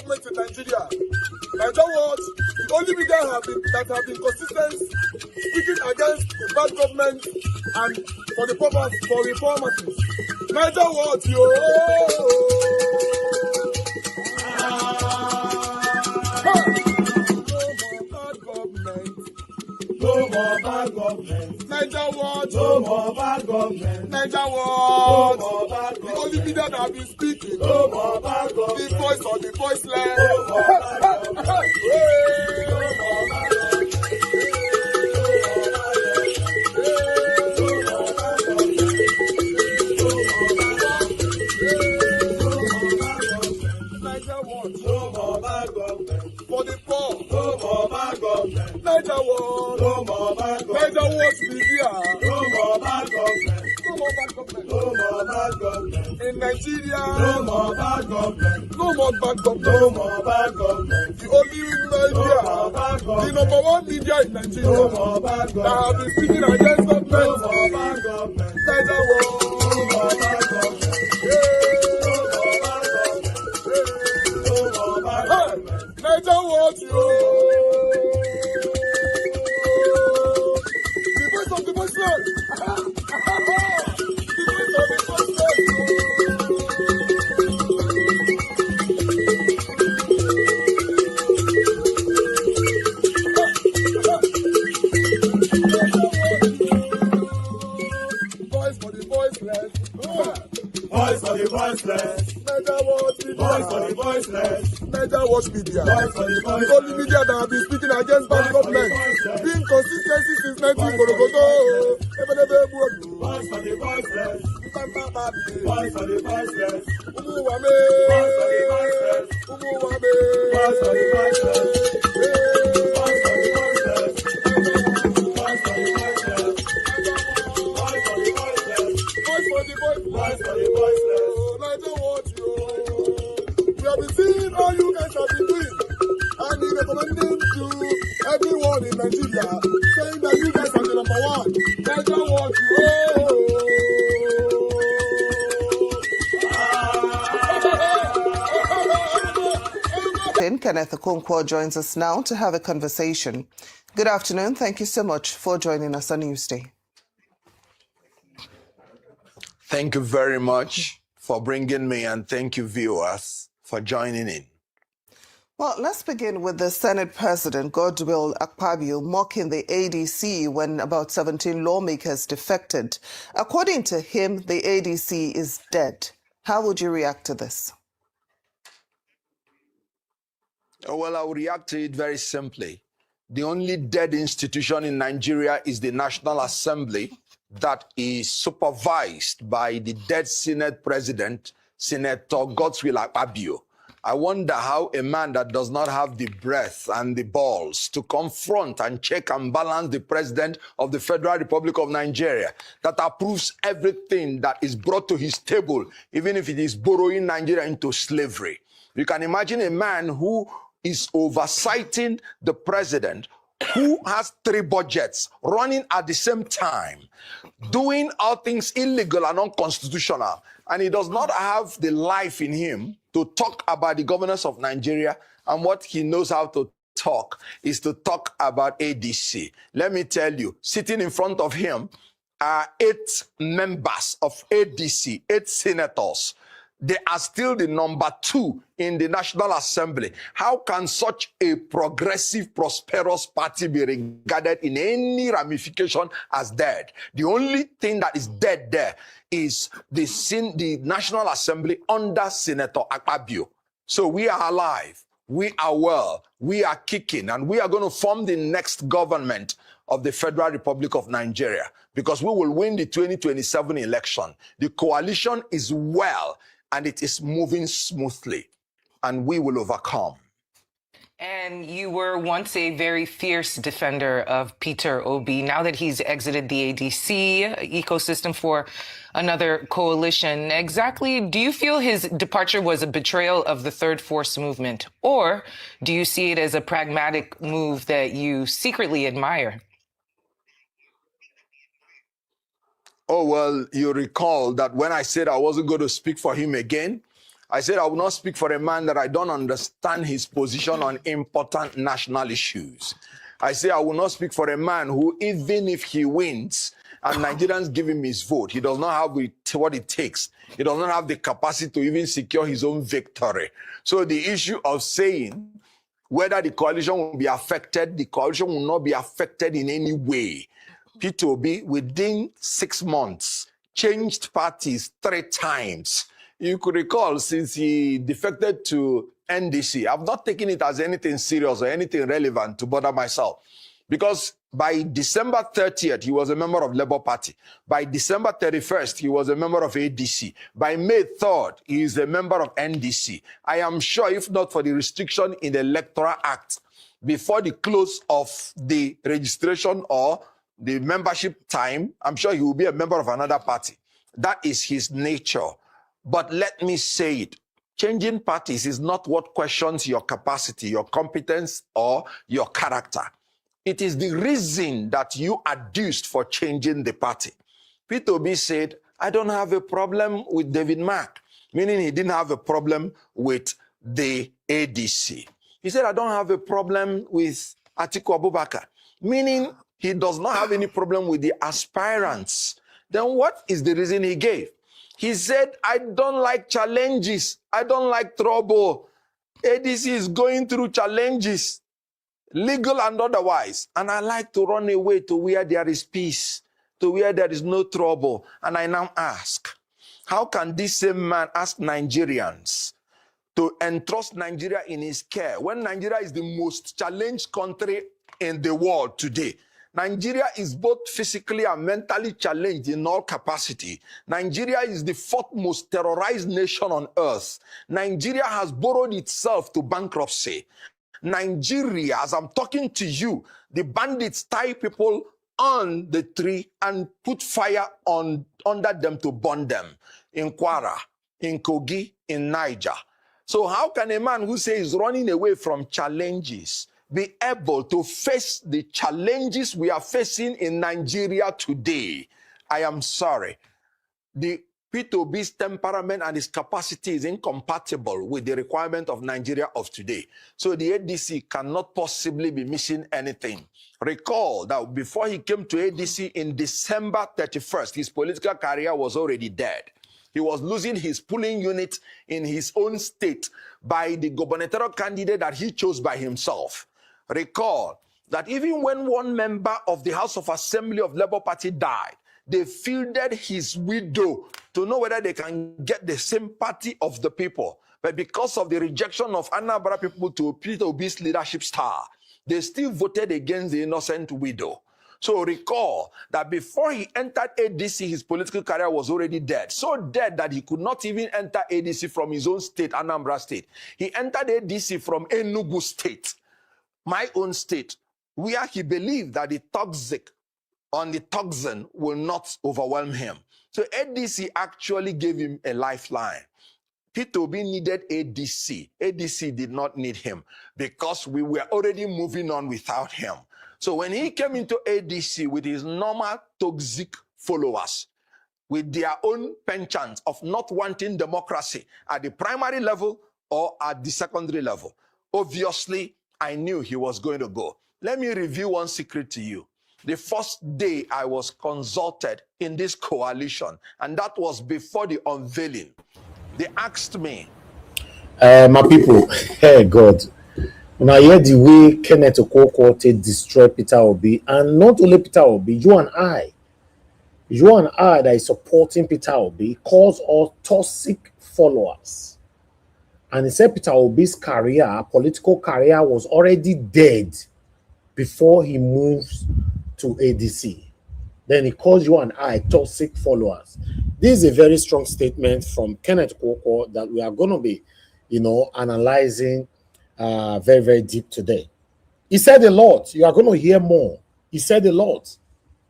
government in Nigeria. Nigeria what? The only media that have been consistent speaking against the bad government and for the purpose for reformers. Nigeria what? Yo! No more bad government. Niger what? No more bad government. Niger what? No more bad government. The only media that have been speaking. No more bad government. The voice of the voiceless. No more bad government. No more bad government. Niger what? No more bad government. For the poor. No more bad government. Niger what? No more bad government. Niger what media? No more bad government. No more bad government. No more bad government. In Nigeria. No more bad government. No more bad government. No more bad government. The only media. No more bad government. The number one media in Nigeria. No more bad government. That have been speaking against government. No more bad government. Niger what? No more bad government. Niger what you? The voice of the voiceless. The voice of the voiceless. Voice for the voiceless. Voice for the voiceless. Niger what? Voice for the voiceless. Niger watch media. The only media that have been speaking against bad government. Being consistency since 1944. Voice for the voiceless. Voice for the voiceless. Umuwame. Voice for the voiceless. Umuwame. Voice for the voiceless. Voice for the voiceless. Voice for the voiceless. Voice for the voiceless. Voice for the voiceless. Voice for the voiceless. Niger watch you. We have been seeing all you guys have been doing. And he recommending to everyone in Nigeria, saying that you guys are the number one. Niger watch you. Kenneth Okonkwo joins us now to have a conversation. Good afternoon. Thank you so much for joining us on Newsday. Thank you very much for bringing me, and thank you, viewers, for joining in. Well, let's begin with the Senate President, Godswill Akpabio, mocking the ADC when about 17 lawmakers defected. According to him, the ADC is dead. How would you react to this? Oh, well, I would react to it very simply. The only dead institution in Nigeria is the National Assembly that is supervised by the dead Senate President, Senator Godswill Akpabio. I wonder how a man that does not have the breath and the balls to confront and check and balance the President of the Federal Republic of Nigeria, that approves everything that is brought to his table, even if it is borrowing Nigeria into slavery. You can imagine a man who is oversighting the President, who has 3 budgets running at the same time, doing all things illegal and unconstitutional, and he does not have the life in him to talk about the governance of Nigeria, and what he knows how to talk is to talk about ADC. Let me tell you, sitting in front of him are 8 members of ADC, 8 senators. They are still the number 2 in the National Assembly. How can such a progressive, prosperous party be regarded in any ramification as dead? The only thing that is dead there is the National Assembly under Senator Akpabio. So we are alive, we are well, we are kicking, and we are going to form the next government of the Federal Republic of Nigeria, because we will win the 2027 election. The coalition is well, and it is moving smoothly, and we will overcome. And you were once a very fierce defender of Peter Obi. Now that he's exited the ADC ecosystem for another coalition, exactly, do you feel his departure was a betrayal of the Third Force movement? Or do you see it as a pragmatic move that you secretly admire? Oh, well, you recall that when I said I wasn't going to speak for him again, I said I will not speak for a man that I don't understand his position on important national issues. I say I will not speak for a man who, even if he wins and Nigerians give him his vote, he does not have what it takes. He does not have the capacity to even secure his own victory. So the issue of saying whether the coalition will be affected, the coalition will not be affected in any way. Peter Obi, within 6 months, changed parties 3 times. You could recall, since he defected to NDC, I've not taken it as anything serious or anything relevant to bother myself. Because by December 30th, he was a member of Labour Party. By December 31st, he was a member of ADC. By May 3rd, he is a member of NDC. I am sure, if not for the restriction in the Electoral Act, before the close of the registration or the membership time, I'm sure he will be a member of another party. That is his nature. But let me say it, changing parties is not what questions your capacity, your competence, or your character. It is the reason that you adduced for changing the party. Peter Obi said, I don't have a problem with David Mark, meaning he didn't have a problem with the ADC. He said, I don't have a problem with Atiku Abubakar, meaning he does not have any problem with the aspirants. Then what is the reason he gave? He said, I don't like challenges. I don't like trouble. ADC is going through challenges, legal and otherwise. And I like to run away to where there is peace, to where there is no trouble. And I now ask, how can this same man ask Nigerians to entrust Nigeria in his care when Nigeria is the most challenged country in the world today? Nigeria is both physically and mentally challenged in all capacity. Nigeria is the 4th most terrorized nation on earth. Nigeria has borrowed itself to bankruptcy. Nigeria, as I'm talking to you, the bandits tie people on the tree and put fire under them to burn them in Kwara, in Kogi, in Niger. So how can a man who says running away from challenges be able to face the challenges we are facing in Nigeria today? I am sorry. The Peter Obi's temperament and his capacity is incompatible with the requirement of Nigeria of today. So the ADC cannot possibly be missing anything. Recall that before he came to ADC in December 31st, his political career was already dead. He was losing his polling unit in his own state by the gubernatorial candidate that he chose by himself. Recall that even when one member of the House of Assembly of Labour Party died, they fielded his widow to know whether they can get the sympathy of the people. But because of the rejection of Anambra people to Peter Obi's leadership star, they still voted against the innocent widow. So recall that before he entered ADC, his political career was already dead. So dead that he could not even enter ADC from his own state, Anambra State. He entered ADC from Enugu State, my own state, where he believed that the toxic on the toxin will not overwhelm him. So ADC actually gave him a lifeline. Peter Obi needed ADC. ADC did not need him because we were already moving on without him. So when he came into ADC with his normal toxic followers, with their own penchant of not wanting democracy at the primary level or at the secondary level, obviously, I knew he was going to go. Let me reveal one secret to you. The first day I was consulted in this coalition, and that was before the unveiling, they asked me, my people, hey God, when I hear the way Kenneth Okonkwo destroy Peter Obi, and not only Peter Obi, you and I that is supporting Peter Obi, calls us toxic followers. And he said Peter Obi's career, political career, was already dead before he moves to ADC. Then he calls you and I toxic followers. This is a very strong statement from Kenneth Okonkwo that we are going to be, analyzing very, very deep today. He said a lot. You are going to hear more. He said a lot.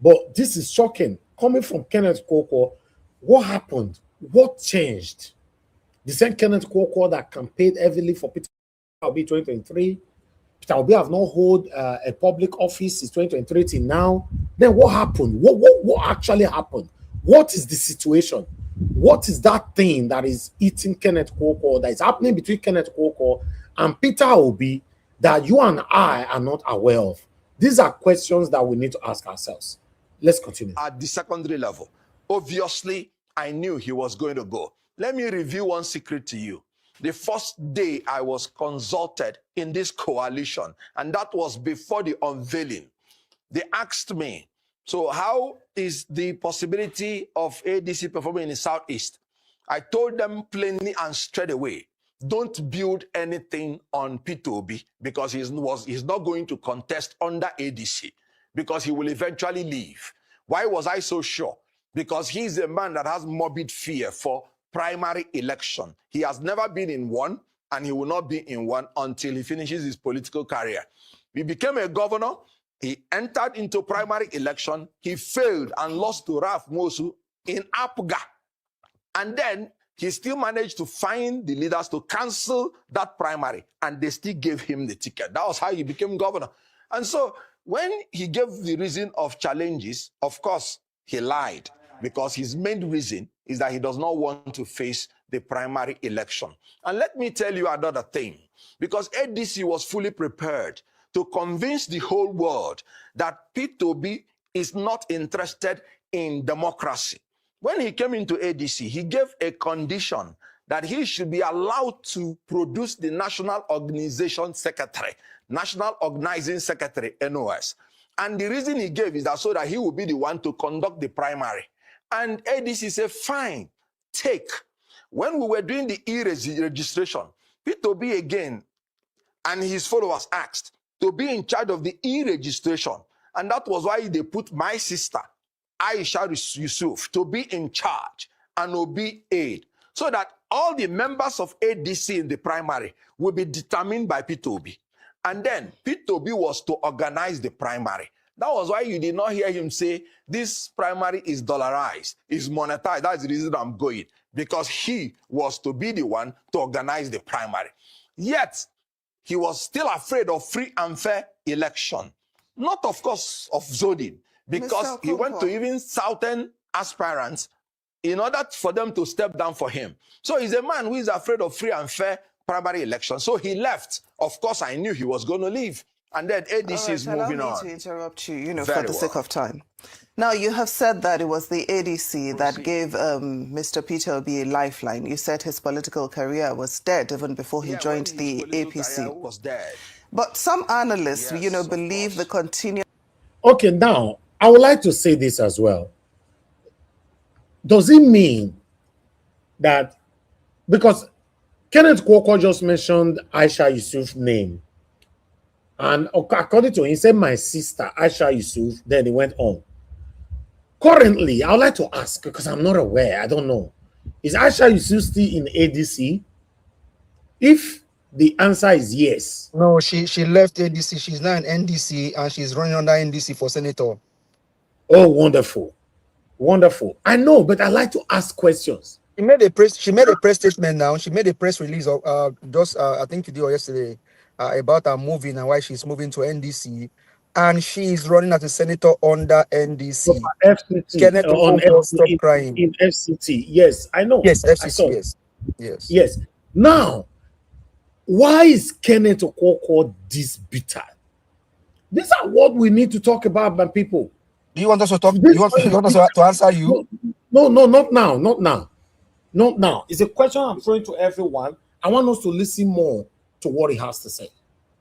But this is shocking. Coming from Kenneth Okonkwo, what happened? What changed? The same Kenneth Okonkwo that campaigned heavily for Peter Obi 2023. Peter Obi have not hold a public office since 2023 till now. Then what happened? What actually happened? What is the situation? What is that thing that is eating Kenneth Okonkwo, that is happening between Kenneth Okonkwo and Peter Obi that you and I are not aware of? These are questions that we need to ask ourselves. Let's continue. At the secondary level, obviously, I knew he was going to go. Let me reveal one secret to you. The first day I was consulted in this coalition, and that was before the unveiling, they asked me, so how is the possibility of ADC performing in the Southeast? I told them plainly and straight away, don't build anything on P2B because he's not going to contest under ADC because he will eventually leave. Why was I so sure? Because he's a man that has morbid fear for primary election. He has never been in one, and he will not be in one until he finishes his political career. He became a governor. He entered into primary election. He failed and lost to Ralph Mosu in Apga. And then he still managed to find the leaders to cancel that primary, and they still gave him the ticket. That was how he became governor. And so when he gave the reason of challenges, of course, he lied, because his main reason is that he does not want to face the primary election. And let me tell you another thing, because ADC was fully prepared to convince the whole world that P2B is not interested in democracy. When he came into ADC, he gave a condition that he should be allowed to produce the National Organization Secretary, National Organizing Secretary, NOS. And the reason he gave is that so that he will be the one to conduct the primary. And ADC said, fine, take. When we were doing the e-registration, P2B again and his followers asked to be in charge of the e-registration. And that was why they put my sister, Aisha Yusuf, to be in charge and Obi aid, so that all the members of ADC in the primary will be determined by P2B. And then P2B was to organize the primary. That was why you did not hear him say, this primary is dollarized, is monetized. That's the reason I'm going, because he was to be the one to organize the primary. Yet, he was still afraid of free and fair election. Not, of course, of zoning, because he went to even southern aspirants in order for them to step down for him. So he's a man who is afraid of free and fair primary election. So he left. Of course, I knew he was going to leave. And then ADC is moving on. Allow me to interrupt you, for the sake of time. Now, you have said that it was the ADC that gave Mr. Peter Obi a lifeline. You said his political career was dead even before he joined the APC. Was dead. But some analysts, believe the continued... Okay, now, I would like to say this as well. Does it mean that, because Kenneth Okonkwo just mentioned Aisha Yusuf's name, and according to him, he said, my sister, Aisha Yusuf, then he went on. Currently, I would like to ask, because I'm not aware, I don't know, is Aisha Yusuf still in ADC? If the answer is yes. No, she left ADC. She's now in NDC, and she's running under NDC for senator. Oh, wonderful. Wonderful. I know, but I like to ask questions. She made a press statement now. She made a press release of I think today or yesterday about her moving and why she's moving to NDC, and she's running as a senator under NDC. FCT. Kenneth Okonkwo, stop crying. In FCT, yes, I know. Yes, FCT, yes. Yes. Now, why is Kenneth Okonkwo this bitter? These are what we need to talk about, my people. Do you want us to talk? You want us to answer you? No, not now. Not now. It's a question I'm throwing to everyone. I want us to listen more to what he has to say.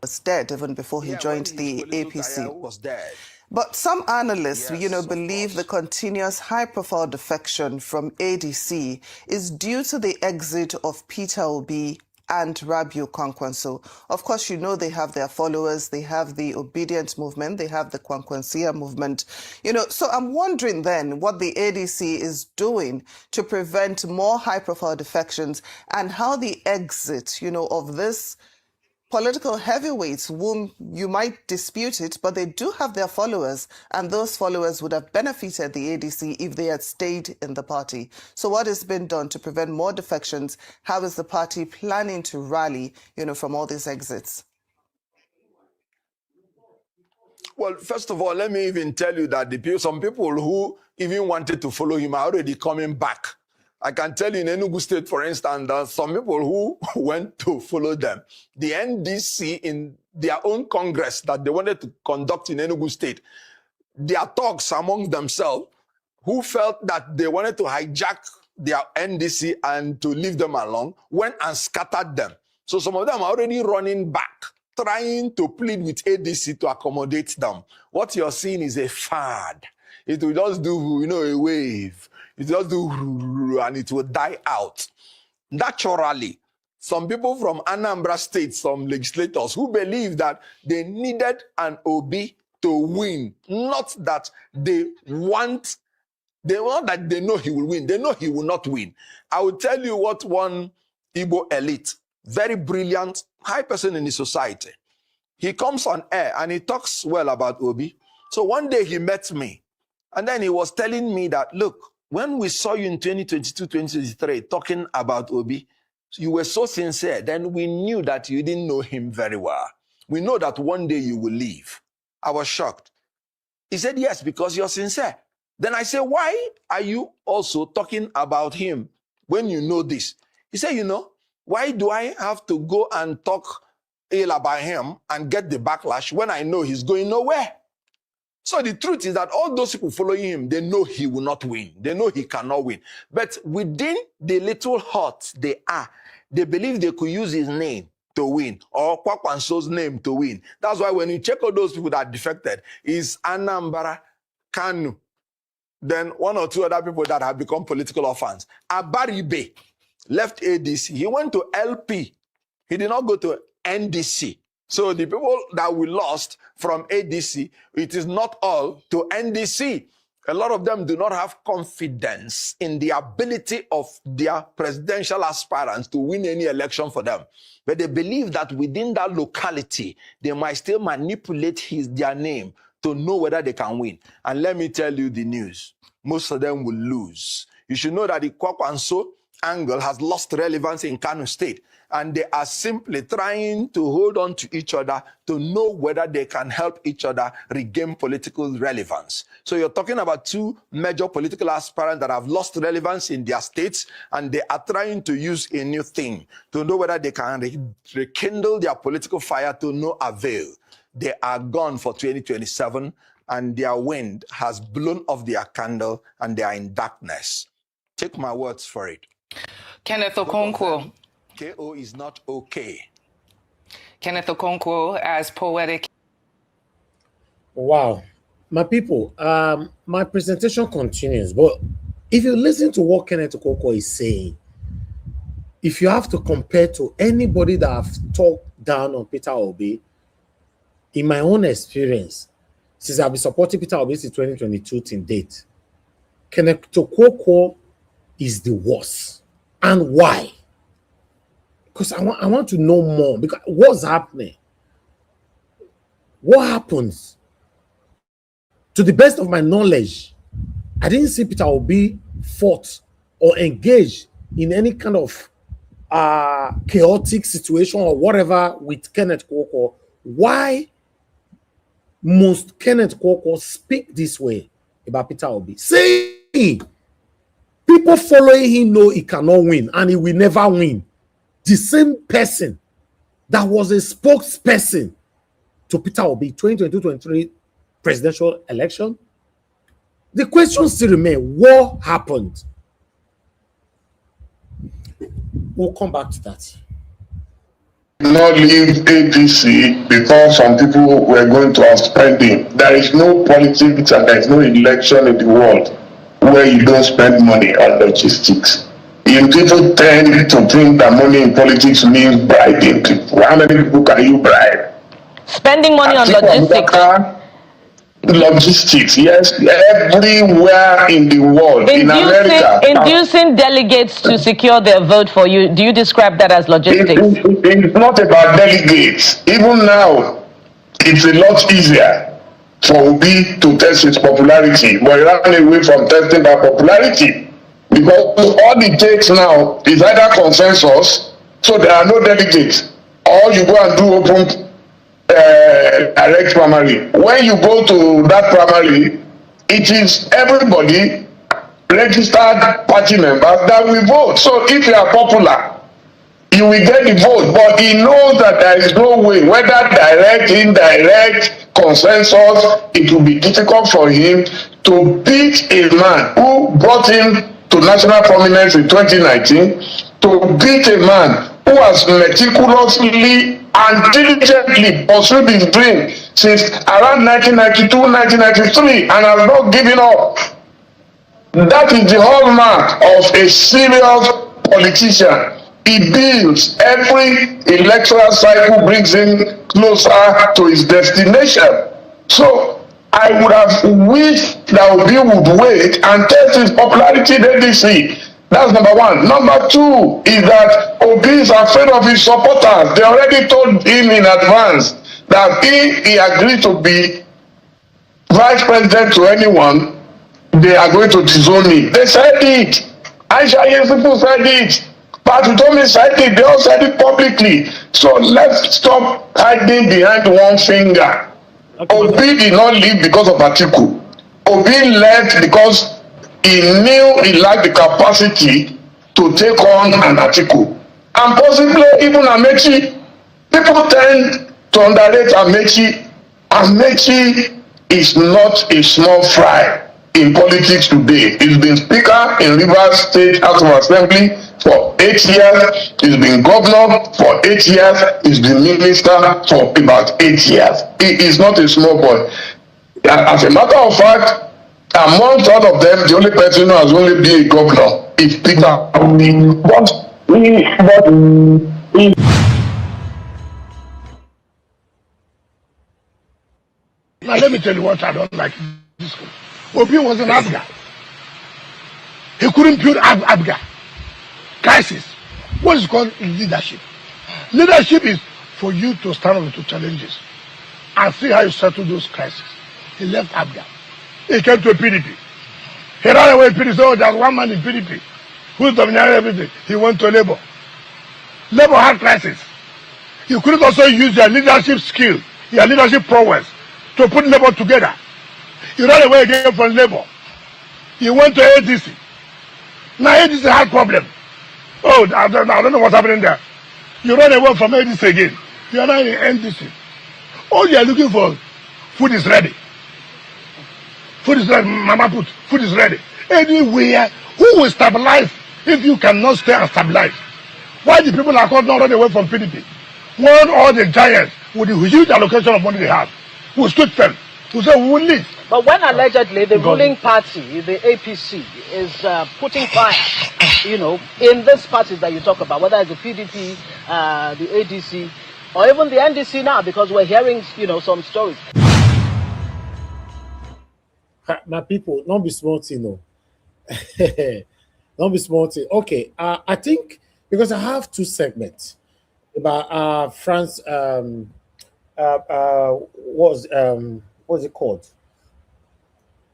Was dead even before he joined the APC. Was dead. But some analysts, believe the continuous high-profile defection from ADC is due to the exit of Peter Obi and Rabiu Kwankwanso. Of course, they have their followers, they have the obedient movement, they have the Kwankwansia movement. So I'm wondering then what the ADC is doing to prevent more high-profile defections, and how the exit, of this political heavyweights, whom you might dispute it, but they do have their followers, and those followers would have benefited the ADC if they had stayed in the party. So what has been done to prevent more defections? How is the party planning to rally, from all these exits? Well, first of all, let me even tell you that some people who even wanted to follow him are already coming back I can tell you in Enugu State, for instance, that some people who went to follow them, the NDC in their own Congress that they wanted to conduct in Enugu State, their talks among themselves, who felt that they wanted to hijack their NDC and to leave them alone, went and scattered them. So some of them are already running back, trying to plead with ADC to accommodate them. What you're seeing is a fad. It will just do, a wave. It will just do, and it will die out. Naturally, some people from Anambra State, some legislators who believe that they needed an Obi to win, not that they want that they know he will win. They know he will not win. I will tell you what one Igbo elite, very brilliant, high person in the society, he comes on air and he talks well about Obi. So one day he met me and then he was telling me that, look, when we saw you in 2022, 2023 talking about Obi, you were so sincere. Then we knew that you didn't know him very well. We know that one day you will leave. I was shocked. He said, yes, because you're sincere. Then I said, why are you also talking about him when you know this? He said, why do I have to go and talk ill about him and get the backlash when I know he's going nowhere? So the truth is that all those people following him, they know he will not win. They know he cannot win. But within the little hut they are, they believe they could use his name to win, or Kwakwanso's name to win. That's why when you check all those people that defected, is Anambra, Kanu, then one or two other people that have become political orphans. Abaribe left ADC. He went to LP. He did not go to NDC. So the people that we lost from ADC, it is not all to NDC. A lot of them do not have confidence in the ability of their presidential aspirants to win any election for them. But they believe that within that locality, they might still manipulate their name to know whether they can win. And let me tell you the news. Most of them will lose. You should know that the Kwakwanso angle has lost relevance in Kano State. And they are simply trying to hold on to each other to know whether they can help each other regain political relevance. So you're talking about two major political aspirants that have lost relevance in their states, and they are trying to use a new thing to know whether they can rekindle their political fire to no avail. They are gone for 2027, and their wind has blown off their candle, and they are in darkness. Take my words for it. Kenneth Okonkwo. KO is not okay. Kenneth Okonkwo as poetic. Wow. My people, my presentation continues, but if you listen to what Kenneth Okonkwo is saying, if you have to compare to anybody that have talked down on Peter Obi, in my own experience, since I've been supporting Peter Obi since 2022 till date, Kenneth Okonkwo is the worst. And why? Because I want to know more. Because what's happening? What happens? To the best of my knowledge, I didn't see Peter Obi fought or engage in any kind of chaotic situation or whatever with Kenneth Okonkwo. Why must Kenneth Okonkwo speak this way about Peter Obi? Saying people following him know he cannot win and he will never win. The same person that was a spokesperson to Peter Obi 2022-23 presidential election. The question still remains, what happened? We'll come back to that. Not leave ADC because some people were going to have spending. There is no politics and there is no election in the world where you don't spend money on logistics. If people tend to think that money in politics means bribing people, how many people can you bribe? Spending money on logistics. Logistics, yes, everywhere in the world, in America. Inducing delegates to secure their vote for you, do you describe that as logistics? It's not about delegates. Even now, it's a lot easier for Obi to test his popularity, but he ran away from testing that popularity. Because all it takes now is either consensus, so there are no delegates, or you go and do open direct primary. When you go to that primary, it is everybody registered party members that will vote. So if you are popular, you will get the vote, but he knows that there is no way, whether direct, indirect, consensus, it will be difficult for him to beat a man who brought him to national prominence in 2019, to beat a man who has meticulously and diligently pursued his dream since around 1992, 1993, and has not given up. That is the hallmark of a serious politician. He builds every electoral cycle, brings him closer to his destination. So I would have wished that Obi would wait and test his popularity in ADC. That's number one. Number two is that Obi is afraid of his supporters. They already told him in advance that if he agreed to be vice president to anyone, they are going to disown me. They said it. Aisha people said it. But you told me said it. They all said it publicly. So let's stop hiding behind one finger. Okay. Obi did not leave because of Atiku. Obi left because he knew he lacked the capacity to take on an Atiku. And possibly even Amechi. People tend to underrate Amechi. Amechi is not a small fry in politics today. He's been Speaker in Rivers State House of Assembly for 8 years. He's been governor for 8 years. He's been minister for about 8 years. He is not a small boy. As a matter of fact, amongst all of them, the only person who has only been a governor is Peter Obi. Now let me tell you what I don't like this school. Obi was an Abga. He couldn't build Abga. Crisis. What is called leadership? Leadership is for you to stand up to challenges and see how you settle those crises. He left Abga. He came to a PDP. He ran away PDP. So there's one man in PDP who's dominating everything. He went to Labour. Labour had crisis. You couldn't also use your leadership skill, your leadership prowess to put Labour together. You ran away again from Labour. You went to ADC. Now ADC had problem. Oh, I don't know what's happening there. You ran away from ADC again. You are now in NDC. All you are looking for, food is ready. Food is ready. Mama put, food is ready. Anywhere, who will stabilize if you cannot stay and stabilize? Why the people are called not run away from PDP? When all the giants with the huge allocation of money they have, who stood firm, who said we will leave. But when allegedly the ruling party, the APC, is putting fire, in these parties that you talk about, whether it's the PDP, the ADC, or even the NDC now, because we're hearing, some stories. My people, don't be smart, Don't be smart. Okay, I think because I have two segments about France. What's it called?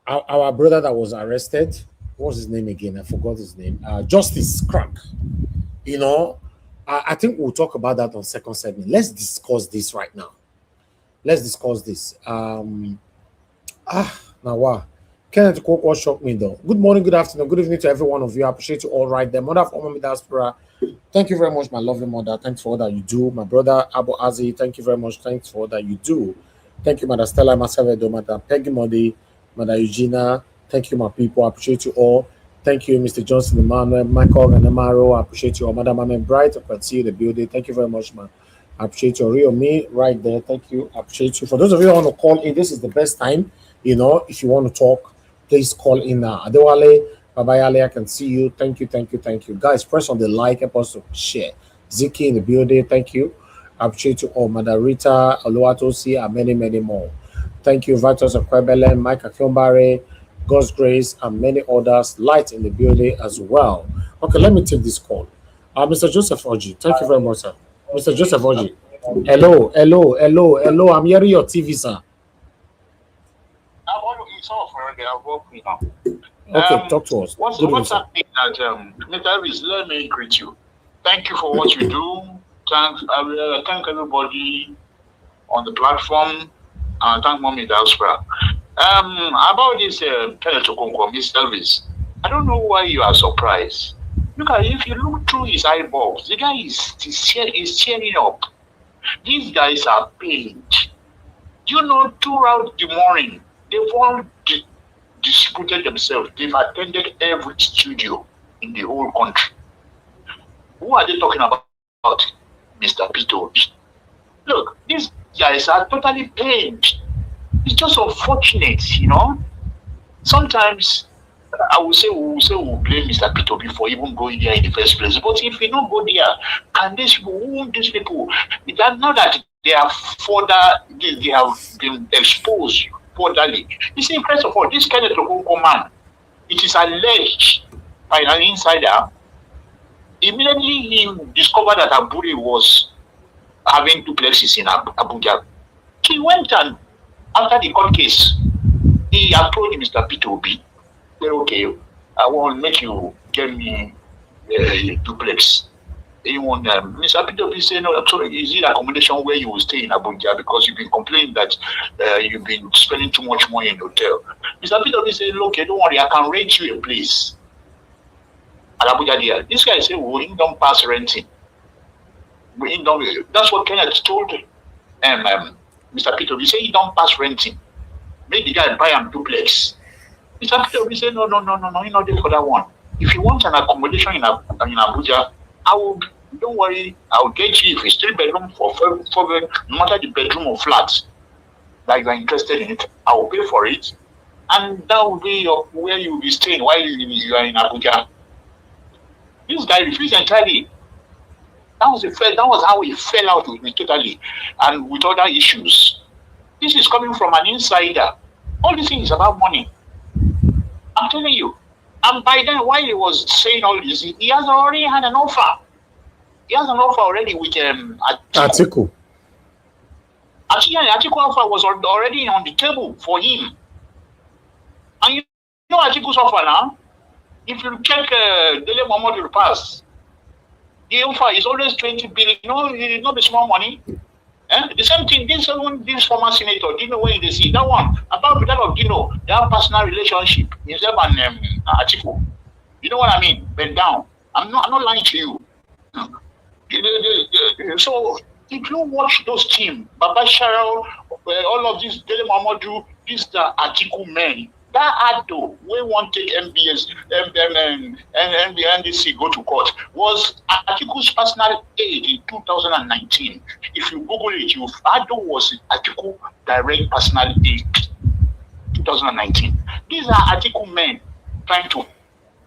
Our brother that was arrested. What's his name again? I forgot his name. Justice Crack. I think we'll talk about that on second segment. Let's discuss this right now. Let's discuss this. Now wow. Kenneth Okonkwo shocked me though. Good morning, good afternoon, good evening to every one of you. I appreciate you all right there. Mother of Omami Diaspora, thank you very much, my lovely mother. Thanks for all that you do. My brother Abu Azi, thank you very much. Thanks for all that you do. Thank you, Mother Stella Masavedo, Mother Peggy Modi, Mother Eugenia. Thank you, my people. I appreciate you all. Thank you, Mr. Johnson Emmanuel, Michael and Amaro. I appreciate you all. Madam Amen Bright, I can see you in the building. Thank you very much, man. I appreciate you. Real me right there. Thank you. I appreciate you. For those of you who want to call in, this is the best time. If you want to talk, please call in now. Adewale, Babayale, I can see you. Thank you, thank you, thank you. Guys, press on the like, help us to share. Ziki in the building, thank you. I appreciate you all. Madarita, Oluwatosi, and many, many more. Thank you, Vitus Akwebele, Mike Akiombare, God's Grace, and many others. Light in the building as well. Okay, let me take this call. Mr. Joseph Oji, thank you very much, sir. Mr. Joseph Oji. Hello. I'm hearing your TV, sir. Okay, talk to us. What's happening that Mr. Elvis, let me greet you. Thank you for what you do. Thank everybody on the platform. Thank Mommy Diaspora. About this Kenneth Okonkwo, Mr. Elvis. I don't know why you are surprised. Look at if you look through his eyeballs, the guy is tearing up. These guys are paid. You know, throughout the morning, they've all distributed themselves. They've attended every studio in the whole country. Who are they talking about? Mr. Peter Obi. Look, these guys are totally paid. It's just unfortunate, you know. Sometimes I will say we'll blame Mr. Peter Obi for even going there in the first place. But if we don't go there, and these people, that's not that they are further, they have been exposed furtherly. You see, first of all, this Kenneth Okonkwo man, it is alleged by an insider. Immediately he discovered that Aburi was having duplexes in Abuja. He went and, after the court case, he approached Mr. Peter Obi. Said, okay, I want to make you get me a duplex. Mr. Peter Obi said, no, sorry, is it accommodation where you will stay in Abuja because you've been complaining that you've been spending too much money in the hotel. Mr. Peter Obi said, okay, don't worry, I can rent you a place at Abuja there. This guy said, well, he don't pass renting. That's what Kenneth told Mr. Peter Obi. He said, he don't pass renting. Make the guy buy him duplex. Mr. Peter Obi said, no, you're not there for that one. If you want an accommodation in Abuja, don't worry, I'll get you. If it's 3-bedroom for 4 bedroom, no matter the bedroom or flat that you are interested in it, I will pay for it. And that will be where you will be staying while you are in Abuja. This guy refused entirely. That was how he fell out with me totally, and with other issues. This is coming from an insider. All this thing is about money. I'm telling you. And by then, while he was saying all this, he has already had an offer. He has an offer already with Atiku. Atiku offer was already on the table for him. And you know Atiku's offer now? If you check Dele Mohamed Pass, the offer is always 20 billion. You know, it's not a small money. The same thing, this former senator, Dino, when they see that one, about that of Dino, they have personal relationship, himself and Atiku. You know what I mean? Bend down. I'm not lying to you. So if you watch those teams, Baba Sharao, all of these Dele Mohamed, these Atiku men, that Ado, we want to take MBS, and NDC go to court, was Atiku's personal aid in 2019. If you Google it, Ado was Atiku direct personal aid 2019. These are Atiku men trying to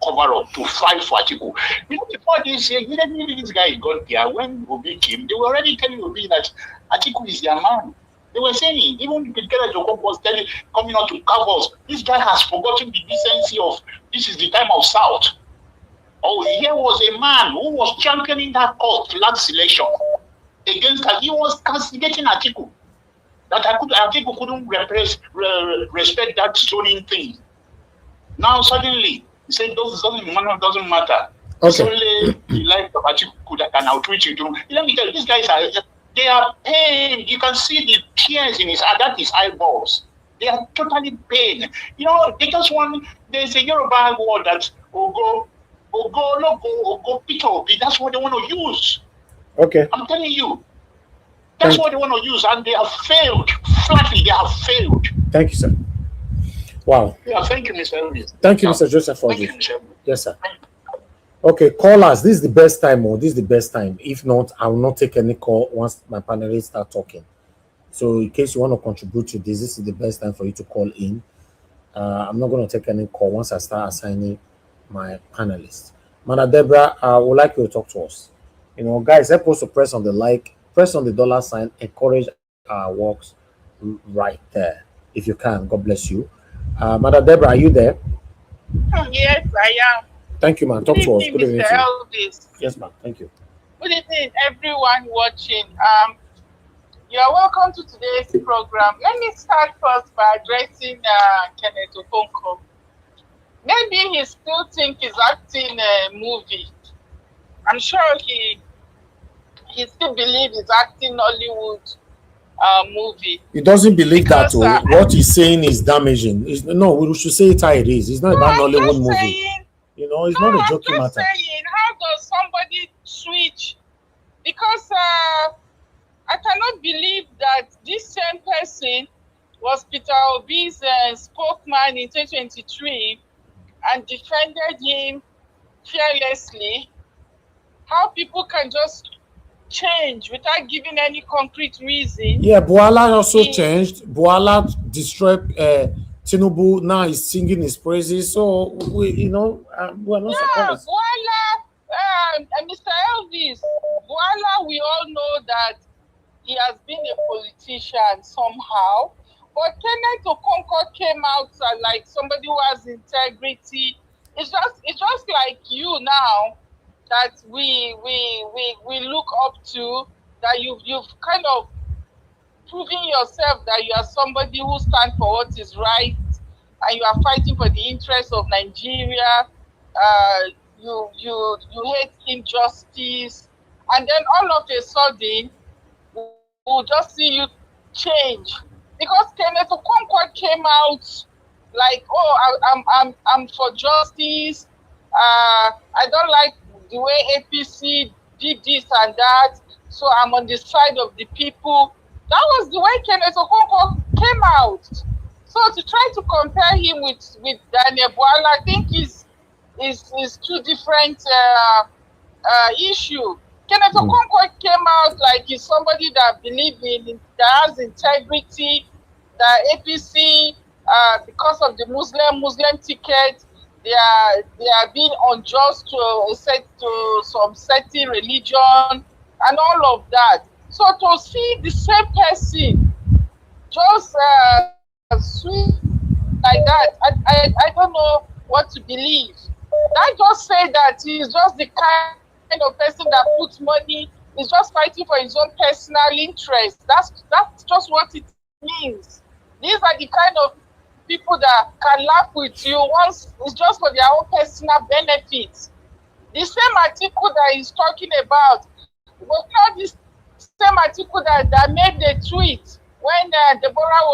cover up, to fight for Atiku. You know, before this year, this guy got there, when Obi came, they were already telling Obi that Atiku is their man. They were saying, even Kenneth Okonkwo was coming out to covers, this guy has forgotten the decency of this is the time of South. Oh, here was a man who was championing that cause flag selection against that. He was castigating Atiku. That Atiku couldn't respect that zoning thing. Now suddenly, he said, doesn't matter. Okay. It's only the life of Atiku that can outreach you. Let me tell you, these guys they are pain. You can see the tears in his eye. That is eyeballs. They are totally pain. You know, they just want. There's a Yoruba word that Ogo, Peter Obi. That's what they want to use. Okay. I'm telling you. That's what they want to use, and they have failed. Flatly, they have failed. Thank you, sir. Wow. Yeah, thank you, Mr. Elvis. Thank you, Mr. Joseph. Thank you, Mr. Yes, sir. Okay, callers, this is the best time, or this is the best time. If not, I will not take any call once my panelists start talking. So in case you want to contribute to this is the best time for you to call in. I'm not going to take any call once I start assigning my panelists. Madam Deborah, I would like you to talk to us. You know, guys, help us to press on the like, press on the $sign, encourage our works right there. If you can, God bless you. Madam Deborah, are you there? Yes, I am. Thank you, man. Talk to us. Good evening, Mr. Elvis. Yes, ma'am. Thank you. Good evening, everyone watching. You are welcome to today's program. Let me start first by addressing Kenneth Okonkwo. Maybe he still thinks he's acting a movie. I'm sure he still believes he's acting Hollywood movie. He doesn't believe because, that. What he's saying is damaging. No, we should say it how it is. It's not about Hollywood movie. You know, it's not a joking I'm matter. saying, how does somebody switch? Because I cannot believe that this same person was Peter Obi's spokesman in 2023 and defended him fearlessly. How people can just change without giving any concrete reason. Yeah, Boala also changed. Boala destroyed Tinubu. Now he's singing his praises. So we, you know, we're not surprised. Boala, Mr. Elvis, Boala, we all know that he has been a politician somehow. But Kenneth Okonkwo came out like somebody who has integrity. It's just like you now that we look up to, that you've kind of proven yourself that you are somebody who stands for what is right, and you are fighting for the interests of Nigeria. You hate injustice, and then all of a sudden we'll just see you change. Because Kenneth Okonkwo came out like, oh, I'm for justice. I don't like the way APC did this and that, so I'm on the side of the people. That was the way Kenneth Okonkwo came out. So to try to compare him with Daniel Boala, I think is two different issue. Kenneth Okonkwo came out like he's somebody that believes in, that has integrity, that APC, because of the Muslim ticket, they are being unjust to some certain religion and all of that. So to see the same person just sweet like that, I don't know what to believe. I just say that he's just the kind of person that puts money, is just fighting for his own personal interest. That's just what it means. These are the kind of people that can laugh with you once it's just for their own personal benefits. The same Atiku that he's talking about, was not this same Atiku that made the tweet when Deborah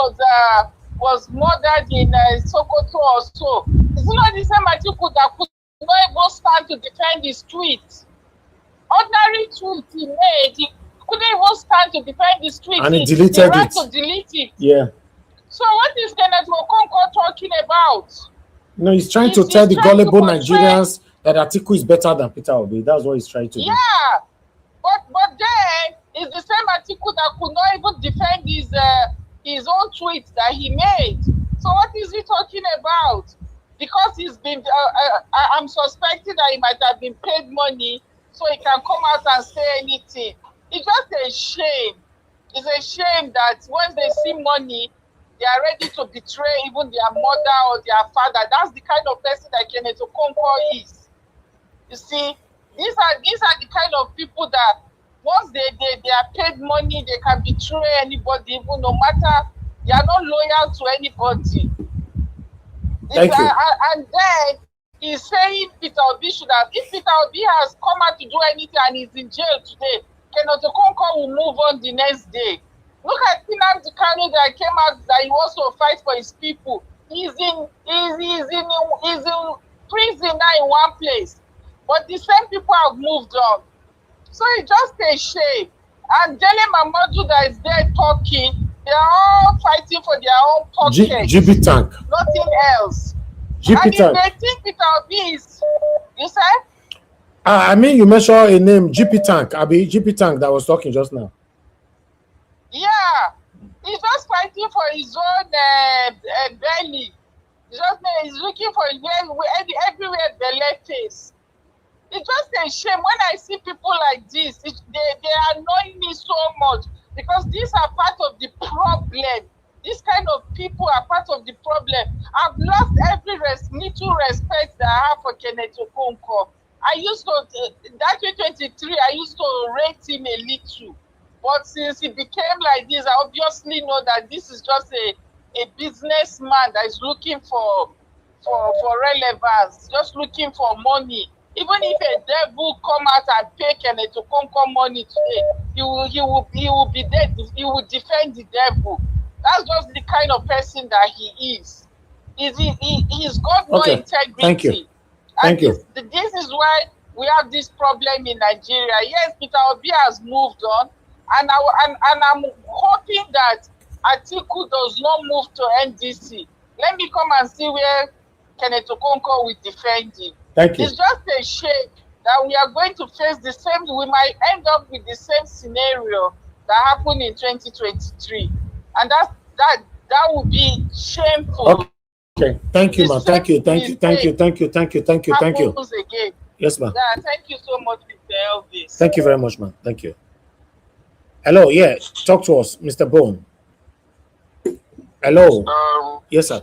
was murdered in Sokoto or so. It's not the same Atiku that could not even stand to defend his tweet. Ordinary tweet he made, he couldn't even stand to defend his tweet. And he deleted it. To delete it. Yeah. So what is Kenneth Okonkwo talking about? No, he's trying to tell the gullible Nigerians that Atiku is better than Peter Obi. That's what he's trying to do. Yeah, but then it's the same Atiku that could not even defend his own tweet that he made. So what is he talking about? Because he's been, I'm suspecting that he might have been paid money so he can come out and say anything. It's just a shame. It's a shame that when they see money, they are ready to betray even their mother or their father. That's the kind of person that Kenneth Okonkwo is. You see, these are the kind of people that once they are paid money, they can betray anybody, even no matter they are not loyal to anybody. Thank you. And then he's saying Peter Obi should have. If Peter Obi has come out to do anything and is in jail today, Kenneth Okonkwo will move on the next day. Look at Nnamdi Kanu that came out that he wants to fight for his people. He's in prison now in one place. But the same people have moved on. So it's just a shame. And Dele Mamadu that is there talking, they are all fighting for their own pockets. GB Tank. Nothing else. GB and Tank. if they think Peter Obi is, you said? I mean, you mentioned a name, GP Tank. Abi, GP Tank that was talking just now. Yeah, he's just fighting for his own belly. He's looking for everywhere belly face. It's just a shame when I see people like this. They annoy me so much because these are part of the problem. These kind of people are part of the problem. I've lost every little respect that I have for Kenneth Okonkwo. I used to, that 2023, I used to rate him a little. But since he became like this, I obviously know that this is just a businessman that is looking for relevance, just looking for money. Even if a devil come out and pay Kenneth Okonkwo money today, he will be dead. He will defend the devil. That's just the kind of person that he is. He's got no integrity. Thank you. Thank you. This is why we have this problem in Nigeria. Yes, Peter Obi has moved on, and I'm hoping that Atiku does not move to NDC. Let me come and see where Kenneth Okonkwo will defend him. Thank you. It's just a shame that we are going to face the same, we might end up with the same scenario that happened in 2023. And that would be shameful. Okay. Thank you, man. Thank you. Again. Yes, ma'am. Yeah, thank you so much, Mr. Elvis. Thank you very much, man. Thank you. Hello, yeah. Talk to us, Mr. Bone. Hello. Yes, sir.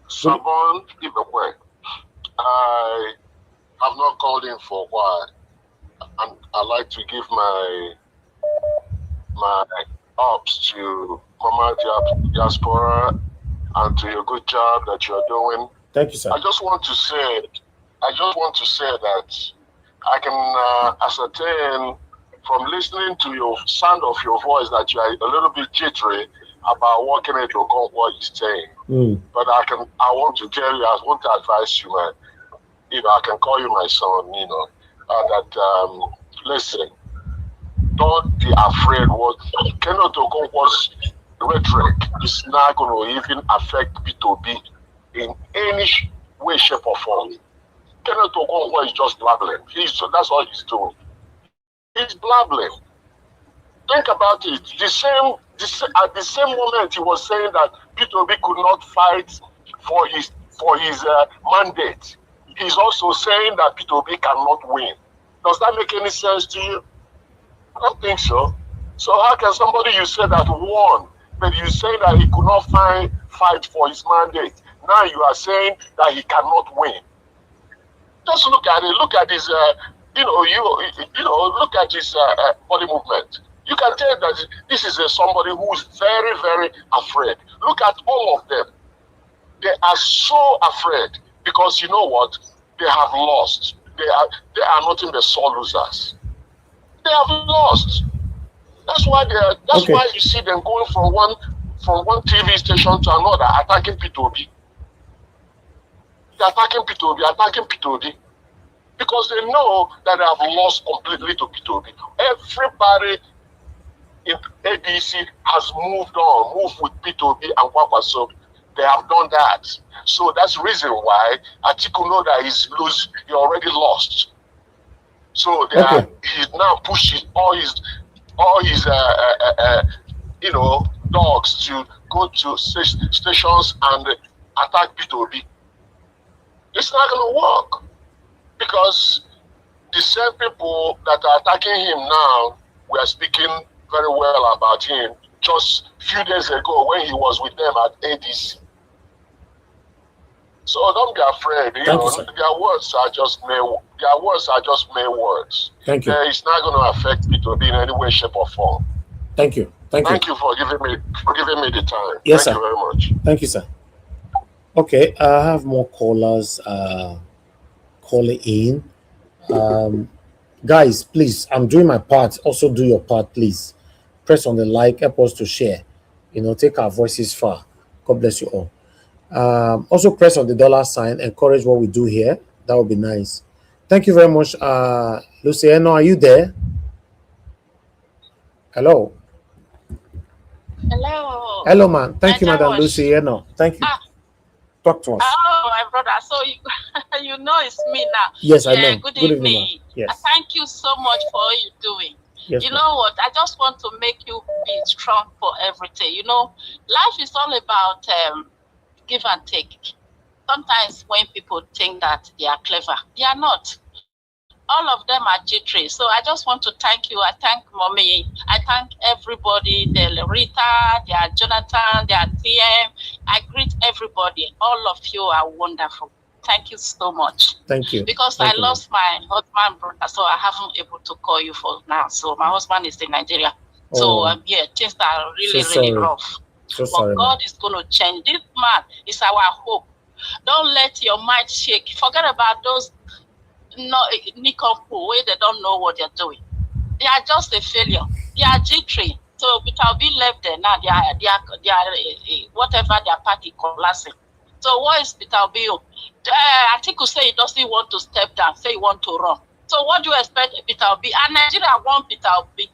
Sabon Ibekwe. I have not called in for a while, and I'd like to give my ups to Mama Diaspora and to your good job that you're doing. Thank you, sir. I just want to say that I can ascertain from listening to your sound of your voice that you are a little bit jittery about what Kenneth Okonkwo is saying. But I want to tell you, I want to advise you, man. If I can call you my son, listen, don't be afraid what Kenneth Okonkwo's rhetoric is not going to even affect P2B in any way, shape, or form. Kenneth Okonkwo is just blabbling. That's all he's doing. He's blabbling. Think about it. At the same moment he was saying that P2B could not fight for his mandate, he's also saying that P2B cannot win. Does that make any sense to you? I don't think so. So how can somebody you say that won, but you say that he could not fight for his mandate? Now you are saying that he cannot win. Just look at it. Look at his, look at his body movement. You can tell that this is somebody who is very, very afraid. Look at all of them. They are so afraid because you know what? They have lost. They are nothing but sore losers. They have lost. That's why why you see them going from one TV station to another, attacking P2B. They're attacking P2B. Because they know that they have lost completely to P2B. Everybody in ADC has moved with P2B and Kwakwaso. They have done that. So that's the reason why Atiku know that he already lost. So he's now pushing all his dogs to go to stations and attack P2B. It's not going to work because the same people that are attacking him now were speaking very well about him just a few days ago when he was with them at ADC. So don't be afraid. Their words are just mere words. Thank you. It's not going to affect P2B in any way, shape, or form. Thank you. Thank you for giving me the time. Yes, Thank sir. you very much. Thank you, sir. Okay, I have more callers calling in. Guys, please, I'm doing my part. Also do your part, please. Press on the like, help us to share. Take our voices far. God bless you all. Also press on the $sign, encourage what we do here. That would be nice. Thank you very much. Luciano, are you there? Hello. Hello, man. Thank you, Madam Luciano. Thank you. Talk to us. Oh, my brother. So you know it's me now. Yes, I know. Good evening. Yes. Thank you so much for all you're doing. Yes, you know what? I just want to make you be strong for everything. Life is all about give and take. Sometimes when people think that they are clever, they are not. All of them are jittery. So I just want to thank you. I thank Mommy. I thank everybody. Their Rita, their Jonathan, their TM. I greet everybody. All of you are wonderful. Thank you so much. Thank you. Because Thank I you. lost my husband, brother, so I haven't able to call you for now. So my husband is in Nigeria. So things are really, really rough. So but sorry, God is going to change. This man is our hope. Don't let your mind shake. Forget about those Nikompo where they don't know what they're doing. They are just a failure. They are jittery. So Peter Obi left there now. They are whatever their party collapsing. So what is Peter Obi? Atiku say he doesn't want to step down, say he want to run. So what do you expect Peter Obi? And Nigeria want Peter Obi.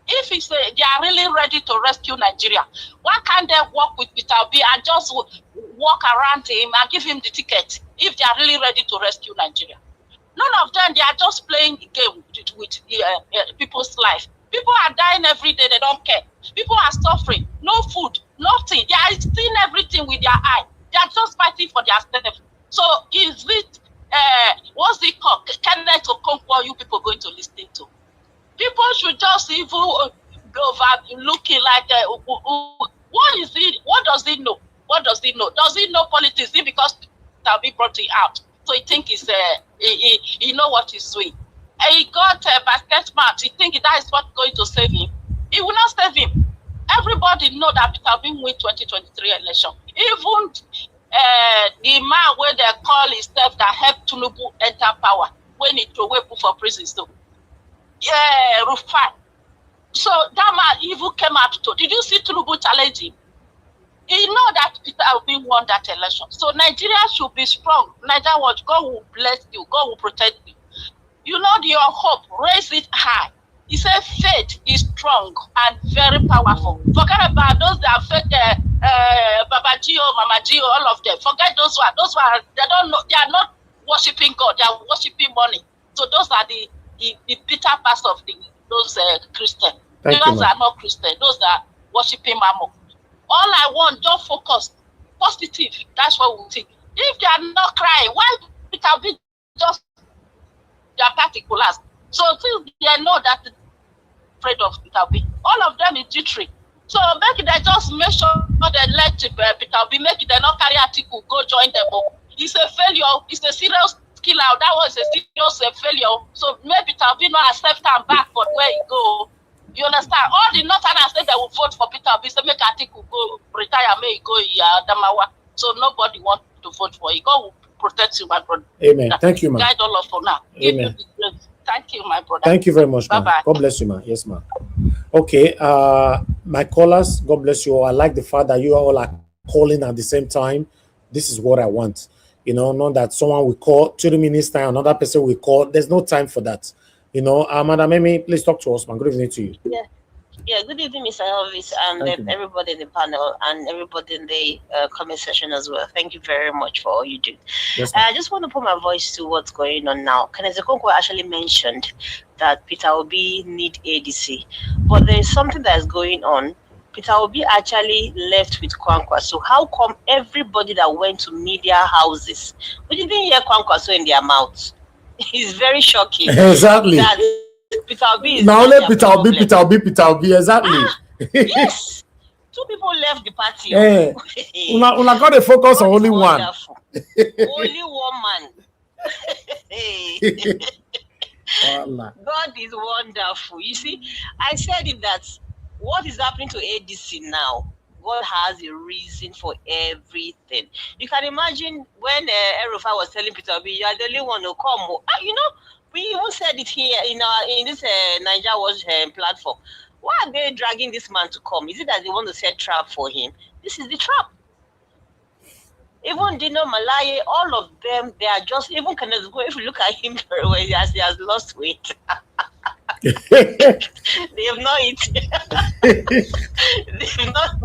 If he say they are really ready to rescue Nigeria, why can't they work with Peter Obi and just walk around him and give him the ticket if they are really ready to rescue Nigeria? None of them, they are just playing the game with people's life. People are dying every day, they don't care. People are suffering, no food, nothing. They are seeing everything with their eye. They are just fighting for their stuff. So is it, what's it called? Kenneth Okonkwo you people going to listen to? People should just even go over looking like, what is it? What does it know? What does it know? Does it know politics? Is it because Tabi brought it out? So he think he's, he know what he's doing. And he got a basket match. He think that is what's going to save him. It will not save him. Everybody know that Peter Obi win 2023 election. Even the man where they call himself that helped Tinubu enter power when he threw away for prison. So, yeah, Rufai. So that man even came out to. Did you see Tinubu challenge him? He know that Peter Obi won that election. So Nigeria should be strong. Nigeria, God will bless you. God will protect you. You know your hope. Raise it high. He said faith is strong and very powerful. Forget about those that fake Babajio, Mamajio, all of them. Forget those one. Those one, they don't know. They are not worshiping God. They are worshiping money. So those are the bitter parts of those Christians. Those are not Christians. Those are worshiping Mammon. All I want, just focus. Positive. That's what we think. If they are not crying, why it can be just their particulars? So since they know that they're afraid of Peter Obi, all of them is jittery. So make they just make sure they let Peter Obi, make it they not carry Atiku, go join them. It's a failure. It's a serious killer. That was a serious failure. So maybe Peter Obi not accept them back for where he go. You understand? All the Northerners said they will vote for Peter Obi. So make Atiku go retire, may he go Damawa. So nobody want to vote for him. God will protect you, my brother. Amen. Thank you, ma. Guide all of for now. Amen. Thank you, my brother. Thank you very much, ma. Bye-bye. God bless you, ma. Yes, ma. Okay, my callers, God bless you all. I like the fact that you all are calling at the same time. This is what I want. You know, not that someone will call 20 minutes time, another person will call. There's no time for that. You know, Madam Amy, please talk to us, man. Good evening to you. Yeah, good evening, Mr. Elvis, and everybody in the panel and everybody in the comment section as well. Thank you very much for all you do. Yes, I just want to put my voice to what's going on now. Kenneth Okonkwo actually mentioned that Peter Obi need ADC, but there is something that is going on. Peter Obi actually left with Kwankwaso. How come everybody that went to media houses, we didn't hear Kwankwaso in their mouths? It's very shocking. Exactly. That Peter Obi is now not let their Peter Obi, problem. Peter Obi, exactly. Yes. Two people left the party. Hey, una got to focus on only one. Only one man. God is wonderful. You see, I said it that what is happening to ADC now, God has a reason for everything. You can imagine when Erufai was telling Peter Obi, you are the only one who come. You know, we even said it here in this Niger Watch platform. Why are they dragging this man to come? Is it that they want to set trap for him? This is the trap. Even Dino Malaye, all of them, they are just, even Kenneth Okonkwo, if you look at him very well, he has lost weight. They have not eaten. they've not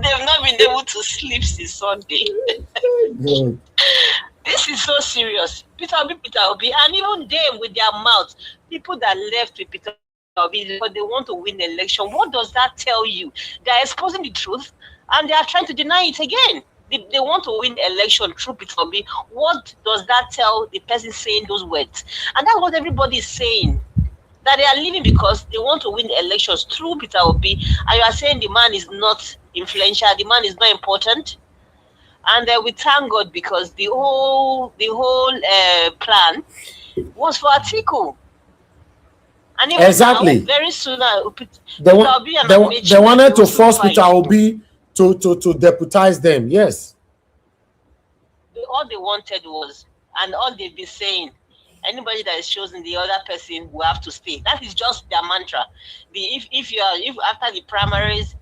been able to sleep since Sunday. This is so serious. Peter Obi, and even them with their mouths, people that left with Peter Obi, but they want to win the election. What does that tell you? They are exposing the truth, and they are trying to deny it again. They want to win the election through Peter Obi. What does that tell the person saying those words? And that's what everybody is saying. That they are leaving because they want to win the elections through Peter Obi, and you are saying the man is not influential, the man is not important. And we thank God because the whole plan was for Atiku. And even exactly. Now, very soon, they wanted to force Peter Obi to deputize them. Yes. All they wanted was, and all they've been saying, anybody that is chosen, the other person will have to stay. That is just their mantra. If after the primaries,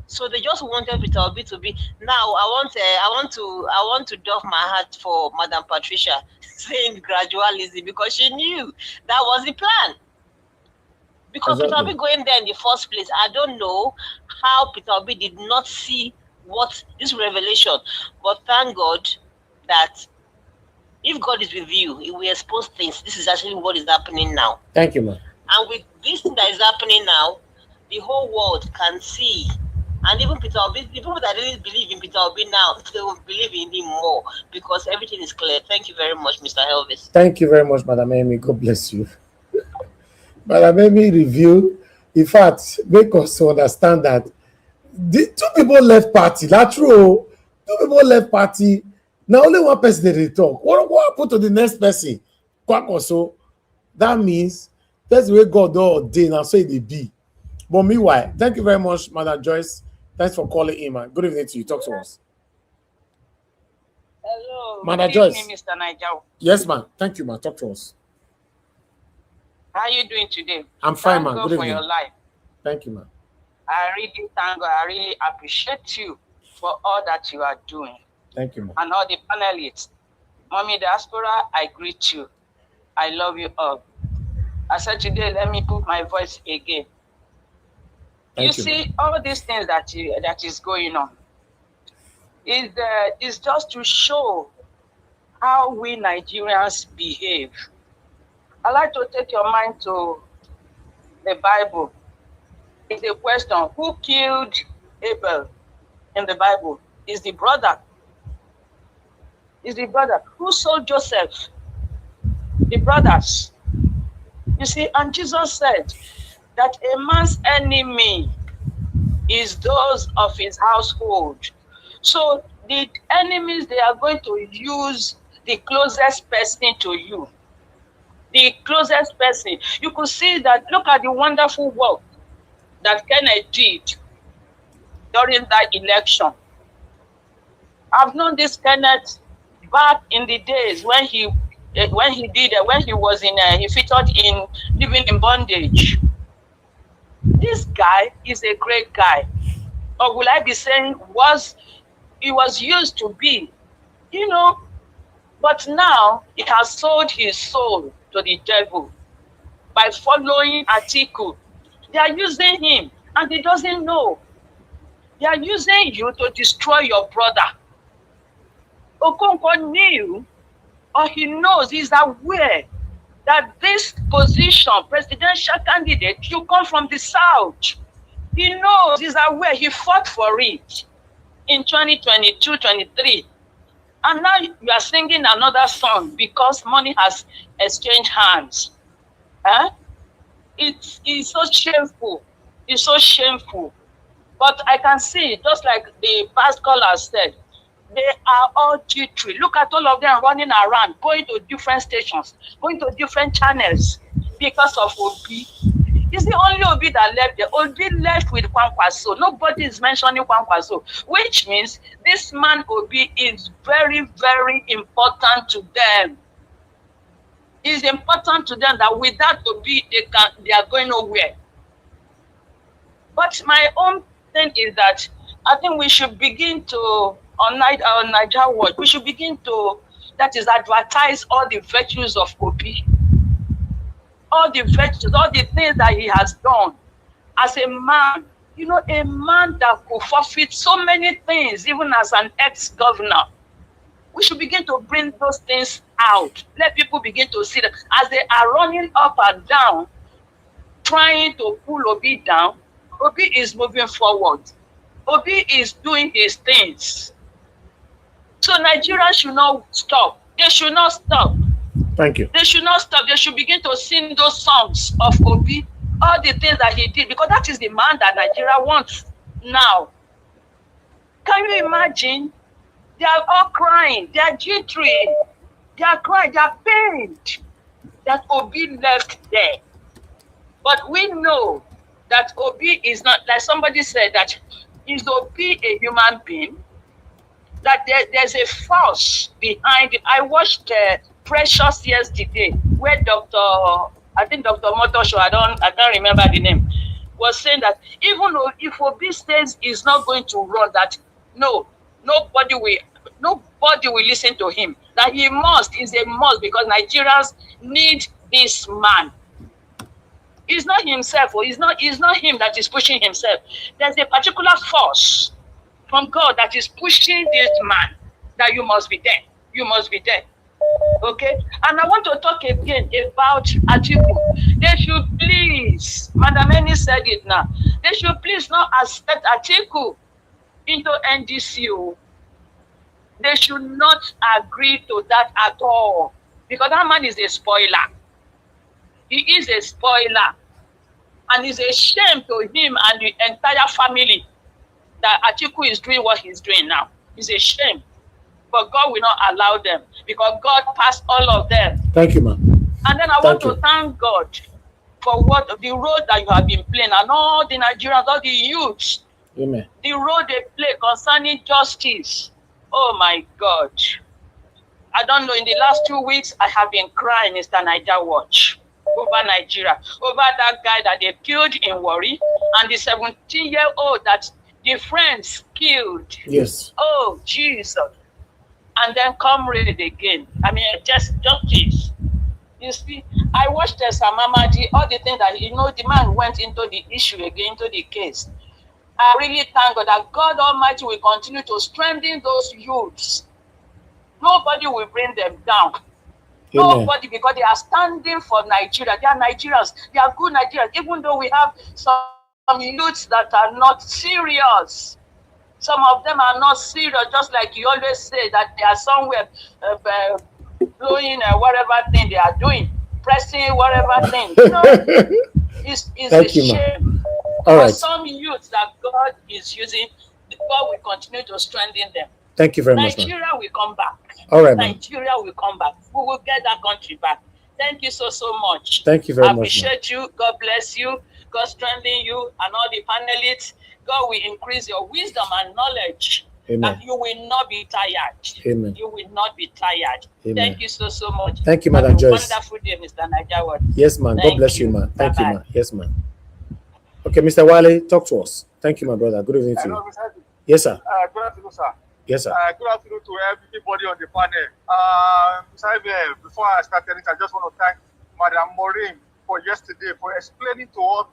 So they just wanted Peter Obi to be. Now I want to doff my hat for Madam Patricia saying gradualism, because she knew that was the plan. Because Peter Obi going there in the first place, I don't know how Peter Obi did not see what this revelation. But thank God that if God is with you, He will expose things. This is actually what is happening now. Thank you, ma'am. And with this thing that is happening now, the whole world can see. And even Peter Obi, the people that really believe in Peter Obi now, they will believe in him more, because everything is clear. Thank you very much, Mr. Elvis. Thank you very much, Madam Amy. God bless you. Madam Amy review, in fact, make us understand that the two people left party. That's true. Two people left party. Now only one person they talk. What happened to the next person? Quack or so. That means that's the way God ordained and so it be. But meanwhile, thank you very much, Madam Joyce. Thanks for calling in, man. Good evening to you. Talk to us. Hello. Madam Good Joyce. evening, Mr. Nigel. Yes, ma'am. Thank you, man. Talk to us. How are you doing today? I'm fine, Thank man. God Good for evening. your life. Thank you, man. I really thank God. I really appreciate you for all that you are doing. Thank you, man. And all the panelists. Mommy Diaspora, I greet you. I love you all. I said today, let me put my voice again. You see, all these things that is going on is just to show how we Nigerians behave. I like to take your mind to the Bible. It's a question: who killed Abel in the Bible? Is the brother? Is the brother who sold Joseph? The brothers. You see, and Jesus said that a man's enemy is those of his household. So the enemies, they are going to use the closest person to you. The closest person. You could see that, look at the wonderful work that Kenneth did during that election. I've known this Kenneth back in the days when he featured in Living in Bondage. This guy is a great guy. Or will I be saying he was used to be, you know, but now he has sold his soul to the devil by following Atiku. They are using him and he doesn't know. They are using you to destroy your brother. Okonkwo knew, or he knows, he's aware that this position, presidential candidate, you come from the South. He knows, he's aware, he fought for it in 2022, 23. And now you are singing another song because money has exchanged hands. Huh? It's so shameful. It's so shameful. But I can see, just like the past caller said, they are all jittery. Look at all of them running around, going to different stations, going to different channels because of Obi. It's the only Obi that left there. Obi left with Kwankwaso. Nobody is mentioning Kwankwaso, which means this man Obi is very, very important to them. It's important to them that without Obi, they are going nowhere. But my own thing is that I think we should begin to, on Niger Watch, we should begin to, that is, advertise all the virtues of Obi. All the virtues, all the things that he has done as a man. You know, a man that could forfeit so many things, even as an ex-governor. We should begin to bring those things out. Let people begin to see that as they are running up and down, trying to pull Obi down, Obi is moving forward. Obi is doing his things. So Nigerians should not stop. They should not stop. Thank you. They should not stop. They should begin to sing those songs of Obi, all the things that he did, because that is the man that Nigeria wants now. Can you imagine? They are all crying. They are jittery. They are crying. They are pained that Obi left there. But we know that Obi is not, like somebody said, that is Obi a human being? That there's a force behind it. I watched Precious yesterday, where Dr. Motosho, I don't remember the name, was saying that even though if Obi says he's not going to run, that nobody will listen to him. That he is a must, because Nigerians need this man. It's not himself, or it's not him that is pushing himself. There's a particular force from God that is pushing this man, that you must be there. You must be there. Okay? And I want to talk again about Atiku. They should please, Madam Eni said it now, they should please not accept Atiku into NDC. They should not agree to that at all, because that man is a spoiler. He is a spoiler. And it's a shame to him and the entire family that Atiku is doing what he's doing now. It's a shame. But God will not allow them, because God passed all of them. Thank you, ma'am. And then I want to thank God for the role that you have been playing, and all the Nigerians, all the youths. Amen. The role they play concerning justice. Oh my God. I don't know, in the last 2 weeks, I have been crying, Mr. Niger Watch, over Nigeria, over that guy that they killed in Warri, and the 17-year-old that the friends killed. Yes. Oh, Jesus. And then comrade again. I mean, justice. You see, I watched Samamadi, all the things that, the man went into the issue again, into the case. I really thank God that God Almighty will continue to strengthen those youths. Nobody will bring them down. Amen. Nobody, because they are standing for Nigeria. They are Nigerians. They are good Nigerians, even though we have some youths that are not serious. Some of them are not serious, just like you always say that they are somewhere blowing whatever thing they are doing, pressing whatever thing. It's a shame. All right. For some youths that God is using, God will continue to strengthen them. Thank you very much, ma'am. Nigeria will come back. All right, ma'am. Nigeria will come back. We will get that country back. Thank you so much. Thank you very much. I appreciate you. God bless you. God strengthen you and all the panelists. God will increase your wisdom and knowledge. Amen. And you will not be tired. Amen. You will not be tired. Amen. Thank you so much. Thank you, Madam Joyce. Wonderful day, Mr. Najawad. Yes, ma'am. God bless you, ma'am. Thank you, ma'am. Yes, ma'am. Okay, Mr. Wale, talk to us. Thank you, my brother. Good evening to you. Yes, sir. Good afternoon, sir. Yes, sir. Good afternoon to everybody on the panel. Mr. Ibe, before I start anything, I just want to thank Madam Maureen for yesterday, for explaining to us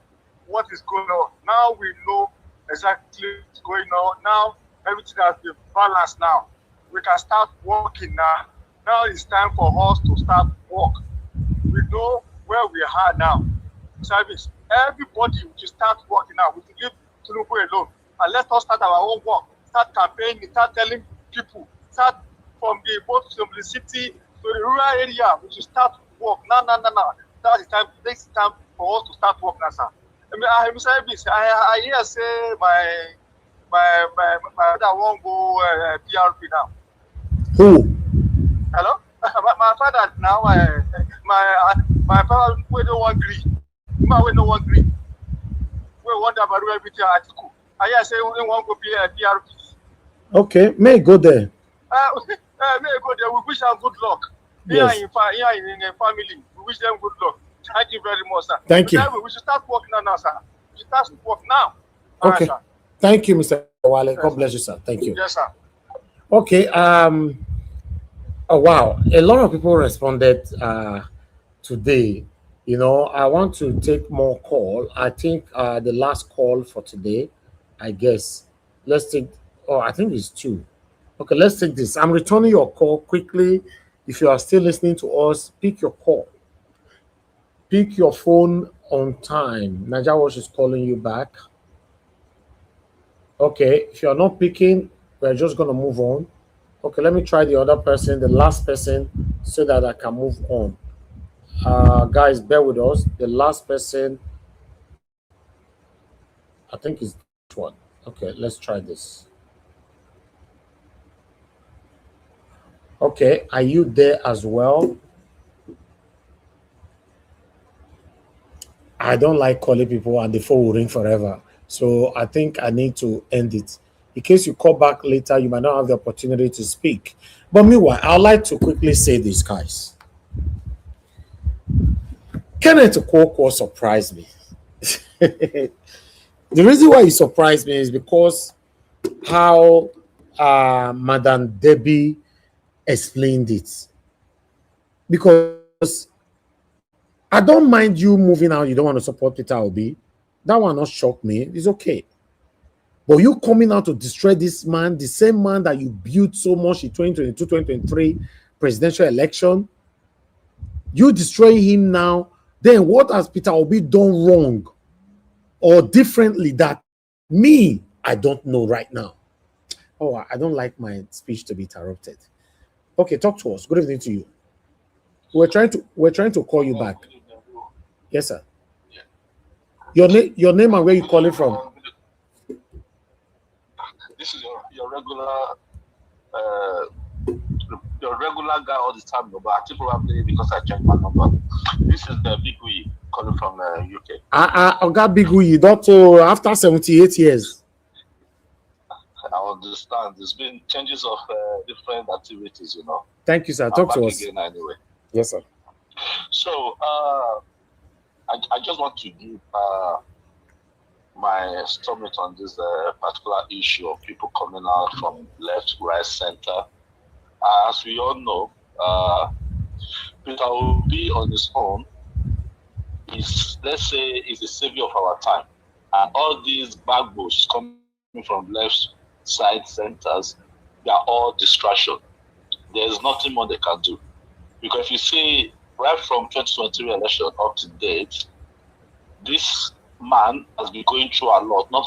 what is going on. Now we know exactly what's going on. Now everything has been balanced now. We can start working now. Now it's time for us to start work. We know where we are now. Service. Everybody will start working now. We will leave Tinubu alone. And let us start our own work. Start campaigning, start telling people. Start from the city to the rural area. We should start work. No. That is time. This time for us to start work now, sir. I hear say my father won't go PRP now. Who? Hello? my father now, my father, we don't want green. We don't want green. We want about everything Atiku. I hear say we want to go PRP. Okay, may go there. May go there. We wish them good luck. Yes. Here in family, we wish them good luck. Thank you very much, sir. Thank you. We should start working now, sir. We should start work now. Okay. Right, thank you, Mr. Wale. Yes, God bless you, sir. Thank you. Yes, sir. Okay. Oh wow, a lot of people responded today. I want to take more call. I think the last call for today, I guess. Let's take. Oh, I think it's 2. Okay, let's take this. I'm returning your call quickly. If you are still listening to us, pick your call. Pick your phone on time. Najawash is calling you back. Okay, if you're not picking, we're just going to move on. Okay, let me try the other person, the last person, so that I can move on. Guys, bear with us. The last person, I think is this one. Okay, let's try this. Okay, are you there as well? I don't like calling people and the phone will ring forever. So I think I need to end it. In case you call back later, you might not have the opportunity to speak. But meanwhile, I'd like to quickly say this, guys. Kenneth Okonkwo surprised me. The reason why it surprised me is because how Madam Debbie explained it. Because I don't mind you moving out, you don't want to support Peter Obi. That one not shock me. It's okay. But you coming out to destroy this man, the same man that you built so much in 2022, 2023 presidential election, you destroy him now. Then what has Peter Obi done wrong or differently that me, I don't know right now? Oh, I don't like my speech to be interrupted. Okay, talk to us. Good evening to you. We're trying to call you back. Yes, sir. Your name and where you calling from? This is your regular guy all the time, but I think probably because I changed my number. This is the Big Wee calling from UK. I got Big Wee, Doctor, after 78 years. I understand. There's been changes of different activities, you know. Thank you, sir. Talk to us. Again anyway. Yes, sir. So I just want to give my stomach on this particular issue of people coming out from left, right, center. As we all know, Peter Obi on his own is, let's say, is the savior of our time. And all these backbones coming from left side centers, they are all distraction. There's nothing more they can do. Because if you see, right from 2023 election up to date, this man has been going through a lot, not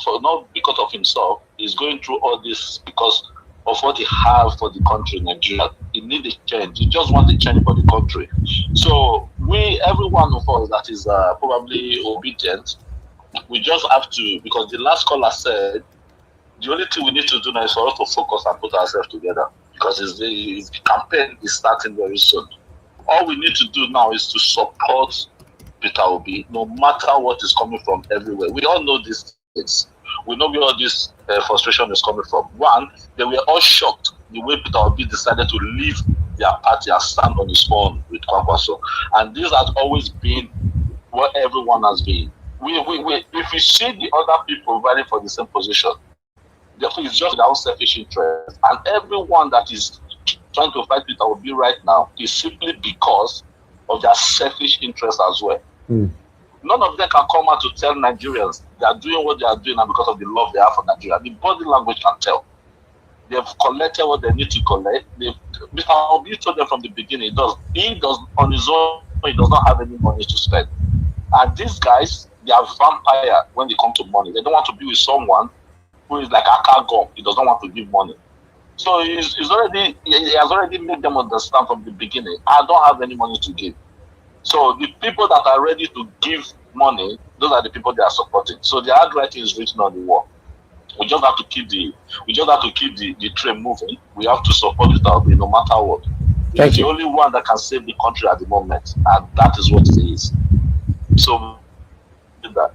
because of himself. He's going through all this because of what he has for the country, Nigeria. He needs a change. He just wants a change for the country. So every one of us that is probably obedient, we just have to, because the last caller said, the only thing we need to do now is for us to focus and put ourselves together, because the campaign is starting very soon. All we need to do now is to support Peter Obi, no matter what is coming from everywhere. We all know these things. We know where all this frustration is coming from. One, they were all shocked the way Peter Obi decided to leave their party and stand on his own with Kwankwaso. And this has always been what everyone has been. If we see the other people vying for the same position, therefore it's just their own selfish interest. And everyone that is trying to fight Peter Obi right now is simply because of their selfish interest as well. None of them can come out to tell Nigerians they are doing what they are doing and because of the love they have for Nigeria. The body language can tell. They've collected what they need to collect. Mr. Obi told them from the beginning, he does on his own, he does not have any money to spend. And these guys, they are vampire when they come to money. They don't want to be with someone who is like a car gum. He does not want to give money. So he has already made them understand from the beginning, I don't have any money to give. So the people that are ready to give money, those are the people they are supporting. So the handwriting is written on the wall. We just have to keep the train moving. We have to support it out no matter what. It's the only one that can save the country at the moment, and that is what it is. So that.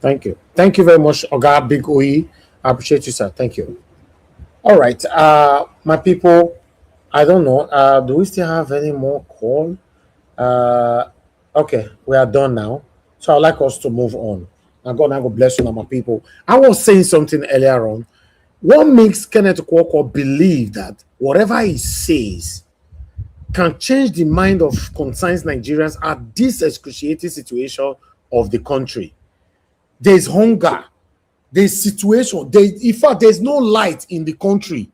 Thank you. Thank you very much, Oga Big Oyi. I appreciate you, sir. Thank you. All right, my people, I don't know. Do we still have any more call? Okay, we are done now. So I'd like us to move on. Now God bless you, my people. I was saying something earlier on. What makes Kenneth Okonkwo believe that whatever he says can change the mind of concerned Nigerians at this excruciating situation of the country? There's hunger. There's situation. In fact, there's no light in the country.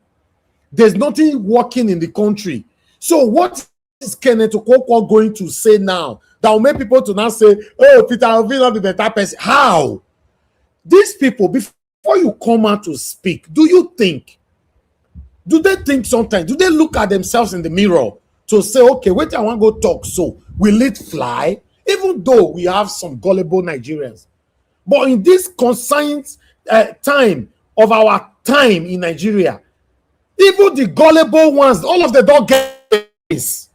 There's nothing working in the country. So what is Kenneth Okonkwo going to say now that will make people to now say, oh, Peter Obi not the better person? How? These people, before you come out to speak, do they think sometimes? Do they look at themselves in the mirror to say, okay, wait, I want to go talk, so will it fly? Even though we have some gullible Nigerians. But in this consigned time of our time in Nigeria, even the gullible ones, all of them don't get this.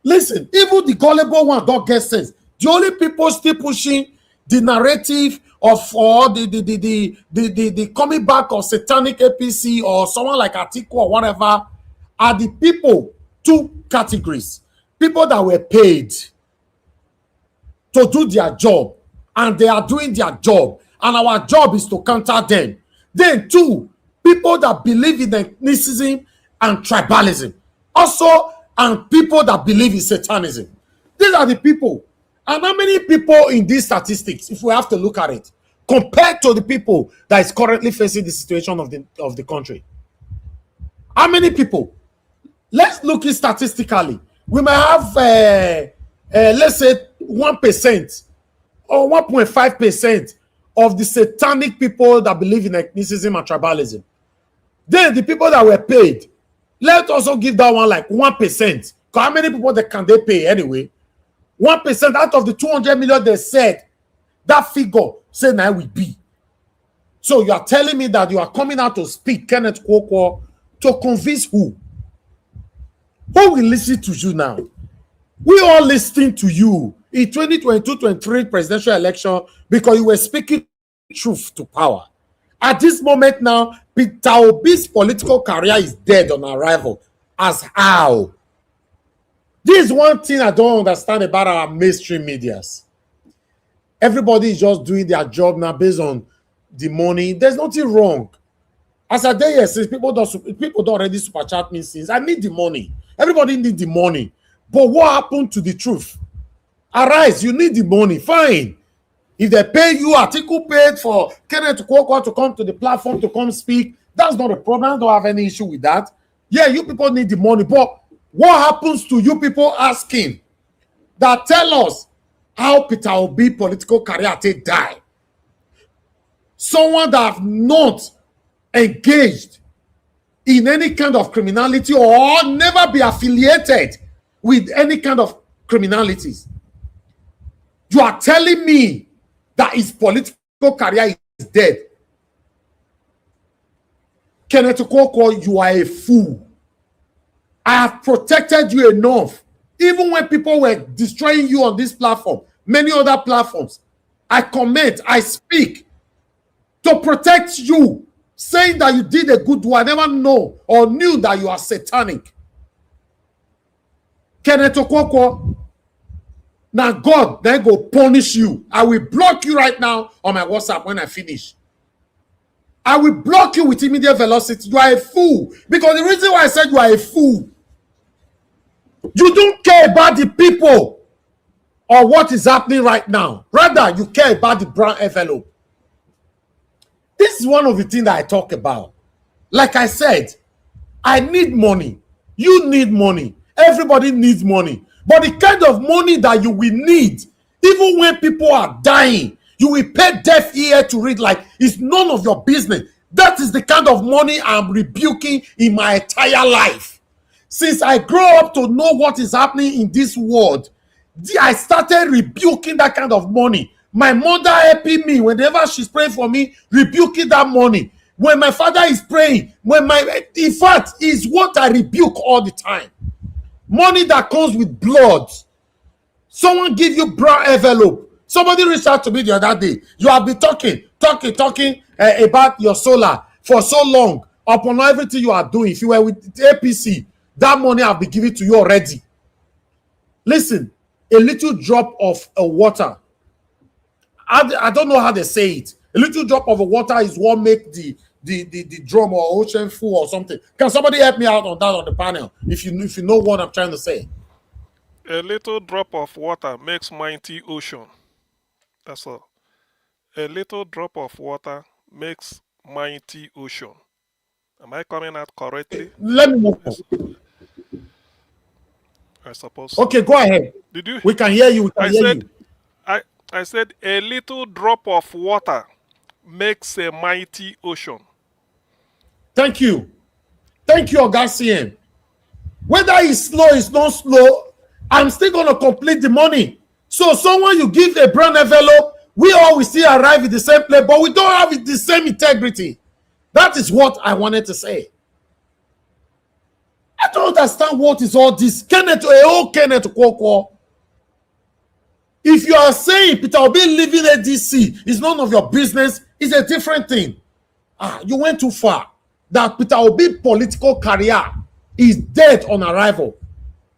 Listen, even the gullible ones don't get sense. The only people still pushing the narrative of the coming back of satanic APC or someone like Atiku or whatever are the people, two categories. People that were paid to do their job and they are doing their job, and our job is to counter them. Then two, people that believe in ethnicism and tribalism, also, and people that believe in satanism. These are the people. And how many people in these statistics, if we have to look at it, compared to the people that is currently facing the situation of the country? How many people? Let's look at statistically. We may have, let's say, 1% or 1.5% of the satanic people that believe in ethnicism and tribalism. Then the people that were paid, let's also give that one like 1%. How many people can they pay anyway? 1% out of the 200 million they said, that figure say now will be. So you are telling me that you are coming out to speak, Kenneth Okonkwo, to convince who? Who will listen to you now? We all listening to you in 2022-23 presidential election because you were speaking truth to power. At this moment now, Peter Obi's political career is dead on arrival. As how? This is one thing I don't understand about our mainstream medias. Everybody is just doing their job now based on the money. There's nothing wrong. As I tell you, since people don't already super chat me since I need the money. Everybody needs the money. But what happened to the truth? Arise, you need the money. Fine. If they pay you, Atiku paid for Kenneth Okonkwo to come to the platform to come speak, that's not a problem. I don't have any issue with that. Yeah, you people need the money. But what happens to you people asking that tell us how Peter Obi political career take die? Someone that have not engaged in any kind of criminality or never be affiliated with any kind of criminalities. You are telling me that his political career is dead. Kenneth Okonkwo, you are a fool. I have protected you enough. Even when people were destroying you on this platform, many other platforms, I comment, I speak to protect you, saying that you did a good one. I never know or knew that you are satanic. Kenneth Okonkwo, now God then go punish you. I will block you right now on my WhatsApp when I finish. I will block you with immediate velocity. You are a fool. Because the reason why I said you are a fool, you don't care about the people or what is happening right now. Rather, you care about the brown envelope. This is one of the things that I talk about. Like I said, I need money. You need money. Everybody needs money. But the kind of money that you will need, even when people are dying, you will pay deaf ear to read like it's none of your business. That is the kind of money I'm rebuking in my entire life. Since I grew up to know what is happening in this world, I started rebuking that kind of money. My mother helping me whenever she's praying for me, rebuking that money. When my father is praying, in fact, is what I rebuke all the time. Money that comes with blood. Someone give you brown envelope. Somebody reached out to me the other day. You have been talking about your solar for so long upon everything you are doing. If you were with APC, that money have been given to you already. Listen, a little drop of water. I don't know how they say it. A little drop of water is what make the drum or ocean full or something. Can somebody help me out on that on the panel? If you know what I'm trying to say. A little drop of water makes mighty ocean. That's all. A little drop of water makes mighty ocean. Am I coming out correctly? Let me move on. I suppose so. Okay, go ahead. Did you? We can hear you. We can hear you. I said a little drop of water makes a mighty ocean. Thank you. Thank you, Augustine. Whether it's slow, it's not slow, I'm still going to complete the money. So someone you give a brown envelope, we all will still arrive at the same place, but we don't have the same integrity. That is what I wanted to say. I don't understand what is all this. Kenneth Okonkwo. If you are saying Peter Obi leaving ADC is none of your business, it's a different thing. You went too far. That Peter Obi political career is dead on arrival.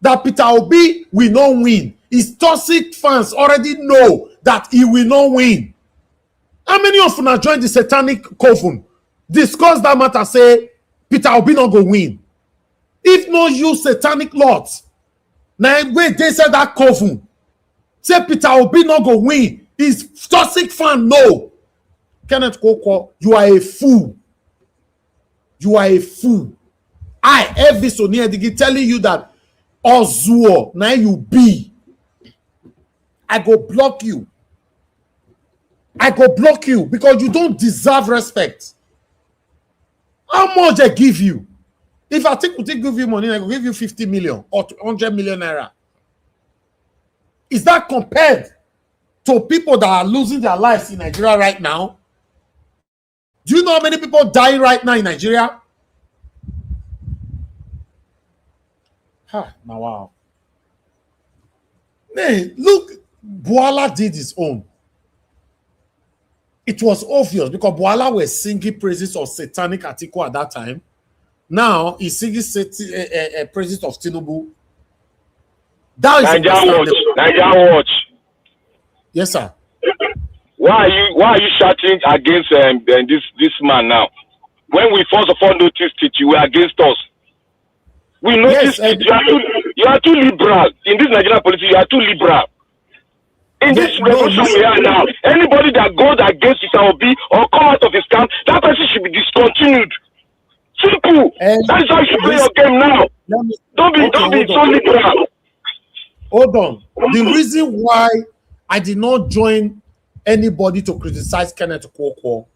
That Peter Obi will not win. His toxic fans already know that he will not win. How many of you joined the satanic coven? Discuss that matter, say Peter Obi not go win. If no use satanic lords, now wait, they said that coven. Say Peter Obi not go win. His toxic fan, no. Kenneth Okonkwo, you are a fool. You are a fool. I, every Sonia Digi, telling you that Ozuo, now you be. I go block you. I go block you because you don't deserve respect. How much I give you? If I think we give you money, I will give you 50 million or 100 million naira. Is that compared to people that are losing their lives in Nigeria right now? Do you know how many people dying right now in Nigeria? Now wow. Man, look, Boala did his own. It was obvious because Boala was singing praises of satanic Atiku at that time. Now he's singing praises of Tinubu. That is Niger Watch. Yes, sir. Why are you shouting against this man now? When we first of all noticed it, you were against us. We noticed you are too liberal in this Nigerian politics. You are too liberal. In this revolution we are now, anybody that goes against Peter Obi or come out of his camp, that person should be discontinued. Simple. That's how you play your game now. Don't be so liberal. Hold on. The reason why I did not join anybody to criticize Kenneth Okonkwo,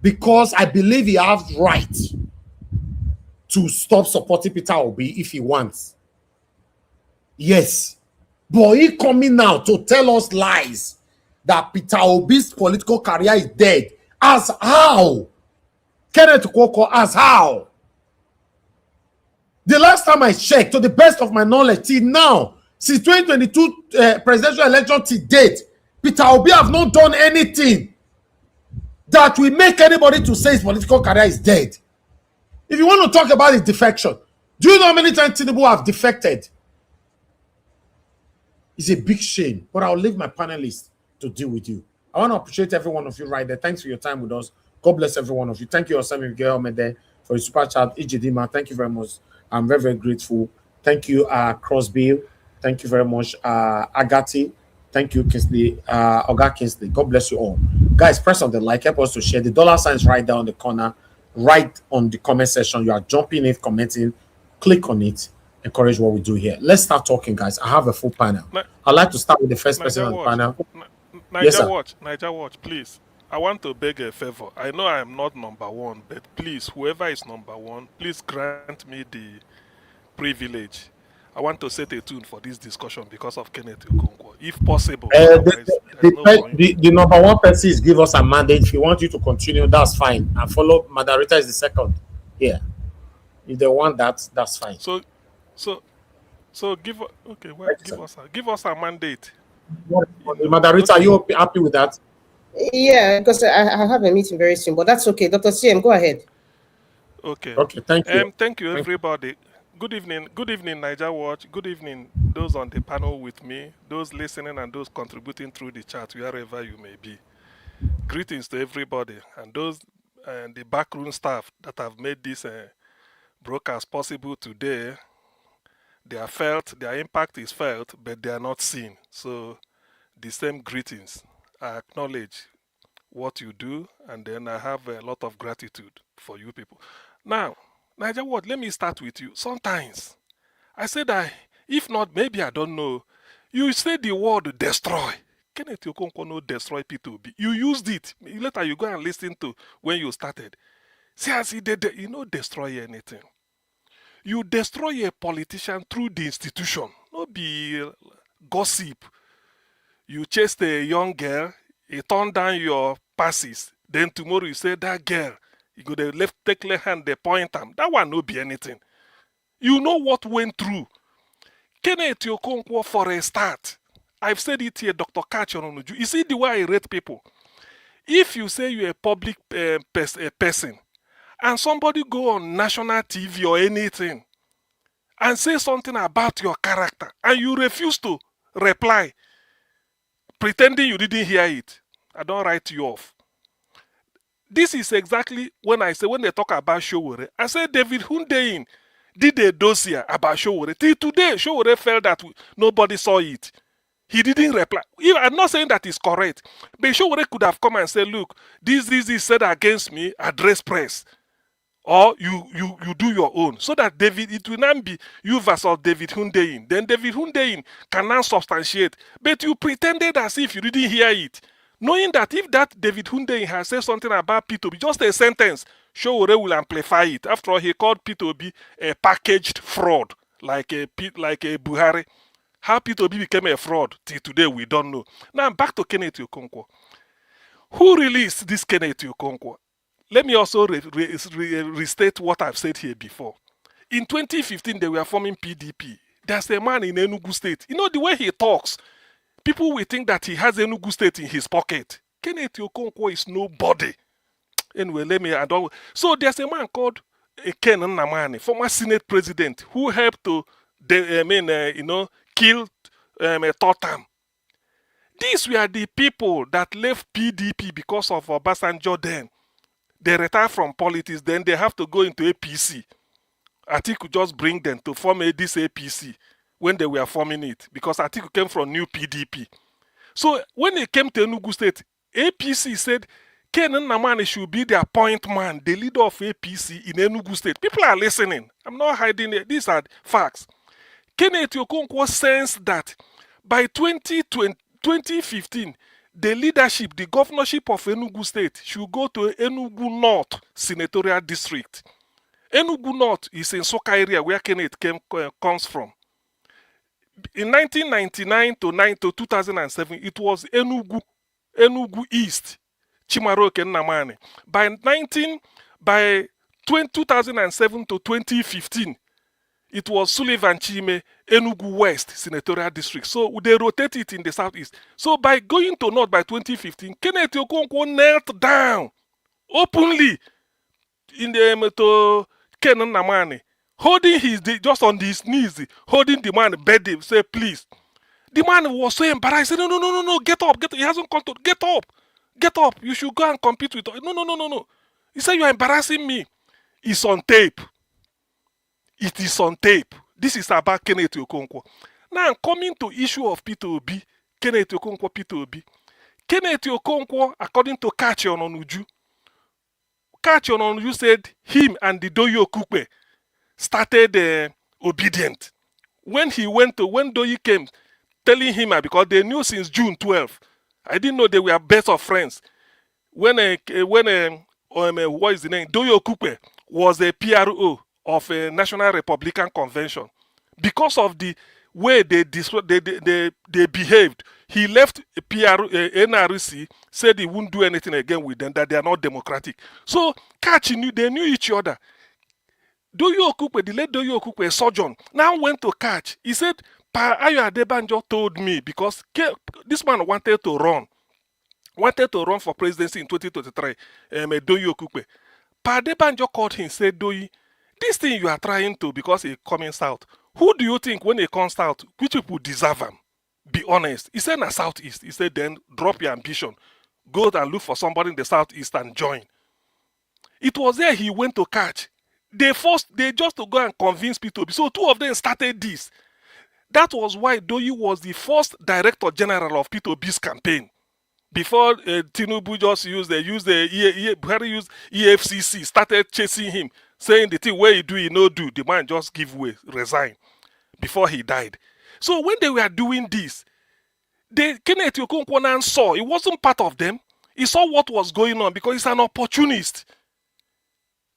because I believe he has right to stop supporting Peter Obi if he wants. Yes. But he coming now to tell us lies that Peter Obi's political career is dead. As how? Kenneth Okonkwo, as how? The last time I checked, to the best of my knowledge, till now, since 2022 presidential election to date, Peter Obi have not done anything that will make anybody to say his political career is dead. If you want to talk about his defection, do you know how many times Tinubu have defected? It's a big shame, but I'll leave my panelists to deal with you. I want to appreciate every one of you right there. Thanks for your time with us. God bless every one of you. Thank you, Osami Miguel for your super chat. Ijidima, thank you very much. I'm very, very grateful. Thank you, Crosby. Thank you very much, Agati. Thank you, Kinsley, Oga Kinsley. God bless you all. Guys, press on the like, help us to share. The dollar sign is right down the corner, right on the comment section. You are jumping in, commenting. Click on it. Encourage what we do here. Let's start talking, guys. I have a full panel. I'd like to start with the first person on the panel. Niger Watch, please. I want to beg a favor. I know I am not number one, but please, whoever is number one, please grant me the privilege. I want to set a tune for this discussion because of Kenneth Okonkwo, if possible. The number one person is give us a mandate. If you want you to continue, that's fine. And follow Madarita is the second. Yeah. If they want that, that's fine. So give us a mandate. Madarita, are you happy with that? Yeah, because I have a meeting very soon, but that's okay. Dr. CM, go ahead. Okay. Okay, thank you. Thank you, everybody. Good evening, Niger Watch. Good evening, those on the panel with me, those listening and those contributing through the chat, wherever you may be. Greetings to everybody and those and the backroom staff that have made this broadcast possible today. Their impact is felt, but they are not seen. So the same greetings. I acknowledge what you do, and then I have a lot of gratitude for you people. Now, Niger Ward, let me start with you. Sometimes, I said if not, maybe I don't know, you say the word destroy. Kenneth Okonkwo no destroy P2B. You used it. Later you go and listen to when you started. See, I see, you know destroy anything. You destroy a politician through the institution. Not be gossip. You chased a young girl, he turned down your passes. Then tomorrow you say that girl, you go the take left hand, they point them. That one no be anything. You know what went through. Kenneth Okonkwo for a start. I've said it here, Dr. Kachononuju. You see the way I rate people. If you say you're a public person, and somebody go on national TV or anything, and say something about your character, and you refuse to reply, pretending you didn't hear it. I don't write you off. This is exactly when they talk about Showore. I said David Hundeyin did a dossier about Showore. Till today, Showore felt that nobody saw it. He didn't reply. I'm not saying that is correct, but Showore could have come and said, look, this is said against me, address press. Or you do your own. So that it will not be you versus David Hundeyin. Then David Hundeyin can now substantiate. But you pretended as if you didn't hear it. Knowing that if that David Hundeyin has said something about P2B, just a sentence, Showore will amplify it. After all, he called P2B a packaged fraud, like a Buhari. How P2B became a fraud till today, we don't know. Now, back to Kenneth Okonkwo. Who released this Kenneth Okonkwo? Let me also restate what I've said here before. In 2015, they were forming PDP. There's a man in Enugu State. You know, the way he talks, people will think that he has Enugu State in his pocket. Kenneth Okonkwo is nobody. Anyway, So there's a man called Ken Nnamani, former Senate president, who helped to, kill Totam. These were the people that left PDP because of Obasanjo then. They retire from politics, then they have to go into APC. Atiku just bring them to form this APC when they were forming it, because Atiku came from new PDP. So when it came to Enugu State, APC said Ken Nnamani should be the appoint man, the leader of APC in Enugu State. People are listening. I'm not hiding it. These are facts. Kenneth Okonkwo sensed that by 2015, the leadership, the governorship of Enugu State should go to Enugu North Senatorial District. Enugu North is in Soka area where Kenneth comes from. In 1999 to 2007, it was Enugu East, Chimaroke Nnamani. By 2007 to 2015, it was Sullivan Chime, Enugu West Senatorial District. So they rotate it in the southeast. So by going to north by 2015, Kenneth Okonkwo knelt down openly in the to Ken Nnamani, holding just on his knees, holding the man, begged him, say please. The man was so embarrassed. He said, no, get up. He hasn't come to get up. You should go and compete with. No. He said, you are embarrassing me. It's on tape. It is on tape. This is about Kenneth Okonkwo. Now, coming to issue of P2B, Kenneth Okonkwo P2B. Kenneth Okonkwo, according to Kachi Ononuju said him and the Doyi Okukpe started obedient. When Doyi came, telling him, because they knew since June 12, I didn't know they were best of friends. What is the name? Doyi Okukpe was a PRO of a National Republican Convention. Because of the way they behaved, he left NRC, said he wouldn't do anything again with them, that they are not democratic. So they knew each other. Doyi Okukpe, the late Doyi Okukpe, a surgeon, now went to Catch. He said, Pa Ayo Adebanjo told me, because this man wanted to run for presidency in 2023, Doyi Okukpe. Pa Adebanjo called him, said, Doyi, this thing you are trying to, because he's coming south, who do you think when he comes south, which people deserve him? Be honest. He said, na southeast. He said, then drop your ambition. Go and look for somebody in the southeast and join. It was there he went to Catch. They just to go and convince P2B. So two of them started this. That was why Doyi was the first director general of P2B's campaign. Before Tinubu just used EFCC, started chasing him, saying the thing where he do, he no do. The man just give way, resign before he died. So when they were doing this, Kenneth Okonkwo saw, he wasn't part of them. He saw what was going on because he's an opportunist.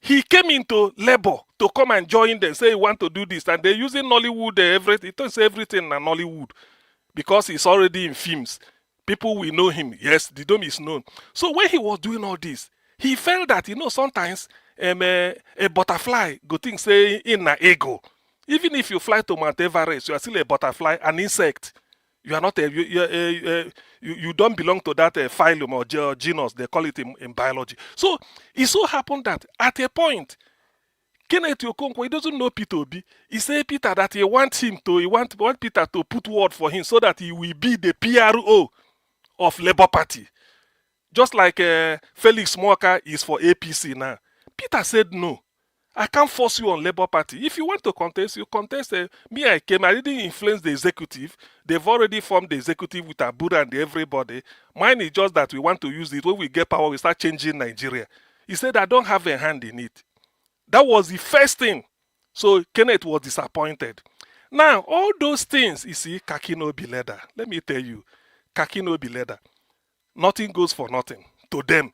He came into Labour to come and join them, say he want to do this, and they're using Nollywood, everything. He does everything in Nollywood because he's already in films. People will know him. Yes, the dome is known. So when he was doing all this, he felt that, sometimes a butterfly go think say in an ego. Even if you fly to Mount Everest, you are still a butterfly, an insect. You are not you don't belong to that phylum or genus. They call it in biology. So it so happened that at a point, Kenneth Okonkwo, he doesn't know P2B. He said Peter that he want Peter to put word for him so that he will be the PRO of Labour Party. Just like Felix Moka is for APC now. Peter said no. I can't force you on Labour Party. If you want to contest, you contest. Me, I came. I didn't influence the executive. They've already formed the executive with Abuja and everybody. Mine is just that we want to use it. When we get power, we start changing Nigeria. He said, I don't have a hand in it. That was the first thing. So Kenneth was disappointed. Now, all those things, you see, Kaki no be leather. Let me tell you, Kaki no be leather. Nothing goes for nothing to them.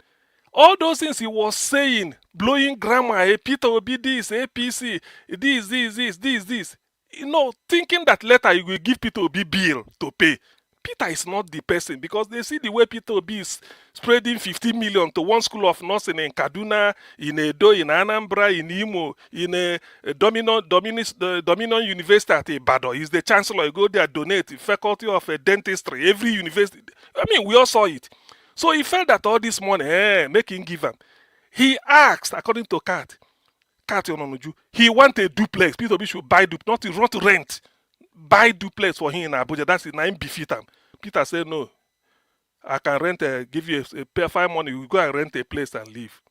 All those things he was saying, blowing grammar, Peter Obi this, APC, this. You know, thinking that later you will give Peter Obi bill to pay. Peter is not the person because they see the way Peter Obi is spreading 50 million to one school of nursing in Kaduna, in Edo, in Anambra, in Imo, in a Dominion University at Ibadan. He's the chancellor. You go there, donate, faculty of dentistry, every university. I mean, we all saw it. So he felt that all this money, make him give him. He asked, according to Kat Ononuju, he wanted a duplex. Peter Obi should buy duplex, not to rent. Buy duplex for him in Abuja. That's it. Now him befit him. Peter said, no, I can rent, give you a pay 5 money. You go and rent a place and live.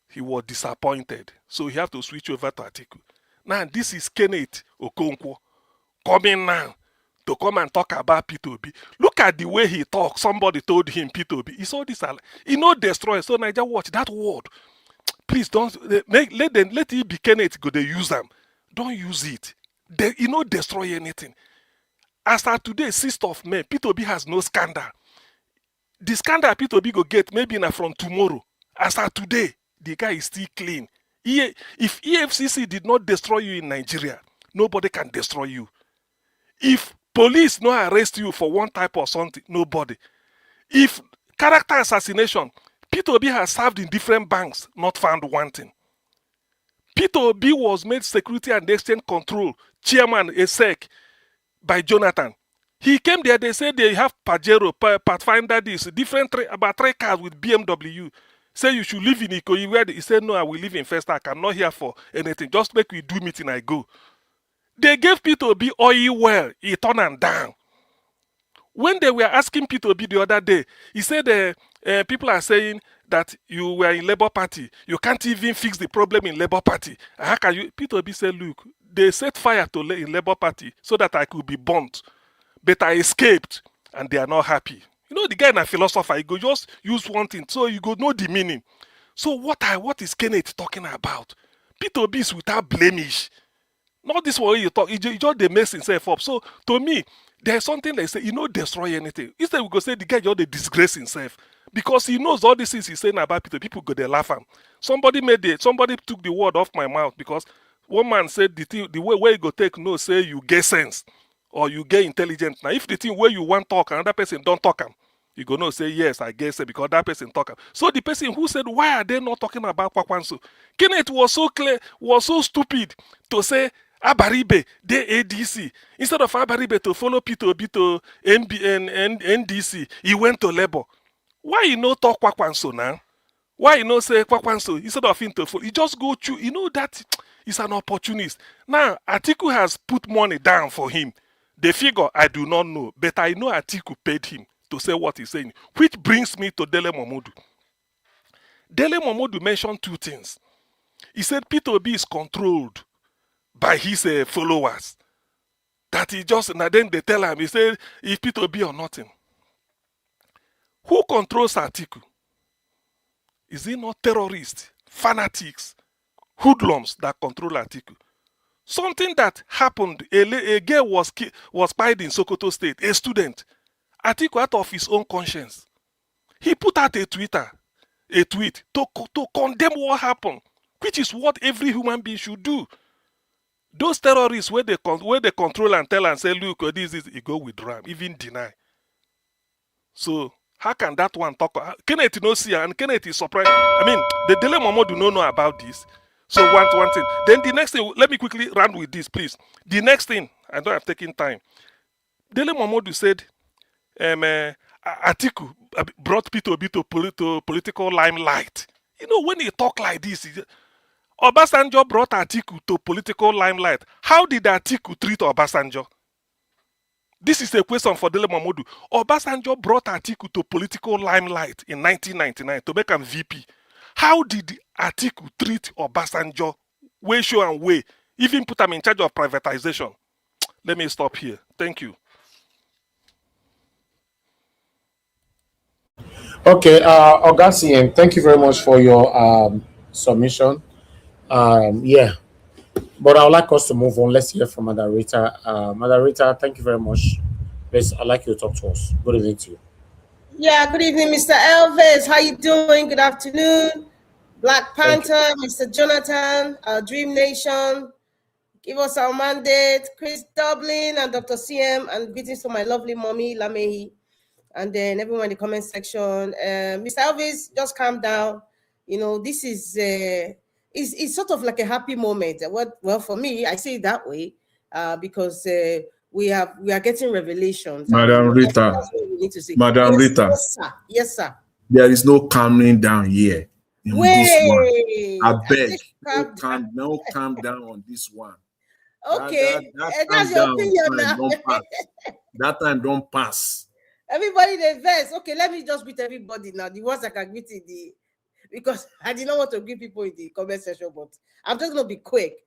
He was disappointed. So he have to switch over to Atiku. Now this is Kenneth Okonkwo coming now to come and talk about Peter Obi. Look at the way he talks. Somebody told him Peter Obi. He saw this. He no destroy. So Niger, watch that word. Please don't let it be Kenneth go. They use them. Don't use it. He no destroy anything. As of today, 6th of May, Peter Obi has no scandal. The scandal Peter Obi go get maybe not from tomorrow. As of today, the guy is still clean. If EFCC did not destroy you in Nigeria, nobody can destroy you. If police no arrest you for one type or something, nobody. If character assassination, Peter Obi has served in different banks, not found wanting. Peter Obi was made Security and Exchange Control Chairman ESEC by Jonathan. He came there, they said they have Pajero, Pathfinder, this, about 3 cars with BMW. Say you should live in Ikoyi. Where he said, no, I will live in First. I cannot here for anything. Just make we do meeting, I go. They gave Peter Obi oil well. He turned them down. When they were asking Peter Obi the other day, he said, people are saying that you were in Labour Party. You can't even fix the problem in Labour Party. How can you? Peter Obi said, look, they set fire to in Labour Party so that I could be burnt. But I escaped, and they are not happy. You know, the guy in a philosopher, he go just use one thing, so you go know the meaning. So what is Kenneth talking about? Peter Obi is without blemish. Not this way you talk. He just they mess himself up. So to me, there's something they say, you know, destroy anything. Instead, we go say the guy just they disgrace himself. Because he knows all these things he's saying about Peter. People go, they laugh at him. Somebody took the word off my mouth because one man said the way where you go take no, say you get sense or you get intelligent. Now, if the thing where you want talk, another person don't talk him, you go no say yes, I guess because that person talk him. So the person who said, why are they not talking about Kwakwanso? Kenneth was so clear, was so stupid to say Abaribe, they ADC. Instead of Abaribe to follow Peter Obi to NDC, he went to Labour. Why you no talk Kwakwanso now? Why you no say Kwakwanso instead of him to follow? You just go through. You know that is an opportunist. Now, Atiku has put money down for him. The figure, I do not know. But I know Atiku paid him to say what he's saying. Which brings me to Dele Momodu. Dele Momodu mentioned 2 things. He said Peter Obi is controlled by his followers. That he just, and then they tell him, he said, if Peter Obi or nothing. Who controls Atiku? Is it not terrorists, fanatics, hoodlums that control Atiku? Something that happened, a girl was spied in Sokoto State, a student. Atiku, out of his own conscience, he put out a tweet to condemn what happened, which is what every human being should do. Those terrorists, where they control and tell and say, look, this is, you go withdraw, even deny. So, how can that one talk? Kenneth no see, and Kenneth is surprised. I mean, the Dele Momo do not know about this. So one thing. Then the next thing, let me quickly run with this, please. The next thing, I don't have taken time. Dele Momodu said, Atiku brought Peter Obi to political limelight. You know, when he talk like this, Obasanjo brought Atiku to political limelight. How did Atiku treat Obasanjo? This is a question for Dele Momodu. Obasanjo brought Atiku to political limelight in 1999 to make him VP. How did Atiku treat Obasanjo? Way, show and way. Even put him in charge of privatization. Let me stop here. Thank you. Okay, Augustine, thank you very much for your submission. Yeah, but I would like us to move on. Let's hear from Moderator. Moderator, thank you very much. I'd like you to talk to us. Good evening to you. Yeah, good evening, Mr. Elvis. How you doing? Good afternoon. Black Panther, Mr. Jonathan, Dream Nation. Give us our mandate. Chris Dublin and Dr. CM, and greetings to my lovely mommy, Lamehi. And then everyone in the comment section. Mr. Elvis, just calm down. You know, this is it's sort of like a happy moment. Well, for me, I say it that way because we are getting revelations. Madam Rita, that's what we need to say. Madam Rita. Yes, sir. Yes, sir. There is no calming down here in this one. I beg, calm down on this one. Okay, that's your opinion now. That time don't pass. Everybody they verse. Okay, let me just greet everybody now. The ones I can greet in the, because I did not want to greet people in the comment section, but I'm just gonna be quick.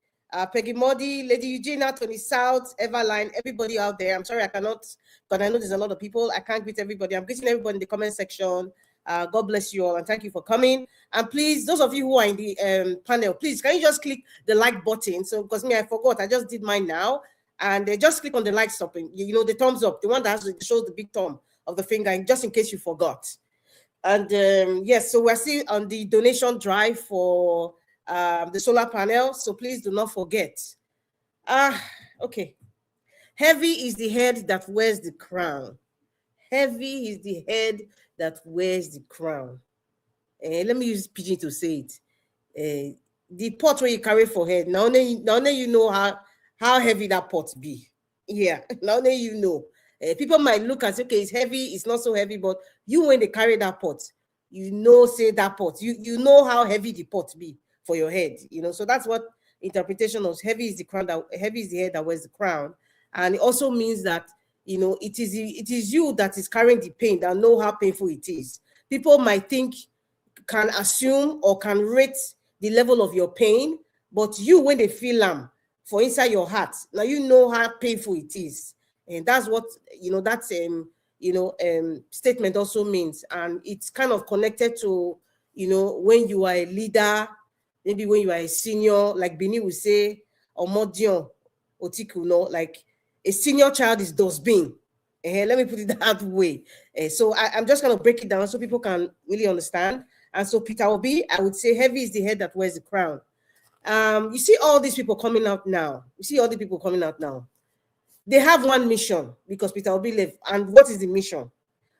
Peggy Modi, Lady Eugenia, Tony South, Everline, everybody out there. I'm sorry I cannot, but I know there's a lot of people. I can't greet everybody. I'm greeting everybody in the comment section. God bless you all and thank you for coming. And please, those of you who are in the panel, please can you just click the like button? So because me, I forgot, I just did mine now, and just click on the like stopping. You know, the thumbs up, the one that shows the big thumb of the finger, just in case you forgot. And yes, so we're still on the donation drive for the solar panel, so please do not forget. Okay. Heavy is the head that wears the crown. Heavy is the head that wears the crown. Let me use pidgin to say it. The pot where you carry for head, now only you know how heavy that pot be. Yeah, now only you know. People might look and say, okay, it's heavy, it's not so heavy, but you, when they carry that pot, you know, say that pot, you know how heavy the pot be for your head, you know. So that's what interpretation of heavy is the crown, that heavy is the head that wears the crown. And it also means that, you know, it is you that is carrying the pain, that know how painful it is. People might think, can assume or can rate the level of your pain, but you, when they feel them for inside your heart, now you know how painful it is. And that's what, you know, that's statement also means. And it's kind of connected to, you know, when you are a leader, maybe when you are a senior, like Bini would say, or Modion, Atiku, no, like a senior child is dustbin. Let me put it that way. So I'm just going to break it down so people can really understand. And so Peter Obi, I would say heavy is the head that wears the crown. You see all these people coming out now. They have one mission because Peter Obi left. And what is the mission?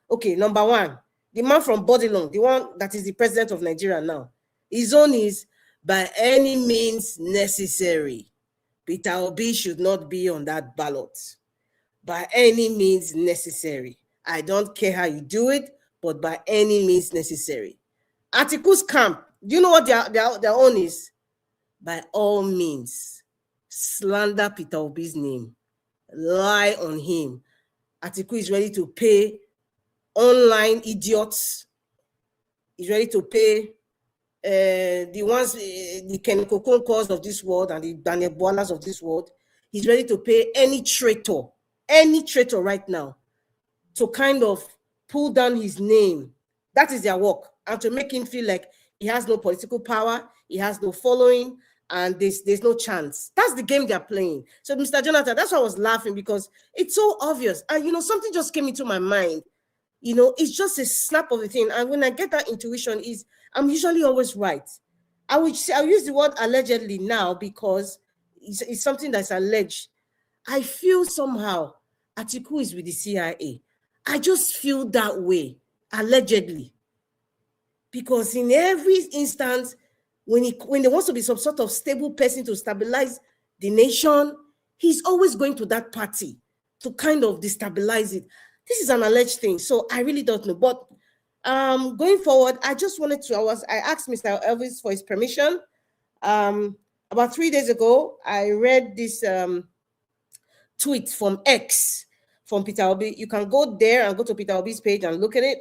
Okay, number one, the man from Bodilong, the one that is the president of Nigeria now, his own is by any means necessary. Peter Obi should not be on that ballot. By any means necessary. I don't care how you do it, but by any means necessary. Atiku's camp, do you know what their own is? By all means, slander Peter Obi's name. Lie on him. Atiku is ready to pay online idiots. He's ready to pay the ones, the Kenneth Okonkwo of this world and the Daniel Boalas of this world. He's ready to pay any traitor right now to kind of pull down his name. That is their work. And to make him feel like he has no political power, he has no following, and there's no chance. That's the game they're playing. So, Mr. Jonathan, that's why I was laughing, because it's so obvious. And, you know, something just came into my mind. You know, it's just a snap of a thing. And when I get that intuition, I'm usually always right. I'll use the word allegedly now because it's something that's alleged. I feel somehow Atiku is with the CIA. I just feel that way, allegedly. Because in every instance, when there wants to be some sort of stable person to stabilize the nation, he's always going to that party to kind of destabilize it. This is an alleged thing, so I really don't know. But going forward, I just wanted to, I asked Mr. Elvis for his permission. About 3 days ago, I read this tweet from X from Peter Obi. You can go there and go to Peter Obi's page and look at it.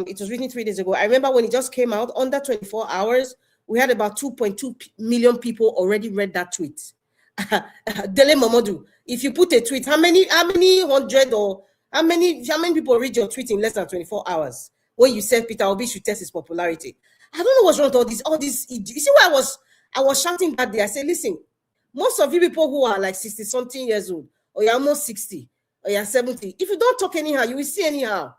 It was written 3 days ago. I remember when it just came out, under 24 hours, we had about 2.2 million people already read that tweet. Dele Momodu, if you put a tweet, how many hundred or how many people read your tweet in less than 24 hours? When you said Peter Obi should test his popularity, I don't know what's wrong with all this. You see why I was shouting that day. I said, listen, most of you people who are like 60 something years old, or you're almost 60, or you're 70, if you don't talk anyhow, you will see anyhow.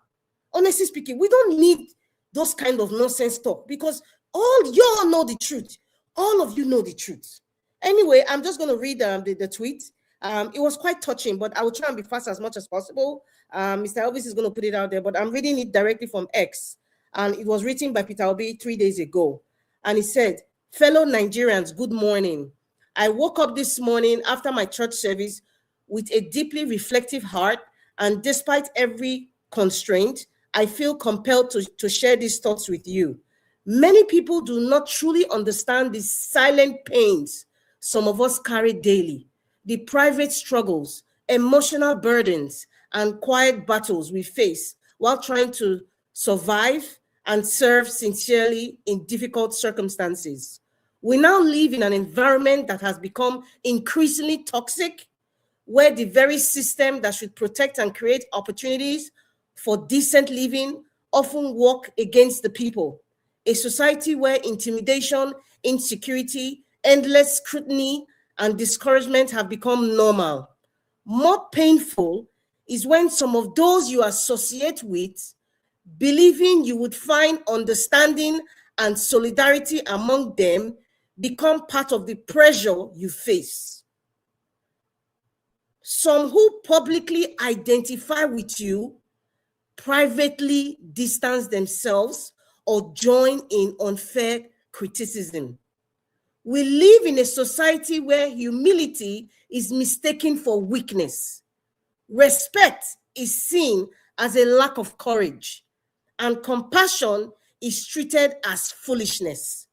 Honestly speaking, we don't need those kind of nonsense talk, because you all know the truth. All of you know the truth. Anyway, I'm just going to read the tweet. It was quite touching, but I will try and be fast as much as possible. Mr. Elvis is going to put it out there, but I'm reading it directly from X. And it was written by Peter Obi 3 days ago. And he said, fellow Nigerians, good morning. I woke up this morning after my church service with a deeply reflective heart. And despite every constraint, I feel compelled to share these thoughts with you. Many people do not truly understand the silent pains some of us carry daily, the private struggles, emotional burdens, and quiet battles we face while trying to survive and serve sincerely in difficult circumstances. We now live in an environment that has become increasingly toxic, where the very system that should protect and create opportunities for decent living often work against the people. A society where intimidation, insecurity, endless scrutiny, and discouragement have become normal. More painful is when some of those you associate with, believing you would find understanding and solidarity among them, become part of the pressure you face. Some who publicly identify with you privately distance themselves or join in unfair criticism. We live in a society where humility is mistaken for weakness. Respect is seen as a lack of courage, and compassion is treated as foolishness.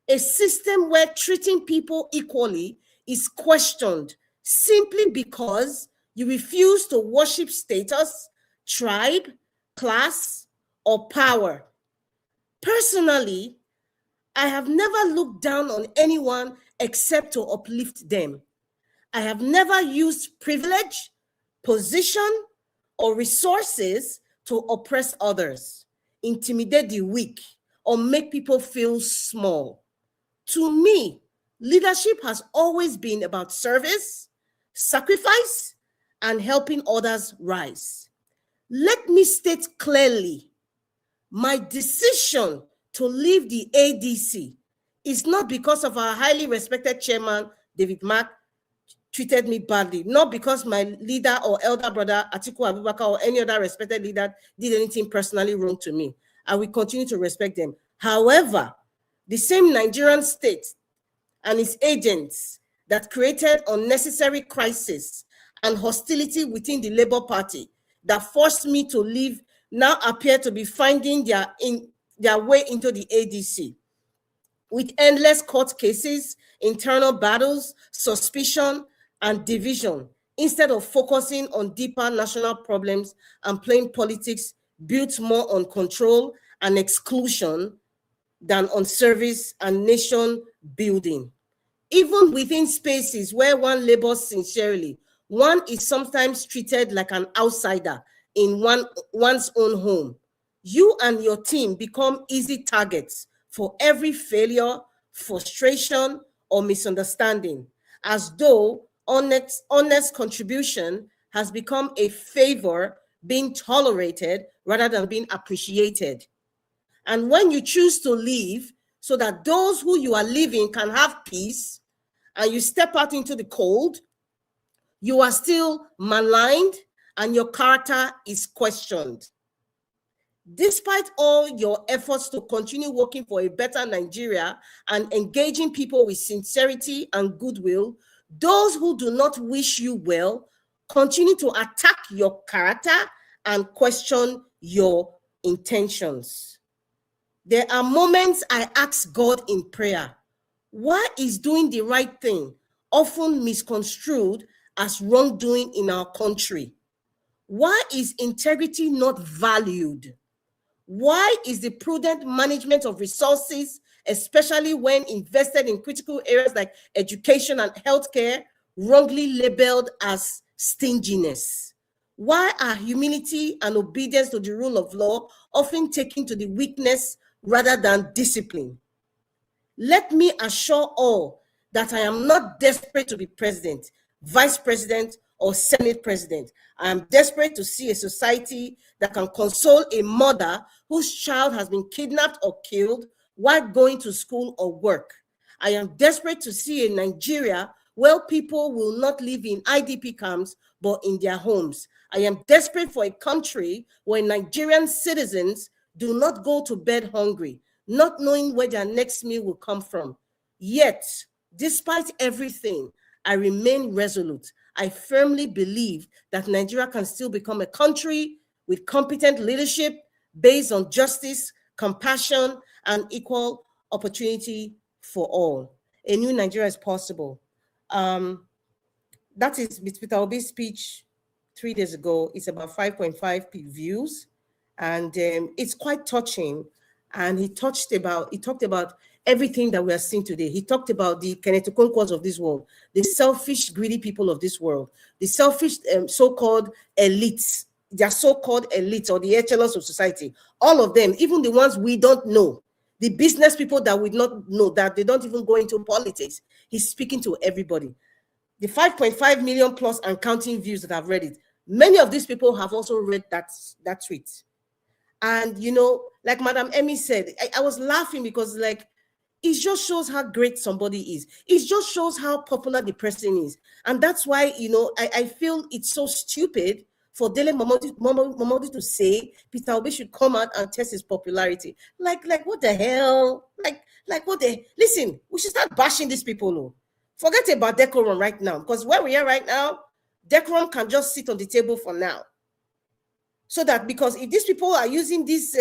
A system where treating people equally is questioned simply because you refuse to worship status, tribe, class, or power. Personally, I have never looked down on anyone except to uplift them. I have never used privilege, position, or resources to oppress others, intimidate the weak, or make people feel small. To me, leadership has always been about service, sacrifice, and helping others rise. Let me state clearly, my decision to leave the ADC is not because of our highly respected chairman, David Mark, treated me badly, not because my leader or elder brother, Atiku Abubakar, or any other respected leader did anything personally wrong to me. I will continue to respect them. However, the same Nigerian state and its agents that created unnecessary crisis and hostility within the Labour Party that forced me to leave now appear to be finding their way into the ADC. With endless court cases, internal battles, suspicion, and division, instead of focusing on deeper national problems and playing politics built more on control and exclusion than on service and nation building. Even within spaces where one labors sincerely, one is sometimes treated like an outsider in one's own home. You and your team become easy targets for every failure, frustration, or misunderstanding, as though honest contribution has become a favor being tolerated rather than being appreciated. And when you choose to leave so that those who you are leaving can have peace, and you step out into the cold, you are still maligned and your character is questioned. Despite all your efforts to continue working for a better Nigeria and engaging people with sincerity and goodwill, those who do not wish you well continue to attack your character and question your intentions. There are moments I ask God in prayer, why is doing the right thing often misconstrued as wrongdoing in our country? Why is integrity not valued? Why is the prudent management of resources, especially when invested in critical areas like education and healthcare, wrongly labeled as stinginess? Why are humility and obedience to the rule of law often taken to the weakness rather than discipline? Let me assure all that I am not desperate to be president, vice president, or Senate president. I am desperate to see a society that can console a mother whose child has been kidnapped or killed while going to school or work. I am desperate to see a Nigeria where people will not live in IDP camps, but in their homes. I am desperate for a country where Nigerian citizens do not go to bed hungry, not knowing where their next meal will come from. Yet, despite everything, I remain resolute. I firmly believe that Nigeria can still become a country with competent leadership based on justice, compassion, and equal opportunity for all. A new Nigeria is possible. That is Peter Obi's speech 3 days ago. It's about 5.5 views, and it's quite touching. And he talked about everything that we are seeing today. He talked about the Kenneth Okonkwas of this world, the selfish, greedy people of this world, the selfish so-called elites, their so-called elites or the echelons of society. All of them, even the ones we don't know, the business people that we not know, that they don't even go into politics. He's speaking to everybody. The 5.5 million plus and counting views that have read it, many of these people have also read that tweet. And, you know, like Madam Emmy said, I was laughing because, like, it just shows how great somebody is. It just shows how popular the person is. And that's why, you know, I feel it's so stupid for Dele Momodu to say Peter Obi should come out and test his popularity. Like what the hell? Like what the... Listen, we should start bashing these people. No. Forget about decorum right now. Because where we are right now, decorum can just sit on the table for now. So that, because if these people are using this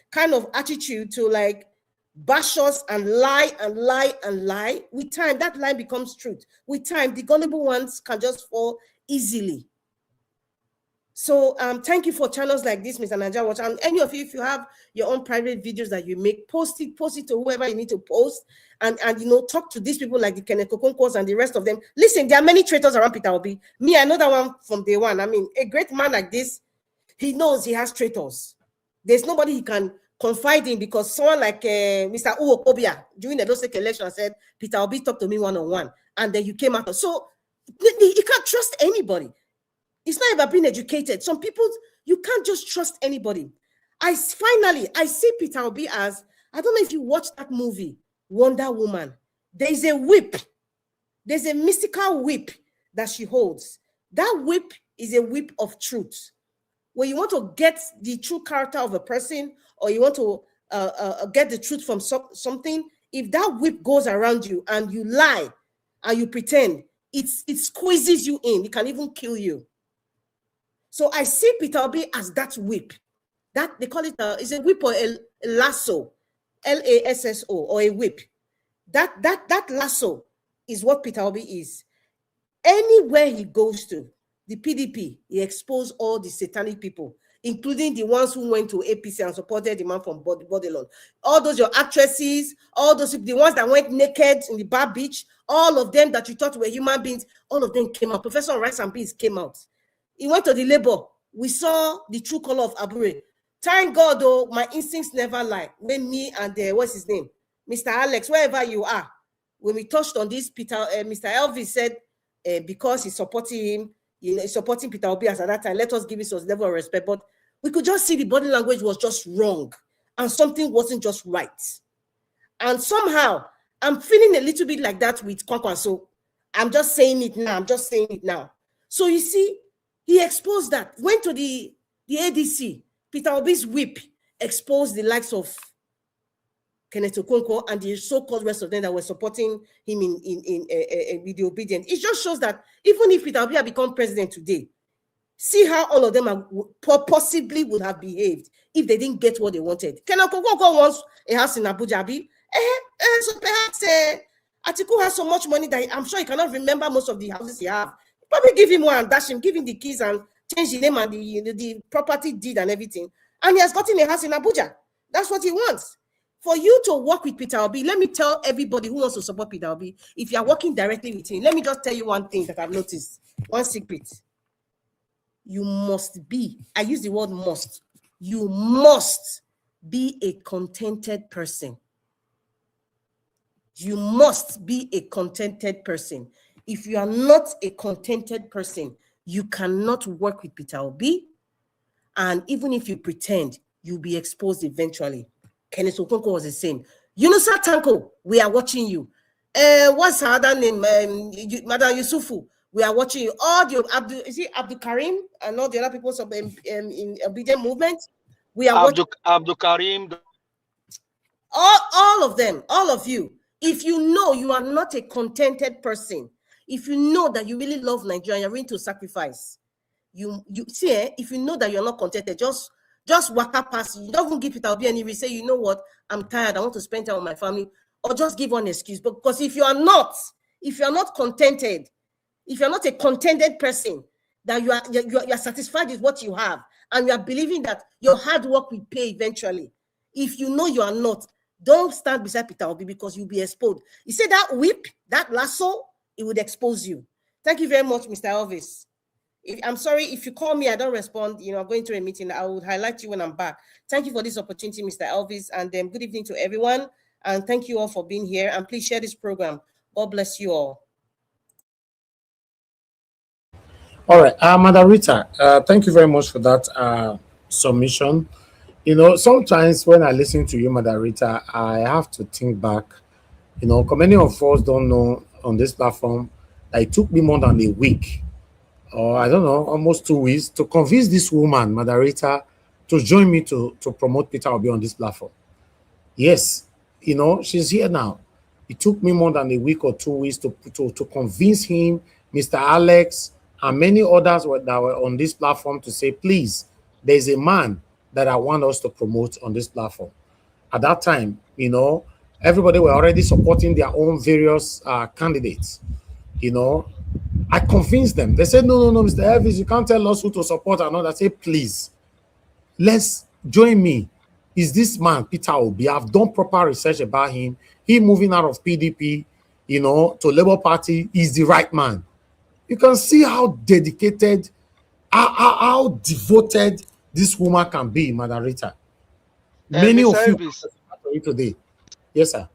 kind of attitude to like bash us and lie and lie and lie, with time, that lie becomes truth. With time, the gullible ones can just fall easily. So thank you for channels like this, Mr. Naija Watch. And any of you, if you have your own private videos that you make, post it to whoever you need to post, and you know, talk to these people like the Kenneth Okonkwo and the rest of them. Listen, there are many traitors around Peter Obi. Me, I know that one from day one. I mean, a great man like this, he knows he has traitors. There's nobody he can confide in, because someone like Mr. Uwokobia during the Dosek election said, Peter Obi talked to me one-on-one, and then you came out. So you can't trust anybody. It's not about being educated. Some people, you can't just trust anybody. I see Peter Obi as, I don't know if you watched that movie, Wonder Woman. There's a whip. There's a mystical whip that she holds. That whip is a whip of truth. When you want to get the true character of a person, or you want to get the truth from something, if that whip goes around you and you lie and you pretend, it squeezes you in. It can even kill you. So I see Peter Obi as that whip. That they call it is a whip or a lasso, Lasso, or a whip. That lasso is what Peter Obi is. Anywhere he goes to, the PDP, he exposed all the satanic people, including the ones who went to APC and supported the man from Bodilon. All those your actresses, all those, the ones that went naked in the bar beach, all of them that you thought were human beings, all of them came out. Professor Rice and Beans came out. He went to the labor. We saw the true color of Abure. Thank God, though, my instincts never lie. When me and what's his name, Mr. Alex, wherever you are, when we touched on this, Mr. Elvis said, because he's supporting him, you know, supporting Peter Obi as at that time, let us give it some level of respect. But we could just see the body language was just wrong, and something wasn't just right. And somehow, I'm feeling a little bit like that with Kwankwa. So I'm just saying it now. So you see, he exposed that, went to the ADC, Peter Obi's whip, exposed the likes of Kenneth Okonkwo and the so-called rest of them that were supporting him with the obedience. It just shows that even if Peter Obi had become president today, see how all of them possibly would have behaved if they didn't get what they wanted. Kenneth Okonkwo wants a house in Abuja. So perhaps Atiku has so much money that I'm sure he cannot remember most of the houses he has. Probably give him one and dash him, give him the keys and changed the name and the property deed and everything. And he has gotten a house in Abuja. That's what he wants. For you to work with Peter Obi, let me tell everybody who wants to support Peter Obi, if you are working directly with him, let me just tell you one thing that I've noticed. One secret. You must be, I use the word must, you must be a contented person. You must be a contented person. If you are not a contented person, you cannot work with Peter Obi. And even if you pretend, you'll be exposed eventually. Kenneth Okonkwo was the same. Yunusa Tanko, we are watching you. What's her other name? Madam Yusufu, we are watching you. All the Abdul Karim and all the other people in obedient movement. We are watching Abdul Karim. All of them, all of you. If you know you are not a contented person, if you know that you really love Nigeria, you're willing to sacrifice. You see, if you know that you're not contented, just walk up past. You don't even give Peter Obi any reason. Say, you know what? I'm tired. I want to spend time with my family, or just give one excuse. Because if you are not contented, if you're not a contented person, that you are satisfied with what you have, and you are believing that your hard work will pay eventually. If you know you are not, don't stand beside Peter Obi because you'll be exposed. You see that whip, that lasso, it would expose you. Thank you very much, Mr. Elvis. I'm sorry if you call me, I don't respond. I'm going to a meeting. I will highlight you when I'm back. Thank you for this opportunity, Mr. Elvis, and good evening to everyone. And thank you all for being here. And please share this program. God bless you all. All right, Madam Rita, thank you very much for that submission. Sometimes when I listen to you, Madam Rita, I have to think back. Many of us don't know on this platform that it took me more than a week, or I don't know, almost 2 weeks, to convince this woman, Madam Rita, to join me to promote Peter Obi on this platform. Yes, she's here now. It took me more than a week or 2 weeks to convince him, Mr. Alex, and many others that were on this platform to say, please, there's a man that I want us to promote on this platform. At that time, everybody were already supporting their own various candidates. I convinced them. They said, no, Mr. Elvis, you can't tell us who to support and all. I said, please, let's join me. Is this man, Peter Obi? I've done proper research about him. He moving out of PDP, to Labour Party is the right man. You can see how dedicated, how devoted this woman can be, Madam Rita. Many of you today. Yes, sir.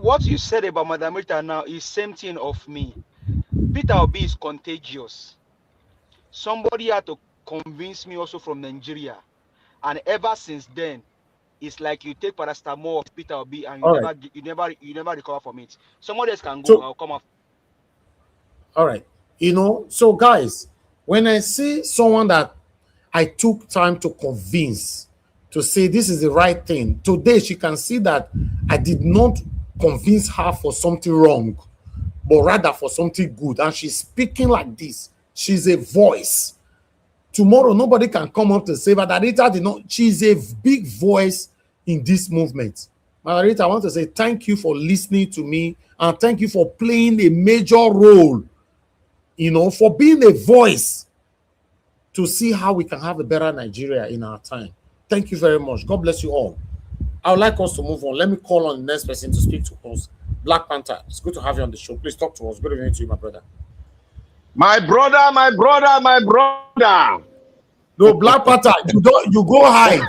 What you said about Madam Rita now is same thing of me. Peter Obi is contagious. Somebody had to convince me also from Nigeria. And ever since then, it's like you take paracetamol of Peter Obi and you never recover from it. Somebody else can go, I'll come up. All right. So guys, when I see someone that I took time to convince to say this is the right thing, today she can see that I did not convince her for something wrong, but rather for something good. And she's speaking like this. She's a voice. Tomorrow, nobody can come up to say, but Rita did not. She's a big voice in this movement. Margarita, I want to say thank you for listening to me, and thank you for playing a major role, for being a voice to see how we can have a better Nigeria in our time. Thank you very much. God bless you all. I would like us to move on. Let me call on the next person to speak to us. Black Panther, it's good to have you on the show. Please talk to us. Good evening to you, my brother. My brother. No, Black Panther, you go hide.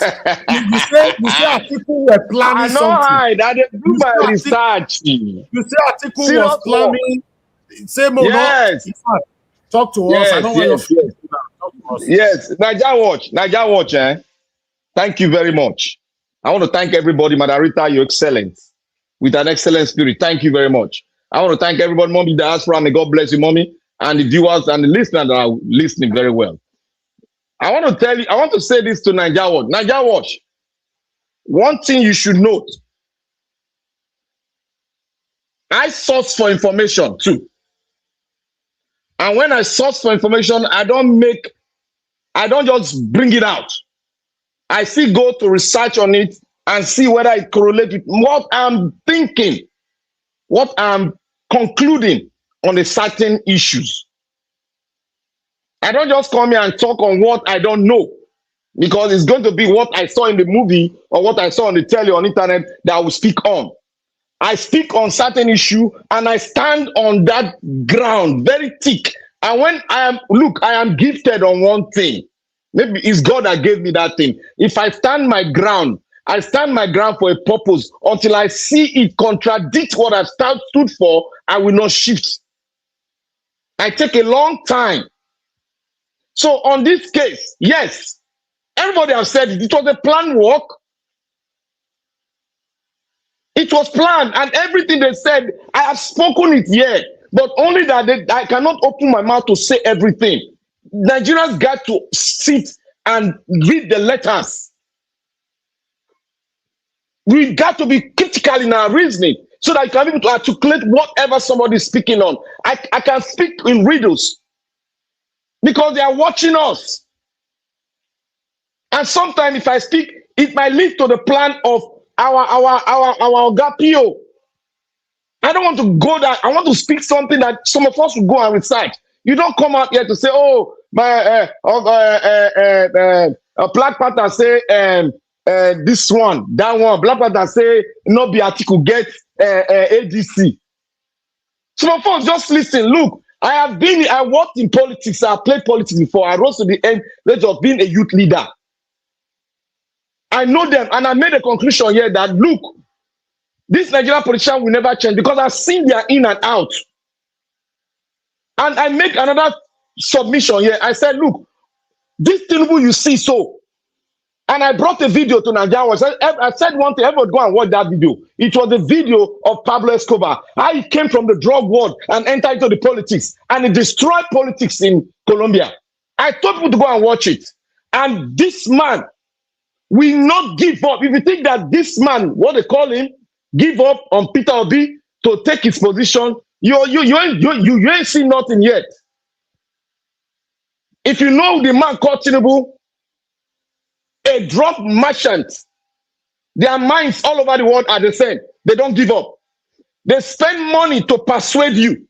you say Atiku were planning something. I know hide. I did do my research. You say Atiku was planning. Say more. Yes. No? Talk to us. I don't want to talk to us. Yes. Naija Watch. Thank you very much. I want to thank everybody, Madam Rita, you're excellent. With an excellent spirit. Thank you very much. I want to thank everybody, Mommy, the diaspora. May God bless you, Mommy, and the viewers and the listeners that are listening very well. I want to say this to Naija Watch. Naija Watch, one thing you should note, I source for information too. And when I source for information, I don't just bring it out. I still go to research on it and see whether it correlates with what I'm thinking, what I'm concluding on a certain issues. I don't just come here and talk on what I don't know, because it's going to be what I saw in the movie or what I saw on the telly on internet that I will speak on. I speak on certain issue and I stand on that ground very thick. And when I am gifted on one thing. Maybe it's God that gave me that thing. If I stand my ground, I stand my ground for a purpose until I see it contradict what I've stood for, I will not shift. I take a long time. So on this case, yes, everybody has said it was a planned work. It was planned, and everything they said, I have spoken it here, but only that I cannot open my mouth to say everything. Nigerians got to sit and read the letters. We got to be critical in our reasoning so that I can be able to articulate whatever somebody is speaking on. I can speak in riddles because they are watching us. And sometimes if I speak, it might lead to the plan of our Gapio. I don't want to go there. I want to speak something that some of us will go and recite. You don't come out here to say, oh, my Black Panther say this one, that one. Black Panther say no be Atiku get ADC. Some of us just listen. Look, I worked in politics. I played politics before. I rose to the end of being a youth leader. I know them, and I made a conclusion here that look, this Nigerian politician will never change because I've seen their in and out. And I make another submission here. I said, look, this Tinubu you see so. And I brought a video to Nigeria. I said one thing, everyone go and watch that video. It was a video of Pablo Escobar. How he came from the drug world and entered into the politics. And he destroyed politics in Colombia. I told people to go and watch it. And this man will not give up. If you think that this man, what they call him, give up on Peter Obi to take his position, you ain't seen nothing yet. If you know the man called Tinubu, a drug merchant, their minds all over the world are the same. They don't give up. They spend money to persuade you.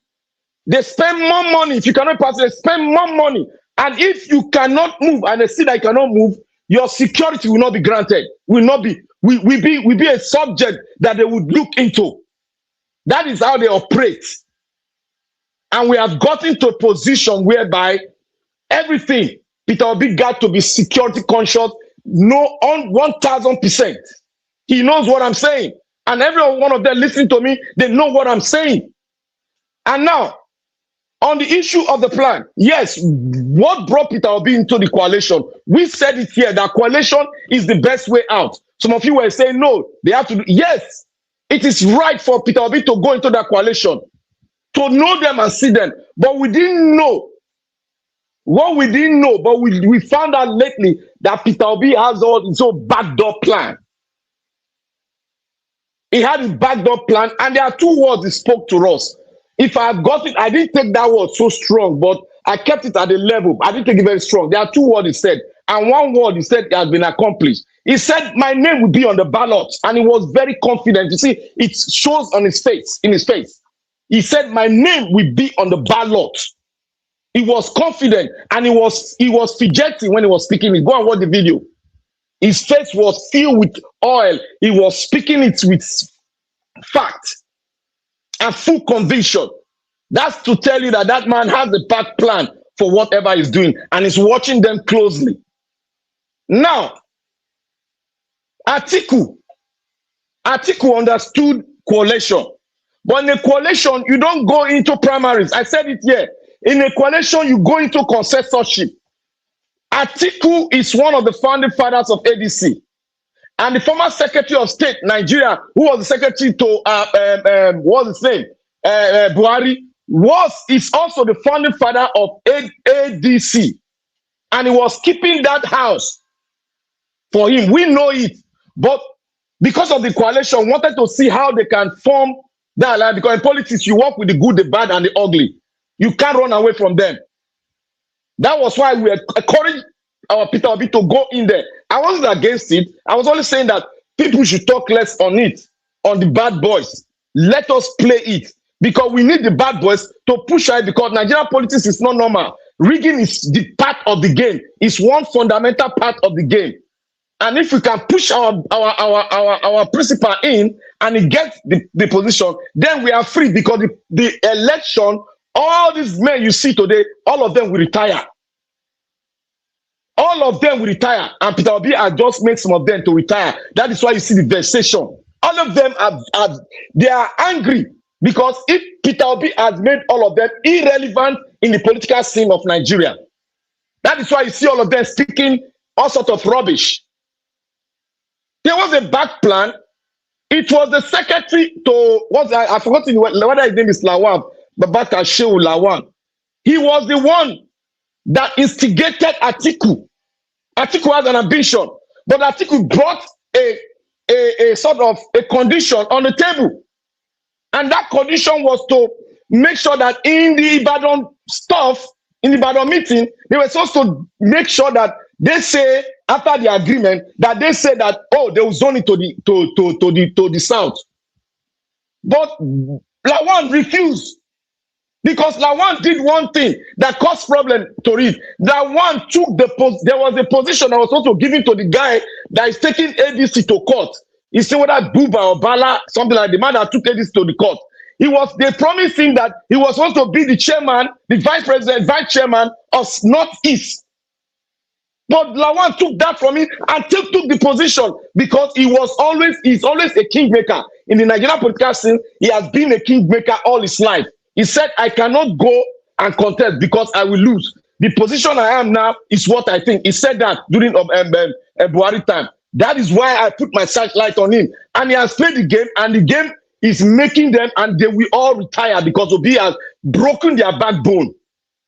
They spend more money. If you cannot persuade, they spend more money. And if you cannot move and they see that you cannot move, your security will not be granted. Will be a subject that they would look into. That is how they operate. And we have gotten to a position whereby everything, Peter Obi got to be security conscious, no, on 1000%. He knows what I'm saying. And every one of them listening to me, they know what I'm saying. And now, on the issue of the plan, yes, what brought Peter Obi into the coalition? We said it here, that coalition is the best way out. Some of you were saying, no, they have to do. Yes, it is right for Peter Obi to go into that coalition, to know them and see them. But we didn't know. What we didn't know, but we found out lately that Peter Obi has all his own backdoor plan. He had his backdoor plan, and there are two words he spoke to us. If I had got it, I didn't take that word so strong, but I kept it at a level. I didn't take it very strong. There are two words he said, and one word he said has been accomplished. He said, my name will be on the ballot, and he was very confident. You see, it shows on his face, in his face. He said, my name will be on the ballot. He was confident, and he was fidgeting when he was speaking. Go and watch the video. His face was filled with oil. He was speaking it with fact and full conviction. That's to tell you that that man has a bad plan for whatever he's doing, and is watching them closely. Now, Atiku understood coalition. But in a coalition, you don't go into primaries. I said it here. In a coalition, you go into consensusship. Atiku is one of the founding fathers of ADC. And the former Secretary of State, Nigeria, who was the secretary to, what's his name? Buhari, is also the founding father of ADC. And he was keeping that house for him. We know it. But because of the coalition, wanted to see how they can form that alliance. Because in politics, you work with the good, the bad, and the ugly. You can't run away from them. That was why we encouraged our Peter Obi to go in there. I wasn't against it. I was only saying that people should talk less on it, on the bad boys. Let us play it. Because we need the bad boys to push out, because Nigerian politics is not normal. Rigging is the part of the game. It's one fundamental part of the game. And if we can push our principal in and he gets the position, then we are free, because the election, all these men you see today, all of them will retire. All of them will retire. And Peter Obi has just made some of them to retire. That is why you see the vexation. All of them they are angry, because if Peter Obi has made all of them irrelevant in the political scene of Nigeria, that is why you see all of them speaking all sorts of rubbish. There was a back plan. It was the secretary to I forgot whether his name is Lawan, Babaka Shehu Lawan. He was the one that instigated Atiku. Atiku has an ambition, but Atiku brought a sort of a condition on the table, and that condition was to make sure that in the Ibadan stuff, in the Ibadan meeting, they were supposed to make sure that they say after the agreement that they say that, oh, they will zone it to the south. But Lawan refused, because Lawan did one thing that caused problem to it. Lawan took there was a position that was also given to the guy that is taking ADC to court. He said whether Buba or Bala, something like the man that took ADC to the court. They promised him that he was supposed to be the chairman, the vice president, vice chairman of Northeast. But Lawan took that from him and took the position, because he's always a kingmaker. In the Nigerian political scene, he has been a kingmaker all his life. He said, I cannot go and contest because I will lose. The position I am now is what I think. He said that during Buhari time. That is why I put my searchlight on him. And he has played the game, and the game is making them, and they will all retire, because Obi has broken their backbone.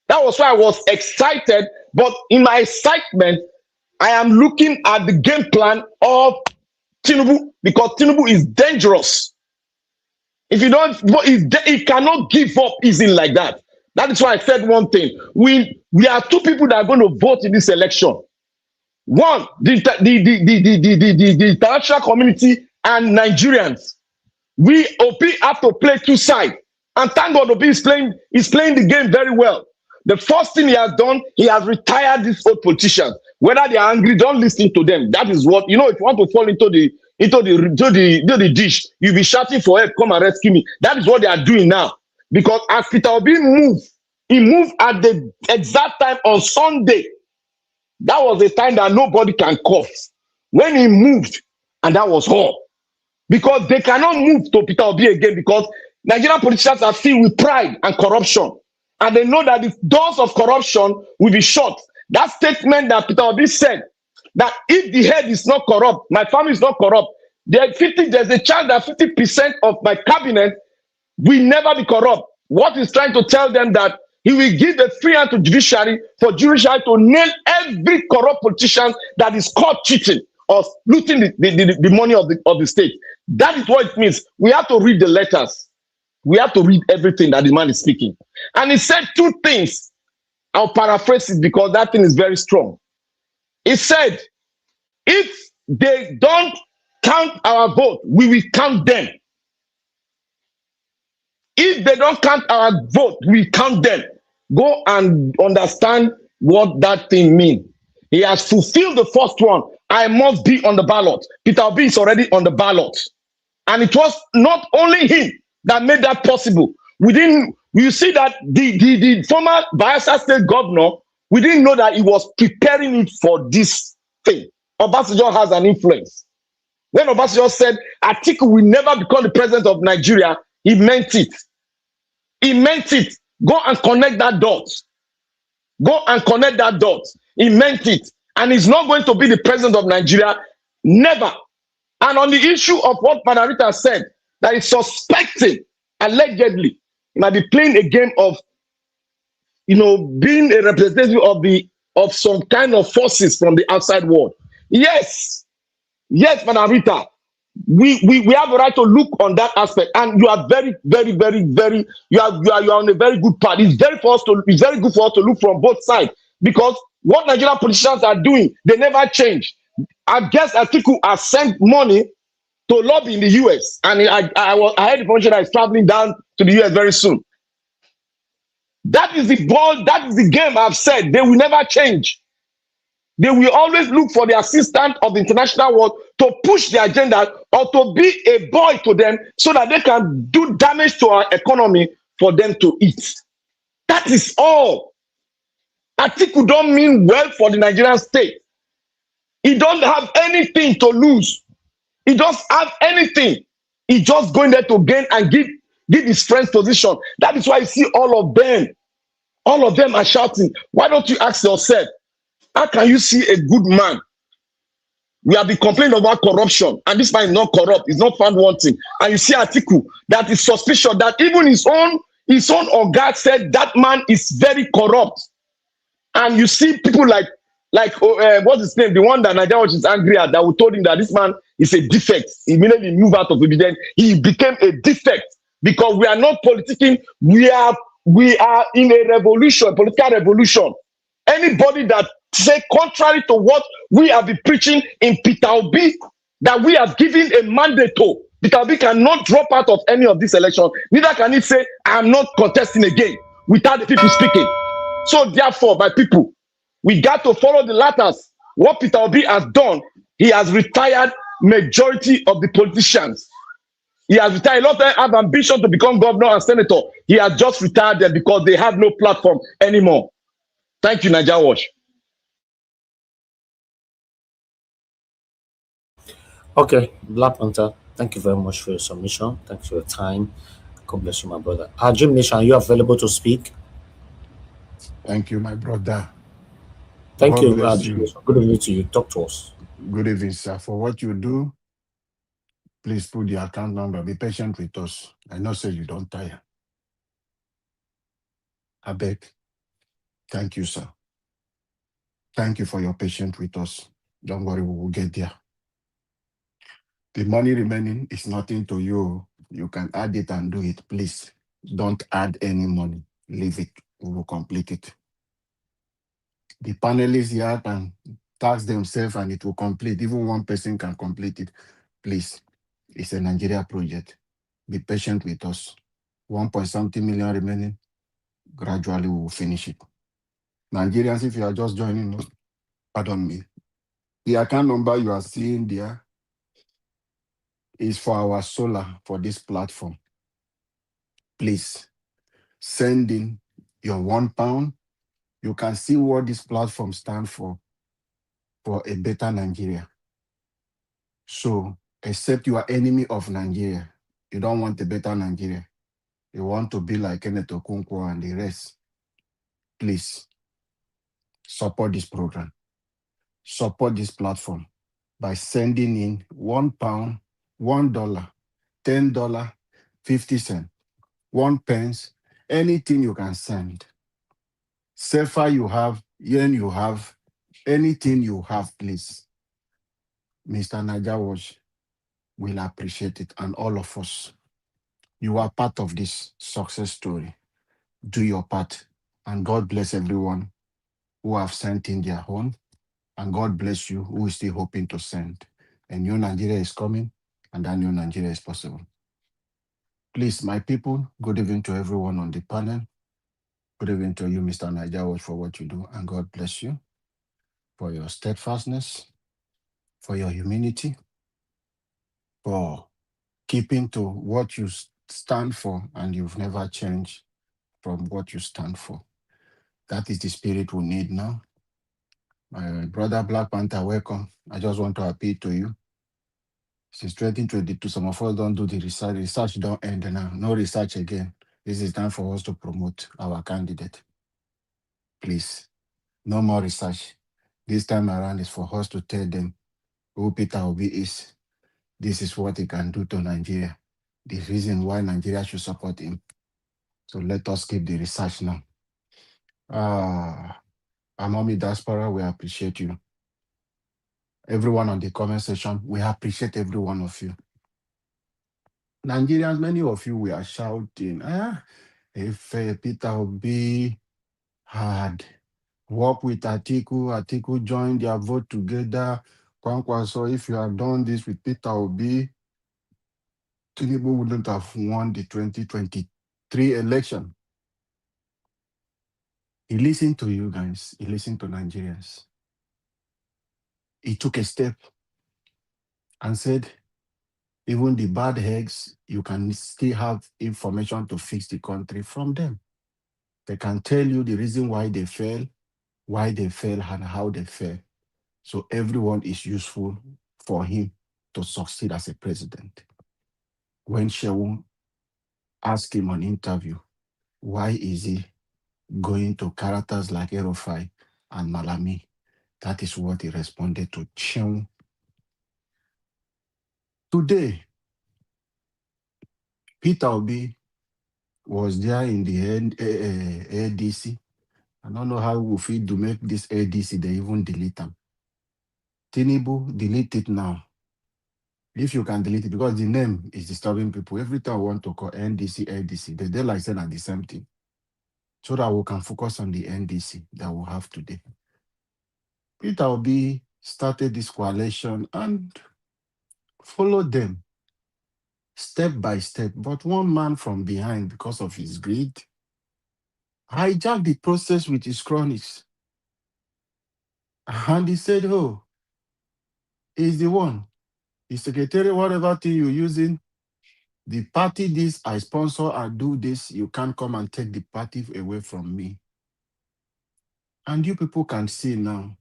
That was why I was excited. But in my excitement, I am looking at the game plan of Tinubu, because Tinubu is dangerous. If you don't, he cannot give up easily like that. That is why I said one thing. We are two people that are going to vote in this election. One, the international community and Nigerians. Obi have to play two sides. And thank God Obi is playing the game very well. The first thing he has done, he has retired these old politicians. Whether they are angry, don't listen to them. That is what, if you want to fall into the dish, you'll be shouting for help, come and rescue me. That is what they are doing now. Because as Peter Obi moved, he moved at the exact time on Sunday. That was the time that nobody can cough. When he moved, and that was all. Because they cannot move to Peter Obi again, because Nigerian politicians are filled with pride and corruption. And they know that the doors of corruption will be shut. That statement that Peter Obi said, that if the head is not corrupt, my family is not corrupt, there's a chance that 50% of my cabinet will never be corrupt. What he's trying to tell them, that he will give the free hand to judiciary for judiciary to nail every corrupt politician that is caught cheating or looting the money of the state. That is what it means. We have to read the letters. We have to read everything that the man is speaking. And he said two things. I'll paraphrase it because that thing is very strong. He said, if they don't count our vote, we will count them. If they don't count our vote, we count them. Go and understand what that thing means. He has fulfilled the first one. I must be on the ballot. Peter Obi is already on the ballot. And it was not only him that made that possible. You see that the former Bayelsa State governor, we didn't know that he was preparing it for this thing. Obasanjo has an influence. When Obasanjo said Atiku will never become the president of Nigeria, he meant it. He meant it. Go and connect that dot. Go and connect that dot. He meant it. And he's not going to be the president of Nigeria. Never. And on the issue of what Manarita said, that is suspecting, allegedly, he might be playing a game of, being a representative of some kind of forces from the outside world. Yes, Manarita, we have a right to look on that aspect, and you are very, very, very, very, you are on a very good path. It's very good for us to look from both sides, because what Nigerian politicians are doing, they never change. I guess Atiku has sent money to lobby in the US, and I heard the information that is traveling down to the US very soon. That is the ball, that is the game I've said. They will never change. They will always look for the assistance of the international world to push the agenda or to be a boy to them so that they can do damage to our economy for them to eat. That is all. Atiku don't mean well for the Nigerian state. He don't have anything to lose. He doesn't have anything. He just going there to gain and give his friends position. That is why you see all of them are shouting. Why don't you ask yourself, how can you see a good man? We have been complaining about corruption, and this man is not corrupt, he's not found wanting. And you see Atiku that is suspicious that even his own Oga said that man is very corrupt. And you see people like what's his name? The one that Nigeria is angry at, that we told him that this man is a defect. He immediately moved out of it. Then he became a defect because we are not politicking. We are in a revolution, political revolution. Anybody that say contrary to what we have been preaching in Peter Obi, that we have given a mandate to, Peter Obi cannot drop out of any of this election. Neither can he say, I am not contesting again without the people speaking. So therefore, my people, we got to follow the latters. What Peter Obi has done, he has retired majority of the politicians. He has retired. A lot of them have ambition to become governor and senator. He has just retired them because they have no platform anymore. Thank you, Naija Watch. Okay, Black Panther, thank you very much for your submission. Thanks for your time. God bless you, my brother. Jim Nation, are you available to speak? Thank you, my brother. Thank God you. bless you. Good evening to you. Talk to us. Good evening, sir. For what you do, please put the account number. Be patient with us. I know, say you don't tire. I beg. Thank you, sir. Thank you for your patience with us. Don't worry, we will get there. The money remaining is nothing to you. You can add it and do it. Please don't add any money. Leave it. We will complete it. The panelists here can tax themselves and it will complete. Even one person can complete it. Please. It's a Nigeria project. Be patient with us. 1.something million remaining. Gradually, we will finish it. Nigerians, if you are just joining us, pardon me. The account number you are seeing there is for our solar for this platform. Please send in your £1. You can see what this platform stands for a better Nigeria. So, except you are enemy of Nigeria, you don't want a better Nigeria. You want to be like Kenneth Okonkwo and the rest. Please support this program. Support this platform by sending in £1, $1, $10, 50 cents, 1 pence, anything you can send. Safer you have, yen you have, anything you have, please. Mr. Naija Watch will appreciate it, and all of us. You are part of this success story. Do your part, and God bless everyone who have sent in their own, and God bless you who is still hoping to send. A new Nigeria is coming, and that new Nigeria is possible. Please, my people, good evening to everyone on the panel. Good evening to you, Mr. Naija Watch, for what you do, and God bless you for your steadfastness, for your humility, for keeping to what you stand for, and you've never changed from what you stand for. That is the spirit we need now. My brother Black Panther, welcome. I just want to appeal to you. Since 2022, some of us don't do the research. Research don't end now. No research again. This is time for us to promote our candidate. Please, no more research. This time around is for us to tell them who Peter Obi is. This is what he can do to Nigeria. The reason why Nigeria should support him. So let us keep the research now. Amomi Diaspora, we appreciate you. Everyone on the comment section, we appreciate every one of you. Nigerians, many of you, we are shouting, if Peter Obi had worked with Atiku joined their vote together, so if you have done this with Peter Obi, Tinubu wouldn't have won the 2023 election. He listened to you guys. He listened to Nigerians. He took a step and said, even the bad eggs, you can still have information to fix the country from them. They can tell you the reason why they fail, and how they fail. So everyone is useful for him to succeed as a president. When Shehu asked him on interview, why is he going to characters like Erofai and Malami? That is what he responded to Shehu. Today, Peter Obi was there in the ADC. I don't know how we feel to make this ADC, they even delete them. Tinubu, delete it now. If you can delete it, because the name is disturbing people. Every time I want to call NDC, ADC, they like saying the same thing. So that we can focus on the NDC that we have today. Peter Obi started this coalition and followed them step by step. But one man from behind, because of his greed, hijacked the process with his cronies. And he said, oh, he's the one. The secretary, whatever thing you're using, the party this, I sponsor, I do this, you can't come and take the party away from me. And you people can see now,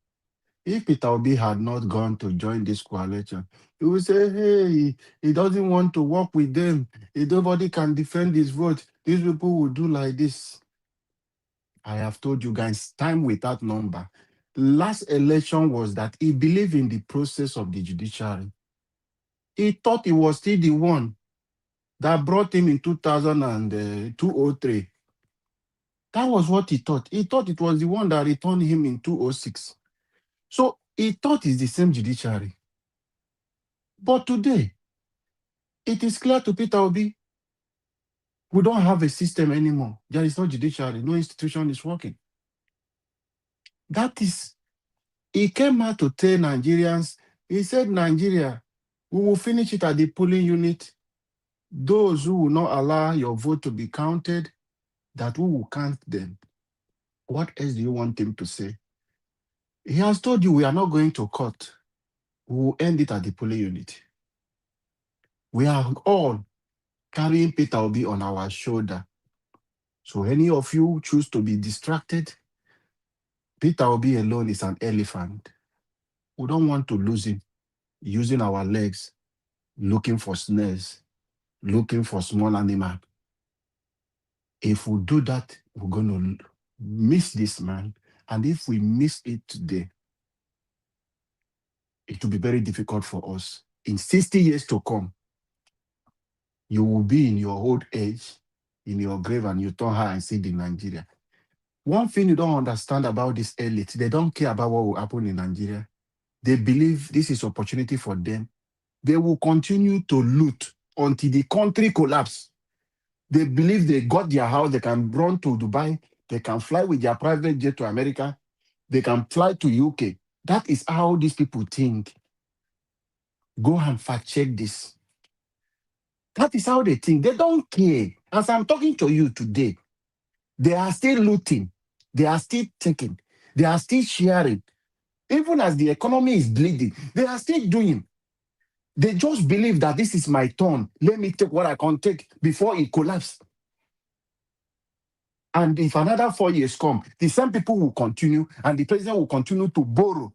if Peter Obi had not gone to join this coalition, he would say, hey, he doesn't want to work with them. Nobody can defend his vote. These people will do like this. I have told you guys, time without number. Last election was that he believed in the process of the judiciary. He thought he was still the one that brought him in 2003. That was what he thought. He thought it was the one that returned him in 2006. So he thought it's the same judiciary. But today, it is clear to Peter Obi, we don't have a system anymore. There is no judiciary. No institution is working. That is, he came out to tell Nigerians, he said, Nigeria, we will finish it at the polling unit. Those who will not allow your vote to be counted, that we will count them. What else do you want him to say? He has told you we are not going to court. We will end it at the polling unit. We are all carrying Peter Obi on our shoulder. So any of you choose to be distracted, Peter Obi alone is an elephant. We don't want to lose him using our legs, looking for snares, looking for small animal. If we do that, we're going to miss this man. And if we miss it today, it will be very difficult for us. In 60 years to come, you will be in your old age, in your grave, and you turn high and sit in Nigeria. One thing you don't understand about this elite, they don't care about what will happen in Nigeria. They believe this is opportunity for them. They will continue to loot until the country collapses. They believe they got their house, they can run to Dubai, they can fly with their private jet to America, they can fly to UK. That is how these people think. Go and fact check this. That is how they think. They don't care. As I'm talking to you today, they are still looting. They are still taking. They are still sharing. Even as the economy is bleeding, they are still doing. They just believe that this is my turn. Let me take what I can take before it collapses. And if another 4 years come, the same people will continue, and the president will continue to borrow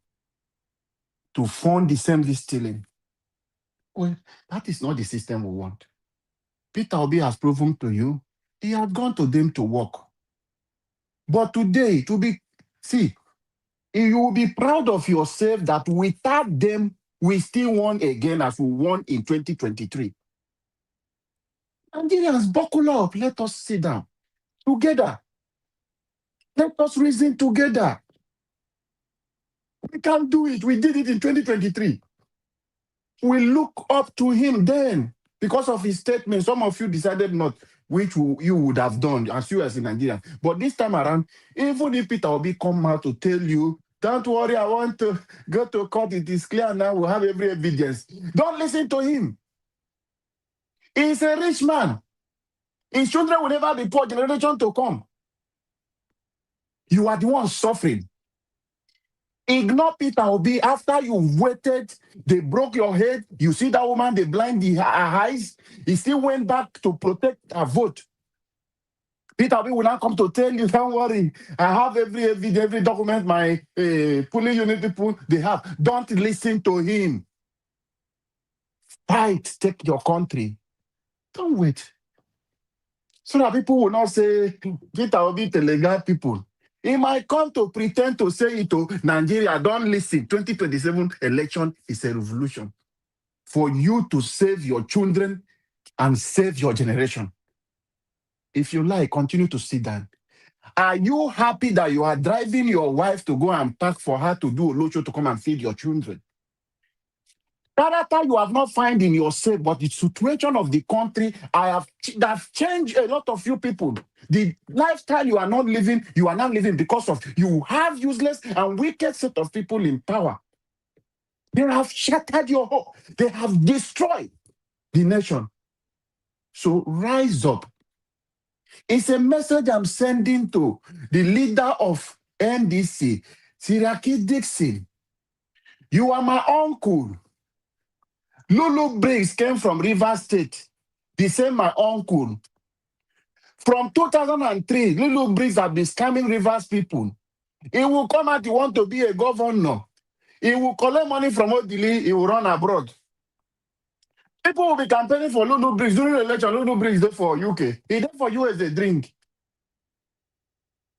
to fund the same stealing. Well, that is not the system we want. Peter Obi has proven to you, he has gone to them to work. But today, you will be proud of yourself that without them, we still won again as we won in 2023. Nigerians, buckle up. Let us sit down together. Let us reason together. We can do it. We did it in 2023. We look up to him then because of his statement. Some of you decided not, which you would have done as you as in Nigeria. But this time around, even if Peter Obi come out to tell you, don't worry, I want to go to court, it is clear now, we'll have every evidence. Don't listen to him. He's a rich man. His children will never be poor generation to come. You are the one suffering. Ignore Peter Obi after you've waited. They broke your head. You see that woman, they blind her eyes. He still went back to protect her vote. Peter Obi will now come to tell you, don't worry. I have every document my polling unit people, they have. Don't listen to him. Fight, take your country. Don't wait. So that people will not say, Peter Obi telegraph people. He might come to pretend to say it to Nigeria. Don't listen. 2027 election is a revolution for you to save your children and save your generation. If you like, continue to sit down. Are you happy that you are driving your wife to go and pack for her to do a locho to come and feed your children? Character you have not found in yourself, but the situation of the country that have changed a lot of you people. The lifestyle you are not living because of you have useless and wicked set of people in power. They have shattered your hope. They have destroyed the nation. So rise up. It's a message I'm sending to the leader of NDC, Siraki Dixon. You are my uncle. Lulu Briggs came from Rivers State. The same my uncle. From 2003, Lulu Briggs have been scamming Rivers people. He will come out, he want to be a governor. He will collect money from Odili, he will run abroad. People will be campaigning for Lulu Briggs during the election. Lulu Briggs is for UK. He there for you as a drink.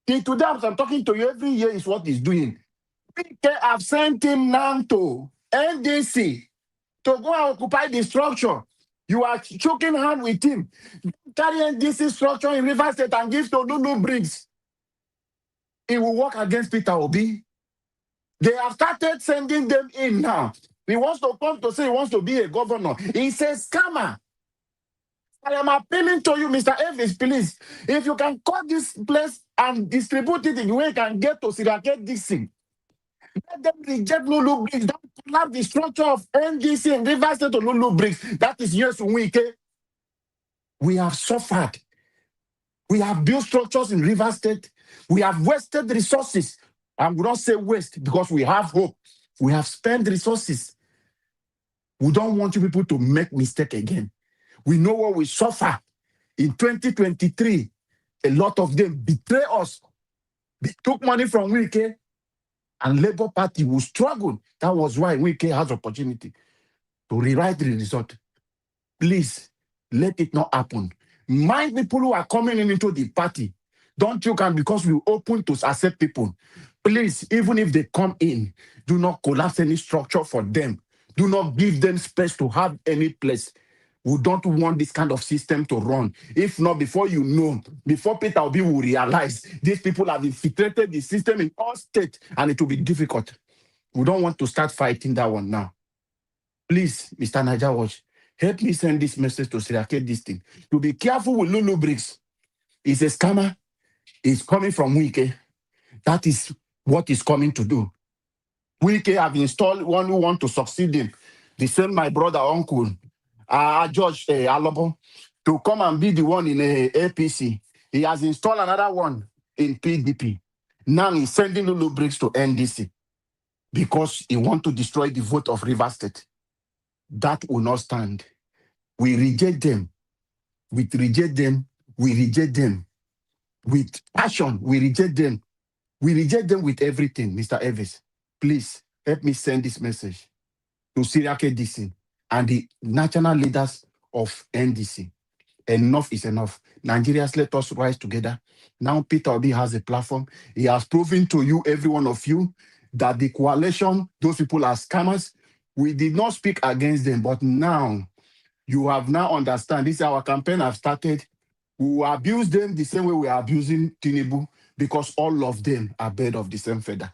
Today, as I'm talking to you, every year is what he's doing. PK have sent him now to NDC to go and occupy the structure. You are choking hand with him. Carry NDC structure in River State and give to Lulu Briggs. He will work against Peter Obi. They have started sending them in now. He wants to come to say he wants to be a governor. He's a scammer. I am appealing to you, Mr. Elvis, please. If you can cut this place and distribute it in the way you can get to Sirake Dixon. Let them reject Lulu Briggs. Don't collapse the structure of NDC and River State to Lulu Briggs. That is yes, we have suffered. We have built structures in River State. We have wasted resources. I will not say waste because we have hope. We have spent resources. We don't want you people to make mistake again. We know what we suffer. In 2023, a lot of them betray us. They took money from Wike and Labour Party will struggle. That was why Wike has opportunity to rewrite the result. Please, let it not happen. Mind people who are coming into the party. Don't you can, because we open to accept people. Please, even if they come in, do not collapse any structure for them. Do not give them space to have any place. We don't want this kind of system to run. If not, before you know, before Peter Obi will realize, these people have infiltrated the system in all states and it will be difficult. We don't want to start fighting that one now. Please, Mr. Niger Watch, help me send this message to Sirake this thing. To be careful with Lulu Briggs. He's a scammer. He's coming from Wike. That is what he's coming to do. Wike have installed one who want to succeed him. The same my brother, uncle, George Alobo, to come and be the one in APC. He has installed another one in PDP. Now he's sending Lulu Briggs to NDC because he want to destroy the vote of Rivers State. That will not stand. We reject them. We reject them. We reject them. With passion, we reject them. We reject them with everything, Mr. Elvis. Please, help me send this message to Sirake Dixon and the national leaders of NDC. Enough is enough. Nigerians, let us rise together. Now Peter Obi has a platform. He has proven to you, every one of you, that the coalition, those people are scammers. We did not speak against them, but now you have now understand. This is our campaign have started. We will abuse them the same way we are abusing Tinubu because all of them are bird of the same feather.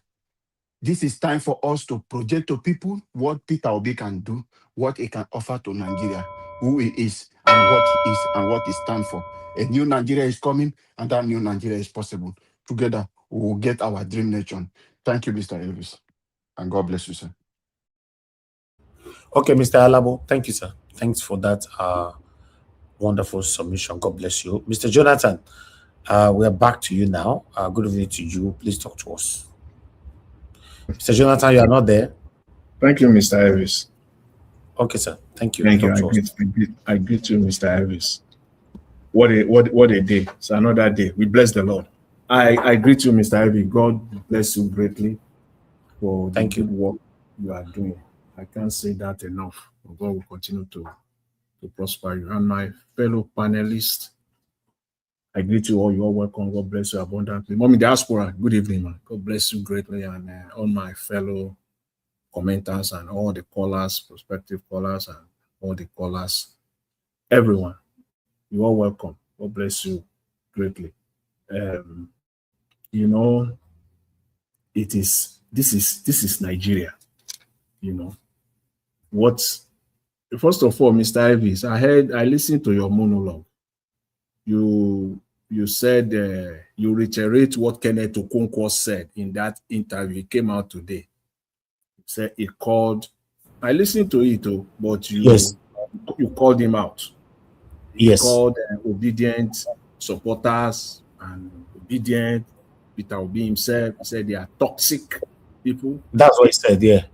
This is time for us to project to people what Peter Obi can do, what he can offer to Nigeria, who he is and what he is and what he stands for. A new Nigeria is coming and that new Nigeria is possible. Together, we will get our dream nation. Thank you, Mr. Elvis. And God bless you, sir. Okay, Mr. Alabo, thank you, sir. Thanks for that wonderful submission. God bless you. Mr. Jonathan, We are back to you now. Good evening to you. Please talk to us. Mr. Jonathan, you are not there. Thank you, Mr. Harris. Okay, sir. Thank you. Thank you. Talk to us. I greet you, Mr. Harris. What a day. It's another day. We bless the Lord. I greet you, Mr. Harris. God bless you greatly for the good work you are doing. I can't say that enough. God will continue to prosper you. And my fellow panelists, I greet you all. You all welcome. God bless you abundantly. Mommy Diaspora, good evening, man. God bless you greatly. And all my fellow commenters and all the callers, prospective callers, and all the callers, everyone, you all welcome. God bless you greatly. You know, this is Nigeria. You know, first of all, Mr. Ivis, I listened to your monologue. You said you reiterate what Kenneth Okonkwo said in that interview. It came out today. He said he called. I listened to it, but you called him out. He called obedient supporters and obedient Peter Obi himself. He said they are toxic people. That's what he said. Yeah.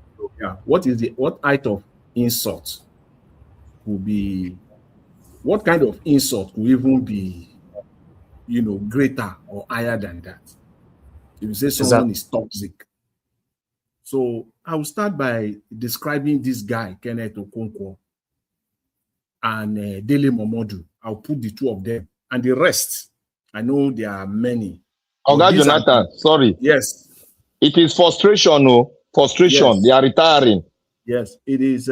Yeah. What height of insult would be? What kind of insult would even be, greater or higher than that? If you say someone is toxic. So I will start by describing this guy, Kenneth Okonkwo, and Dele Momodu. I'll put the two of them. And the rest, I know there are many. Oga Jonathan, sorry. Yes. It is frustration, no? Frustration. Yes. They are retiring. Yes, it is,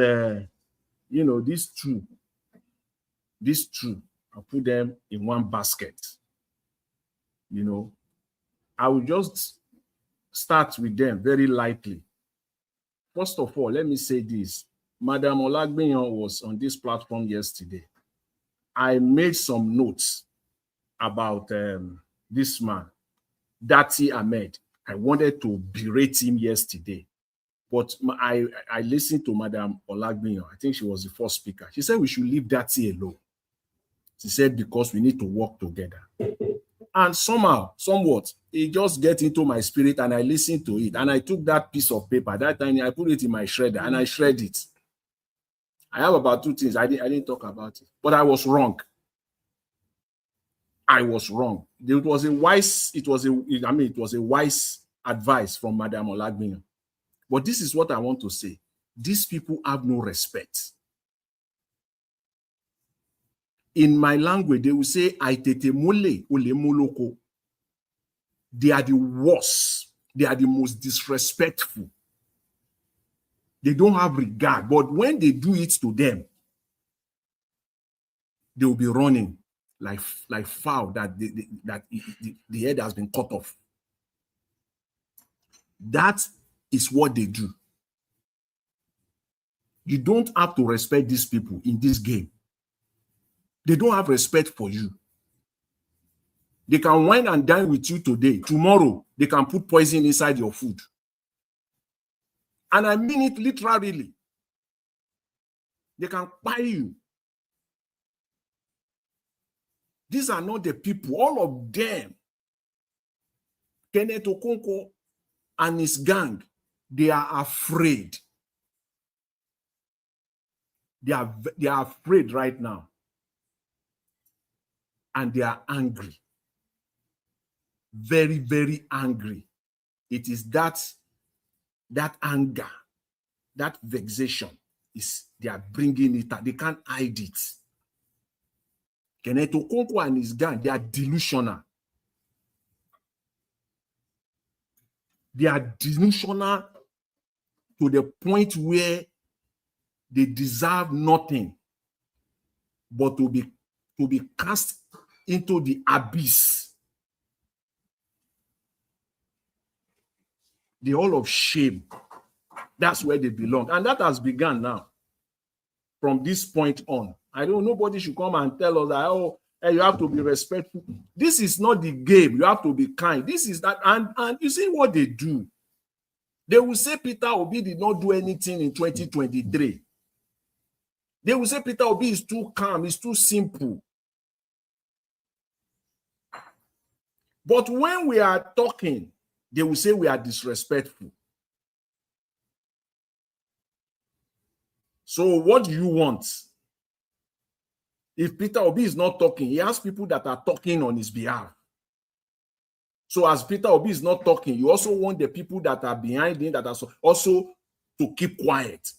these two, I'll put them in one basket. I will just start with them very lightly. First of all, let me say this. Madam Olagbenyan was on this platform yesterday. I made some notes about this man, Dati Ahmed. I wanted to berate him yesterday, but I listened to Madam Olagbenyan. I think she was the first speaker. She said we should leave Dati alone. She said because we need to work together. And somewhat, it just get into my spirit and I listened to it. And I took that piece of paper. That time I put it in my shredder and I shred it. I have about two things. I didn't talk about it. But I was wrong. I was wrong. It was a wise advice from Madam Olagbenyan. But this is what I want to say. These people have no respect. In my language, they will say, Aitete mole ole moloko. They are the worst. They are the most disrespectful. They don't have regard. But when they do it to them, they will be running like fowl that the head has been cut off. That is what they do. You don't have to respect these people in this game. They don't have respect for you. They can wine and dine with you today. Tomorrow, they can put poison inside your food. And I mean it literally. They can buy you. These are not the people. All of them, Kenneth Okonkwo and his gang, they are afraid. They are afraid right now. And they are angry. Very, very angry. It is that anger, that vexation, they are bringing it out. They can't hide it. Kenneth Okonkwo and his gang, they are delusional. They are delusional to the point where they deserve nothing but to be cast into the abyss. The hall of shame. That's where they belong. And that has begun now. From this point on. Nobody should come and tell us that, hey, you have to be respectful. This is not the game. You have to be kind. This is that. And you see what they do. They will say Peter Obi did not do anything in 2023. They will say Peter Obi is too calm, it's too simple. But when we are talking, they will say we are disrespectful. So what do you want? If Peter Obi is not talking, he has people that are talking on his behalf. So as Peter Obi is not talking, you also want the people that are behind him that are also to keep quiet,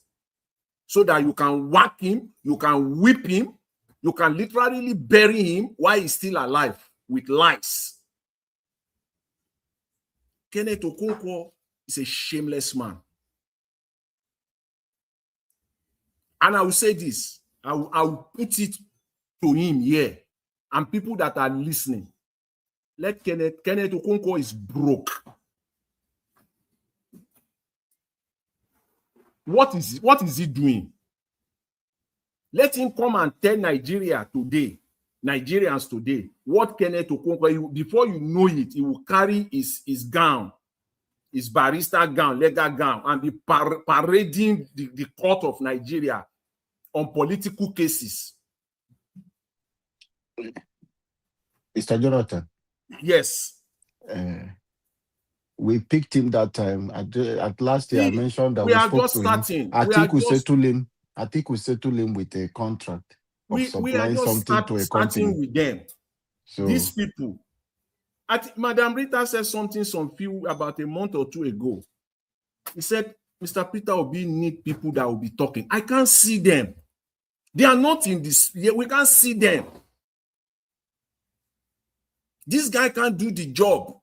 so that you can whack him, you can whip him, you can literally bury him while he's still alive with lies. Kenneth Okonkwo is a shameless man. And I will say this, I will put it to him here, and people that are listening. Let Kenneth Okonkwo is broke. What is he doing? Let him come and tell Nigerians today, what Kenneth Okonkwo, before you know it, he will carry his gown, his barrister gown, legal gown, and be parading the court of Nigeria on political cases. Mr. Jonathan. Yes. We picked him that time. At last year, I mentioned that we are spoke just to starting. him. Atiku settled him with a contract of supplying something to a company. With them. So these people. Madam Rita said something about a month or two ago. He said, Mr. Peter Obi need people that will be talking. I can't see them. They are not in this. We can't see them. This guy can't do the job.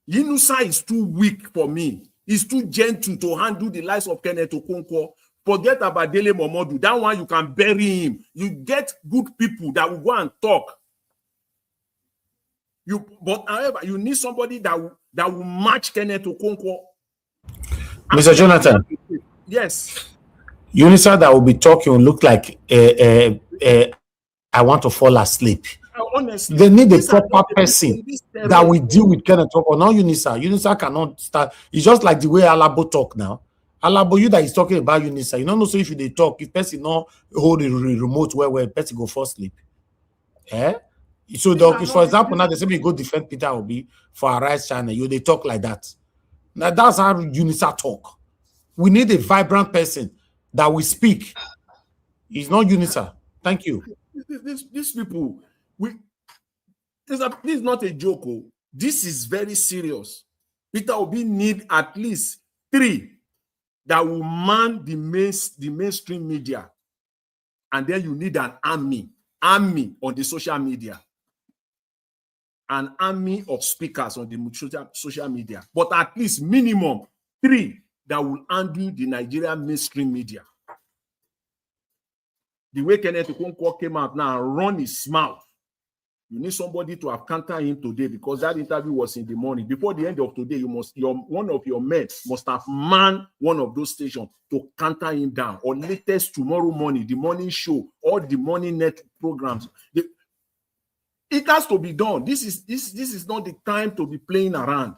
Yunusa is too weak for me. He's too gentle to handle the lives of Kenneth Okonkwo. Forget about Dele Momodu. That one, you can bury him. You get good people that will go and talk. However, you need somebody that will match Kenneth Okonkwo. Mr. Jonathan. Yes. Yunusa that will be talking will look like I want to fall asleep. Honestly, they need a proper person that will deal with Kenneth Okonkwo. Not Yunusa. Yunusa cannot start. It's just like the way Alabo talk now. Alabo, you that is talking about Yunusa, you don't know. So if they talk, if person not hold the remote where person go for sleep. So for example, now they say we go defend Peter Obi for our rights channel. They talk like that. Now that's how Yunusa talk. We need a vibrant person that will speak. It's not Yunusa. Thank you. These people. This is not a joke. This is very serious. Peter Obi need at least 3 that will man the mainstream media, and then you need an army on the social media, an army of speakers on the social media. But at least minimum 3 that will handle the Nigerian mainstream media. The way Kenneth Okonkwo came out now and run his mouth. You need somebody to have countered him today, because that interview was in the morning. Before the end of today, one of your men must have manned one of those stations to counter him down. Or latest tomorrow morning, the morning show, or the morning net programs. It has to be done. This is not the time to be playing around,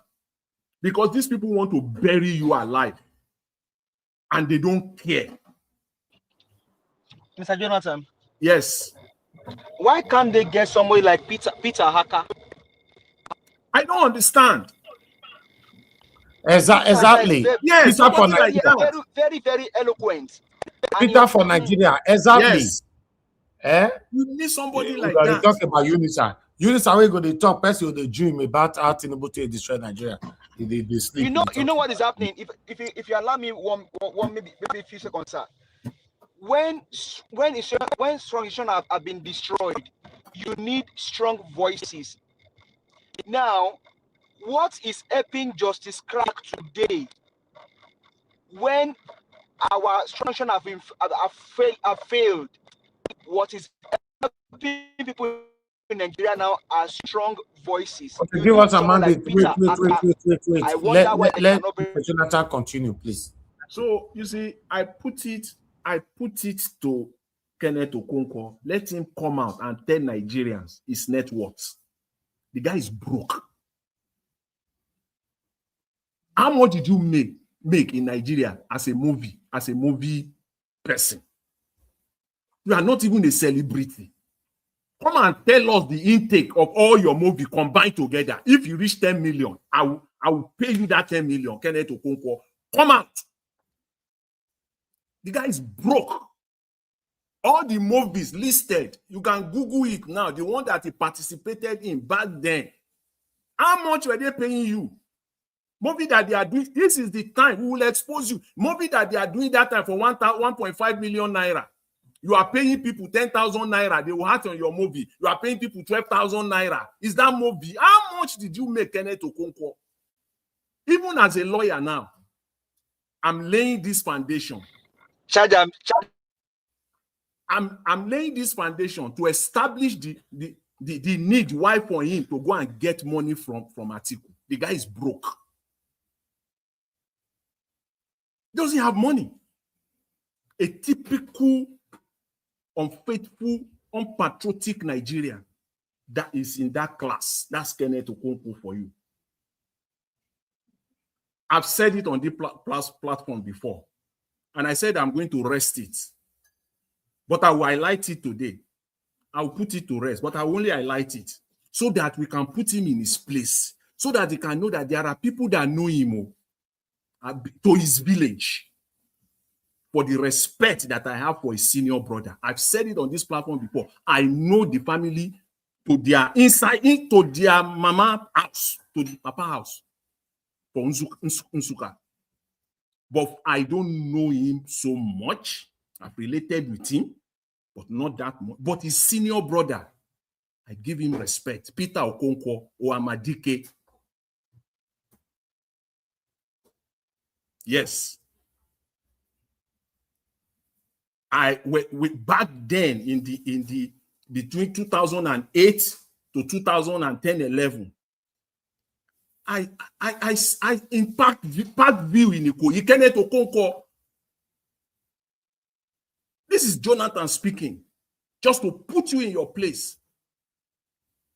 because these people want to bury you alive, and they don't care. Mr. Jonathan. Yes. Why can't they get somebody like Peter Haka? I don't understand. Exactly. Yes, Peter for Nigeria. Very, very eloquent. Peter for Nigeria. Exactly. Yes. You need somebody like that. Talk about Yunusa. Yunusa, we're going to talk person the dream about how Tinubu to destroy Nigeria. They sleep. You know what is happening? If you allow me one maybe a few seconds, sir. When strong institutions have been destroyed, you need strong voices. Now, what is helping Justice Crack today? When our strong institutions have failed, what is helping people in Nigeria now are strong voices. Okay, give us a mandate. Wait. Let Jonathan continue, please. So you see, I put it to Kenneth Okonkwo. Let him come out and tell Nigerians his net worth. The guy is broke. How much did you make in Nigeria as a movie person? You are not even a celebrity. Come and tell us the intake of all your movie combined together. If you reach 10 million, I will pay you that 10 million. Kenneth Okonkwo, come out. The guy is broke. All the movies listed, you can Google it now. The one that he participated in back then. How much were they paying you? Movie that they are doing, this is the time we will expose you. Movie that they are doing that time for 1.5 million naira. You are paying people 10,000 naira. They will act on your movie. You are paying people 12,000 naira. Is that movie? How much did you make, Kenneth Okonkwo? Even as a lawyer now, I'm laying this foundation. I'm laying this foundation to establish the need why for him to go and get money from Atiku. The guy is broke. Doesn't have money. A typical unfaithful, unpatriotic Nigerian that is in that class. That's Kenneth Okonkwo for you. I've said it on the platform before, and I said I'm going to rest it. But I will highlight it today. I will put it to rest, but I will only highlight it so that we can put him in his place, so that he can know that there are people that know him to his village for the respect that I have for his senior brother. I've said it on this platform before. I know the family to their inside, into their mama house, to the papa house for Nsuka. But I don't know him so much. I've related with him, but not that much. But his senior brother, I give him respect. Peter Okonkwo or Amadike. Yes. Back then in the between 2008 to 2010-11, I in Parkview in Ikoyi, Kenneth Okonkwo. This is Jonathan speaking, just to put you in your place.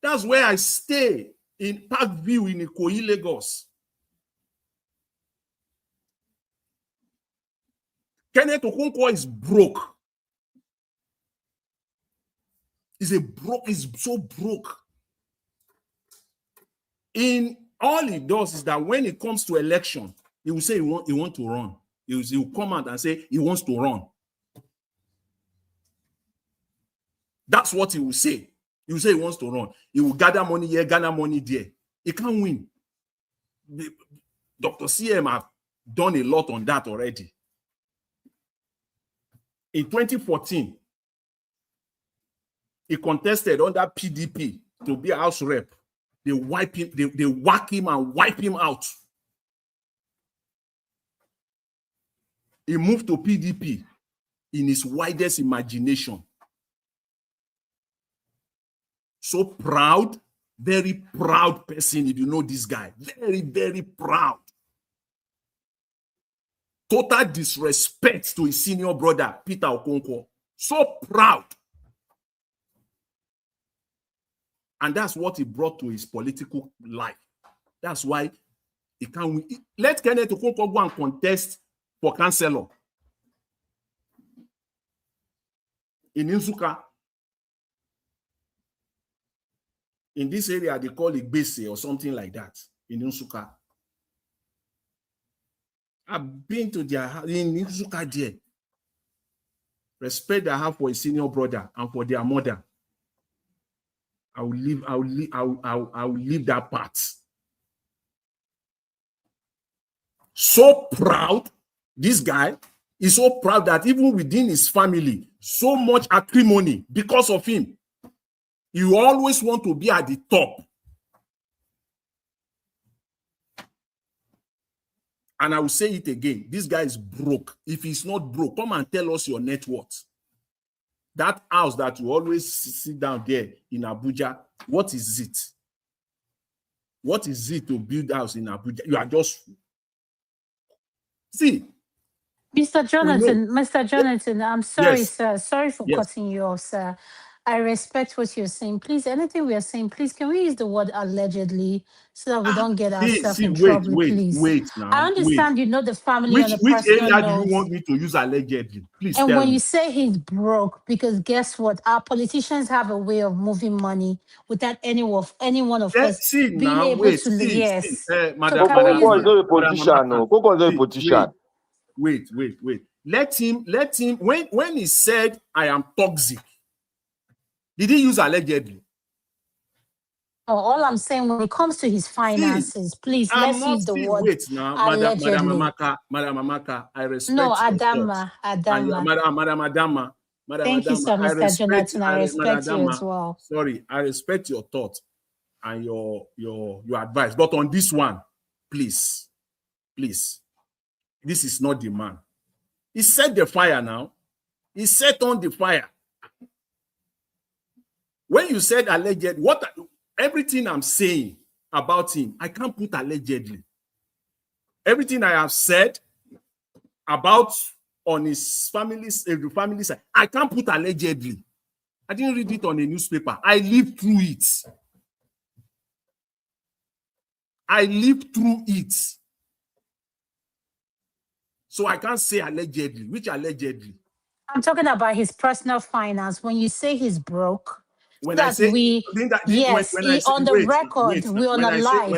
That's where I stay, in Parkview in Ikoyi, Lagos. Kenneth Okonkwo is broke. He's so broke. In all he does is that when it comes to election, he will say he want to run. He will come out and say he wants to run. That's what he will say. He will say he wants to run. He will gather money here, gather money there. He can't win. Dr. CM have done a lot on that already. In 2014, he contested under PDP to be a house rep. They wipe him, they whack him and wipe him out. He moved to PDP in his widest imagination. So proud, very proud person, if you know this guy. Very, very proud. Total disrespect to his senior brother, Peter Okonkwo. So proud. And that's what he brought to his political life. That's why he can't win. Let Kenneth Okonkwo go and contest for councillor in Nsuka. In this area, they call it Bese or something like that, in Nsuka. I've been to their house in Nsuka there. Respect I have for his senior brother and for their mother. I will leave that part. So proud, this guy is so proud that even within his family, so much acrimony because of him. You always want to be at the top. And I will say it again. This guy is broke. If he's not broke, come and tell us your net worth. That house that you always sit down there in Abuja, what is it? What is it to build a house in Abuja? You are just... See. Mr. Jonathan, I'm sorry, Yes. sir. Sorry for Yes. cutting you off, sir. I respect what you're saying. Please, anything we are saying, please, can we use the word allegedly so that we don't get ourselves in trouble, please? Wait I now, wait. understand you know the family on a Which personal area do you note. want me to use allegedly? Please And tell when me. you say he's broke, because guess what? Our politicians have a way of moving money without any one of us See being now, able wait, to, see, yes. So madam, can we use Okonkwo is not a madam, politician. No, Okonkwo is not a politician. wait. Let him. When he said I am toxic, did he use allegedly? Oh, all I'm saying when it comes to his finances, please I'm let's not use the see. word Wait now, Madam allegedly. Amaka, I No, respect your thoughts. And Adama. Madam Thank you, Adama, sir, I Mr. respect Jonathan. I Madam respect you as Adama. well. Sorry, I respect your thoughts and your advice. But on this one, please, this is not the man. He set the fire now. He set on the fire. When you said alleged, everything I'm saying about him, I can't put allegedly. Everything I have said about on his family side, I can't put allegedly. I didn't read it on a newspaper. I lived through it. So I can't say allegedly. Which allegedly? I'm talking about his personal finance. When you say he's broke, When I that say we, yes, on the record, we're on a live,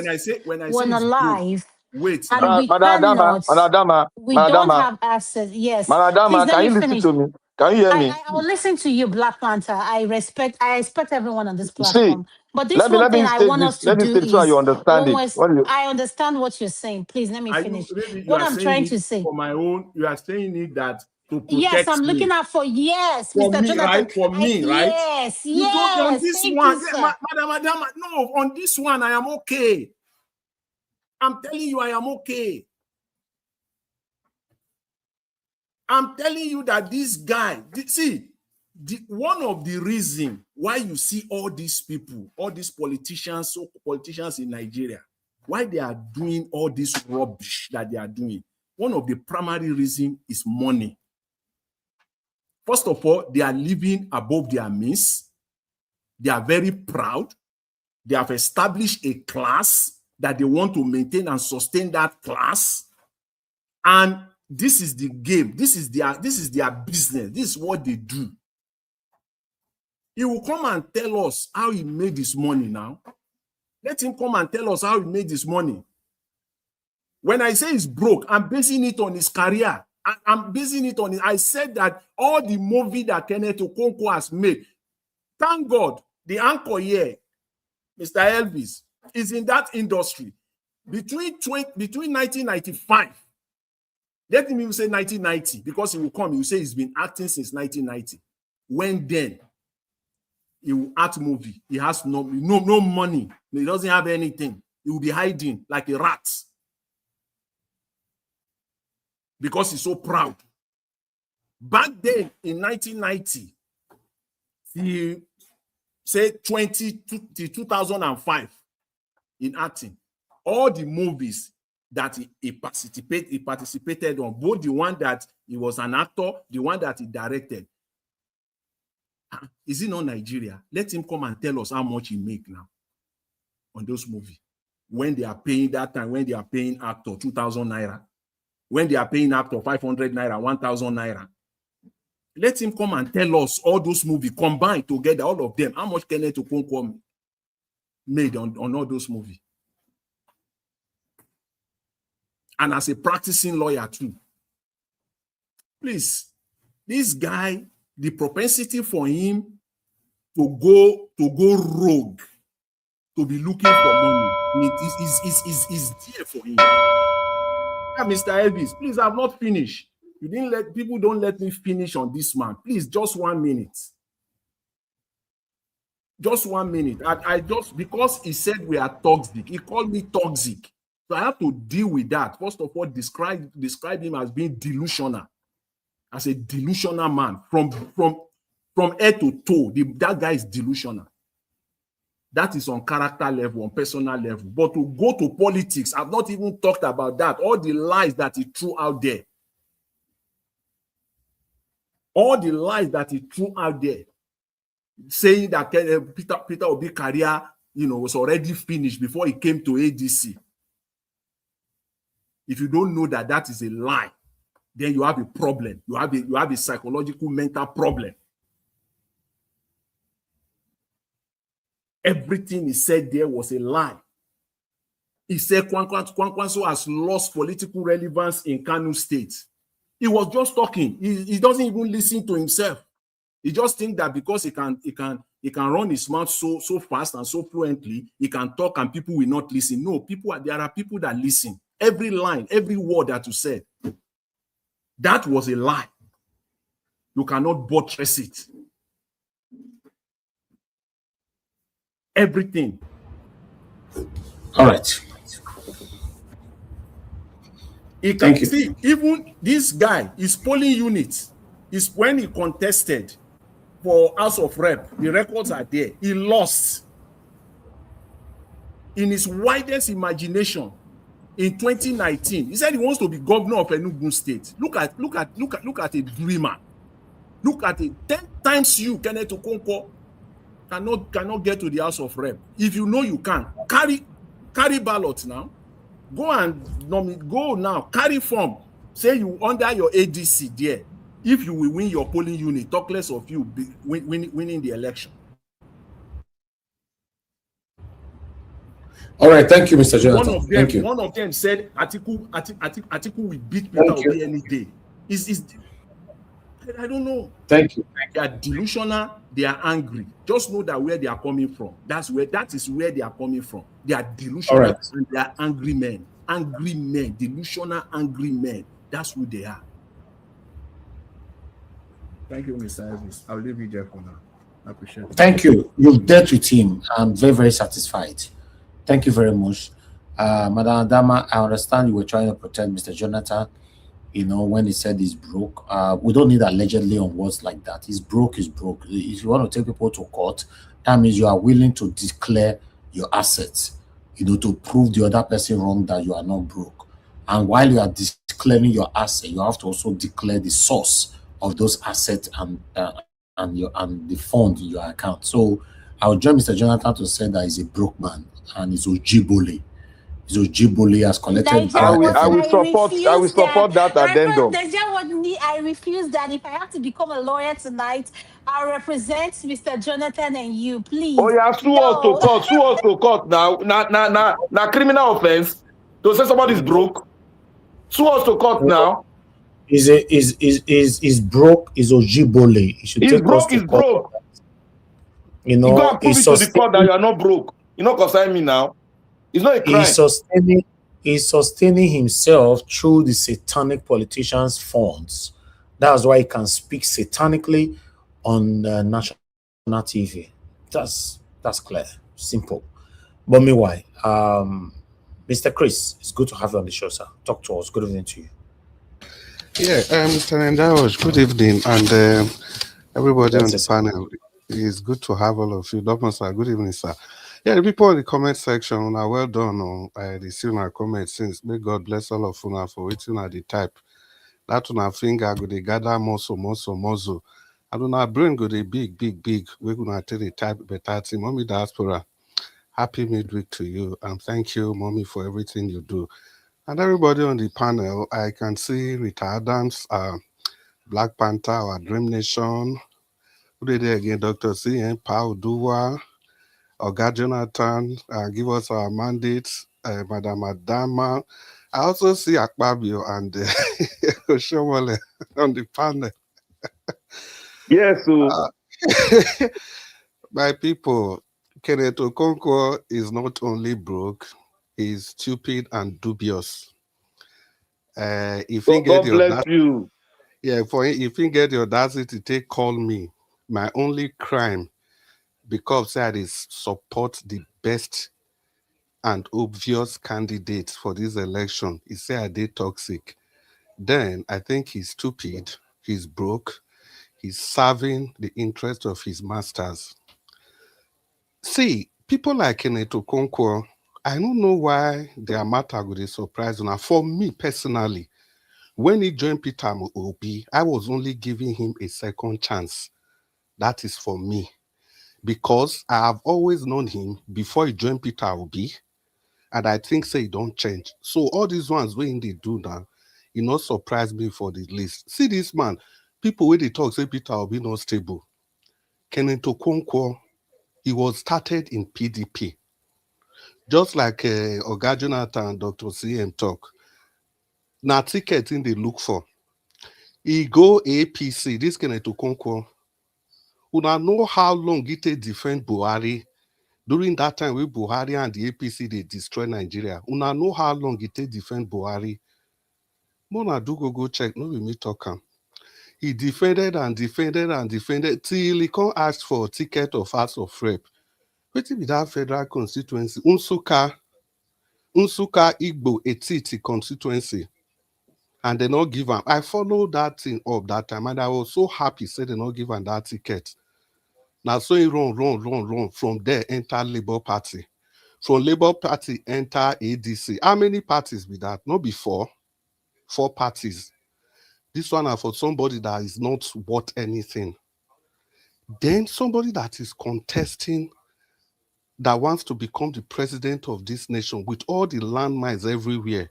we're on a live, and we cannot, we don't Madama, have access. Yes, please Madama, let can me you listen finish. to me? Can you hear me? I will listen to you, Black Panther. I respect everyone on this See, platform. But this one let thing me I state want this. us to Let me do state it so you is understand it. I understand what you're saying. Please let me Are you finish. maybe you What are I'm saying trying it to say. for my own? You are saying it that to Yes, I'm protect looking me. out for For Mr. me, Jonathan. right? For me, right? Yes, You don't on this thank one, you, sir. Madam. No, on this one, I am okay. I'm telling you, I am okay. I'm telling you that this guy, one of the reasons why you see all these people, all these politicians in Nigeria, why they are doing all this rubbish that they are doing, one of the primary reasons is money. First of all, they are living above their means. They are very proud. They have established a class that they want to maintain and sustain that class. And this is the game. This is their business. This is what they do. He will come and tell us how he made his money now. Let him come and tell us how he made his money. When I say he's broke, I'm basing it on his career. I'm basing it on it. I said that all the movie that Kenneth Okonkwo has made, thank God, the anchor here, Mr. Elvis, is in that industry. Between 1995, let me even say 1990, because he will come, he will say he's been acting since 1990. When then he will act movie, he has no money, he doesn't have anything. He will be hiding like a rat because he's so proud. Back then in 1990, he said 2005 in acting. All the movies that he participated on, both the one that he was an actor, the one that he directed. Is it not Nigeria? Let him come and tell us how much he make now on those movies. When they are paying that time, when they are paying actor 2,000 naira, when they are paying actor 500 naira, 1,000 naira. Let him come and tell us all those movies combined together, all of them, how much Kenneth Okonkwo made on all those movies. And as a practicing lawyer too. Please, this guy, the propensity for him to go rogue, to be looking for money, is there for him. Mr. Elvis, please, I've not finished. You didn't let people don't let me finish on this man. Please, just 1 minute. Just 1 minute. I just, because he said we are toxic, he called me toxic. So I have to deal with that. First of all, describe him as being delusional, as a delusional man from head to toe. That guy is delusional. That is on character level, on personal level. But to go to politics, I've not even talked about that. All the lies that he threw out there. All the lies that he threw out there. saying that Peter Obi career, was already finished before he came to ADC. If you don't know that that is a lie, then you have a problem. You have a psychological mental problem. Everything he said there was a lie. He said Kwankwaso has lost political relevance in Kano State. He was just talking. He doesn't even listen to himself. He just thinks that because he can run his mouth so fast and so fluently, he can talk and people will not listen. No, there are people that listen. Every line, every word that you said, that was a lie. You cannot buttress it. Everything. All right. Thank you. See, even this guy, his polling unit, is when he contested for House of Rep, the records are there. He lost. In his widest imagination, in 2019, he said he wants to be governor of Enugu State. Look at a dreamer. Look at it. 10 times you, Kenneth Okonkwo, cannot get to the House of Rep. If you know you can, carry ballots now. Go now, carry form. Say you under your ADC there. If you will win your polling unit, talk less of you winning the election. All right, thank you, Mr. Jonathan. One of them said Atiku will beat Peter Obi any day. I don't know. Thank you. They are delusional. They are angry. Just know that where they are coming from. That is where they are coming from. They are delusional and they are angry men. Angry men, delusional angry men. That's who they are. Thank you, Mr. Elvis. I'll leave you there for now. I appreciate it. Thank you. You've dealt with him. I'm very, very satisfied. Thank you very much. Madam Adama, I understand you were trying to protect Mr. Jonathan, when he said he's broke. We don't need allegedly on words like that. He's broke, he's broke. If you want to take people to court, that means you are willing to declare your assets, to prove the other person wrong that you are not broke. And while you are declaring your asset, you have to also declare the source of those assets and the fund in your account. So I would join Mr. Jonathan to say that he's a broke man and he's Ojibole. Ojibole has collected. I will support that addendum. I refuse that. If I have to become a lawyer tonight, I'll represent Mr. Jonathan and you, please. Oh, yeah, sue us to court now. Now, criminal offense. To say somebody's broke. Sue us to court now. Is broke, is Ojibole. He's broke, he's broke. You go and prove it to the court that you are not broke. You not concern me now. It's not a crime. He's sustaining himself through the satanic politicians' funds. That's why he can speak satanically on national TV. That's clear, simple. But meanwhile, Mr. Chris, it's good to have you on the show, sir. Talk to us. Good evening to you. Yeah, Mr. Nendaos, good evening, and everybody on the panel. It's good to have all of you. Dr. Sir, good evening, sir. Yeah, the people in the comment section are well done. They see my comments since. May God bless all of you for waiting at the type. That one I think I go to gather muscle. I don't know, brain go to big. We're going to take the type better team. Mommy Diaspora, happy midweek to you. And thank you, Mommy, for everything you do. And everybody on the panel, I can see Rita Adams, Black Panther, our Dream Nation. Who did it again? Dr. C. and Paul Dua. Oga Jonathan, give us our mandates, Madam Adama. I also see Akpabio and Oshomole on the panel. Yes, my people, Kenneth Okonkwo is not only broke, he's stupid and dubious. If he get you. Yeah, if he get the audacity to call me, my only crime, because I support the best and obvious candidate for this election, he said I did toxic. Then I think he's stupid, he's broke, he's serving the interest of his masters. See, people like Kenneth Okonkwo, I don't know why their matter would be surprised. Now, for me personally, when he joined Peter Obi, I was only giving him a second chance. That is for me. because I have always known him before he joined Peter Obi, and I think say he don't change. So all these ones when they do now, it not surprise me for the list. See this man, people when they talk say Peter Obi not stable. Kenneth Okonkwo, he was started in PDP. Just like Oga Jonathan and Dr. CM talk. Now ticket in they look for. He go APC, this Kenneth Okonkwo. Una know how long it take defend Buhari during that time when Buhari and the APC they destroy Nigeria. Una know how long it take defend Buhari. Mona do go check, no be me talk am. He defended and defended and defended till he can't ask for a ticket of House of Rep. Wetin be that federal constituency? Unsuka Igbo Etiti constituency. And they not give him. I followed that thing up that time, and I was so happy say they not give him that ticket. Now so he run. From there, enter Labour Party. From Labour Party, enter ADC. How many parties be that? Not before. 4 parties. This one are for somebody that is not worth anything. Then somebody that is contesting, that wants to become the president of this nation with all the landmines everywhere.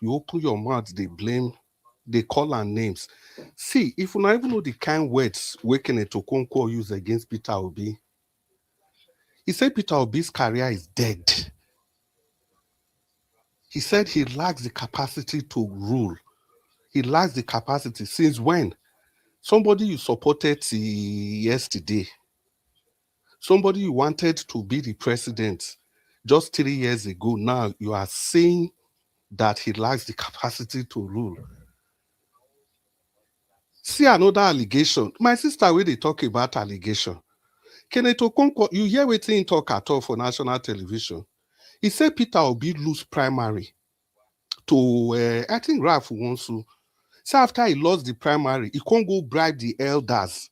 You open your mouth, they blame, they call our names. See, if you not even know the kind words Kenneth Okonkwo use against Peter Obi, he said Peter Obi's career is dead. He said he lacks the capacity to rule. He lacks the capacity. Since when? Somebody you supported yesterday. Somebody you wanted to be the president just 3 years ago. Now you are saying that he lacks the capacity to rule. See another allegation. My sister, when they talk about allegation, Kenneth Okonkwo, you hear what he talk at all for national television. He said Peter Obi lose primary to, I think Ralph wants to. So after he lost the primary, he can't go bribe the elders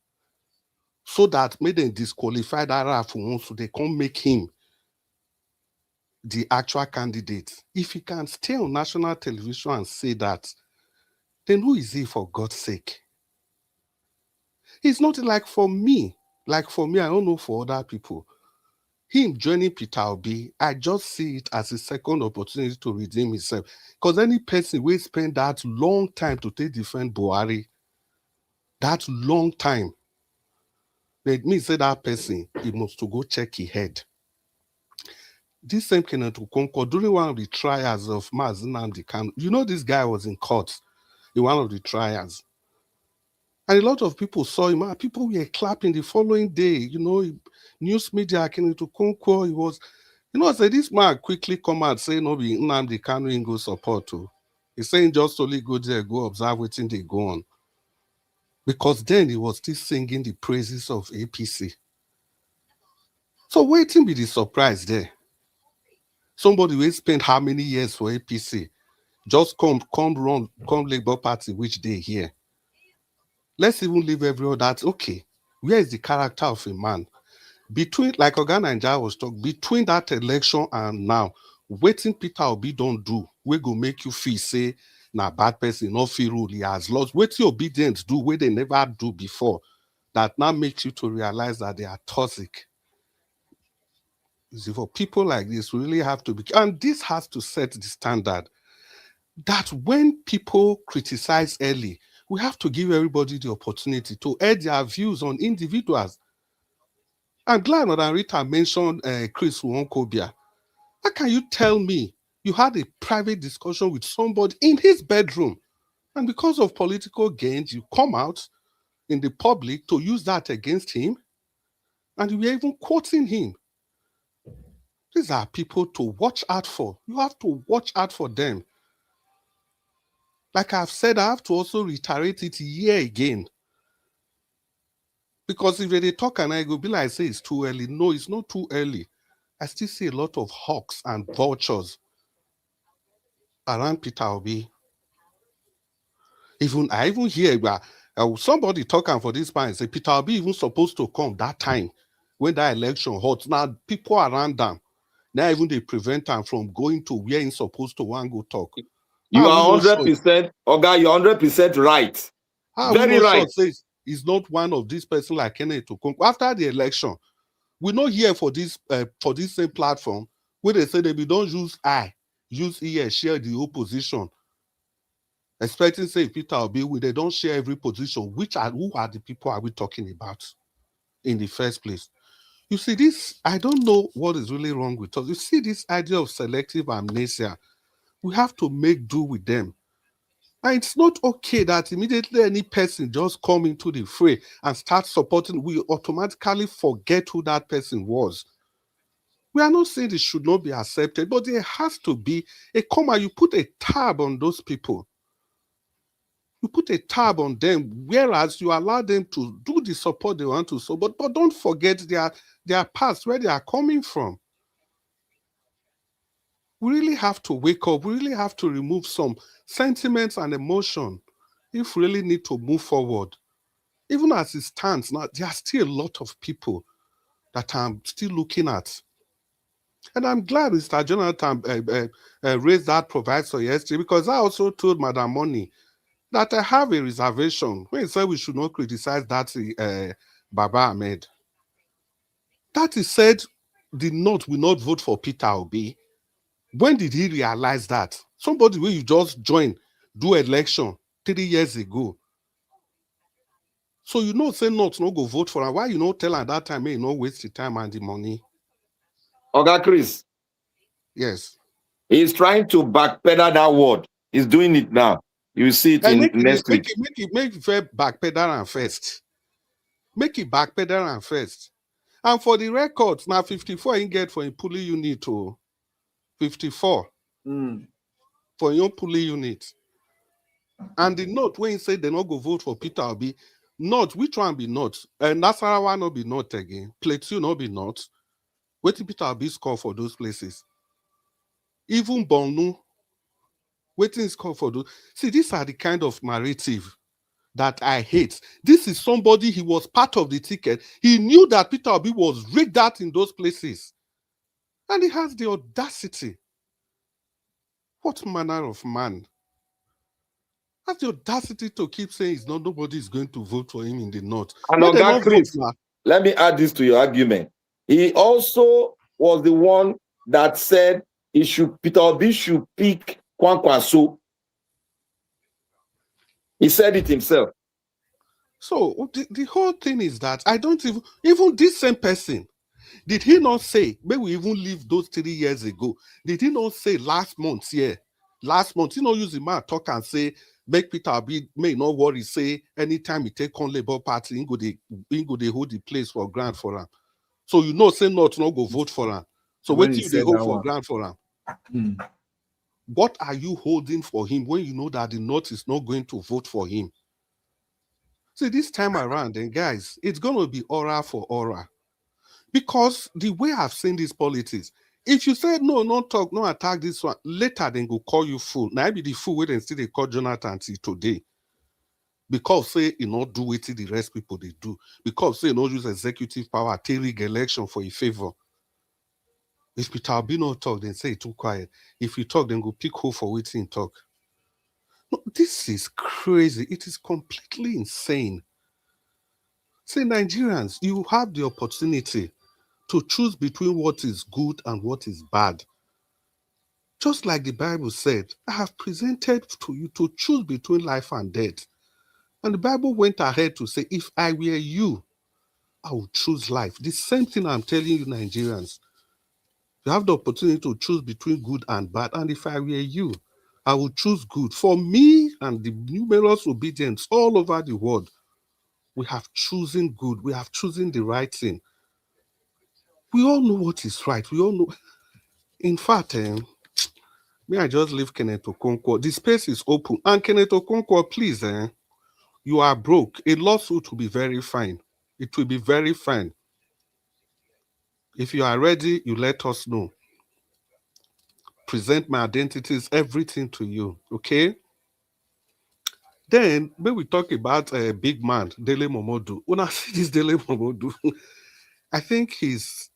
so that made them disqualify that Ralph wants to. They can't make him the actual candidate. If he can stay on national television and say that, then who is he for God's sake? It's not like for me. Like for me, I don't know for other people. Him joining Peter Obi, I just see it as a second opportunity to redeem himself. Because any person will spend that long time to take defend Buhari, that long time, let me say that person, he must to go check his head. This same Kenneth Okonkwo, during one of the trials of Mazi Nnamdi Kanu, you know this guy was in court in one of the trials. And a lot of people saw him. People were clapping the following day. You know, news media, Kenneth Okonkwo, he was, say this man quickly come out say no be Nnamdi Kanu in go support to. He's saying just only go there, go observe what they go on. Because then he was still singing the praises of APC. So waiting be the surprise there. Somebody will spend how many years for APC? Just come Labour Party, which day here. Let's even leave every other. Okay, where is the character of a man? Between, like Oga Naija was talking, between that election and now, waiting Peter Obi don't do, we go make you feel say, na bad person, not feel rule, he has lost. Waiting obedience do, where they never do before, that now makes you to realize that they are toxic. For people like this, we really have to be, and this has to set the standard that when people criticize early, we have to give everybody the opportunity to air their views on individuals. I'm glad Madam Rita mentioned Chris Nwonkobia. How can you tell me you had a private discussion with somebody in his bedroom, and because of political gains, you come out in the public to use that against him, and you were even quoting him? These are people to watch out for. You have to watch out for them. Like I've said, I have to also reiterate it here again. Because if they talk and I go, be like, say it's too early. No, it's not too early. I still see a lot of hawks and vultures around Peter Obi. I even hear somebody talking for this man and say Peter Obi even supposed to come that time when that election hot. Now people around them, now even they prevent him from going to where he's supposed to want to go talk. You are 100%, Oga, you're 100% right. Very right. Says he's not one of these person like Kenneth Okonkwo. After the election, We're not here for this same platform where they say that we don't use use ear, share the opposition. Expecting say Peter Obi, they don't share every position. Who are the people are we talking about in the first place? You see this, I don't know what is really wrong with us. You see this idea of selective amnesia. We have to make do with them. And it's not okay that immediately any person just come into the fray and start supporting, we automatically forget who that person was. We are not saying it should not be accepted, but there has to be a comma. You put a tab on those people. You put a tab on them, whereas you allow them to do the support they want to support, but don't forget their past, where they are coming from. We really have to wake up. We really have to remove some sentiments and emotion if we really need to move forward. Even as it stands now, there are still a lot of people that I'm still looking at. And I'm glad Mr. Jonathan raised that proviso yesterday, because I also told Madam Money that I have a reservation when he said we should not criticize that Baba Ahmed. That he said the North will not vote for Peter Obi. When did he realize that? Somebody where you just joined, do election 3 years ago. So you know say North no go vote for him. Why you not tell at that time, may you not waste the time and the money? Oga Chris. Yes. He's trying to backpedal that word. He's doing it now. You see it in next week. Make it backpedal and first. Make it backpedal and first. And for the records, now 54 you get for a pulley unit to 54 for your pulley unit. And the North, when you say they not go vote for Peter Obi, North, which one be North? Nasarawa not be North again. Plateau not be North. What did Peter Obi score for those places? Even Borno, waiting score for those. See, these are the kind of narrative that I hate. This is somebody, he was part of the ticket. He knew that Peter Obi was rigged out in those places. And he has the audacity. What manner of man has the audacity to keep saying nobody is going to vote for him in the North? And Oga Chris, let me add this to your argument. He also was the one that said Peter Obi should pick Kwankwaso. He said it himself. So the whole thing is that I don't even this same person, did he not say, may we even leave those 3 years ago? Did he not say last month, last month, he not use the man talk and say, make Peter Obi may not worry, say anytime he take on Labour Party, he go they hold the place for grant for him. So you know, say not go vote for him. So wait till they hold for grant for him. What are you holding for him when you know that the North is not going to vote for him? See, this time around, then guys, it's going to be aura for aura. Because the way I've seen these politics, if you say, no talk, no attack this one, later then go call you fool. Now I be the fool wait and still they call Jonathan till today. Because say, not do it the rest people they do. Because say, not use executive power, take rig election for a favor. If Peter Obi no talk, then say too quiet. If you talk, then go pick hole for waiting talk. No, this is crazy. It is completely insane. Say, Nigerians, you have the opportunity to choose between what is good and what is bad. Just like the Bible said, I have presented to you to choose between life and death. And the Bible went ahead to say, if I were you, I would choose life. The same thing I'm telling you, Nigerians. You have the opportunity to choose between good and bad. And if I were you, I would choose good. For me and the numerous obedience all over the world, we have chosen good. We have chosen the right thing. We all know what is right. We all know. In fact, may I just leave Kenneth Okonkwo. The space is open. And Kenneth Okonkwo, please, you are broke. A lawsuit will be very fine. It will be very fine. If you are ready, you let us know. Present my identities, everything to you, okay? Then, when we talk about a big man, Dele Momodu, when I see this Dele Momodu, I think he's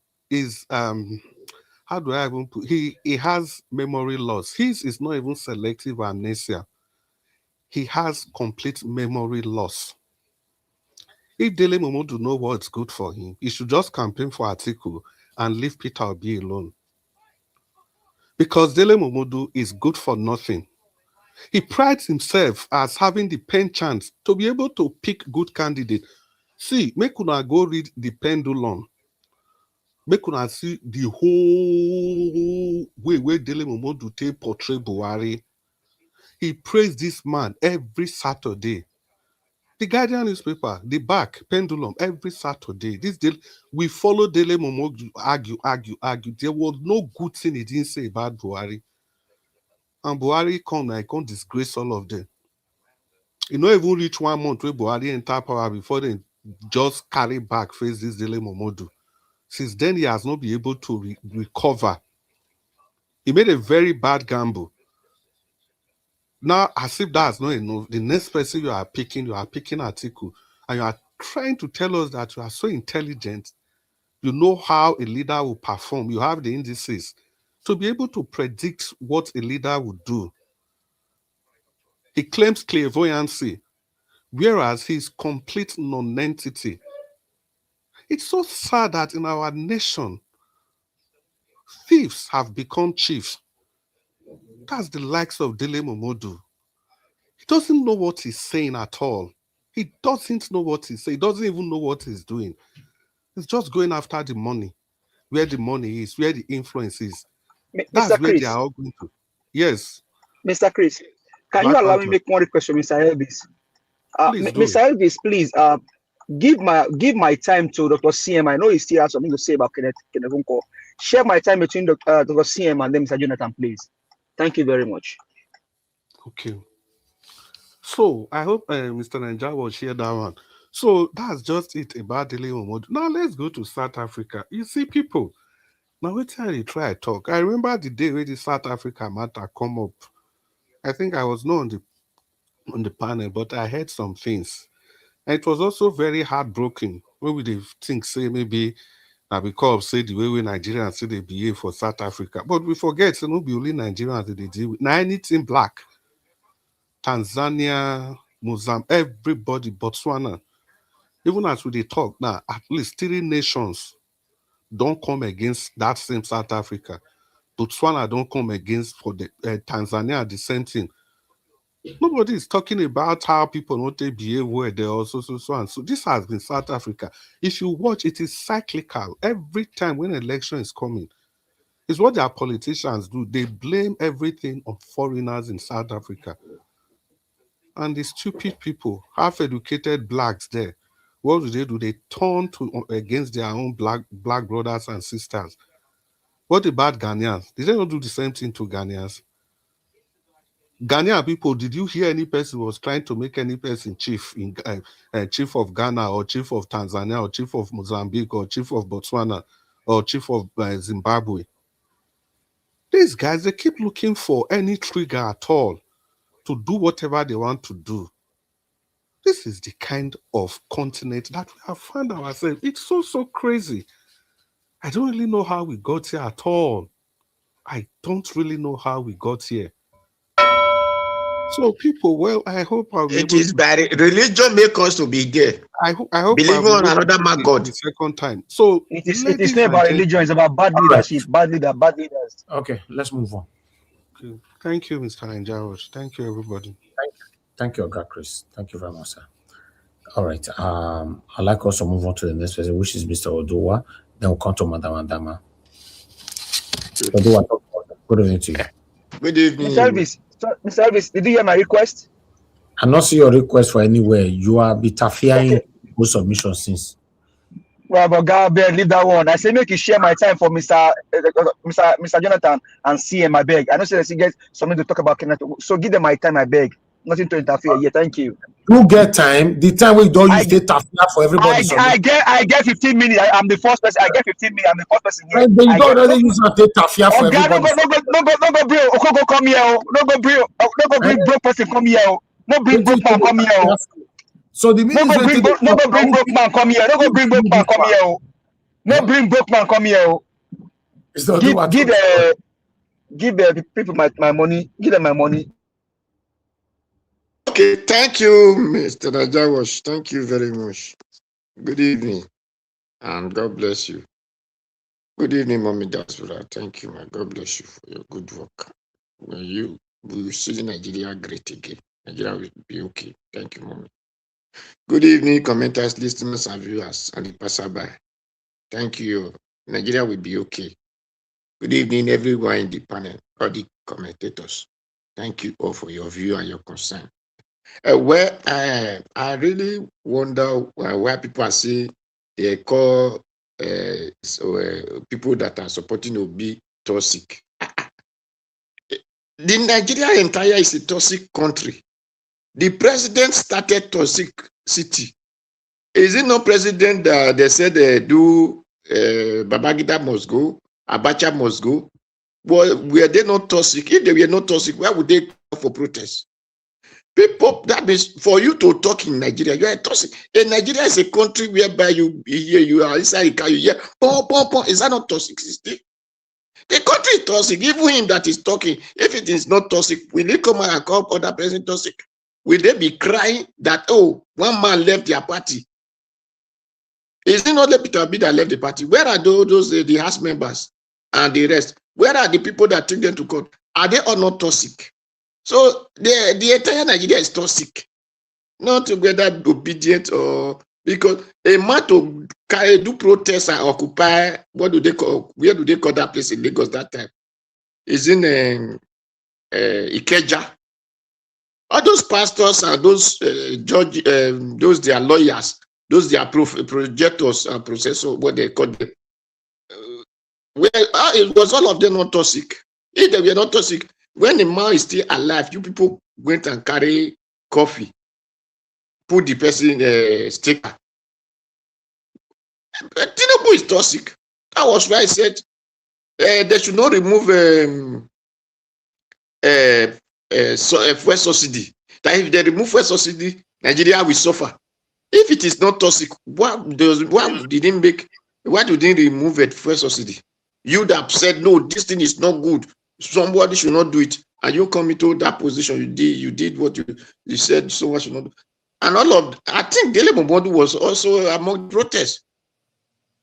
how do I even put he has memory loss. His is not even selective amnesia. He has complete memory loss. If Dele Momodu know what's good for him, he should just campaign for Atiku and leave Peter Obi alone. Because Dele Momodu is good for nothing. He prides himself as having the penchant to be able to pick good candidates. See, make una go read The Pendulum. Make una see the whole way where Dele Momodu take portray Buhari. He praised this man every Saturday. The Guardian newspaper, the back, Pendulum, every Saturday. We follow Dele Momodu, argue. There was no good thing he didn't say about Buhari. And Buhari come disgrace all of them. You know, even reach 1 month where Buhari enter power before they just carry back, face this Dele Momodu. Since then, he has not been able to recover. He made a very bad gamble. Now, as if that's not enough, the next person you are picking Atiku, and you are trying to tell us that you are so intelligent, you know how a leader will perform, you have the indices to be able to predict what a leader would do. He claims clairvoyancy, whereas he's complete non-entity. It's so sad that in our nation, thieves have become chiefs. That's the likes of Dele Momodu. He doesn't know what he's saying at all. He doesn't know what he's saying. He doesn't even know what he's doing. He's just going after the money, where the money is, where the influence is. That's Mr. where Chris, they are all going to. Yes. Mr. Chris, can you allow me to make one request from Mr. Elvis? Mr. Elvis, please give my time to Dr. CM. I know he still has something to say about Kenneth Okonkwo. Share my time between Dr. CM and then Mr. Jonathan, please. Thank you very much. Okay. So I hope Mr. Naija will share that one. So that's just it about Dele Momodu. Now let's go to South Africa. You see, people. Now wait till you try to talk. I remember the day when the South Africa matter come up. I think I was not on the panel, but I heard some things. And it was also very heartbroken when we think, say, maybe because say the way we Nigerians say they behave for South Africa. But we forget, so no be only Nigerians that they deal with. Now anything black. Tanzania, Mozambique, everybody, Botswana. Even as we talk now, at least 3 nations don't come against that same South Africa. Botswana don't come against for the Tanzania, the same thing. Nobody is talking about how people don't behave where they also so and so. This has been South Africa. If you watch, it is cyclical. Every time when an election is coming, it's what their politicians do. They blame everything on foreigners in South Africa. And the stupid people, half-educated blacks there, what do? They turn against their own black brothers and sisters. What about Ghanaians? Did they not do the same thing to Ghanaians? Ghanaian people, did you hear any person was trying to make any person chief in chief of Ghana or chief of Tanzania or chief of Mozambique or chief of Botswana or chief of Zimbabwe? These guys, they keep looking for any trigger at all to do whatever they want to do. This is the kind of continent that we have found ourselves. It's so crazy. I don't really know how we got here at all. I don't really know how we got here. So people, well, I hope I'll be it is bad. Religion make us to be there. I hope believe on another man God. The second time. So it is not about religion, it's about bad leadership, bad leaders. Okay, let's move on. Okay. Thank you, Mr. Naija. Thank you, everybody. Thank you, Oga Chris. Thank you very much, sir. All right. I'd like us to move on to the next person, which is Mr. Oduwa. Then we'll come to Madam Adama. Oduwa, good evening to you. Good evening. Mr. Elvis, did you hear my request? I not see your request for anywhere. You are interfering with submission since. Well, but God, leave that one. I say make you share my time for Mr. Jonathan and CM, I beg. I know they get something to talk about Kenneth, so give them my time, I beg. Nothing to interfere. Yeah, thank you. You get time. The time we don't use to interfere for everybody. I get 15 minutes. I'm the first person. I get 15 minutes. I'm the first person here. But you don't already use to interfere for everybody. No go bring Okonkwo come here. No go bring broke person come here. No bring broke man come here. So the no go bring broke man come here. No go bring broke man come here. No bring broke man come here. Give the people my money. Give them my money. Okay, thank you, Mr. Naija. Thank you very much. Good evening, and God bless you. Good evening, Mommy Diaspora. Thank you, man. God bless you for your good work. We will see Nigeria great again. Nigeria will be okay. Thank you, Mommy. Good evening, commenters, listeners, and viewers, and the passerby. Thank you. Nigeria will be okay. Good evening, everyone in the panel, all the commentators. Thank you all for your view and your concern. I really wonder why people are saying they call people that are supporting Obi toxic. The Nigeria entire is a toxic country. The president started toxicity. Is it not president that they said Babangida must go, Abacha must go? Well, were they not toxic? If they were not toxic, why would they call for protest? People, that means for you to talk in Nigeria, you are toxic. And Nigeria is a country whereby you are inside a car, you hear, is that not toxicity? The country is toxic. Even him that is talking, if it is not toxic, will they come out and call other person toxic? Will they be crying that, oh, one man left their party? Is it not the Peter B that left the party? Where are those the House members and the rest? Where are the people that took them to court? Are they all not toxic? So the entire Nigeria is toxic. Not together obedient or because a man to do protests and occupy, what do they call, where do they call that place in Lagos that time? Is in Ikeja. All those pastors and those judge, those their lawyers, those their projectors and processors, what they call them. It was all of them not toxic. If they were not toxic, when the man is still alive, you people went and carry coffee, put the person sticker. Tinubu is toxic. That was why I said they should not remove fuel subsidy. That if they remove fuel subsidy, Nigeria will suffer. If it is not toxic, why didn't remove it fuel subsidy? You that said no, this thing is not good. Somebody should not do it, and you come into that position. You did what you said. Someone should not do. And all of, I think Dele Momodu was also among protests.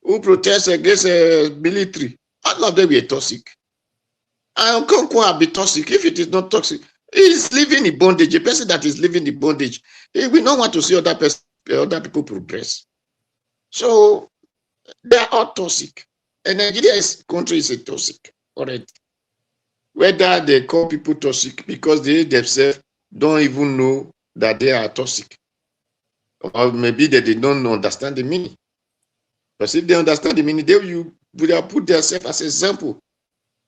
Who protest against military? All of them were toxic. And Okonkwo will be toxic. If it is not toxic, he is living in bondage. A person that is living in bondage, we don't want to see other people progress. So they are all toxic. And Nigeria's country is a toxic already. Whether they call people toxic because they themselves don't even know that they are toxic. Or maybe they don't understand the meaning. Because if they understand the meaning, they would have put themselves as an example.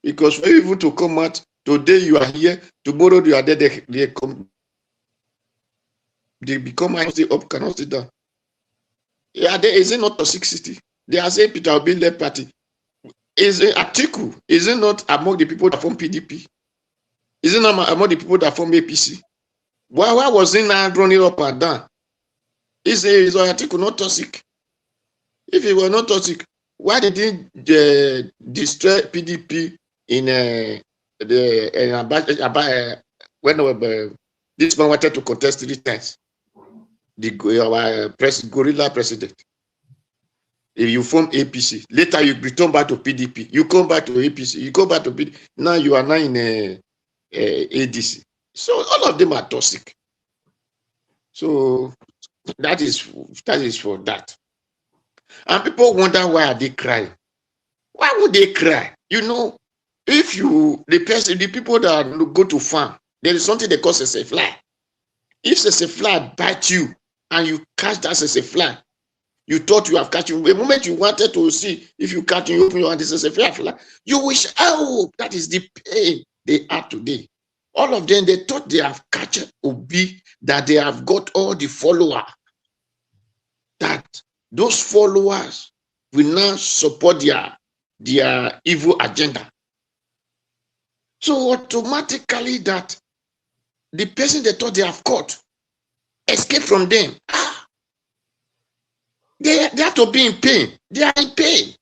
Because for you to come out, today you are here, tomorrow you are there, they become up, cannot sit down. Yeah, is it not toxicity? They are saying Peter Obi left party. Is it Atiku? Is it not among the people that form PDP? Is it not among the people that form APC? Why was he not running up and down? Is Atiku not toxic? If he were not toxic, why did he destroy PDP in when this man wanted to contest 3 times? The gorilla president. If you form APC, later you return back to PDP, you come back to APC, you go back to PDP. Now you are now in ADC. So all of them are toxic. So that is for that. And people wonder why are they crying? Why would they cry? You know, if the people that go to farm, there is something they call a fly. If a fly bite you and you catch that as a fly, you thought you have catch him. The moment you wanted to see if you catch him, you open your hand, this is a fly. You wish, oh, that is the pain they are today. All of them, they thought they have catch Obi, that they have got all the followers. That those followers will now support their evil agenda. So automatically that the person they thought they have caught escape from them. They have to be in pain. They are in pain.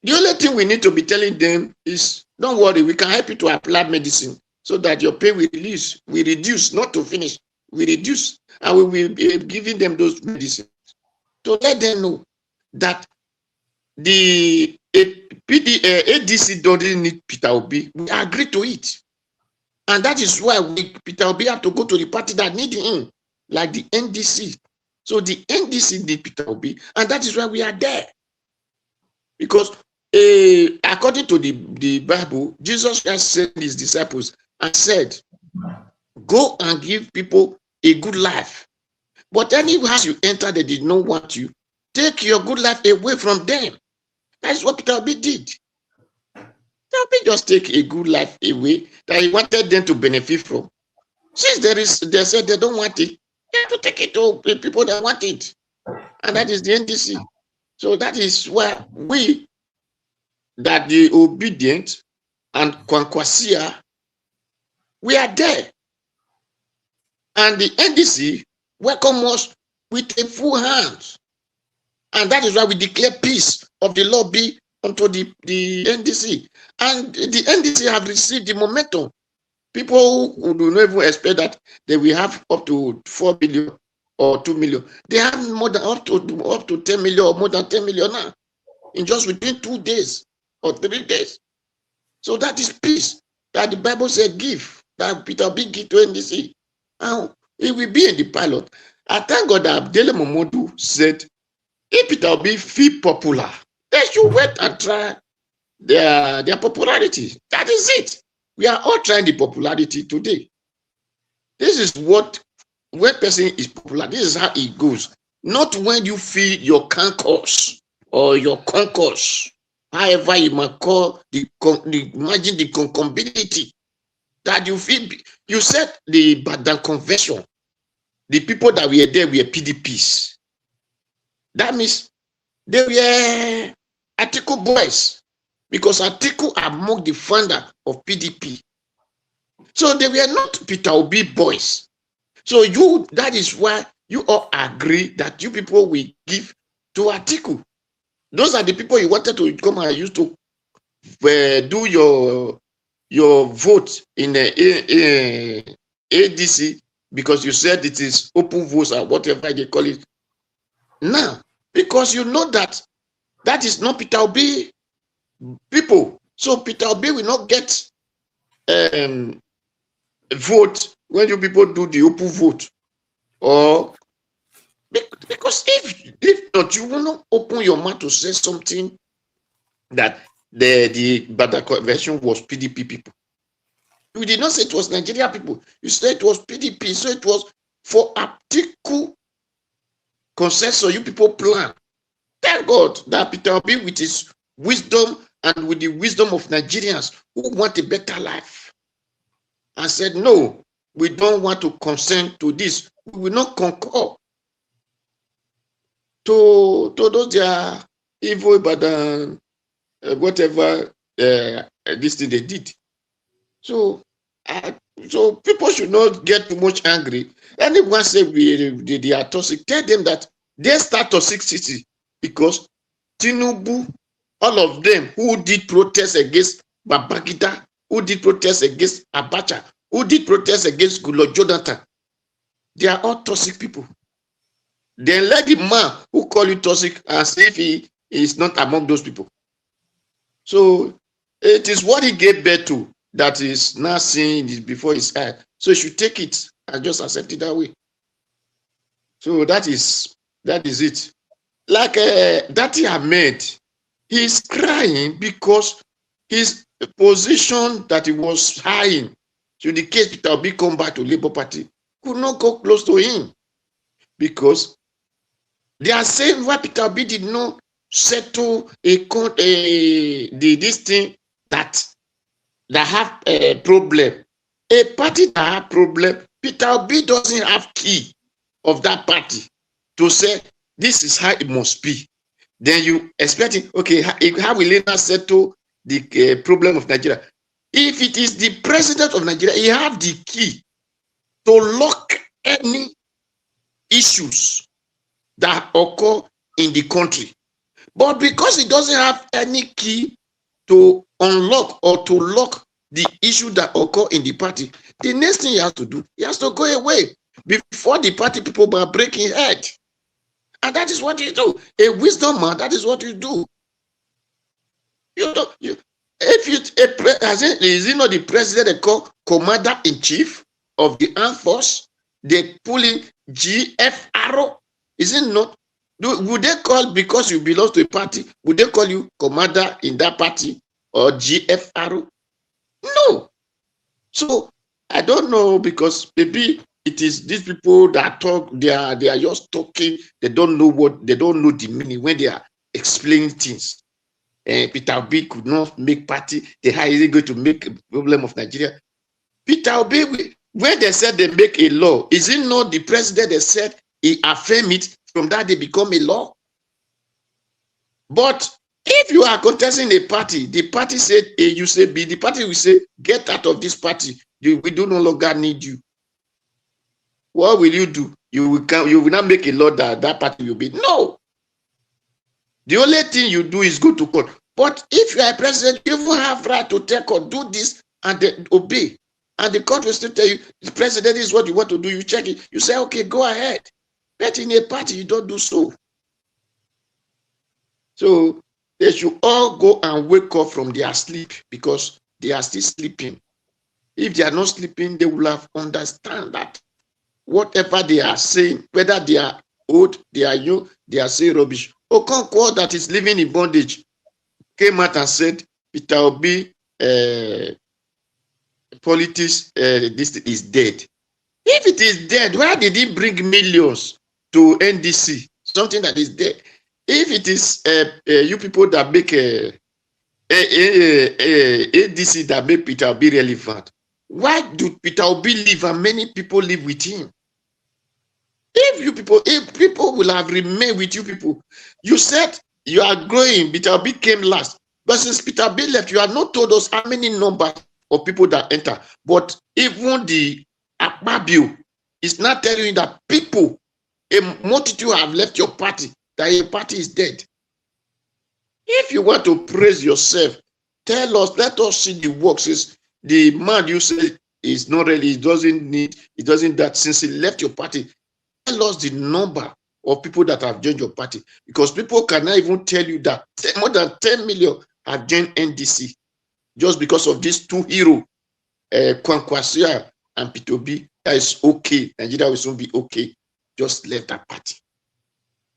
The only thing we need to be telling them is, don't worry, we can help you to apply medicine so that your pain will release. We reduce, not to finish. We reduce, and we will be giving them those medicines. to let them know that the ADC doesn't need Peter Obi. We agree to it. And that is why Peter Obi have to go to the party that need him, like the NDC. So the NDC need Peter Obi, and that is why we are there. Because according to the Bible, Jesus Christ sent his disciples and said, go and give people a good life. But any house you enter, they did not want you. Take your good life away from them. That's what Peter Obi did. Peter Obi just take a good life away that he wanted them to benefit from. Since they said they don't want it, you have to take it to people that want it. And that is the NDC. So that is where we, that the obedient and Kwankwasia, we are there. And the NDC welcome us with a full hand. And that is why we declare peace of the Lord be unto the NDC. And the NDC have received the momentum. People who do not even expect that they will have up to 4 billion or 2 million. They have more than up to 10 million or more than 10 million now. In just within 2 days or 3 days. So that is peace that the Bible said give. That Peter Obi give to NDC. And it will be in the pilot. I thank God that Abdele Momodu said, if Peter Obi feel popular, they should wait and try their popularity. That is it. We are all trying the popularity today. This is what, when person is popular, this is how it goes. Not when you feel your concourse or your concourse, however you might call imagine the concomitability that you feel. You said the Badan Convention, the people that were there were PDPs. That means they were Atiku boys, because Atiku among the founder of PDP. So they were not Peter Obi boys. So that is why you all agree that you people will give to Atiku. Those are the people you wanted to come and use to do your vote in the ADC, because you said it is open votes or whatever they call it. Now, because you know that is not Peter Obi people. So Peter Obi will not get vote when you people do the open vote. Or because if not, you will not open your mouth to say something that the Badan Convention was PDP people. You did not say it was Nigeria people. You said it was PDP. So it was for Atiku consensus. You people plan. Thank God that Peter Obi, with his wisdom and with the wisdom of Nigerians who want a better life, and said, no, we don't want to consent to this. We will not concur to those their evil, but whatever this thing they did. So people should not get too much angry. Anyone say they are toxic, tell them that they start toxicity because Tinubu, all of them who did protest against Babangida, who did protest against Abacha, who did protest against Goodluck Jonathan, they are all toxic people. Then let the man who call you toxic as if he is not among those people. So it is what he gave birth to that is now seeing it before his eye. So you should take it and just accept it that way. So that is it. Like Dati Ahmed, he's crying because his position that he was high in, to the case Peter Obi come back to Labour Party, could not go close to him. Because they are saying why Peter Obi did not settle this thing that have a problem. A party that have problem, Peter Obi doesn't have key of that party to say this is how it must be. Then you expect it, okay, how will it not settle the problem of Nigeria? If it is the president of Nigeria, he have the key to lock any issues that occur in the country. But because he doesn't have any key to unlock or to lock the issue that occur in the party, the next thing he has to do, he has to go away before the party people are breaking head. And that is what you do. A wisdom man, that is what you do. You don't, you, if you, is it not the president they call commander in chief of the armed force? They pull in GFRO. Is it not? Would they call, because you belong to a party, would they call you commander in that party or GFRO? No. So I don't know, because maybe it is these people that talk, they are just talking, they don't know the meaning when they are explaining things. Peter Obi could not make party. How is he going to make a problem of Nigeria? Peter Obi, when they said they make a law, is it not the president that said he affirmed it, from that they become a law? But if you are contesting a party, the party said A, you say B, the party will say, get out of this party. We do no longer need you. What will you do? You will not make a law that party will be. No. The only thing you do is go to court. But if you are a president, you even have right to take or do this and then obey. And the court will still tell you, the president is what you want to do. You check it. You say, okay, go ahead. But in a party, you don't do so. So they should all go and wake up from their sleep, because they are still sleeping. If they are not sleeping, they will have understand that whatever they are saying, whether they are old, they are young, they are saying rubbish. Okonkwo, that is living in bondage, came out and said, Peter Obi politics, this is dead. If it is dead, why did he bring millions to NDC? Something that is dead. If it is you people that make ADC that make Peter Obi relevant, why do Peter Obi live and many people live with him? If people will have remained with you people, you said you are growing, Peter Obi came last. But since Peter Obi left, you have not told us how many numbers of people that enter. But even the Akpabio is not telling you that people, a multitude have left your party, that your party is dead. If you want to praise yourself, tell us, let us see the works. Is the man you say is not really, he doesn't that since he left your party, tell us the number of people that have joined your party, because people cannot even tell you that more than 10 million have joined NDC just because of these two heroes, Kwankwasia and Pitobi. That is okay. Nigeria will soon be okay. Just left that party.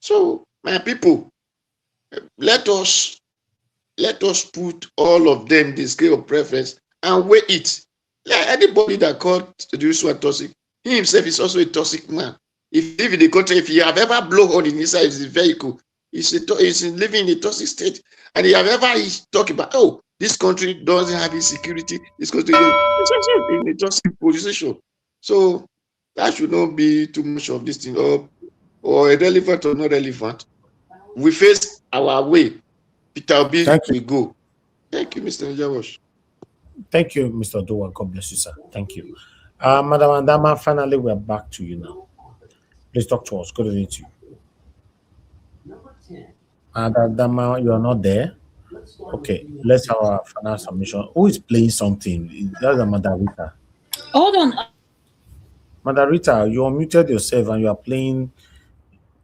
So, my people, let us put all of them the scale of preference and weigh it. Like anybody that called this one toxic, he himself is also a toxic man. If you live in the country, if you have ever blown on inside his vehicle, he's living in a toxic state, and you have ever talked about, oh, this country doesn't have insecurity, this country is also in a toxic position. So that should not be too much of this thing, or irrelevant or not relevant. We face our way. Peter Obi will go. Thank you, Mr. Jawash. Thank you, Mr. Dowa. God bless you, sir. Thank you. Madam Andama, finally, we're back to you now. Please talk to us. Good evening to you. Andama, you are not there. Okay, let's have our final submission. Who is playing something? That's a Madarita. Hold on. Madarita, you unmuted yourself and you are playing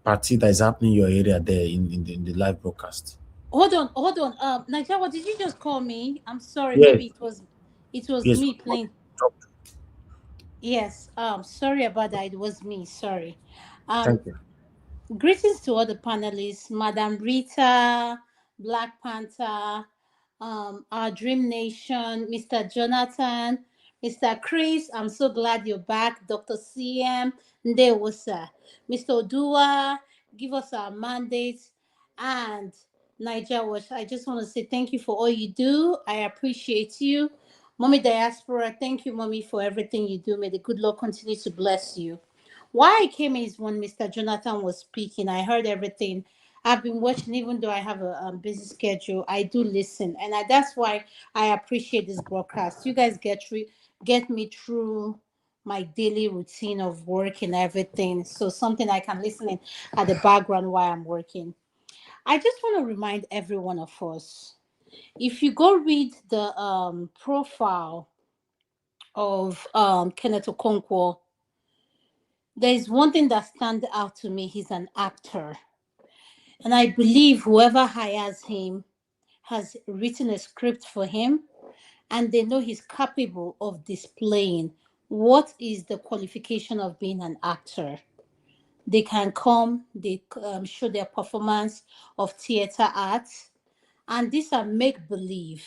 party that is happening in your area there in the live broadcast. Hold on. Najawa, did you just call me? I'm sorry. Yes. Maybe it was Yes. me playing. Yes. Sorry about that. It was me. Sorry. Thank you. Greetings to all the panelists, Madam Rita, Black Panther, our Dream Nation, Mr. Jonathan, Mr. Chris. I'm so glad you're back. Dr. CM, Ndewusa, Mr. Odua, give us our mandates, and Niger Watch. I just want to say thank you for all you do. I appreciate you. Mommy Diaspora, thank you, Mommy, for everything you do. May the good Lord continue to bless you. Why I came is when Mr. Jonathan was speaking. I heard everything. I've been watching, even though I have a busy schedule. I do listen, and that's why I appreciate this broadcast. You guys get me through my daily routine of work and everything. So something I can listen in at the background while I'm working. I just want to remind every one of us, if you go read the profile of Kenneth Okonkwo, there is one thing that stands out to me. He's an actor. And I believe whoever hires him has written a script for him, and they know he's capable of displaying what is the qualification of being an actor. They can come, they show their performance of theater arts, and these are make believe.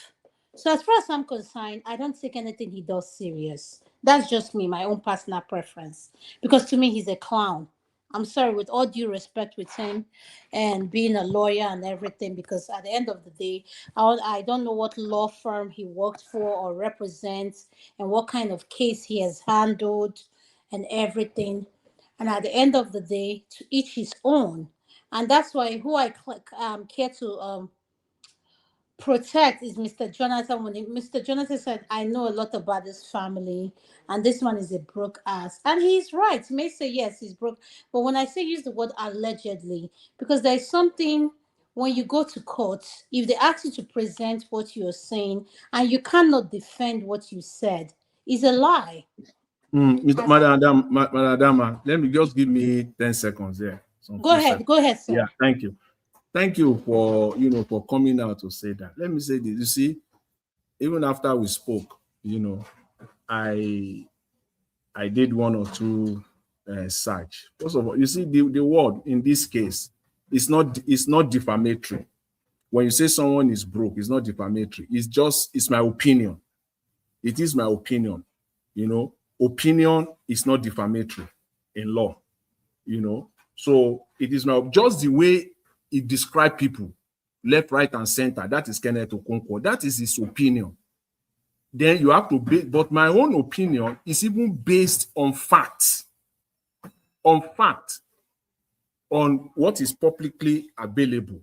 So, as far as I'm concerned, I don't take anything he does serious. That's just me, my own personal preference. Because to me, he's a clown. I'm sorry, with all due respect with him and being a lawyer and everything, because at the end of the day, I don't know what law firm he worked for or represents and what kind of case he has handled and everything. And at the end of the day, to each his own. And that's why who I care to protect is Mr. Jonathan. Mr. Jonathan said, I know a lot about this family, and this man is a broke ass. And he's right. He may say, yes, he's broke. But when I say use the word allegedly, because there's something when you go to court, if they ask you to present what you're saying and you cannot defend what you said, is a lie. Madam, let me just give me 10 seconds there. Go ahead, sir. Yeah, thank you. Thank you for for coming out to say that. Let me say this. You see, even after we spoke, I did one or two search. First of all, you see, the word in this case it's not defamatory. When you say someone is broke, it's not defamatory. It's my opinion. It is my opinion. Opinion is not defamatory in law. So it is now just the way it describes people, left, right, and center. That is Kenneth Okonkwo. That is his opinion. Then you have to but my own opinion is even based on facts. On what is publicly available.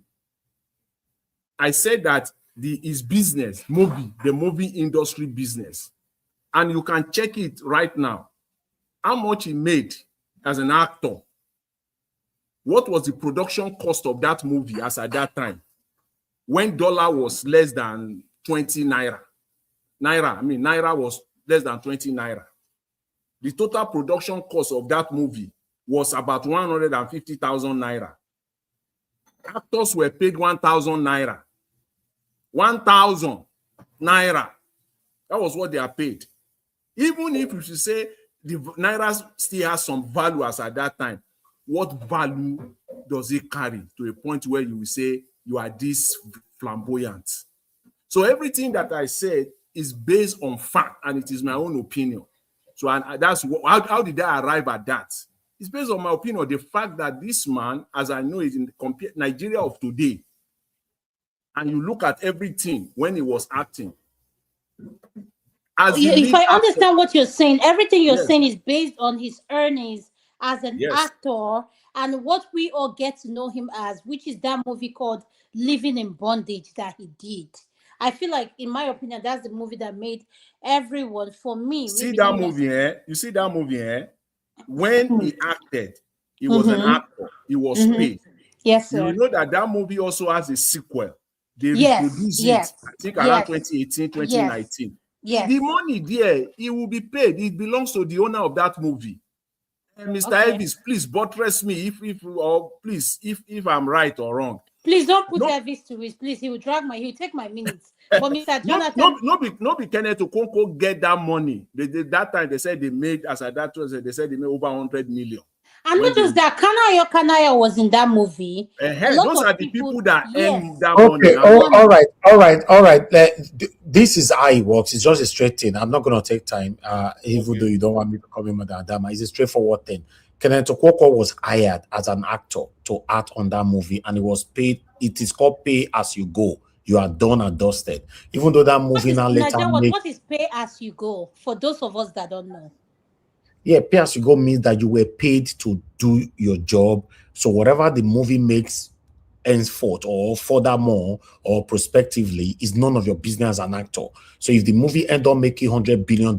I said that his business, the movie industry business, and you can check it right now, how much he made as an actor. What was the production cost of that movie as at that time? When dollar was less than 20 naira. Naira was less than 20 naira. The total production cost of that movie was about 150,000 naira. Actors were paid 1,000 naira. 1,000 naira. That was what they are paid. Even if you should say the naira still has some value as at that time, what value does it carry to a point where you will say you are this flamboyant? So everything that I said is based on fact, and it is my own opinion. So that's how did I arrive at that? It's based on my opinion. The fact that this man, as I know, is in Nigeria of today, and you look at everything when he was acting. If I understand what you're saying, everything you're saying is based on his earnings as an actor and what we all get to know him as, which is that movie called Living in Bondage that he did. I feel like, in my opinion, that's the movie that made everyone, for me. You see that movie, when he acted, he was an actor. He was paid. Yes, sir. You know that movie also has a sequel. They reproduced it, I think, around 2018, 2019. Yes. The money there, it will be paid. It belongs to the owner of that movie. Mr. Elvis, please buttress me if I'm right or wrong. Please don't put Elvis to it. Please, he will take my minutes. But Mr. Jonathan, no be Kenneth Okonkwo get that money. That time they said they made, as at that time, they said they made over 100 million. And not just that, Kanaya was in that movie. Those are the people that earn that money. All right. This is how it works. It's just a straight thing. I'm not going to take time, even though you don't want me to call him Madam Adama. It's a straightforward thing. Kenneth Okonkwo was hired as an actor to act on that movie, and he was paid. It is called pay as you go. You are done and dusted. Even though that movie now later what is pay as you go? For those of us that don't know. Yeah, pay as you go means that you were paid to do your job. So whatever the movie makes henceforth or furthermore or prospectively is none of your business as an actor. So if the movie end up making $100 billion,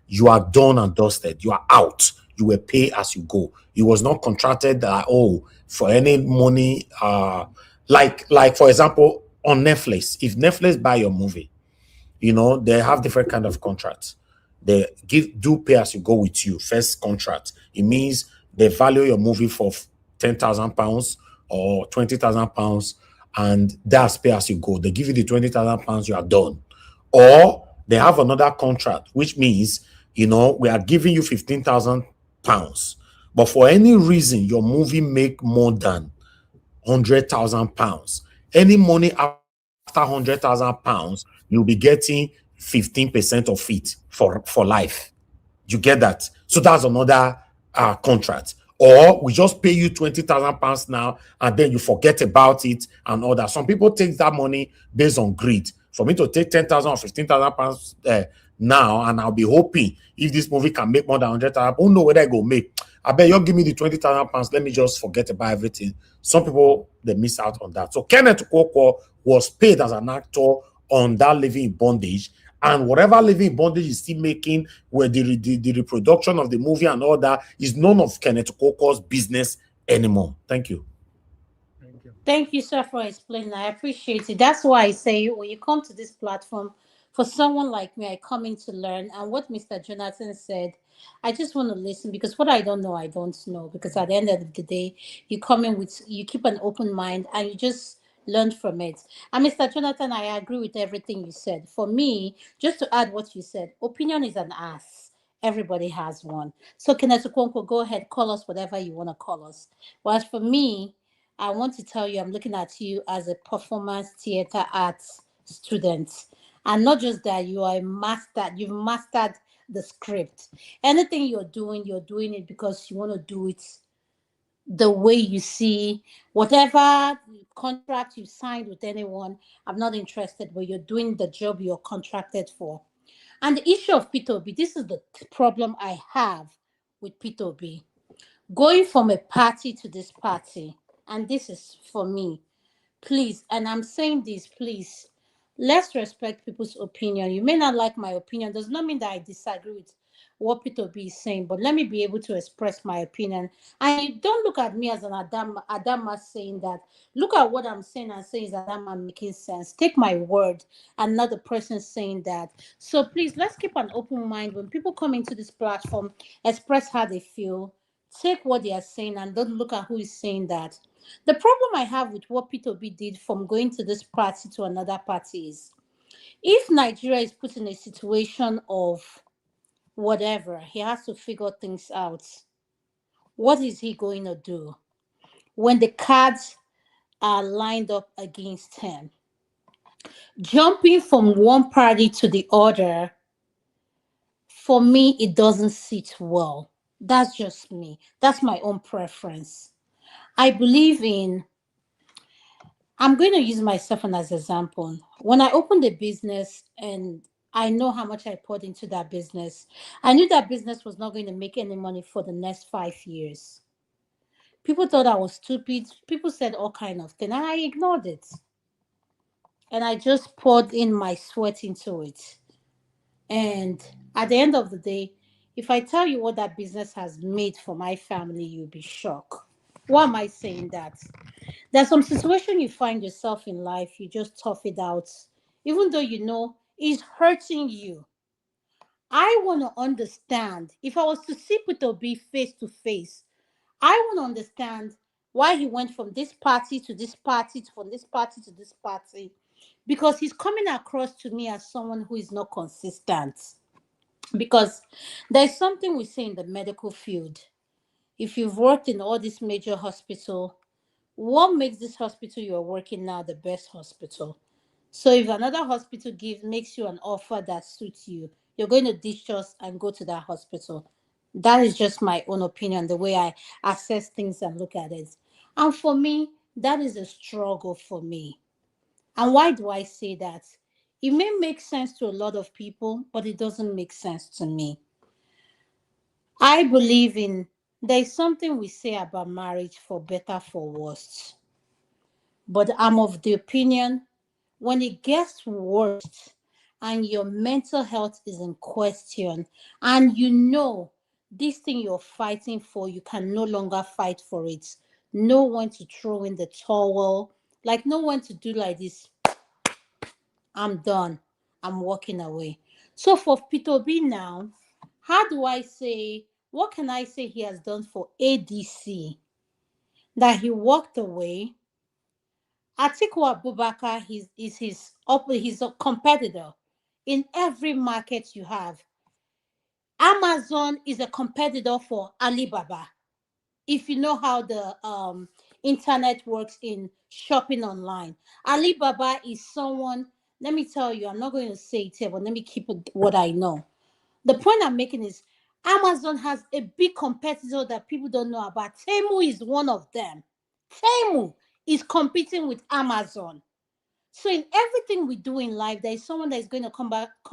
you are done and dusted. You are out. You were paid as you go. It was not contracted for any money. Like for example, on Netflix, if Netflix buy your movie, they have different kind of contracts. They do pay as you go with you. First contract. It means they value your movie for £10,000 or 20,000 pounds, and that's pay as you go. They give you the 20,000 pounds, you are done. Or they have another contract, which means, we are giving you 15,000 pounds, but for any reason your movie make more than 100,000 pounds, any money after 100,000 pounds, you'll be getting 15% of it for life. You get that? So that's another contract. Or we just pay you 20,000 pounds now, and then you forget about it and all that. Some people take that money based on greed. For me to take 10,000 or 15,000 pounds now, and I'll be hoping if this movie can make more than 100,000, who know whether I go make. I bet you'll give me the 20,000 pounds. Let me just forget about everything. Some people, they miss out on that. So Kenneth Okonkwo was paid as an actor on that Living in Bondage, and whatever Living in Bondage is still making, where the reproduction of the movie and all that is none of Kenneth Okonkwo's business anymore. Thank you. Thank you, sir, for explaining. I appreciate it. That's why I say when you come to this platform, for someone like me, I come in to learn. And what Mr. Jonathan said, I just want to listen, because what I don't know, I don't know. Because at the end of the day, you come in with, you keep an open mind and you just learn from it. And Mr. Jonathan, I agree with everything you said. For me, just to add what you said, opinion is an ass. Everybody has one. So Kenneth Okonkwo, go ahead, call us whatever you want to call us. Whereas for me, I want to tell you, I'm looking at you as a performance theater arts student. And not just that, you are a master, you've mastered the script. Anything you're doing it because you want to do it the way you see. Whatever contract you signed with anyone, I'm not interested, but you're doing the job you're contracted for. And the issue of P2B, this is the problem I have with P2B. Going from a party to this party, and this is for me, please, and I'm saying this, please, let's respect people's opinion. You may not like my opinion, does not mean that I disagree with what Peter B is saying, but let me be able to express my opinion. And you don't look at me as an Adama saying that. Look at what I'm saying and say is Adama making sense. Take my word and not the person saying that. So please, let's keep an open mind. When people come into this platform, express how they feel, take what they are saying and don't look at who is saying that. The problem I have with what Peter B did from going to this party to another party is, if Nigeria is put in a situation of whatever, he has to figure things out. What is he going to do when the cards are lined up against him? Jumping from one party to the other, for me, it doesn't sit well. That's just me. That's my own preference. I believe in, I'm going to use myself as an example. When I opened a business and I know how much I poured into that business, I knew that business was not going to make any money for the next 5 years. People thought I was stupid. People said all kind of things. And I ignored it. And I just poured in my sweat into it. And at the end of the day, if I tell you what that business has made for my family, you'll be shocked. Why am I saying that? There's some situation you find yourself in life, you just tough it out, even though you know it's hurting you. I want to understand. If I was to see Peter B face to face, I want to understand why he went from this party to this party, from this party to this party, because he's coming across to me as someone who is not consistent. Because there's something we say in the medical field. If you've worked in all these major hospitals, what makes this hospital you're working now the best hospital? So if another hospital makes you an offer that suits you, you're going to ditch us and go to that hospital. That is just my own opinion, the way I assess things and look at it. And for me, that is a struggle for me. And why do I say that? It may make sense to a lot of people, but it doesn't make sense to me. I believe in, there's something we say about marriage, for better, for worse. But I'm of the opinion, when it gets worse and your mental health is in question, and you know this thing you're fighting for, you can no longer fight for it. Know when to throw in the towel, like know when to do like this. I'm done. I'm walking away. So for Peter B now, how do I say, what can I say he has done for ADC that he walked away. Atiku Abubakar is his a competitor in every market you have. Amazon is a competitor for Alibaba. If you know how the internet works in shopping online, Alibaba is someone. Let me tell you, I'm not going to say it here, but let me keep it what I know. The point I'm making is Amazon has a big competitor that people don't know about. Temu is one of them. Temu is competing with Amazon. So in everything we do in life, there is someone that is going to come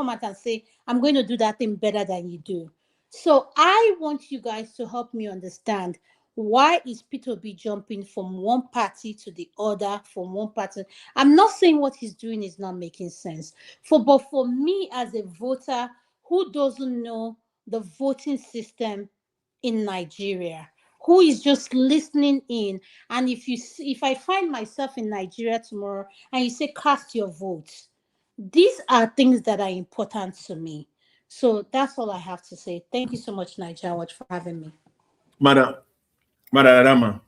out and say, I'm going to do that thing better than you do. So I want you guys to help me understand, why is Peter B jumping from one party to the other, from one party? I'm not saying what he's doing is not making sense. But for me as a voter who doesn't know the voting system in Nigeria, who is just listening in, and if I find myself in Nigeria tomorrow and you say cast your vote, these are things that are important to me. So that's all I have to say. Thank you so much, Nigeria Watch, for having me. Madam Adama.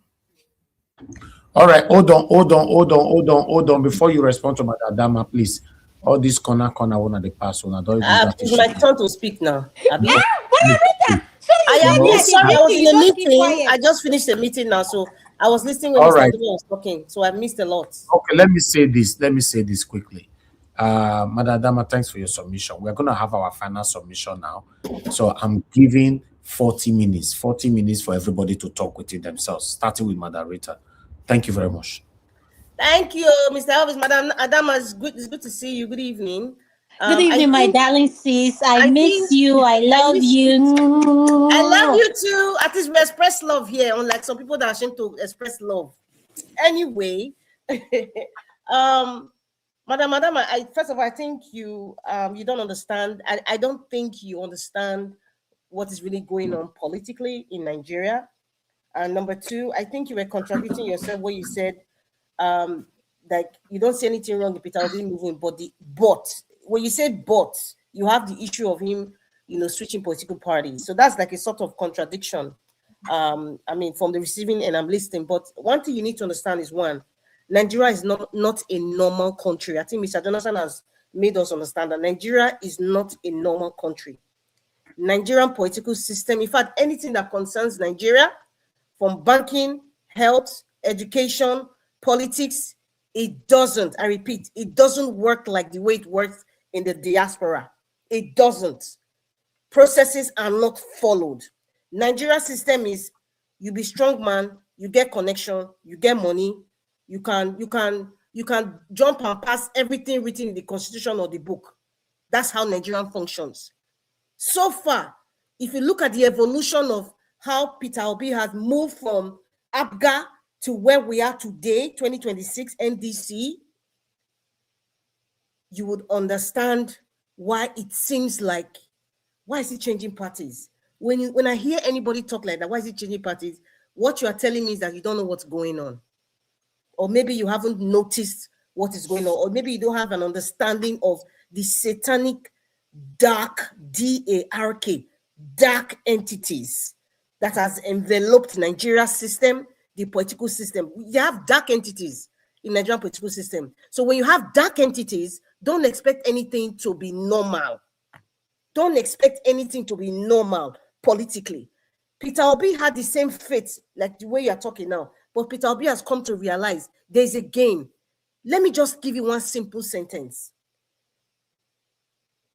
All right, hold on. Before you respond to Madam Adama, please. All this corner, one of the pass on. It's my turn to speak now. Abi? I am sorry, I was in a meeting. I just finished the meeting now, so I was listening when Mr. Adama was talking, so I missed a lot. Okay, let me say this quickly. Madam Adama, thanks for your submission. We're going to have our final submission now. So I'm giving 40 minutes for everybody to talk within themselves, starting with Madam Rita. Thank you very much. Thank you, Mr. Elvis. Madam Adama, it's good to see you. Good evening. Good evening, my darling sis. I miss you. I love you. I love you too. At least we express love here, unlike some people that are ashamed to express love. Anyway, Madam Adama, first of all, I think you don't understand. I don't think you understand what is really going on politically in Nigeria. And number two, I think you were contradicting yourself when you said like you don't see anything wrong with Peter Obi moving, but when you say but, you have the issue of him, switching political parties. So that's like a sort of contradiction. I mean, from the receiving end, I'm listening. But one thing you need to understand is one, Nigeria is not a normal country. I think Mr. Jonathan has made us understand that Nigeria is not a normal country. Nigerian political system, in fact, anything that concerns Nigeria, from banking, health, education, politics, it doesn't, I repeat, it doesn't work like the way it works in the diaspora. It doesn't. Processes are not followed. Nigeria system is, you be strong man, you get connection, you get money, you can jump and pass everything written in the constitution or the book. That's how Nigerian functions. So far, if you look at the evolution of how Peter Obi has moved from APGA to where we are today, 2026 NDC, you would understand why it seems like, why is he changing parties? When I hear anybody talk like that, why is he changing parties? What you are telling me is that you don't know what's going on. Or maybe you haven't noticed what is going on. Or maybe you don't have an understanding of the satanic, dark, D-A-R-K, dark entities that has enveloped Nigeria's system, the political system. You have dark entities in Nigerian political system. So when you have dark entities, don't expect anything to be normal. Don't expect anything to be normal politically. Peter Obi had the same fate, like the way you're talking now, but Peter Obi has come to realize there's a game. Let me just give you one simple sentence.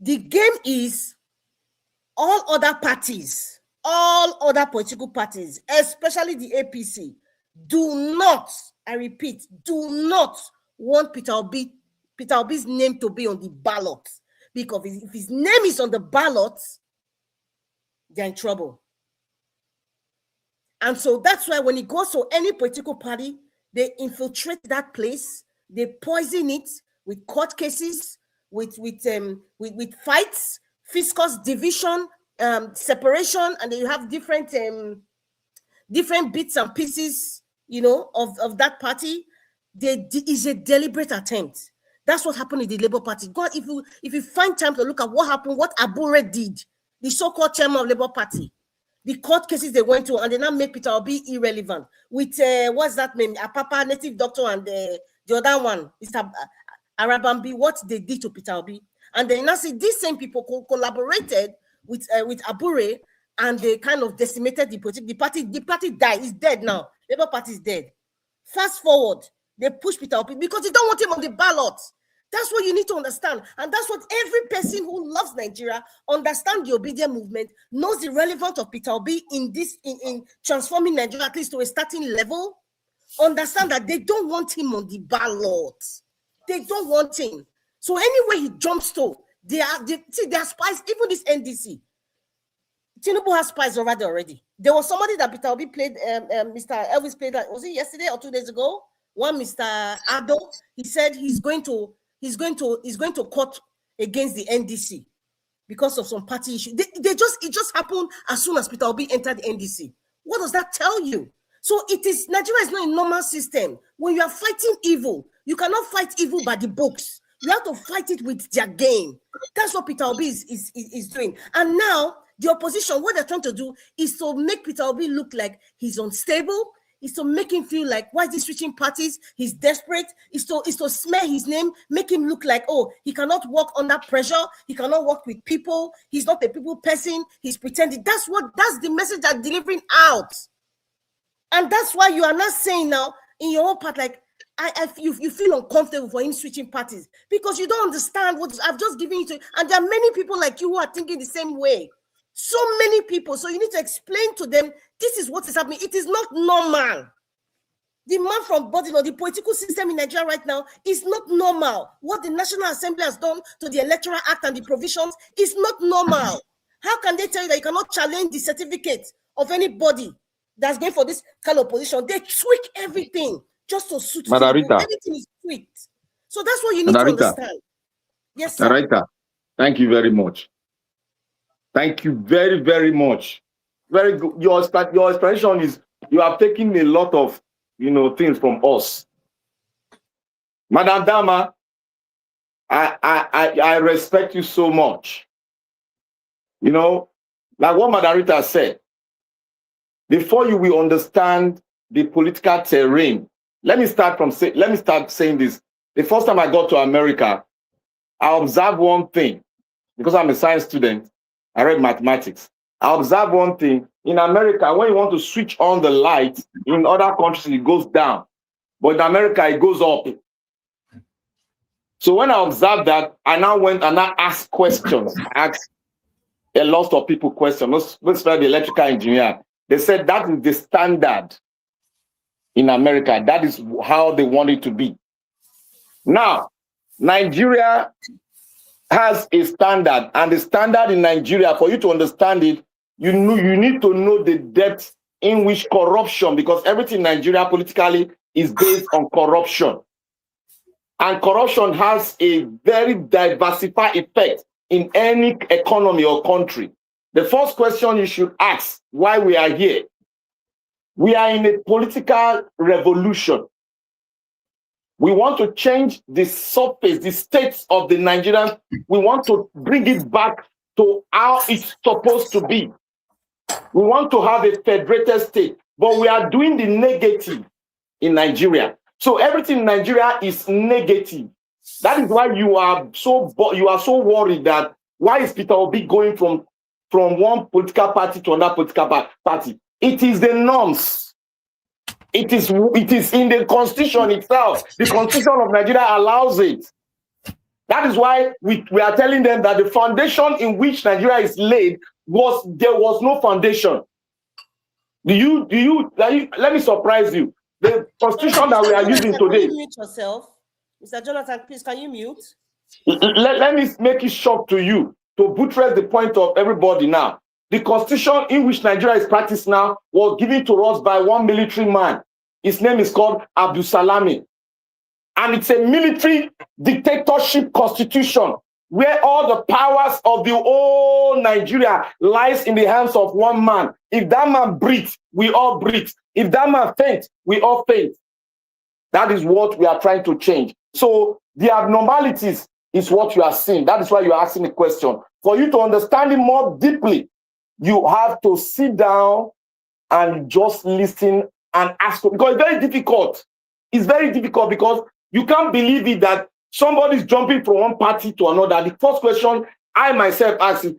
The game is all other parties, all other political parties, especially the APC, do not, I repeat, do not want Peter Obi's name to be on the ballot. Because if his name is on the ballot, they're in trouble. And so that's why when it goes to any political party, they infiltrate that place, they poison it with court cases, with fights, fiscal division, separation, and then you have different bits and pieces, of that party. Is a deliberate attempt. That's what happened in the Labour Party. God, if you find time to look at what happened, what Abure did, the so-called chairman of Labour Party, the court cases they went to, and they now make Peter Obi irrelevant with what's that name? A Papa native doctor and the other one, Mr. Arabambi, what they did to Peter Obi. And then now see these same people collaborated with Abure, and they kind of decimated the party. The party died. It's dead now. Labour Party is dead. Fast forward, they push Peter Obi because they don't want him on the ballot. That's what you need to understand. And that's what every person who loves Nigeria, understand the obedient movement, knows the relevance of Peter Obi in this, in transforming Nigeria at least to a starting level. Understand that they don't want him on the ballot. They don't want him. So anyway he jumps to, they are spies, even this NDC. Tinubu has spies already. There was somebody that Peter Obi played, Mr. Elvis played, was it yesterday or 2 days ago? One Mr. Ado, he said he's going to court against the NDC because of some party issue. It just happened as soon as Peter Obi entered the NDC. What does that tell you? So Nigeria is not a normal system. When you are fighting evil, you cannot fight evil by the books. You have to fight it with their game. That's what Peter Obi is doing. And now the opposition, what they're trying to do is to make Peter Obi look like he's unstable, is to make him feel like, why is he switching parties? He's desperate. Is to smear his name, make him look like, oh, he cannot work under pressure. He cannot work with people. He's not a people person. He's pretending. That's the message they're delivering out. And that's why you are not saying now in your own part, like, you feel uncomfortable for him switching parties because you don't understand what I've just given you to. And there are many people like you who are thinking the same way. So many people. So you need to explain to them, this is what is happening. It is not normal. The man from Bodilo, the political system in Nigeria right now is not normal. What the National Assembly has done to the Electoral Act and the provisions is not normal. How can they tell you that you cannot challenge the certificate of anybody that's going for this kind of position? They tweak everything just to suit people. Everything is tweaked. So that's what you need to understand. Yes, sir. Margarita, thank you very much. Thank you very, very much. Very good. Your explanation is, you have taken a lot of, things from us. Madam Dama, I respect you so much. Like what Margarita said, before you will understand the political terrain, let me start saying this. The first time I got to America, I observed one thing, because I'm a science student. I read mathematics. I observed one thing. In America, when you want to switch on the light, in other countries, it goes down. But in America, it goes up. So when I observed that, I now went and I asked questions. I asked a lot of people questions, especially the electrical engineer. They said that is the standard in America. That is how they want it to be. Now, Nigeria has a standard, and the standard in Nigeria, for you to understand it, you need to know the depth in which corruption, because everything in Nigeria politically is based on corruption. And corruption has a very diversified effect in any economy or country. The first question you should ask, why we are here. We are in a political revolution. We want to change the surface, the states of the Nigerians. We want to bring it back to how it's supposed to be. We want to have a federated state, but we are doing the negative in Nigeria. So everything in Nigeria is negative. That is why you are so worried that why is Peter Obi going from one political party to another political party? It is the norms. It is in the constitution itself. The constitution of Nigeria allows it. That is why we are telling them that the foundation in which Nigeria is laid there was no foundation. Let me surprise you. The constitution that we are using today. Can you mute yourself? Mr. Jonathan, please, can you mute? Let me make it short to you to buttress the point of everybody now. The constitution in which Nigeria is practiced now was given to us by one military man. His name is called Abdul Salami. And it's a military dictatorship constitution where all the powers of the whole Nigeria lies in the hands of one man. If that man breathes, we all breathe. If that man faints, we all faint. That is what we are trying to change. So the abnormalities is what you are seeing. That is why you are asking the question. For you to understand it more deeply, you have to sit down and just listen and ask, because it's very difficult. It's very difficult because you can't believe it that somebody's jumping from one party to another. The first question I myself ask is,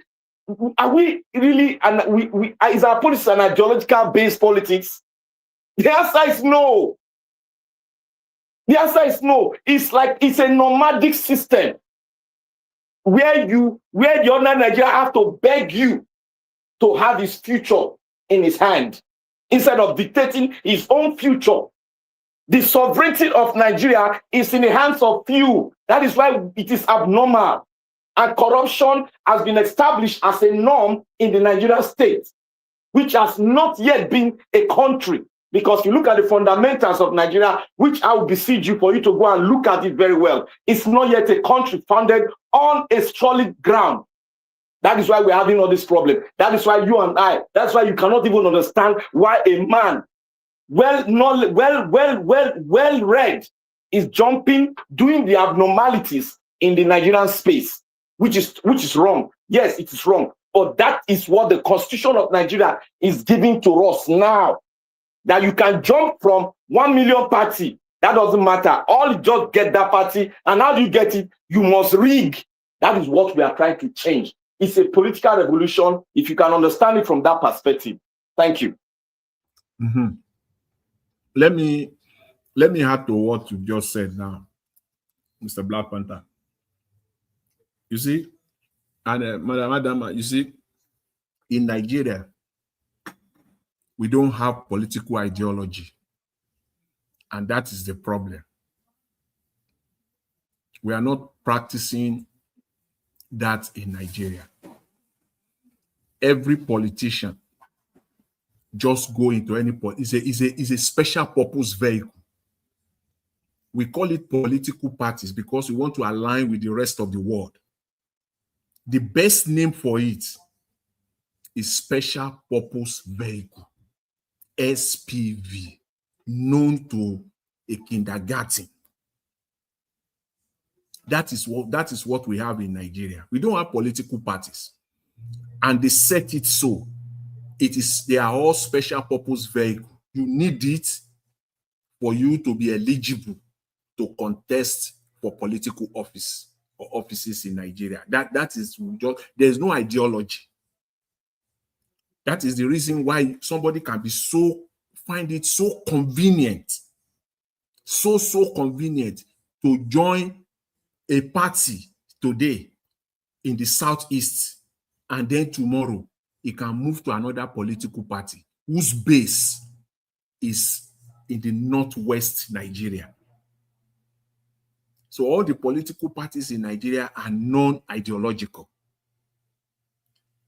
are we really, and is our politics an ideological based politics? The answer is no. The answer is no. It's like it's a nomadic system where the ordinary Nigerian have to beg you to have his future in his hand instead of dictating his own future. The sovereignty of Nigeria is in the hands of few. That is why it is abnormal. And corruption has been established as a norm in the Nigerian state, which has not yet been a country. Because you look at the fundamentals of Nigeria, which I will beseech you for you to go and look at it very well. It's not yet a country founded on a solid ground. That is why we're having all this problem. That is why you and I, that's why you cannot even understand why a man well read is jumping, doing the abnormalities in the Nigerian space, which is wrong. Yes, it is wrong. But that is what the Constitution of Nigeria is giving to us now. That you can jump from 1 million party. That doesn't matter. All you just get that party. And how do you get it? You must rig. That is what we are trying to change. It's a political revolution, if you can understand it from that perspective. Thank you. Mm-hmm. Let me add to what you just said now, Mr. Black Panther. You see, and Madam, you see, in Nigeria, we don't have political ideology. And that is the problem. We are not practicing that in Nigeria. Every politician just go into any is a special purpose vehicle. We call it political parties because we want to align with the rest of the world. The best name for it is special purpose vehicle, SPV, known to a kindergarten. That is what we have in Nigeria. We don't have political parties. And they set it so. They are all special purpose vehicles. You need it for you to be eligible to contest for political office or offices in Nigeria. That is just, there's no ideology. That is the reason why somebody can find it so convenient, so convenient to join a party today in the Southeast, and then tomorrow he can move to another political party whose base is in the Northwest Nigeria. So all the political parties in Nigeria are non-ideological.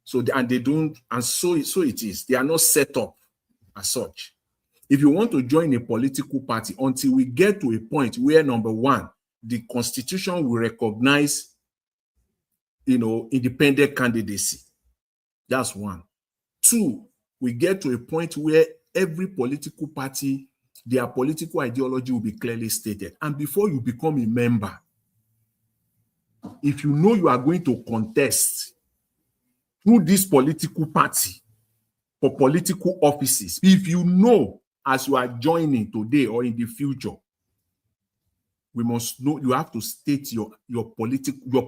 So so it is. They are not set up as such. If you want to join a political party, until we get to a point where, number one, the Constitution will recognize, independent candidacy. That's one. Two, we get to a point where every political party, their political ideology will be clearly stated. And before you become a member, if you know you are going to contest through this political party for political offices, if you know as you are joining today or in the future, we must know, you have to state your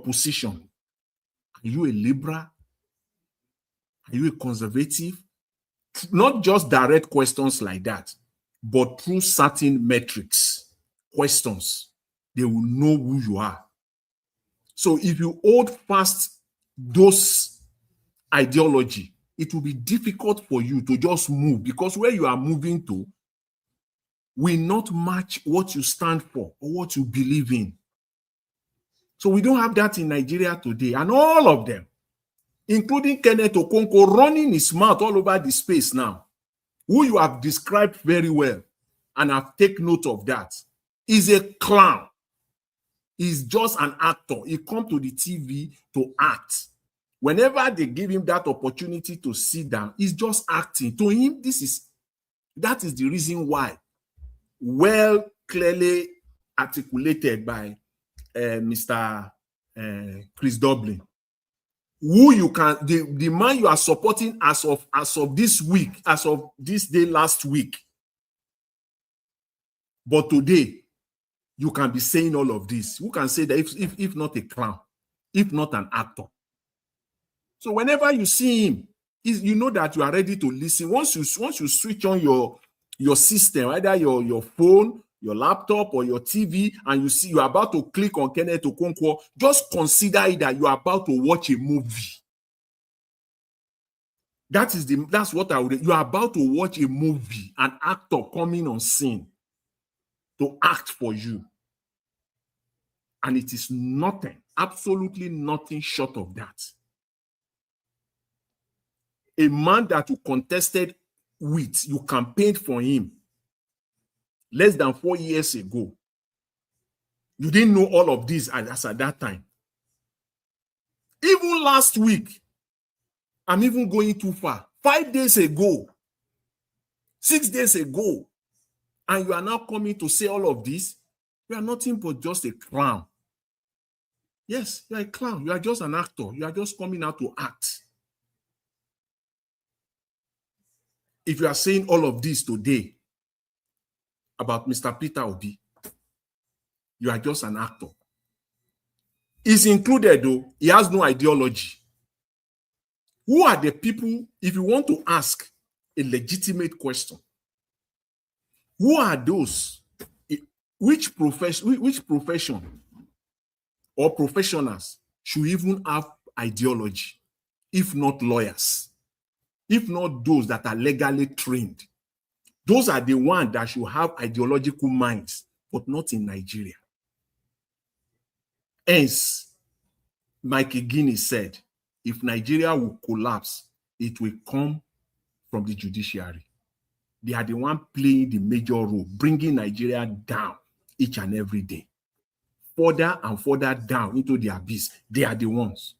position. Are you a liberal? Are you a conservative? Not just direct questions like that, but through certain metrics, questions, they will know who you are. So if you hold fast those ideology, it will be difficult for you to just move, because where you are moving to will not match what you stand for or what you believe in. So we don't have that in Nigeria today. And all of them, including Kenneth Okonkwo, running his mouth all over the space now, who you have described very well, and I've taken note of that, is a clown. He's just an actor. He comes to the TV to act. Whenever they give him that opportunity to sit down, he's just acting. To him, that is the reason why, well, clearly articulated by Mr. Chris Dublin. who you can, the man you are supporting as of this week, as of this day last week. But today, you can be saying all of this. Who can say that if not a clown, if not an actor? So whenever you see him, you know that you are ready to listen. Once you switch on your system, either your phone, your laptop, or your TV, and you see you're about to click on Kenneth Okonkwo, just consider it that you are about to watch a movie. That's what I would. You are about to watch a movie, an actor coming on scene to act for you. And it is nothing, absolutely nothing short of that. A man that you contested with, you campaigned for him less than 4 years ago. You didn't know all of this as at that time. Even last week, I'm even going too far. 5 days ago, 6 days ago, and you are now coming to say all of this. You are nothing but just a clown. Yes, you are a clown. You are just an actor. You are just coming out to act. If you are saying all of this today about Mr. Peter Obi, you are just an actor. He's included, though. He has no ideology. Who are the people, if you want to ask a legitimate question, who are those? Which profession or professionals should even have ideology, if not lawyers, if not those that are legally trained? Those are the ones that should have ideological minds, but not in Nigeria. Hence, Mikey Guinness said, if Nigeria will collapse, it will come from the judiciary. They are the one playing the major role, bringing Nigeria down each and every day, further and further down into the abyss. They are the ones.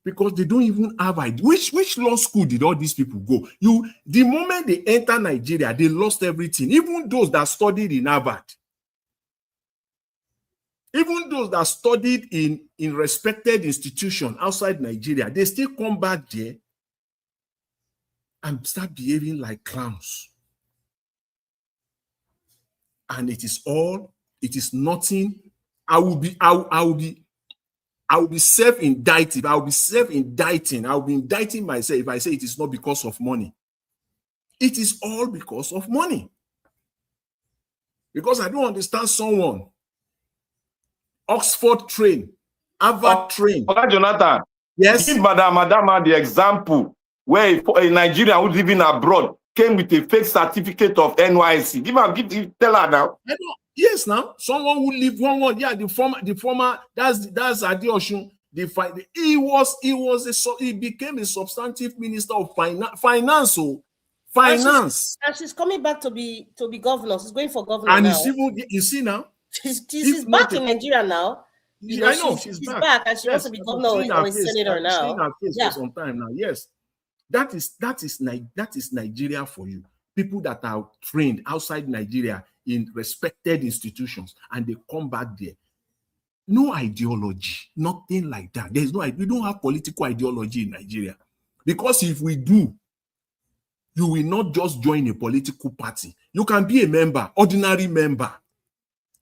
Because they don't even have idea. Which law school did all these people go? The moment they enter Nigeria, they lost everything. Even those that studied in Harvard, even those that studied in respected institutions outside Nigeria, they still come back there and start behaving like clowns. And it is nothing. I will be self-indictive. I will be self-indicting. I will be indicting myself if I say it is not because of money. It is all because of money. Because I don't understand someone. Oxford trained, Harvard trained. Jonathan, yes. Give Madam the example where a Nigerian who's living abroad came with a fake certificate of NYC. Tell her now. Yes, now someone who lived one. Yeah, the former. That's Adeosun. He became a substantive minister of finance. Finance. And she's coming back to be governor. She's going for governor and now. You see now. She's back in Nigeria now. I know she's back, and she wants to be governor or senator now. Seen her face for some time now. Yes, that is Nigeria for you. People that are trained outside Nigeria in respected institutions, and they come back there. No ideology, nothing like that. We don't have political ideology in Nigeria, because if we do, you will not just join a political party. You can be a member, ordinary member.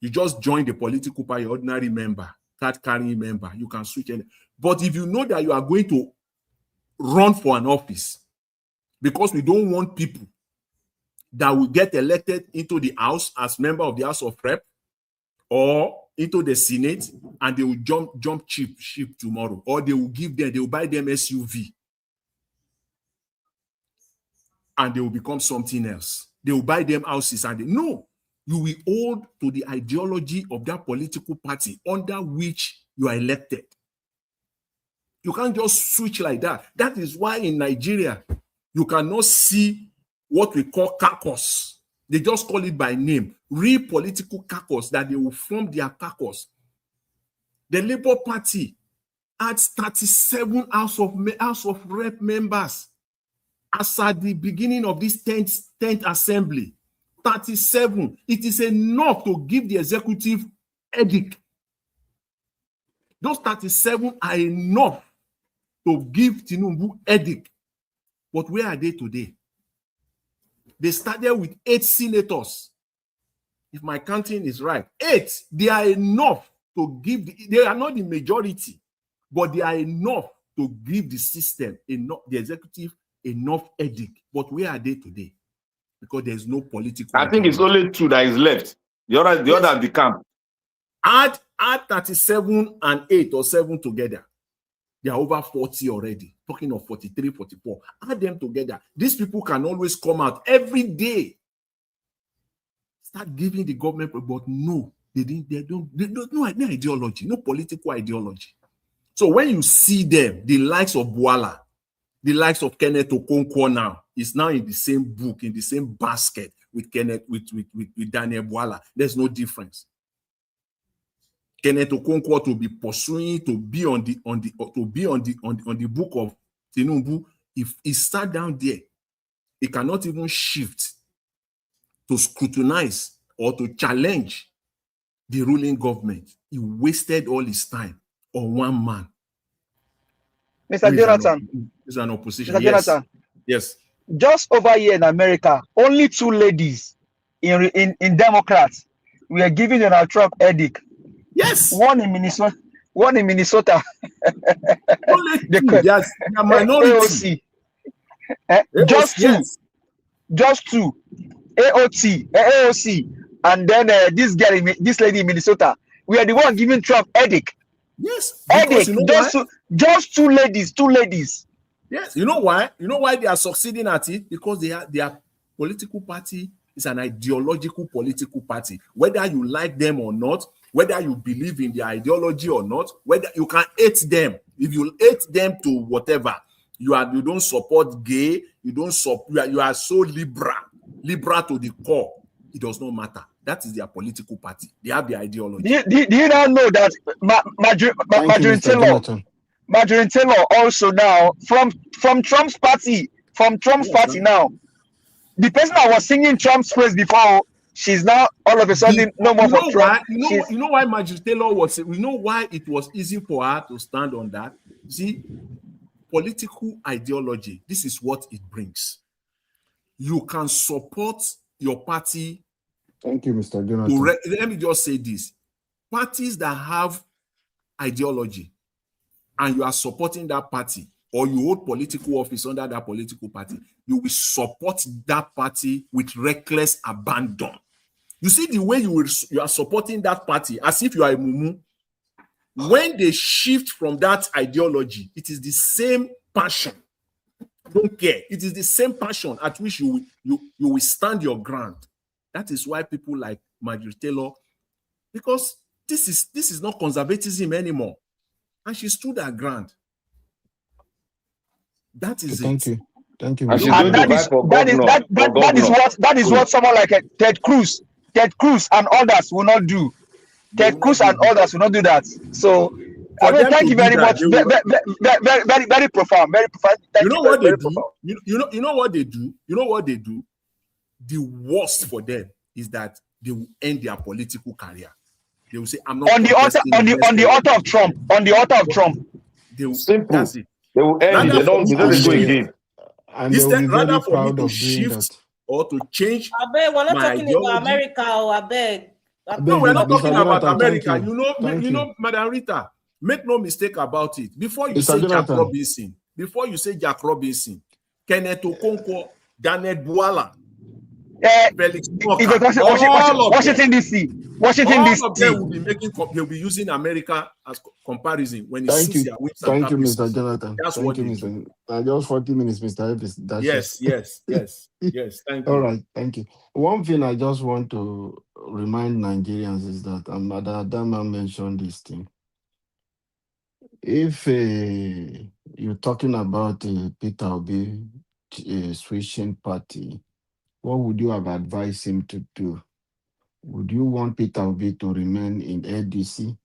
You just join the political party, ordinary member, card-carrying member. You can switch. But if you know that you are going to run for an office, because we don't want people that will get elected into the House as member of the House of Rep or into the Senate, and they will jump ship tomorrow, or they will buy them SUV, and they will become something else. They will buy them houses, and no. You will hold to the ideology of that political party under which you are elected. You can't just switch like that. That is why in Nigeria, you cannot see what we call caucus. They just call it by name. Real political caucus, that they will form their caucus. The Labour Party had 37 House of Rep members as at the beginning of this 10th assembly. 37. It is enough to give the executive headache. Those 37 are enough to give Tinubu headache. But where are they today? They started with 8 senators. If my counting is right, 8. They are enough to give, they are not the majority, but they are enough to give the system, enough, the executive, enough headache. But where are they today? Because there's no political. I think it's only 2 that is left. The other the camp. Add 37 and 8 or 7 together. They are over 40 already. Talking of 43, 44. Add them together. These people can always come out every day. Start giving the government, but no, they don't no ideology, no political ideology. So when you see them, the likes of Bwala, the likes of Kenneth Okonkwo now is now in the same book, in the same basket with Kenneth, with Daniel Bwala. There's no difference. Kenneth Okonkwo to be pursuing, to be on the book of Tinubu. If he sat down there, he cannot even shift to scrutinize or to challenge the ruling government. He wasted all his time on one man. Mr. Jonathan. Is an opposition. Mr. Yes. Jonathan. Yes. Just over here in America, only 2 ladies in Democrats were giving Donald Trump headache. Yes. One in Minnesota. Only 2. Yes. AOC. Just two. AOC, and then this lady in Minnesota. We are the one giving Trump headache. Yes. Headache. Just two ladies. Yes. You know why? You know why they are succeeding at it? Because their political party is an ideological political party. Whether you like them or not, whether you believe in their ideology or not, whether you can hate them. If you hate them to whatever, you don't support gay, you are so liberal to the core. It does not matter. That is their political party. They have the ideology. Do you not know that Marjorie Taylor also now from Trump's party, now, the person that was singing Trump's praise before, she's now all of a sudden no more for Trump. You know why Marjorie Taylor was? We know why it was easy for her to stand on that. See, political ideology. This is what it brings. You can support your party. Thank you, Mr. Jonathan. Let me just say this. Parties that have ideology and you are supporting that party, or you hold political office under that political party, you will support that party with reckless abandon. You see the way you are supporting that party as if you are a mumu. When they shift from that ideology, it is the same passion. Don't care. It is the same passion at which you will stand your ground. That is why people like Marjorie Taylor, because this is not conservatism anymore, and she stood her ground. That is Thank you. And that is what someone like Ted Cruz and others will not do. Ted Cruz and others will not do that. So thank you very much. Very profound. Very profound. You know what they do? You know what they do? You know what they do? The worst for them is that they will end their political career. They will say, "I'm not on the altar of Trump." On the altar of Trump. They will. Simple. That's it. They will end. They don't go again. And instead, rather for me to shift or to change. Abeg, we're not talking about America, or Abeg. No, we're not talking about America. You know, Madam Rita, make no mistake about it. Before you say Jack Robinson, Kenneth Okonkwo, Daniel Bwala, Felix Walker, Washington DC. All of them will be they'll be using America as comparison when it suits their whips. Thank you, Mr. Jonathan. That's thank you, Mr. Just 40 minutes, Mr. Elvis. Yes. Thank you. All right, thank you. One thing I just want to remind Nigerians is that Adama mentioned this thing. If you're talking about Peter Obi switching party, what would you have advised him to do? Would you want Peter Obi to remain in ADC?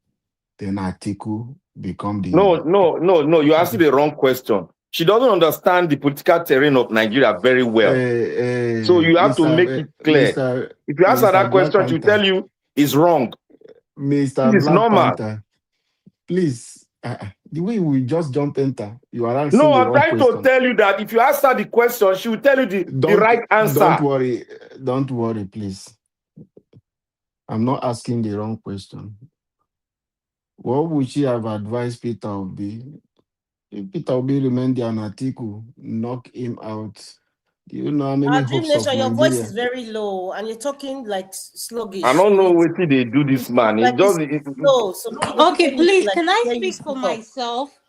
Then Atiku become the... No. You're asking the wrong question. She doesn't understand the political terrain of Nigeria very well. So you have to make it clear. If you answer that question, she'll tell you it's wrong. Mr. It's normal. Please, The way we just jump enter, you are No, answering the I'm wrong trying question. to tell you that if you ask her the question, she will tell you the right answer. Don't worry, please. I'm not asking the wrong question. What would she have advised Peter Obi? If Peter Obi remained there and Atiku knock him out, do you know how many Our Dream hopes of Nation, your voice Nigeria? is very low and you're talking like sluggish. I don't know what they do this man. It just slow. So the Okay, people need to please, like can I hear you speak for speak up. myself?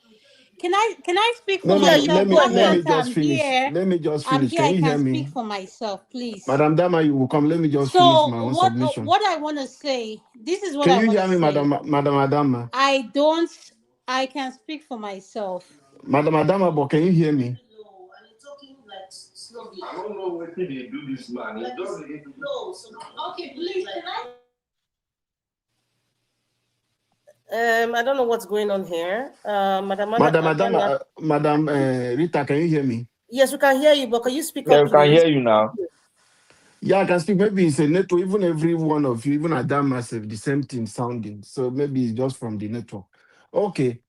Can I speak for No, Yeah, you myself? can go Black let ahead. me Panther, just I'm finish. here. Let me just I'm finish. here. Can I you hear can speak me? for myself, please. Madam Dama, you will come. Let me just finish my So own submission. what I want to say, this is what Can I you want to hear me, say. Madam Adama? I can speak for myself. Madam Adama, but can you hear me? I don't know what they do this man. It just Okay, please, can I? I don't know what's going on here. Madam Rita, can you hear me? Yes, we can hear you, but can you speak yeah, up, we can please? hear you now. Yeah, I can speak. Maybe it's a network. Even every one of you, even Adam myself, the same thing sounding. So maybe it's just from the network. Okay.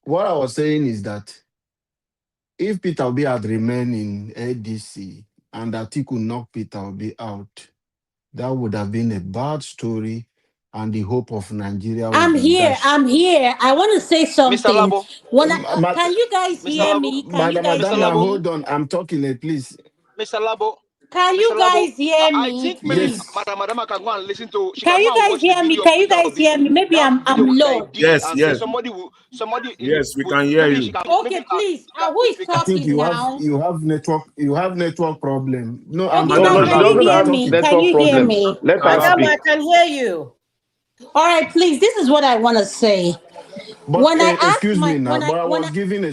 What I was saying is that if Peter Obi had remained in ADC and Atiku knocked Peter Obi out, that would have been a bad story, and the hope of Nigeria would I'm be here. dashed. I'm here. I want to say something. Labo. Can you guys hear me? Can you Madam guys Adama, hear me? hold on. I'm talking, please. Mr. Labo. Can you guys hear me, think maybe please? Madam Adama can go and listen to. She Can can you go and guys watch the hear me? video. Can you guys hear me? Maybe I'm low. Yes, and yes. say somebody. Yes, we can hear you. Okay, please. Who is I think talking now? you have network problem. No, I'm Okay, No, now she can you doesn't hear have me? talking. Can network you hear problem. me? Let her Madam, speak. I can hear you. All right, please. This is what I want to say. But When I asked excuse me now, but I when was giving a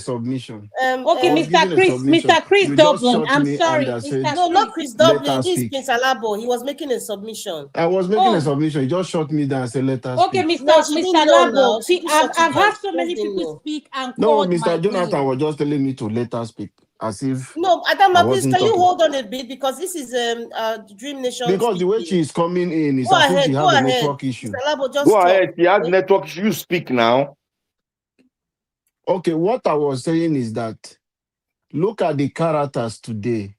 submission. okay, I was giving a submission. Mr. Chris You just Dublin. shot I'm me and sorry, I said, Mr. No, not Chris. Chris let Dublin. her This is speak. Prince Alabo. He was making a submission. I was making a Oh, submission. You just shot me down and said, let her okay, speak. No, she Mr. didn't know Labo. now. She See, just shut you I've down. had She so just many didn't people know. speak and No, called Mr. my Jonathan name. was just telling me to let her speak, as if No, I Adama, please, wasn't can you talking. hold on a bit because this is Dream Nation Because the way speaking. she is coming in is Go as if she ahead, have go a ahead. network issue. Mr. Alabo, just Go talk. ahead. She has Okay? network. You speak now. Okay, what I was saying is that look at the characters today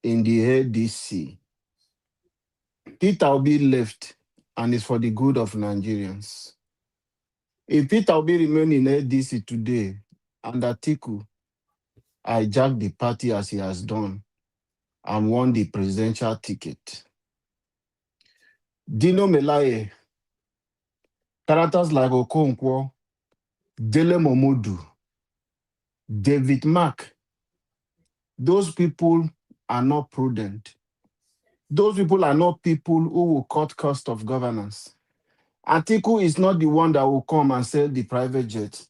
in the ADC. Peter Obi left, and it's for the good of Nigerians. If Peter Obi remain in ADC today, and Atiku hijacked the party as he has done and won the presidential ticket, Dino Melaye, characters like Okonkwo, Dele Momodu, David Mark, those people are not prudent. Those people are not people who will cut cost of governance. Atiku is not the one that will come and sell the private jet.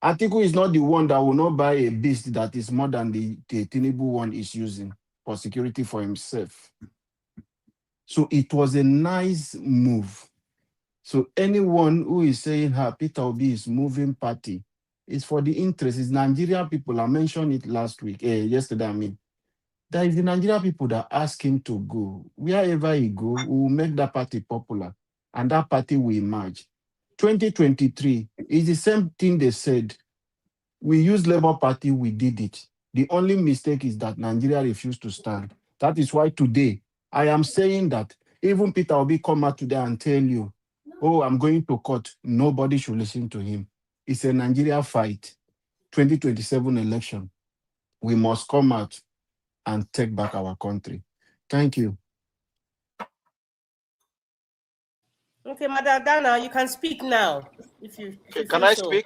Atiku is not the one that will not buy a beast that is more than the Tinubu one is using for security for himself. So it was a nice move. So anyone who is saying Peter Obi is moving party is for the interest. It's Nigerian people. I mentioned it yesterday. I mean, that is the Nigerian people that ask him to go. Wherever he go, we will make that party popular, and that party will emerge. 2023 is the same thing they said. We used Labour Party, we did it. The only mistake is that Nigeria refused to stand. That is why today I am saying that even Peter Obi come out today and tell you, oh, I'm going to court. Nobody should listen to him. It's a Nigeria fight. 2027 election. We must come out and take back our country. Thank you. Okay, Madam Dana, you can speak now. If you Can I so. speak?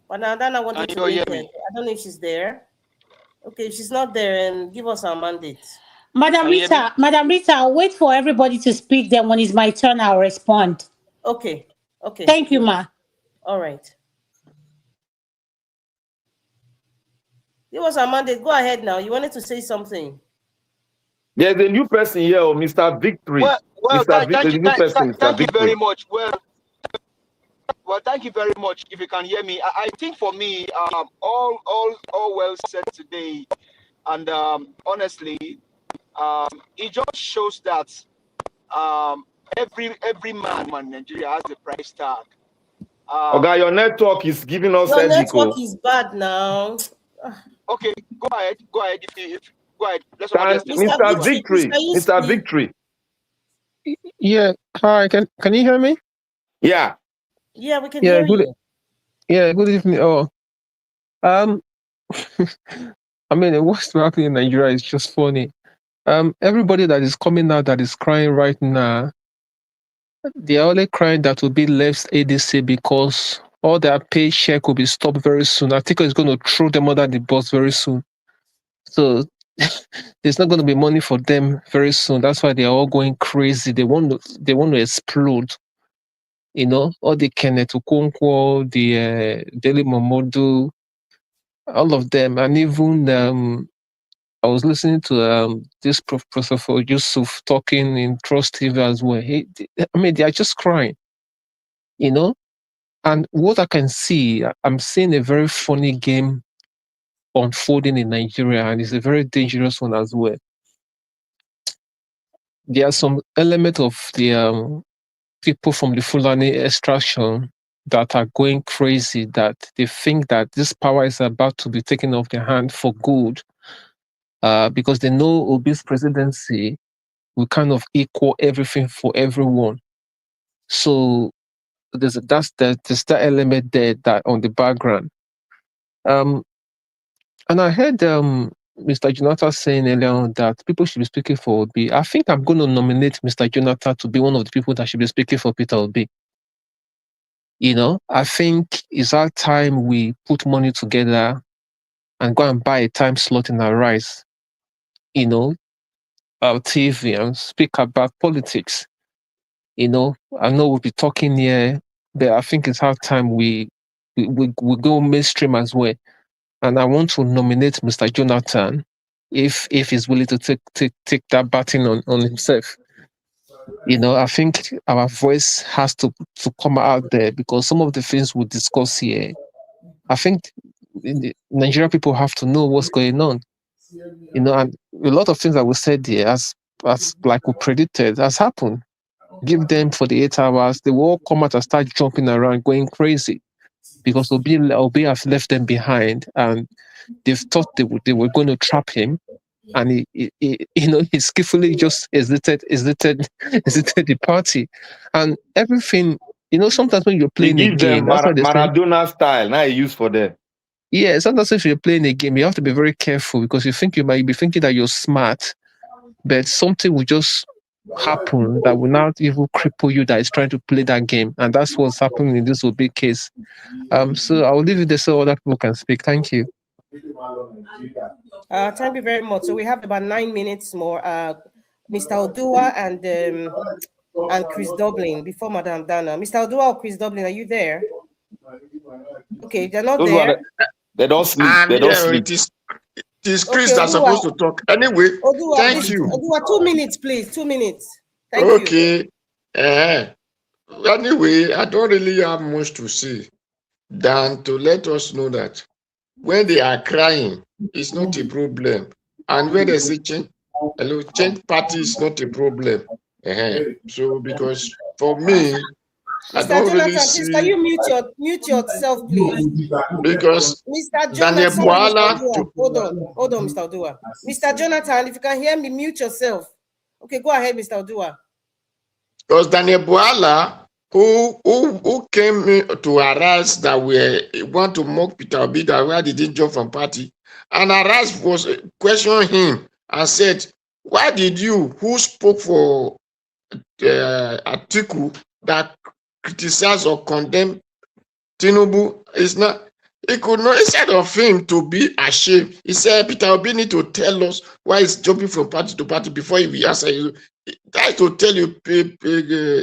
Madam Dana wanted to make it. I don't know if she's there. Okay, if she's not there, and give us our mandate. Madam Rita, I'll wait for everybody to speak. Then when it's my turn, I'll respond. Okay. Okay. Thank you, ma. All right. Give us our mandate. Go ahead now. You wanted to say something. There's a new person here, Mr. Victory. Well, thank you very much. Well, thank you very much. If you can hear me, I think for me, all well said today, and honestly, it just shows that every man in Nigeria has a price tag. Okay, your network is giving us Your headache. network is bad now. Okay, go ahead. Go ahead. Go ahead. Let's Mr. Victory. Mr. Victory. Yeah. Hi. Can you hear me? Yeah. Yeah, we can hear you. Yeah. Good evening. Oh. I mean, what's happening in Nigeria is just funny. Everybody that is coming out that is crying right now, they are only crying that will be left ADC because all their paycheck will be stopped very soon. Atiku is going to throw them under the bus very soon. So there's not going to be money for them very soon. That's why they are all going crazy. They want to explode. You know, all the Kenneth Okonkwo, the Daily Momodu, all of them, and even I was listening to this Professor Yusuf talking in Trust TV as well. They are just crying, you know. And what I can see, I'm seeing a very funny game unfolding in Nigeria, and it's a very dangerous one as well. There are some element of the people from the Fulani extraction that are going crazy, that they think that this power is about to be taken off their hand for good, because they know Obi's presidency will kind of equal everything for everyone. So there's that element there that on the background. And I heard Mr. Jonathan saying earlier on that people should be speaking for Obi. I think I'm going to nominate Mr. Jonathan to be one of the people that should be speaking for Peter Obi. You know, I think it's our time we put money together and go and buy a time slot in our Rise, you know, our TV and speak about politics. You know, I know we'll be talking here, but I think it's our time we go mainstream as well. And I want to nominate Mr. Jonathan if he's willing to take that baton on himself. You know, I think our voice has to come out there, because some of the things we discuss here, I think Nigerian people have to know what's going on. You know, and a lot of things that we said here, as like we predicted, has happened. Give them 48 hours, they will all come out and start jumping around, going crazy, because Obi has left them behind, and they've thought they were going to trap him, and he skillfully just exited the party, and everything. You know, sometimes when you're playing a game, that's what Maradona style. Now you use for them. Yeah, sometimes if you're playing a game, you have to be very careful, because you might be thinking that you're smart, but something will just happen that will not even cripple you that is trying to play that game, and that's what's happening in this Obi case. So I'll leave it there so other people can speak. Thank you. Thank you very much. So we have about 9 minutes more. Mr. Odua and Chris Dublin before Madam Dana. Mr. Odua or Chris Dublin, are you there? Okay, they're not there. They don't sleep. They don't sleep. It is Chris that's supposed to talk. Anyway, Odua, thank you. Odua, 2 minutes, please. 2 minutes. Thank you. Anyway, I don't really have much to say than to let us know that when they are crying, it's not a problem. And when they say change party is not a problem. So because for me, I don't really see. Can you mute yourself, please? Because Mr. Jonathan, hold on, Mr. Odua. Mr. Jonathan, if you can hear me, mute yourself. Okay, go ahead, Mr. Odua. Because Daniel Bwala, who came to Aras that we want to mock Peter Obi, that why did he jump from party? And Aras was questioning him and said, why did you, who spoke for Atiku, that criticize or condemn Tinubu, is not, he could not, instead of him to be ashamed, he said, Peter Obi need to tell us why he's jumping from party to party before he answer you. That to tell you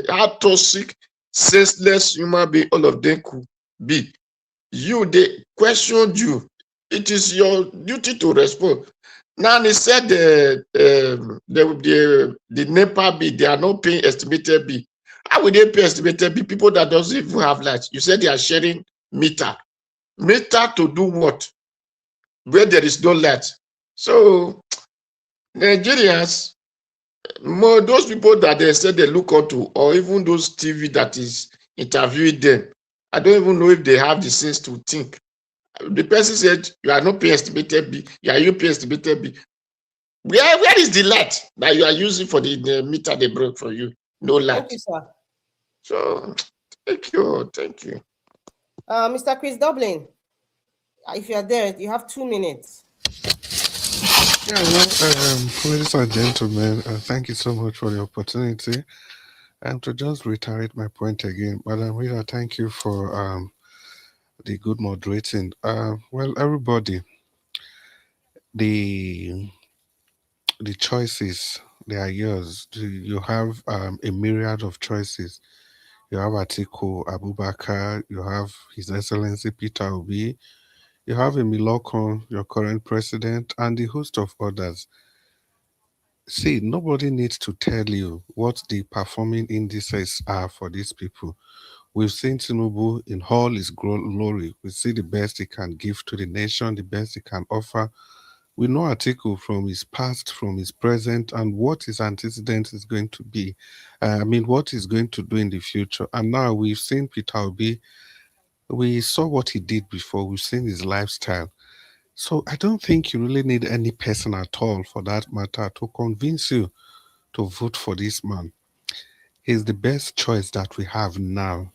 how toxic, senseless human being all of them could be. They questioned you. It is your duty to respond. Now they said the NEPA bill, they are not paying estimated bill. How will they pay estimated bill? People that doesn't even have lights. You said they are sharing meter. Meter to do what? Where there is no light. So Nigerians, more those people that they said they look up to, or even those TV that is interviewing them, I don't even know if they have the sense to think. The person said, you are not paying estimated B, you are you paying estimated B. Where is the light that you are using for the meter they broke for you? No light. Thank you, sir. So, thank you. Mr. Chris Dublin, if you are there, you have 2 minutes. Yeah, ladies and gentlemen, thank you so much for the opportunity. And to just reiterate my point again, Madam Rita, thank you for the good moderating. Well, everybody, the choices, they are yours. You have a myriad of choices. You have Atiku Abubakar, you have His Excellency Peter Obi, you have Emilokon, your current president, and the host of others. See, nobody needs to tell you what the performing indices are for these people. We've seen Tinubu in all his glory. We see the best he can give to the nation, the best he can offer. We know Atiku from his past, from his present, and what his antecedent is going to be. What he's going to do in the future. And now we've seen Peter Obi. We saw what he did before. We've seen his lifestyle. So I don't think you really need any person at all, for that matter, to convince you to vote for this man. He's the best choice that we have now.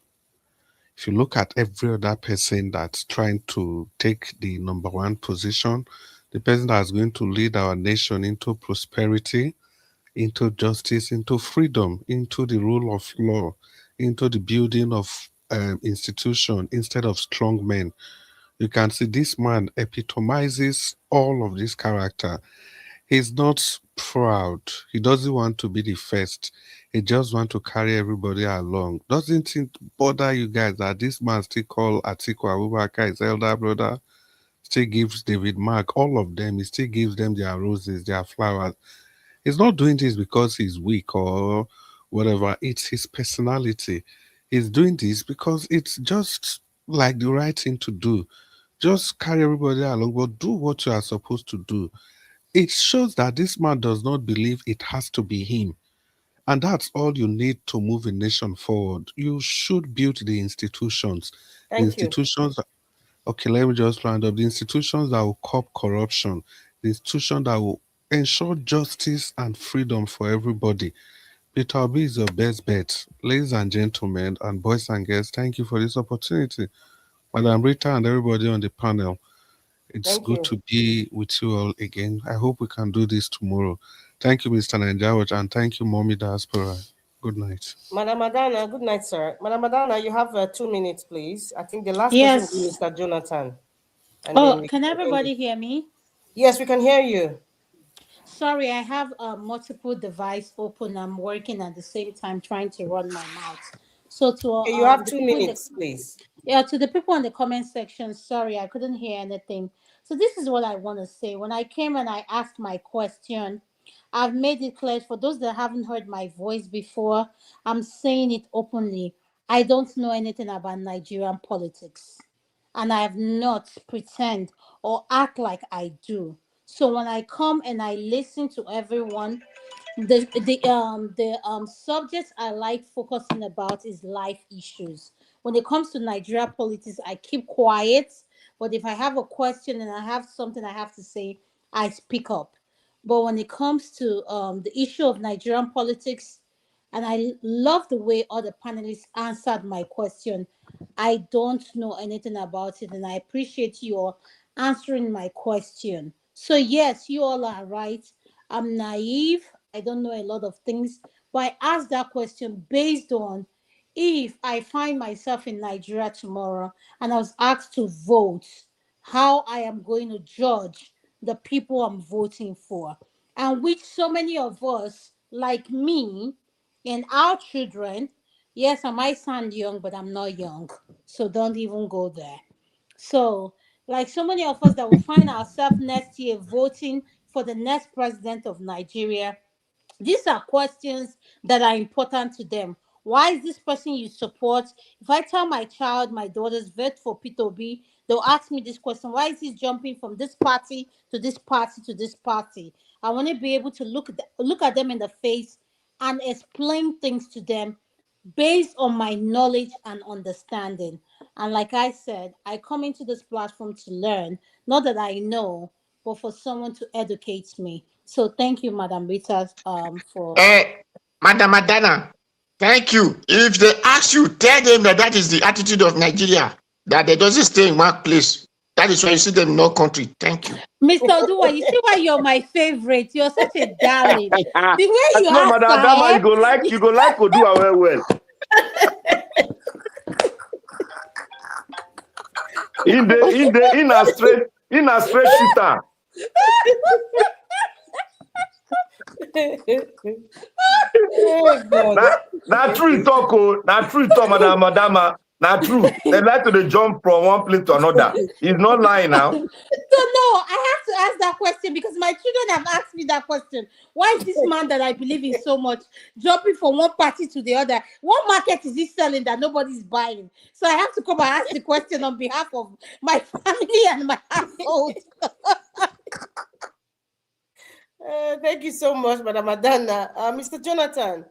If you look at every other person that's trying to take the number one position, the person that's going to lead our nation into prosperity, into justice, into freedom, into the rule of law, into the building of institution instead of strong men. You can see this man epitomizes all of this character. He's not proud. He doesn't want to be the first. He just wants to carry everybody along. Doesn't it bother you guys that this man still call Atiku Abubakar his elder brother? Still gives David Mark, all of them, he still gives them their roses, their flowers. He's not doing this because he's weak or whatever. It's his personality. He's doing this because it's just like the right thing to do. Just carry everybody along, but do what you are supposed to do. It shows that this man does not believe it has to be him. And that's all you need to move a nation forward. You should build the institutions. The Thank you. institutions, okay, let me just round up. The institutions that will curb corruption, the institution that will ensure justice and freedom for everybody. Peter Obi is your best bet. Ladies and gentlemen, and boys and girls, thank you for this opportunity. Madam Rita and everybody on the panel, it's Thank good you. to be with you all again. I hope we can do this tomorrow. Thank you, Mr. Nanjawaj, and thank you, Mommy Diaspora. Good night. Madam Adana, good night, sir. Madam Adana, you have 2 minutes, please. I think the last Yes. person will be Mr. Jonathan. And Oh, then we can everybody hear me? Yes, we can hear you. Sorry, I have multiple device open. I'm working at the same time trying to run my mouth. So to Okay, you have the 2 people minutes, please. yeah, to the people in the comment section, sorry, I couldn't hear anything. So this is what I want to say. When I came and I asked my question, I've made it clear for those that haven't heard my voice before, I'm saying it openly. I don't know anything about Nigerian politics. And I have not pretend or act like I do. So when I come and I listen to everyone, the subject I like focusing about is life issues. When it comes to Nigeria politics, I keep quiet. But if I have a question and I have something I have to say, I speak up. But when it comes to the issue of Nigerian politics, and I love the way other panelists answered my question. I don't know anything about it, and I appreciate you all answering my question. So, yes, you all are right. I'm naive. I don't know a lot of things, but I asked that question based on if I find myself in Nigeria tomorrow and I was asked to vote, how I am going to judge the people I'm voting for, and which so many of us, like me, and our children, yes, I might sound young, but I'm not young. So don't even go there. So, like so many of us that will find ourselves next year voting for the next president of Nigeria, these are questions that are important to them. Why is this person you support? If I tell my child, my daughters, vote for Peter B, they'll ask me this question: why is he jumping from this party to this party to this party? I want to be able to look at them in the face and explain things to them based on my knowledge and understanding. And like I said, I come into this platform to learn, not that I know, but for someone to educate me. So thank you, Madam Rita, for. Madam Adana, thank you. If they ask you, tell them that is the attitude of Nigeria, that they doesn't stay in one place. That is why you see them in no country. Thank you. Mr. Odua, you see why you're my favorite. You're such a darling. The way you no, answer, Madam Adama, you go like Odua well. in a straight shooter. Now true talk, Madam Adama. Now true. They like to jump from one place to another. He's not lying now. So no, I have to ask that question because my children have asked me that question. Why is this man that I believe in so much jumping from one party to the other? What market is he selling that nobody's buying? So I have to come and ask the question on behalf of my family and my household. Thank you so much, Madam Adana. Mr. Jonathan,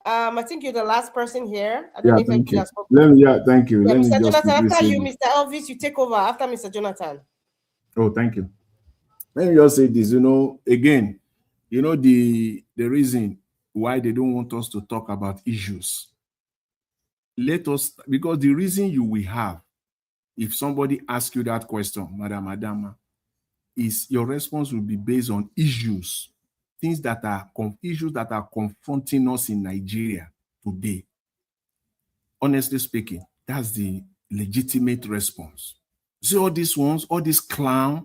I think you're the last person here. I don't know if thank you. Thank you. Yeah, Let Mr. me Jonathan, after you, this. Mr. Elvis, you take over after Mr. Jonathan. Oh, thank you. Let me just say this, again, the reason why they don't want us to talk about issues. Because the reason you will have, if somebody asks you that question, Madam Adama, is your response will be based on issues, issues that are confronting us in Nigeria today. Honestly speaking, that's the legitimate response. See all these ones, all these clowns,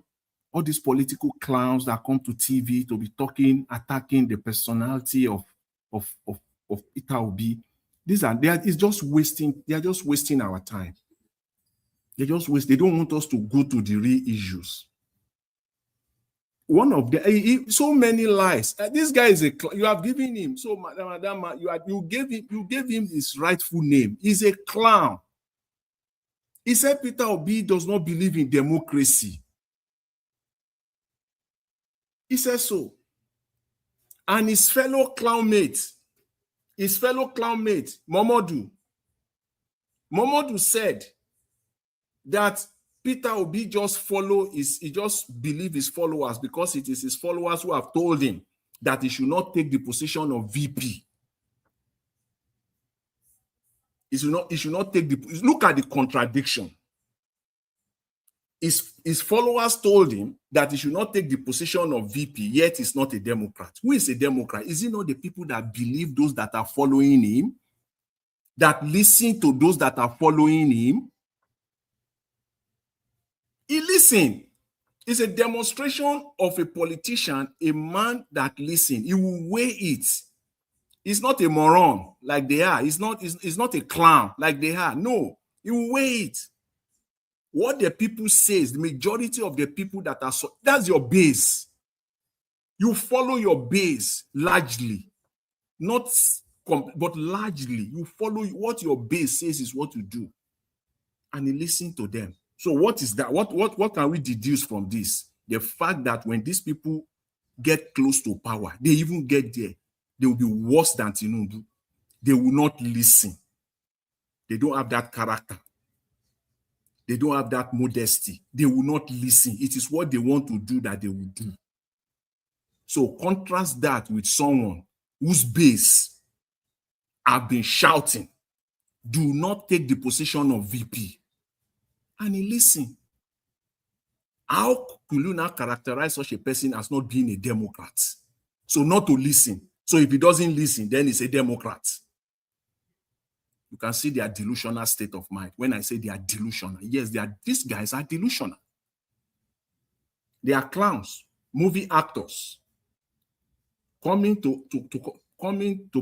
all these political clowns that come to TV to be attacking the personality of Peter Obi. They are just wasting our time. They don't want us to go to the real issues. One of the so many lies. This guy is you have given him. So, Madam, you gave him his rightful name. He's a clown. He said Peter Obi does not believe in democracy. He says so. And his fellow clownmate, Momodu said that Peter Obi just believe his followers because it is his followers who have told him that he should not take the position of VP. He should not take look at the contradiction. His followers told him that he should not take the position of VP, yet he's not a Democrat. Who is a Democrat? Is it not the people that believe those that are following him, that listen to those that are following him? He listened. It's a demonstration of a politician, a man that listens. He will weigh it. He's not a moron like they are. He's not a clown like they are. No, he will weigh it. What the people say, the majority of the people that are that's your base. You follow your base largely, but largely you follow what your base says is what you do, and you listen to them. So what is that? What can we deduce from this? The fact that when these people get close to power, they even get there, they will be worse than Tinubu. They will not listen. They don't have that character. They don't have that modesty. They will not listen. It is what they want to do that they will do. So contrast that with someone whose base have been shouting, do not take the position of VP. And he listened. How could you now characterize such a person as not being a Democrat? So not to listen. So if he doesn't listen, then he's a Democrat. You can see their delusional state of mind. When I say they are delusional, yes, these guys are delusional. They are clowns, movie actors, coming to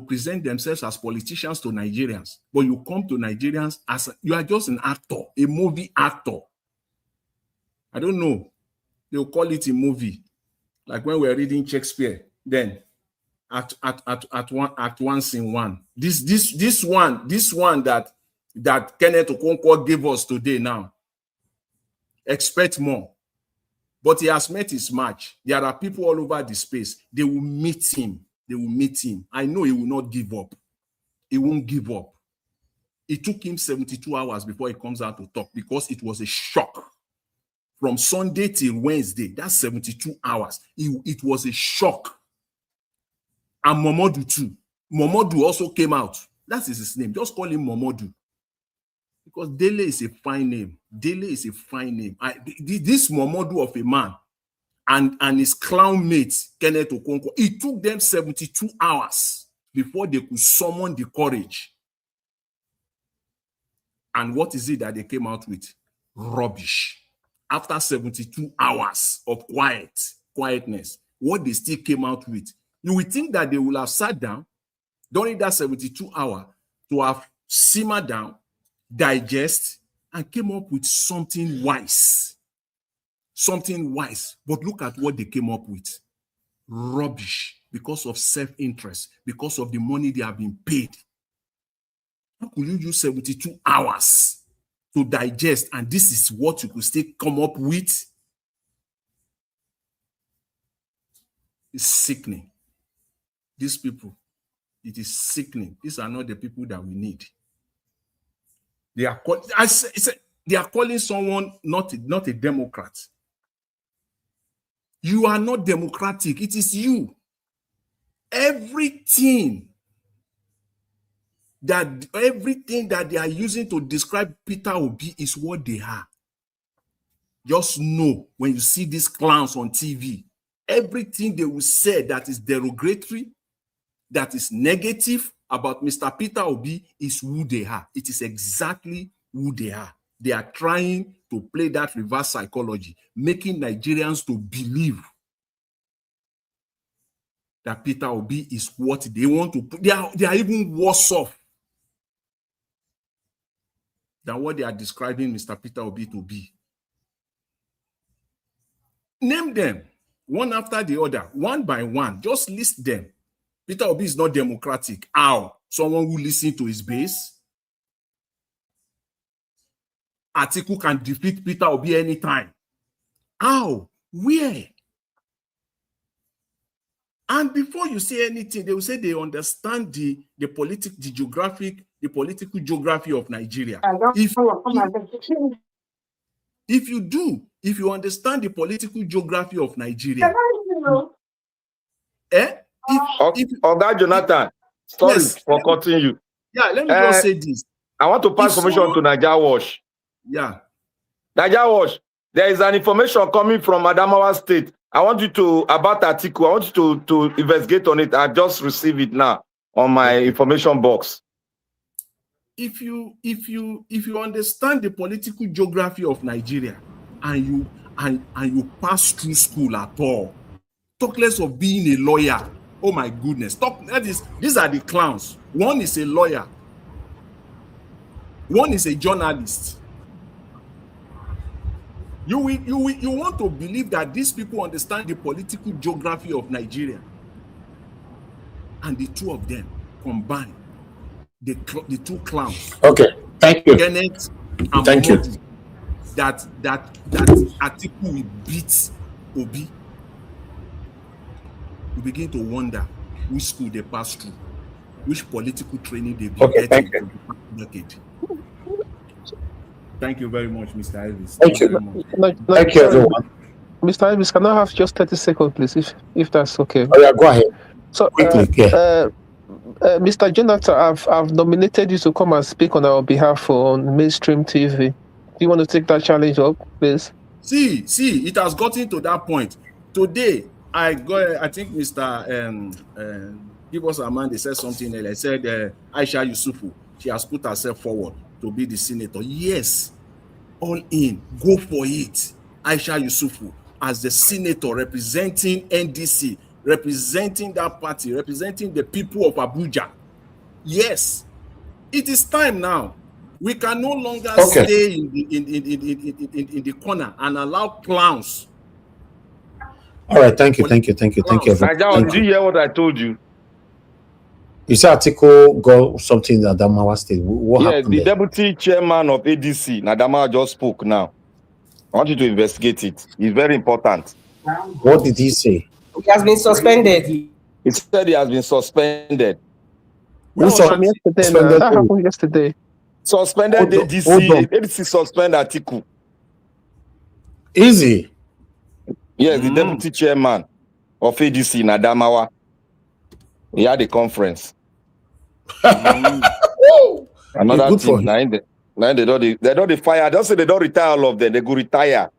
present themselves as politicians to Nigerians. But you come to Nigerians as you are just an actor, a movie actor. I don't know. They'll call it a movie. Like when we're reading Shakespeare, then at one scene one. This one that Kenneth Okonkwo gave us today now. expect more. But he has met his match. There are people all over the space. They will meet him. They will meet him. I know he will not give up. He won't give up. It took him 72 hours before he comes out to talk because it was a shock. From Sunday till Wednesday, that's 72 hours. It was a shock. And Momodu too. Momodu also came out. That is his name. Just call him Momodu. Because Dele is a fine name. Dele is a fine name. This Momodu of a man and his clown mate, Kenneth Okonkwo, it took them 72 hours before they could summon the courage. And what is it that they came out with? Rubbish. After 72 hours of quietness, what they still came out with, you would think that they will have sat down during that 72 hours to have simmered down, digest, and came up with something wise. Something wise. But look at what they came up with. Rubbish. Because of self-interest. Because of the money they have been paid. How could you use 72 hours to digest, and this is what you could still come up with? It's sickening. These people, it is sickening. These are not the people that we need. They are calling someone not a Democrat. You are not democratic. It is you. Everything that they are using to describe Peter Obi is what they are. Just know when you see these clowns on TV, everything they will say that is derogatory, that is negative about Mr. Peter Obi is who they are. It is exactly who they are. They are trying to play that reverse psychology, making Nigerians to believe that Peter Obi is what they want to put. They are even worse off than what they are describing Mr. Peter Obi to be. Name them one after the other, one by one. Just list them. Peter Obi is not democratic. How? Someone who listens to his base. Atiku can defeat Peter Obi anytime. How? Where? And before you say anything, they will say they understand the political geography of Nigeria. If you understand the political geography of Nigeria, Oga Jonathan, sorry for cutting you. Yeah, let me just say this. I want to pass information to Naija Wash. Yeah. Naija Wash, there is an information coming from Adamawa State. I want you to, about Atiku, I want you to investigate on it. I just received it now on my information box. If you understand the political geography of Nigeria and you pass through school at all, talk less of being a lawyer. Oh my goodness. These are the clowns. One is a lawyer. One is a journalist. You want to believe that these people understand the political geography of Nigeria, and the two of them combined, the two clowns. Okay, thank you. Kenneth and thank you. That Atiku will beat Obi. You begin to wonder which school they pass through, which political training they've been getting for the decade. Thank you very much, Mr. Elvis. Thank you. Thank you, everyone. Mr. Elvis, can I have just 30 seconds, please, if that's okay? Oh, yeah, go ahead. So, quickly, Mr. Jonathan, I've nominated you to come and speak on our behalf on mainstream TV. Do you want to take that challenge up, please? See, it has gotten to that point. Today, I think Mr. Give us a man, they said something earlier. They said Aisha Yusufu, she has put herself forward to be the senator. Yes, all in, go for it. Aisha Yusufu as the senator representing NDC, representing that party, representing the people of Abuja. Yes, it is time now. We can no longer stay in the corner and allow clowns. All right, thank you, everyone. Did you hear what I told you? You said Atiku got something at Adamawa State. What happened? The deputy chairman of ADC, Adamawa, just spoke now. I want you to investigate it. It's very important. What did he say? He has been suspended. He said he has been suspended. Who Yesterday now. That happened yesterday. Suspended ADC suspend Atiku. Easy. Yes, the deputy chairman of ADC in Adamawa. He had a conference. Another thing. Now they don't fire. Don't say they don't retire all of them. They go retire.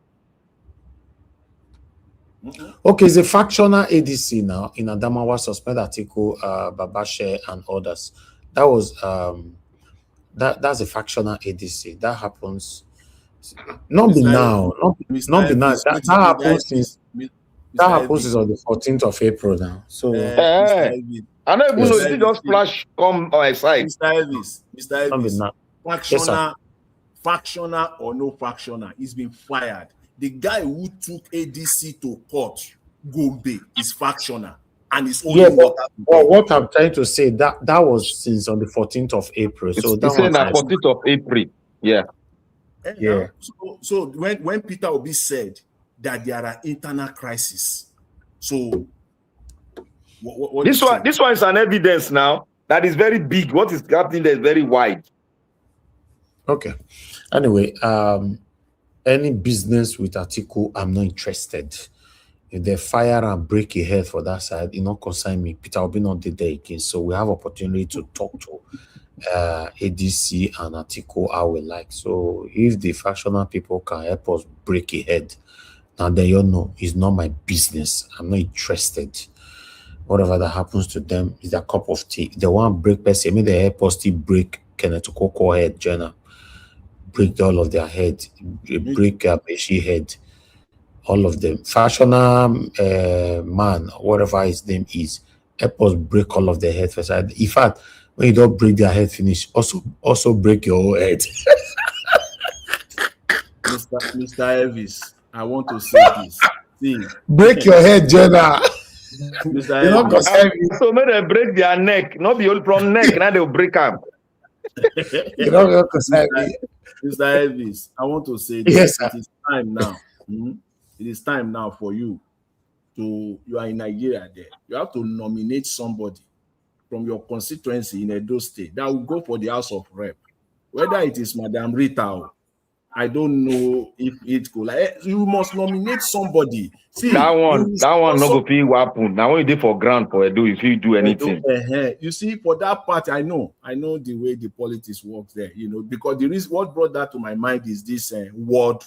Okay, it's a factional ADC now in Adamawa suspend Atiku, Babashe, and others. That was that's a factional ADC. That happens. Not be now. Not be now. That happens since. That happens is on the 14th of April now. So I don't even know if it just flash come on my side. Mr. Elvis, factional or no factional, he's been fired. The guy who took ADC to court, Gombe, is factional. And it's only what I'm trying to say, that was since on the 14th of April. So that was on the 14th of April. Yeah. Yeah. So when Peter Obi said that there are internal crises, so what this one is an evidence now that is very big. What is happening there is very wide. Okay. Anyway, any business with Atiku, I'm not interested. If they fire and break a head for that side, it not concern me. Peter will be not there again. So we have opportunity to talk to ADC and Atiku how we like. So if the factional people can help us break a head, now then you know it's not my business. I'm not interested. Whatever that happens to them is a cup of tea. They want break person. I mean they help us still break Kenneth Okonkwo head, Jenna. Break all of their head, break Beshi head, all of them. Factional man, whatever his name is, help us break all of their head first. In fact, when you don't break their head finish, also break your own head. Mr. Elvis, I want to say this. See, break your head, Jenna. Mr. Elvis. So when they break their neck, not the old from neck, now they'll break them. You don't have to say Mr. Elvis, I want to say this. Yes, it is time now. It is time now for you you are in Nigeria there. You have to nominate somebody from your constituency in Edo State that will go for the House of Rep. Whether it is Madam Rita, I don't know if it could. You must nominate somebody. See, that one not go be happen. Now when you do for grant for Edo, if you do anything. You see, for that part, I know the way the politics works there. Because the reason what brought that to my mind is this word.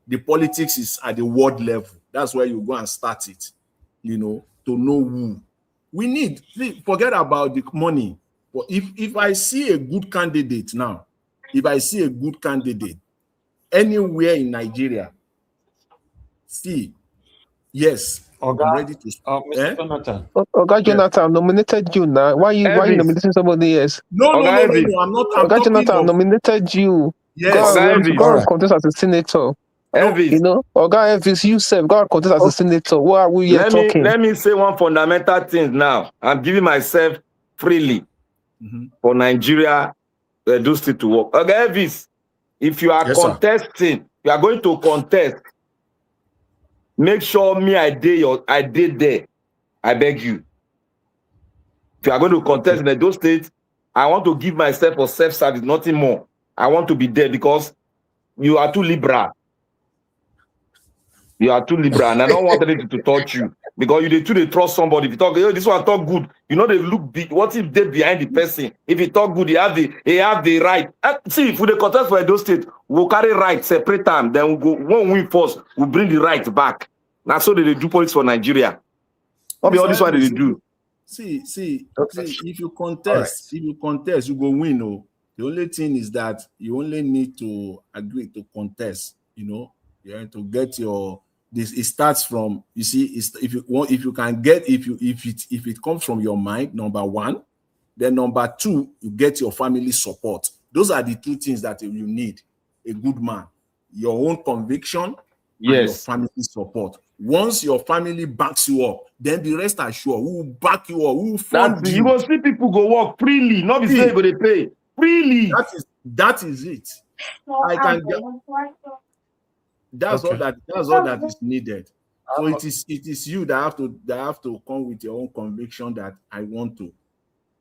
The politics is at the ward level. That's where you go and start it. To know who we need. Forget about the money. But if I see a good candidate now, anywhere in Nigeria, yes, I'm ready to. Mr. Jonathan. Jonathan nominated you now. Why you nominating somebody else? No, I'm not. Jonathan nominated you. Yes, go and contest as a senator. Elvis. Oga Elvis, you self go and contest as a senator. Why are we here talking? Let me say one fundamental thing now. I'm giving myself freely for Nigeria, do still to work. Oga Elvis, if you are contesting, you are going to contest. Make sure me I did there. I beg you. If you are going to contest in those states, I want to give myself for self-service, nothing more. I want to be there because you are too liberal. You are too liberal, and I don't want anything to touch you because they trust somebody. If you talk, this one talk good, they look big. What if they behind the person? If he talk good, he have the right. See, if we contest for those states, we'll carry right, separate time, then we'll go one win first, we'll bring the right back. That's so they do politics for Nigeria. What be all this one they do? See, if you contest, you go win. No, the only thing is that you only need to agree to contest. You have to get your. It starts from if it comes from your mind, number one, then number two, you get your family support. Those are the two things that you need. A good man, your own conviction, and your family support. Once your family backs you up, then the rest are sure who will back you up, who will fund you. You will see people go work freely, not be saying they pay. Freely. That is it. That's all that is needed. So it is you that have to come with your own conviction that I want to,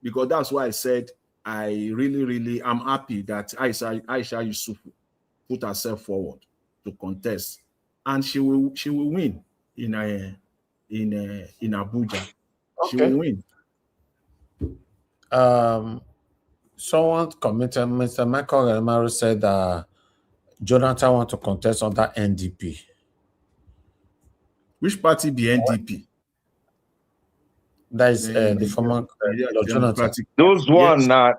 because that's why I said I really am happy that Aisha Yusufu put herself forward to contest, and she will win in Abuja. She will win. Someone commented, Mr. Michael Elmaru said Jonathan want to contest under NDP. Which party be NDP? That is the former Jonathan. Those one na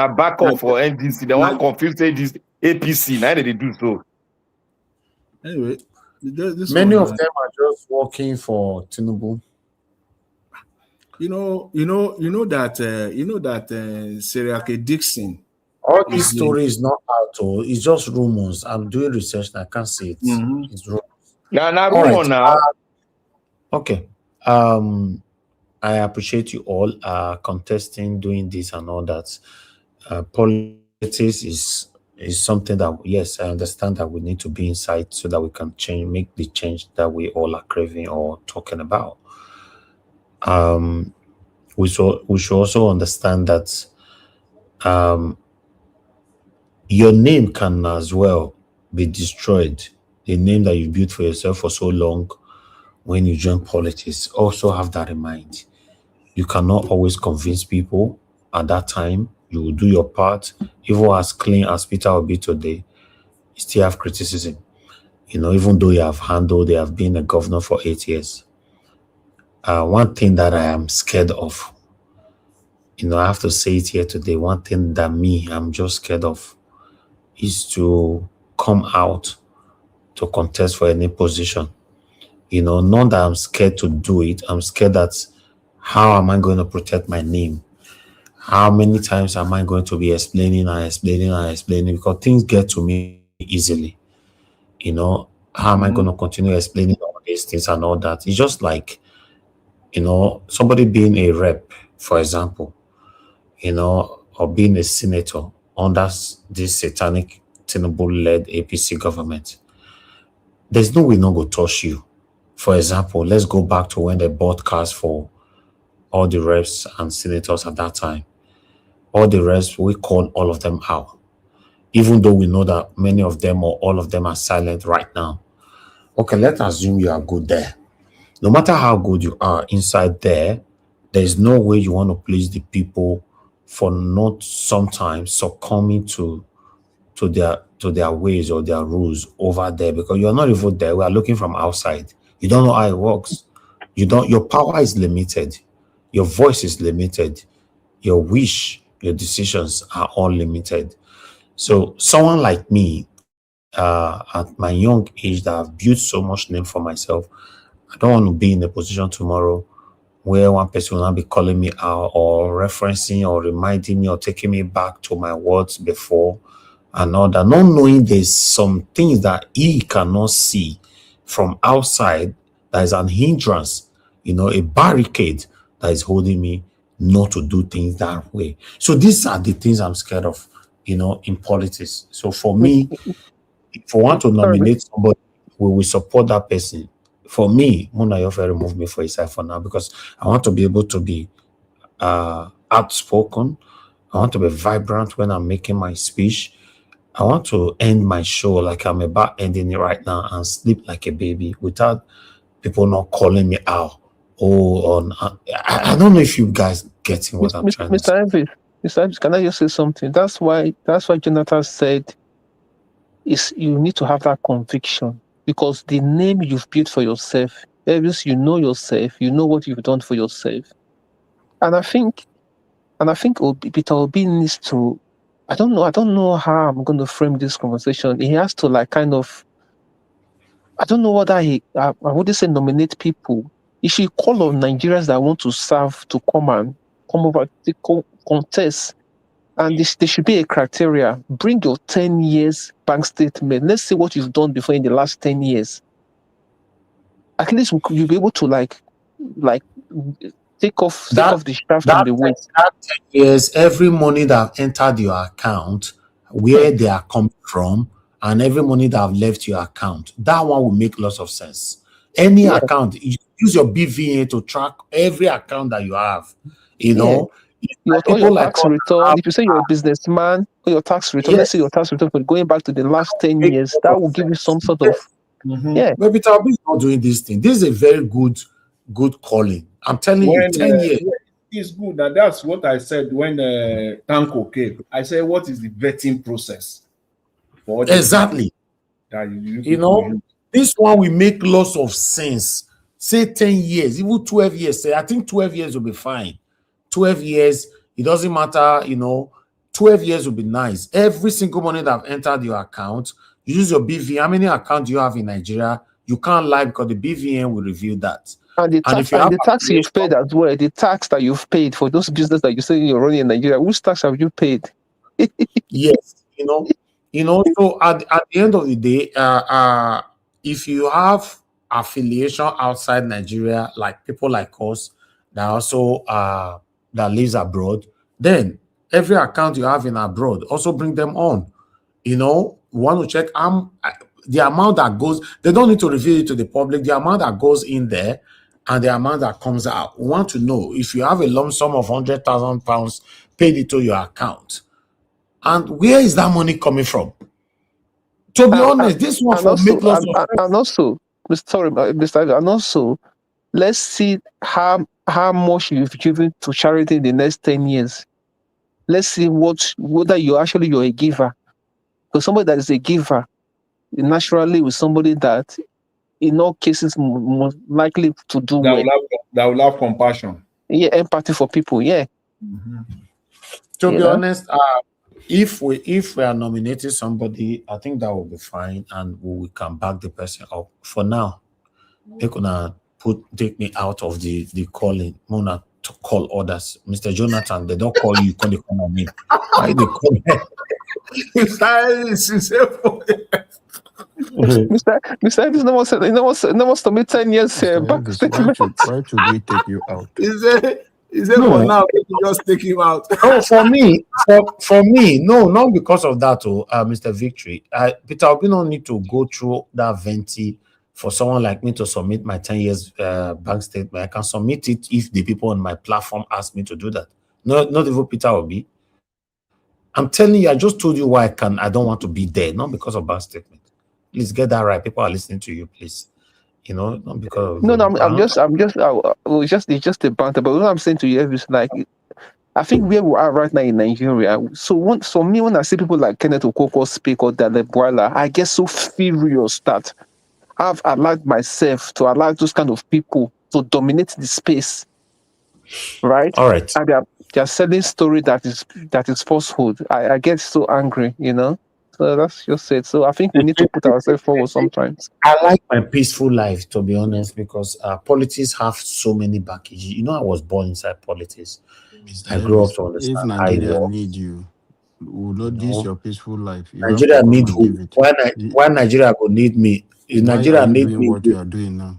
back up for NDC. They want confuse this APC. Now they do so. Anyway, many of them are just working for Tinubu. You know that Seriake Dixon. All this story is not out, or it's just rumors. I'm doing research and I can't see it. It's rumors. Now rumor now. Okay. I appreciate you all contesting, doing this and all that. Politics is something that, yes, I understand that we need to be inside so that we can make the change that we all are craving or talking about. We should also understand that your name can as well be destroyed. The name that you built for yourself for so long when you join politics. Also have that in mind. You cannot always convince people at that time. You will do your part. Even as clean as Peter will be today, you still have criticism. Even though you have been a governor for 8 years. One thing that I am scared of, I have to say it here today, one thing that I'm just scared of is to come out to contest for any position. Not that I'm scared to do it. I'm scared that how am I going to protect my name? How many times am I going to be explaining? Because things get to me easily. How am I going to continue explaining all these things and all that? It's just like, somebody being a rep, for example, or being a senator under this satanic Tinubu-led APC government. There's no way not go touch you. For example, let's go back to when they bought cars for all the reps and senators at that time. All the reps, we call all of them out. Even though we know that many of them or all of them are silent right now. Okay, let's assume you are good there. No matter how good you are inside there, there's no way you want to please the people for not sometimes succumbing to their ways or their rules over there, because you're not even there. We are looking from outside. You don't know how it works. Your power is limited. Your voice is limited. Your wish, your decisions are all limited. So someone like me, at my young age that I've built so much name for myself, I don't want to be in a position tomorrow where one person will not be calling me out or referencing or reminding me or taking me back to my words before and all that. Not knowing there's some things that he cannot see from outside that is an hindrance, a barricade that is holding me not to do things that way. So these are the things I'm scared of, in politics. So for me, if I want to nominate somebody, we will support that person. For me, Muna Yofe remove me for his side for now, because I want to be able to be outspoken. I want to be vibrant when I'm making my speech. I want to end my show like I'm about ending it right now and sleep like a baby without people not calling me out. I don't know if you guys getting what I'm trying to say. Mr. Ivis, can I just say something? That's why Jonathan said you need to have that conviction, because the name you've built for yourself, Elvis, you know yourself, you know what you've done for yourself. And I think Peter Obi needs to, I don't know how I'm going to frame this conversation. He has to I don't know whether I wouldn't say nominate people. He should call on Nigerians that want to serve to come over to contest. And there should be a criteria. Bring your 10 years bank statement. Let's see what you've done before in the last 10 years. At least you'll be able to take off the shaft from the weight. That 10 years, every money that entered your account, where they are coming from, and every money that have left your account, that one will make lots of sense. Any account, you use your BVN to track every account that you have. You know, all your tax return. If you say you're a businessman, or your tax return, let's say your tax return for going back to the last 10 years, that will give you some sort of But Peter Obi is not doing this thing. This is a very good calling. I'm telling you, 10 years. It's good. That's what I said when Tanko came. I said, what is the vetting process? For Exactly. That you know, this one will make lots of sense. Say 10 years, even 12 years. Say, I think 12 years will be fine. 12 years, it doesn't matter, you know, 12 years will be nice. Every single money that have entered your account, you use your BVN. How many accounts do you have in Nigeria? You can't lie because the BVN will reveal that. And the tax, you've paid as well, the tax that you've paid for those business that you say you're running in Nigeria, which tax have you paid? Yes, you know, so at the end of the day, if you have affiliation outside Nigeria, like people like us that also that lives abroad, then every account you have in abroad, also bring them on. You know, want to check the amount that goes, they don't need to reveal it to the public, the amount that goes in there and the amount that comes out. We want to know if you have a lump sum of £100,000 paid into your account. And where is that money coming from? To be honest, this one will make lots of sense. And also, Mr. And also, let's see how much you've given to charity in the next 10 years. Let's see whether you're a giver. Because somebody that is a giver, naturally with somebody that, in all cases, most likely to do that will have compassion. Yeah, empathy for people. Yeah. To be honest, if we are nominating somebody, I think that will be fine, and we can back the person up. For now, they're gonna take me out of the calling. Mona to call others. Mr. Jonathan, they don't call you, they call me. I they call me. Mr. Evans no more submit 10 years back statement. Why should we take you out? Is it for now? Just take him out. No, for me, no, not because of that. Mr. Victory, Peter Obi don't need to go through that venti for someone like me to submit my 10 years bank statement. I can submit it if the people on my platform ask me to do that. Not even Peter Obi. I'm telling you, I just told you why I don't want to be there, not because of bank statement. Please get that right. People are listening to you, please. You know, not because it's just a banter. But what I'm saying to you is like, I think where we are right now in Nigeria. So when I see people like Kenneth Okonkwo speak or Dale Boila, I get so furious that I've allowed myself to allow those kind of people to dominate the space. Right? All right. And they're selling story that is falsehood. I get so angry, you know. So that's just it. So I think we need to put ourselves forward sometimes. I like my peaceful life, to be honest, because politics have so many backages. You know, I was born inside politics. I grew up to understand. If Nigeria need you, will not this your peaceful life? Nigeria need who? Why Nigeria will need me? If Nigeria need me, what you are doing now?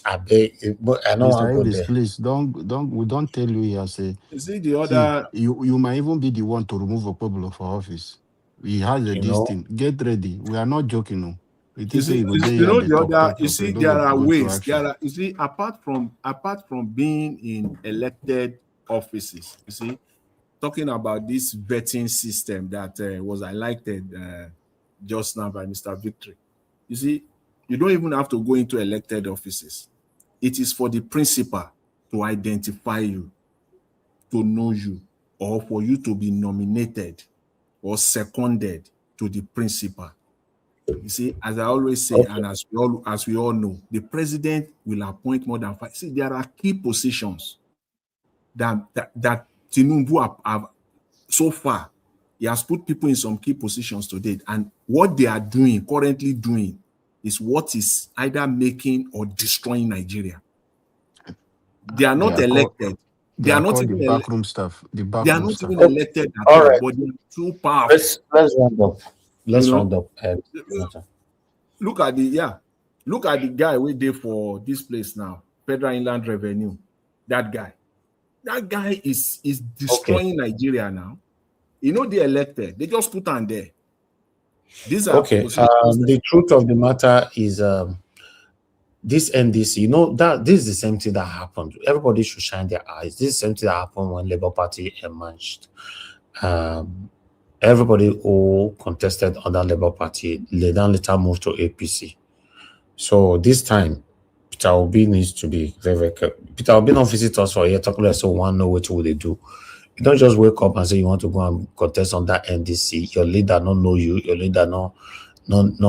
I beg, but I don't want to go there. Please we don't tell you here. Say, see the other. You might even be the one to remove a Pueblo for office. He has this thing. Get ready. We are not joking. No. You see the other. You see there are ways. You see apart from being in elected offices. You see, talking about this vetting system that was highlighted just now by Mr. Victory. You see, you don't even have to go into elected offices. It is for the principal to identify you, to know you, or for you to be nominated or seconded to the principal. You see, as I always say, and as we all know, the president will appoint more than 5. See, there are key positions that Tinubu have so far. He has put people in some key positions to date, and what they are currently doing, is what is either making or destroying Nigeria. They are not elected. They are not even the backroom staff. They are not even elected at all, but they are too powerful. Let's round up. Let's round up. Look at the guy we did for this place now, Federal Inland Revenue. That guy is destroying Nigeria now. You know, they elected. They just put on there. These are Okay. positions The truth of the matter is this NDC, you know, that this is the same thing that happened. Everybody should shine their eyes. This is the same thing that happened when Labour Party emerged. Everybody who contested under Labour Party, they then later moved to APC. So this time, Peter Obi needs to be very, very careful. Peter Obi don't visit us for a year, talking like so one know what will they do. You don't just wake up and say you want to go and contest on that NDC. Your leader don't know you, your leader no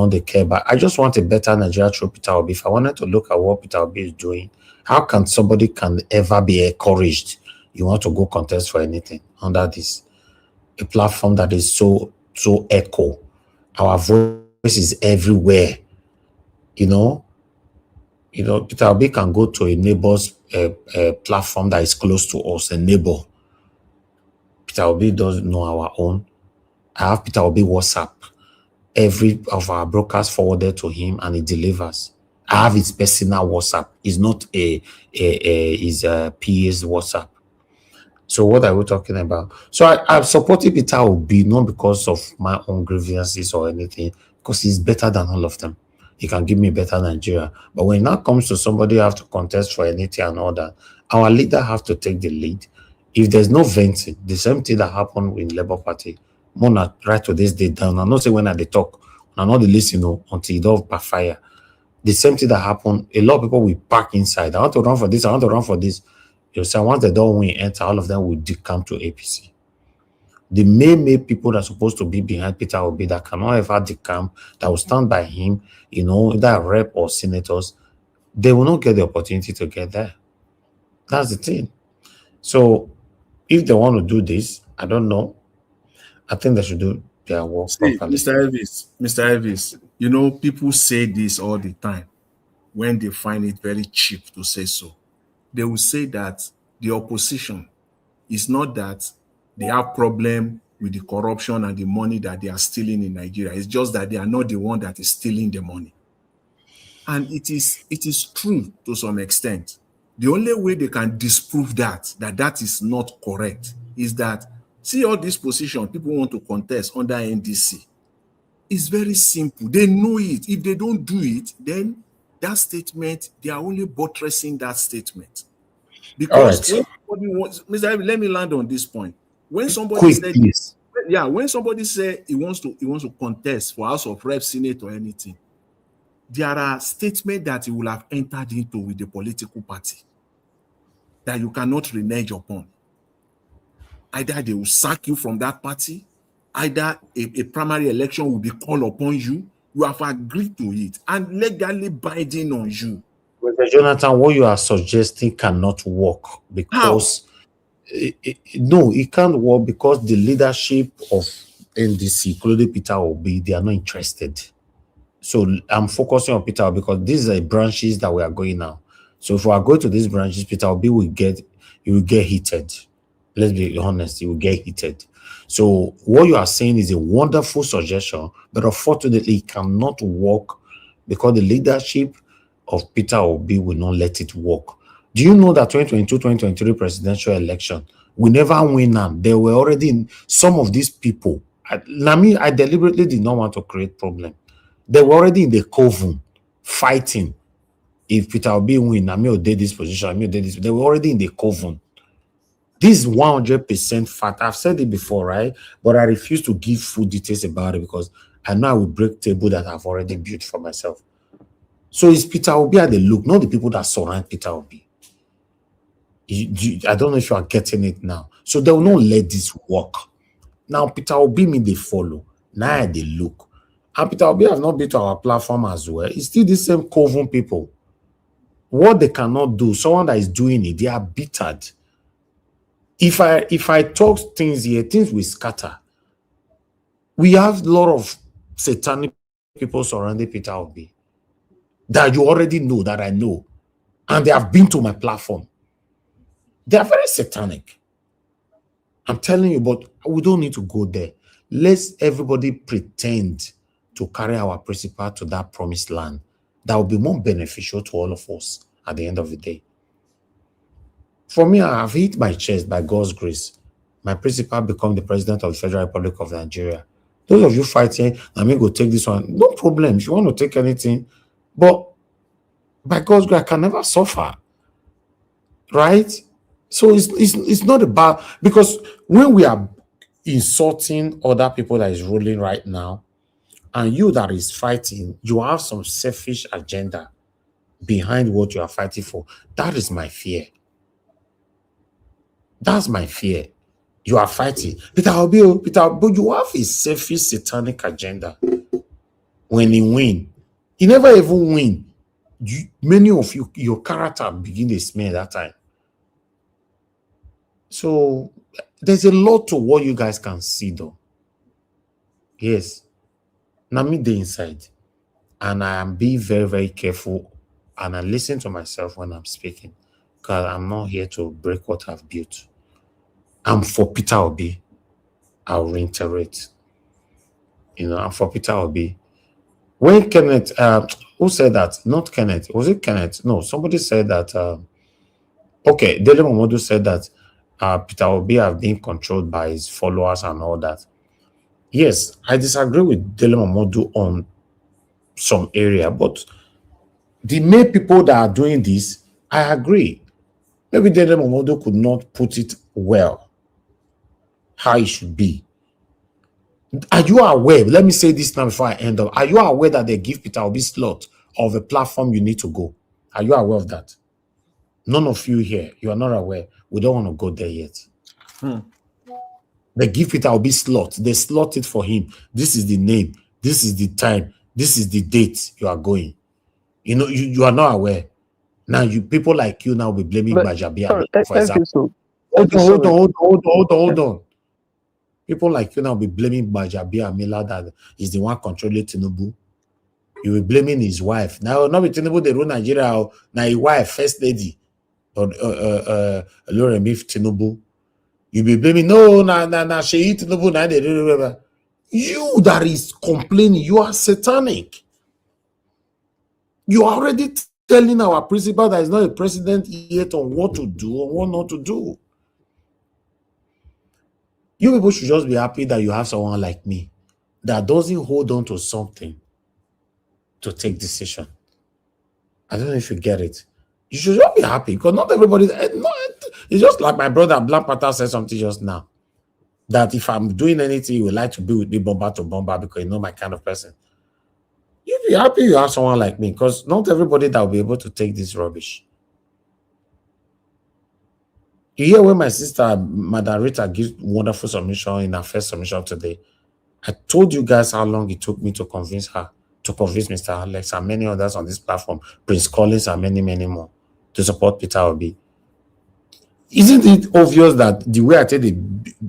they care. But I just want a better Nigeria through Peter Obi. If I wanted to look at what Peter Obi is doing, how can somebody can ever be encouraged? You want to go contest for anything under this? A platform that is so echo. Our voice is everywhere. You know, Peter Obi can go to a neighbor's platform that is close to us, a neighbor. Peter Obi doesn't know our own. I have Peter Obi WhatsApp. Every of our brokers forwarded to him and he delivers. I have his personal WhatsApp. It's not his PA's WhatsApp. So what are we talking about? So I'm supporting Peter Obi not because of my own grievances or anything, because he's better than all of them. He can give me a better Nigeria. But when that comes to somebody who have to contest for anything and all that, our leader have to take the lead. If there's no venting, the same thing that happened in Labour Party, Mona right to this day down. I'm not saying when they talk, I'm not the listen until it don't backfire. The same thing that happened, a lot of people will pack inside. I want to run for this, I want to run for this. You say once they don't win, enter, all of them will decamp to APC. The main people that are supposed to be behind Peter Obi that cannot ever decamp, that will stand by him, either rep or senators, they will not get the opportunity to get there. That's the thing. So if they want to do this, I don't know. I think they should do their work properly. Mr. Elvis, people say this all the time when they find it very cheap to say so. They will say that the opposition is not that they have problem with the corruption and the money that they are stealing in Nigeria. It's just that they are not the one that is stealing the money. And it is true to some extent. The only way they can disprove that is not correct is that, see all this position people want to contest under NDC. It's very simple. They know it. If they don't do it, then that statement, they are only buttressing that statement. Because when somebody wants, Mr. let me land on this point. When somebody when somebody say he wants to contest for House of Reps, Senate, or anything, there are statements that he will have entered into with the political party that you cannot renege upon. Either they will sack you from that party, either a primary election will be called upon you. You have agreed to it and legally binding on you. Mr. Jonathan, what you are suggesting cannot work because it can't work because the leadership of NDC, including Peter Obi, they are not interested. So I'm focusing on Peter Obi because these are branches that we are going now. So if we are going to these branches, Peter Obi will get heated. Let's be honest, he will get heated. So what you are saying is a wonderful suggestion, but unfortunately it cannot work because the leadership of Peter Obi will not let it work. Do you know that 2022-2023 presidential election, we never win them? They were already in some of these people. I deliberately did not want to create problem. They were already in the coven fighting. If Peter Obi win, Nami will take this position, Nami will take this. They were already in the coven. This is 100% fact. I've said it before, right? But I refuse to give full details about it because I know I will break table that I've already built for myself. So it's Peter Obi at the look, not the people that surround Peter Obi. I don't know if you are getting it now. So they will not let this work. Now Peter Obi mean they follow. Now they look. And Peter Obi has not been to our platform as well. It's still the same coven people. What they cannot do, someone that is doing it, they are bittered. If I talk things here, things will scatter. We have a lot of satanic people surrounding Peter Obi that you already know, that I know, and they have been to my platform. They are very satanic. I'm telling you, but we don't need to go there. Let's everybody pretend to carry our principle to that promised land. That will be more beneficial to all of us at the end of the day. For me, I have hit my chest by God's grace. My principal become the president of the Federal Republic of Nigeria. Those of you fighting, I mean, go take this one. No problem. If you want to take anything, but by God's grace, I can never suffer. Right? So it's not about, because when we are insulting other people that is ruling right now, and you that is fighting, you have some selfish agenda behind what you are fighting for. That is my fear. That's my fear. You are fighting. Peter Obi, but you have a selfish satanic agenda. When he win, he never even win. Many of you, your character begin to smell that time. So there's a lot to what you guys can see though. Yes. Now me the inside. And I am being very, very careful. And I listen to myself when I'm speaking. Because I'm not here to break what I've built. I'm for Peter Obi. I'll reiterate. I'm for Peter Obi. When Kenneth, who said that? Not Kenneth. Was it Kenneth? No, somebody said that. Okay, Dele Momodu said that Peter Obi have been controlled by his followers and all that. Yes, I disagree with Dele Momodu on some area, but the main people that are doing this, I agree. Maybe Dele Momodu could not put it well, how it should be. Are you aware? Let me say this now before I end up. Are you aware that they give Peter Obi slot of a platform you need to go? Are you aware of that? None of you here, you are not aware. We don't want to go there yet. They give Peter Obi slot. They slot it for him. This is the name. This is the time. This is the date you are going. You are not aware. Now, people like you now will be blaming Bajabia, for example. Hold on. People like you now will be blaming Bajabia Mila that is the one controlling Tinubu. You will be blaming his wife. Now, not with Tinubu, they rule Nigeria. Now, his wife, first lady, or Loremi Tinubu. You be blaming, she Tinubu, now they do. You that is complaining, you are satanic. You are already telling our principal that is not a president yet on what to do or what not to do. You people should just be happy that you have someone like me that doesn't hold on to something to take decision. I don't know if you get it. You should just be happy because not everybody. It's just like my brother Black Panther said something just now. That if I'm doing anything, you would like to be with me bomber to bomber because you know my kind of person. You'll be happy you have someone like me because not everybody that will be able to take this rubbish. You hear when my sister, Madam Rita, gives wonderful submission in her first submission today. I told you guys how long it took me to convince her, to convince Mr. Alex and many others on this platform, Prince Collins and many, many more, to support Peter Obi. Isn't it obvious that the way I take the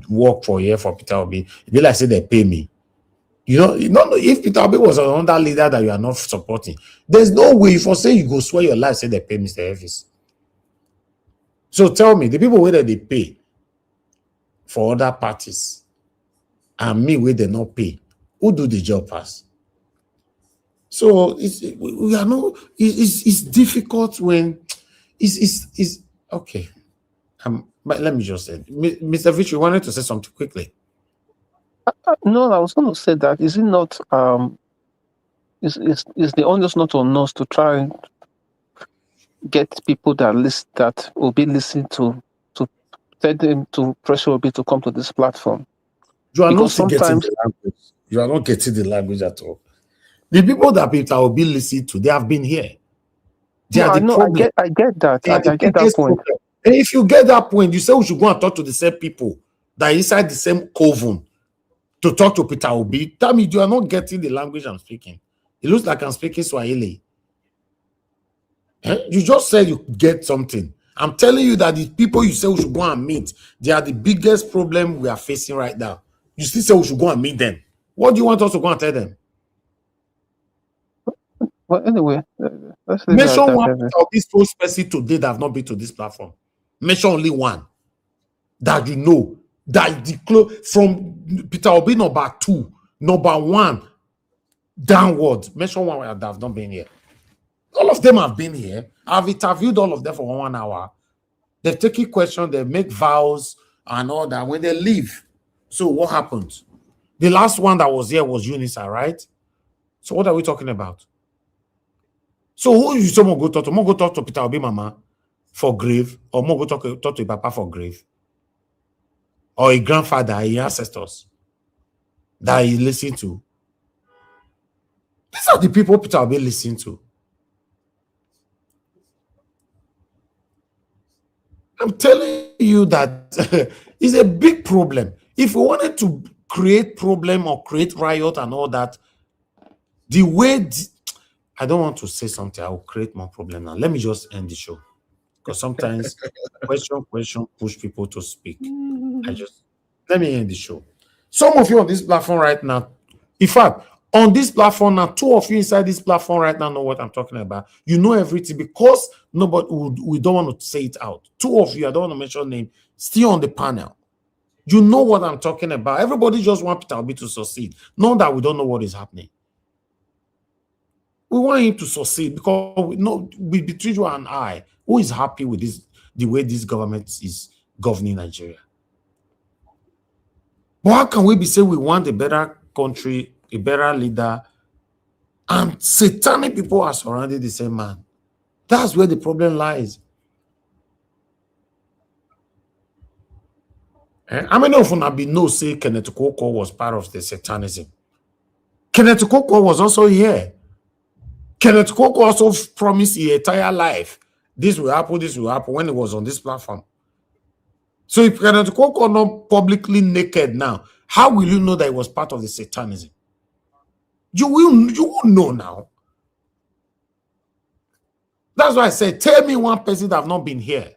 work for a year for Peter Obi, it be like say they pay me. If Peter Obi was another leader that you are not supporting, there's no way if I say you go swear your life, say they pay Mr. Elvis. So tell me, the people where they pay for other parties and me where they not pay, who do the job pass? So it's difficult when it's okay. But let me just say, Mr. Fitch, you wanted to say something quickly. No, I was going to say that is it not is the onus not on us to try and get people that will be listening to tell them to pressure Obi to come to this platform. You are not getting the language. You are not getting the language at all. The people that Peter will be listening to, they have been here. I get that. I get that point. And if you get that point, you say we should go and talk to the same people that are inside the same coven to talk to Peter Obi. Tell me, you are not getting the language I'm speaking. It looks like I'm speaking Swahili. You just said you get something. I'm telling you that the people you say we should go and meet, they are the biggest problem we are facing right now. You still say we should go and meet them. What do you want us to go and tell them? Well, anyway, mention one of these spokesperson today that have not been to this platform. Mention only one that you know that from Peter Obi number 2, number 1 downward. Mention one that have not been here. All of them have been here. I've interviewed all of them for 1 hour. They've taken questions, they make vows and all that when they leave. So what happens? The last one that was here was UNISA, right? So what are we talking about? So who you someone go talk to? Mo go talk to Peter Obi Mama for grave, or mo go talk to Papa for grave, or a grandfather, a ancestors that he listened to. These are the people Peter Obi listening to. I'm telling you that it's a big problem. If we wanted to create problem or create riot and all that, the way I don't want to say something, I will create more problem now. Let me just end the show. Because sometimes question push people to speak. Let me end the show. Some of you on this platform right now, in fact, on this platform now, 2 of you inside this platform right now know what I'm talking about. You know everything because nobody we don't want to say it out. 2 of you, I don't want to mention name, still on the panel. You know what I'm talking about. Everybody just wants Peter Obi to succeed. Not that we don't know what is happening. We want him to succeed because we know between you and I, who is happy with this, the way this government is governing Nigeria? But how can we be saying we want a better country, a better leader, and satanic people are surrounding the same man? That's where the problem lies. How many of you know say Kenneth Okonkwo was part of the satanism? Kenneth Okonkwo was also here. Kenneth Okonkwo also promised his entire life, this will happen when he was on this platform. So if Kenneth Okonkwo not publicly naked now, how will you know that he was part of the satanism? You will know now. That's why I said, tell me one person that have not been here,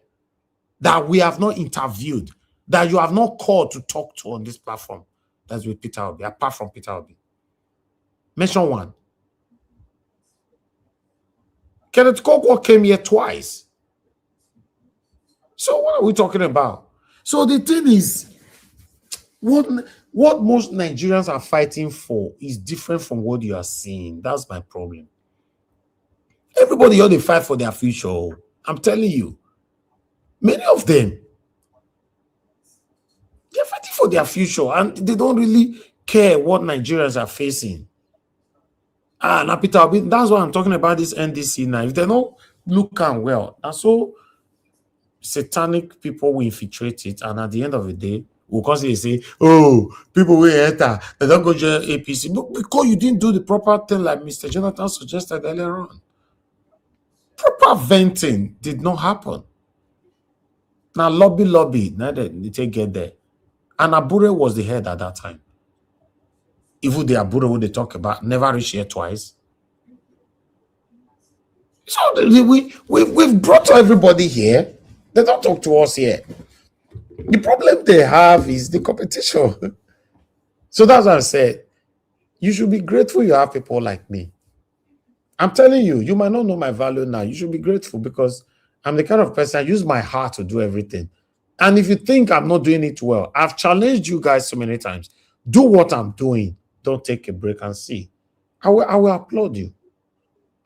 that we have not interviewed, that you have not called to talk to on this platform. That's with Peter Obi, apart from Peter Obi. Mention one. Kenneth Okonkwo came here twice. So what are we talking about? So the thing is, what most Nigerians are fighting for is different from what you are seeing. That's my problem. Everybody here, they fight for their future. I'm telling you. Many of them, they're fighting for their future and they don't really care what Nigerians are facing. Now Peter Obi, that's why I'm talking about this NDC now. If they don't look and well, and so satanic people will infiltrate it, and at the end of the day, because they say, oh, people will enter, they don't go to APC. But because you didn't do the proper thing like Mr. Jonathan suggested earlier on. Proper venting did not happen. Now lobby, now they take get there. And Abure was the head at that time. Even the Abure who they talk about never reached here twice. So we've brought everybody here. They don't talk to us here. The problem they have is the competition. So that's what I said. You should be grateful you have people like me. I'm telling you, you might not know my value now. You should be grateful because I'm the kind of person, I use my heart to do everything. And if you think I'm not doing it well, I've challenged you guys so many times. Do what I'm doing. Don't take a break and see. I will applaud you.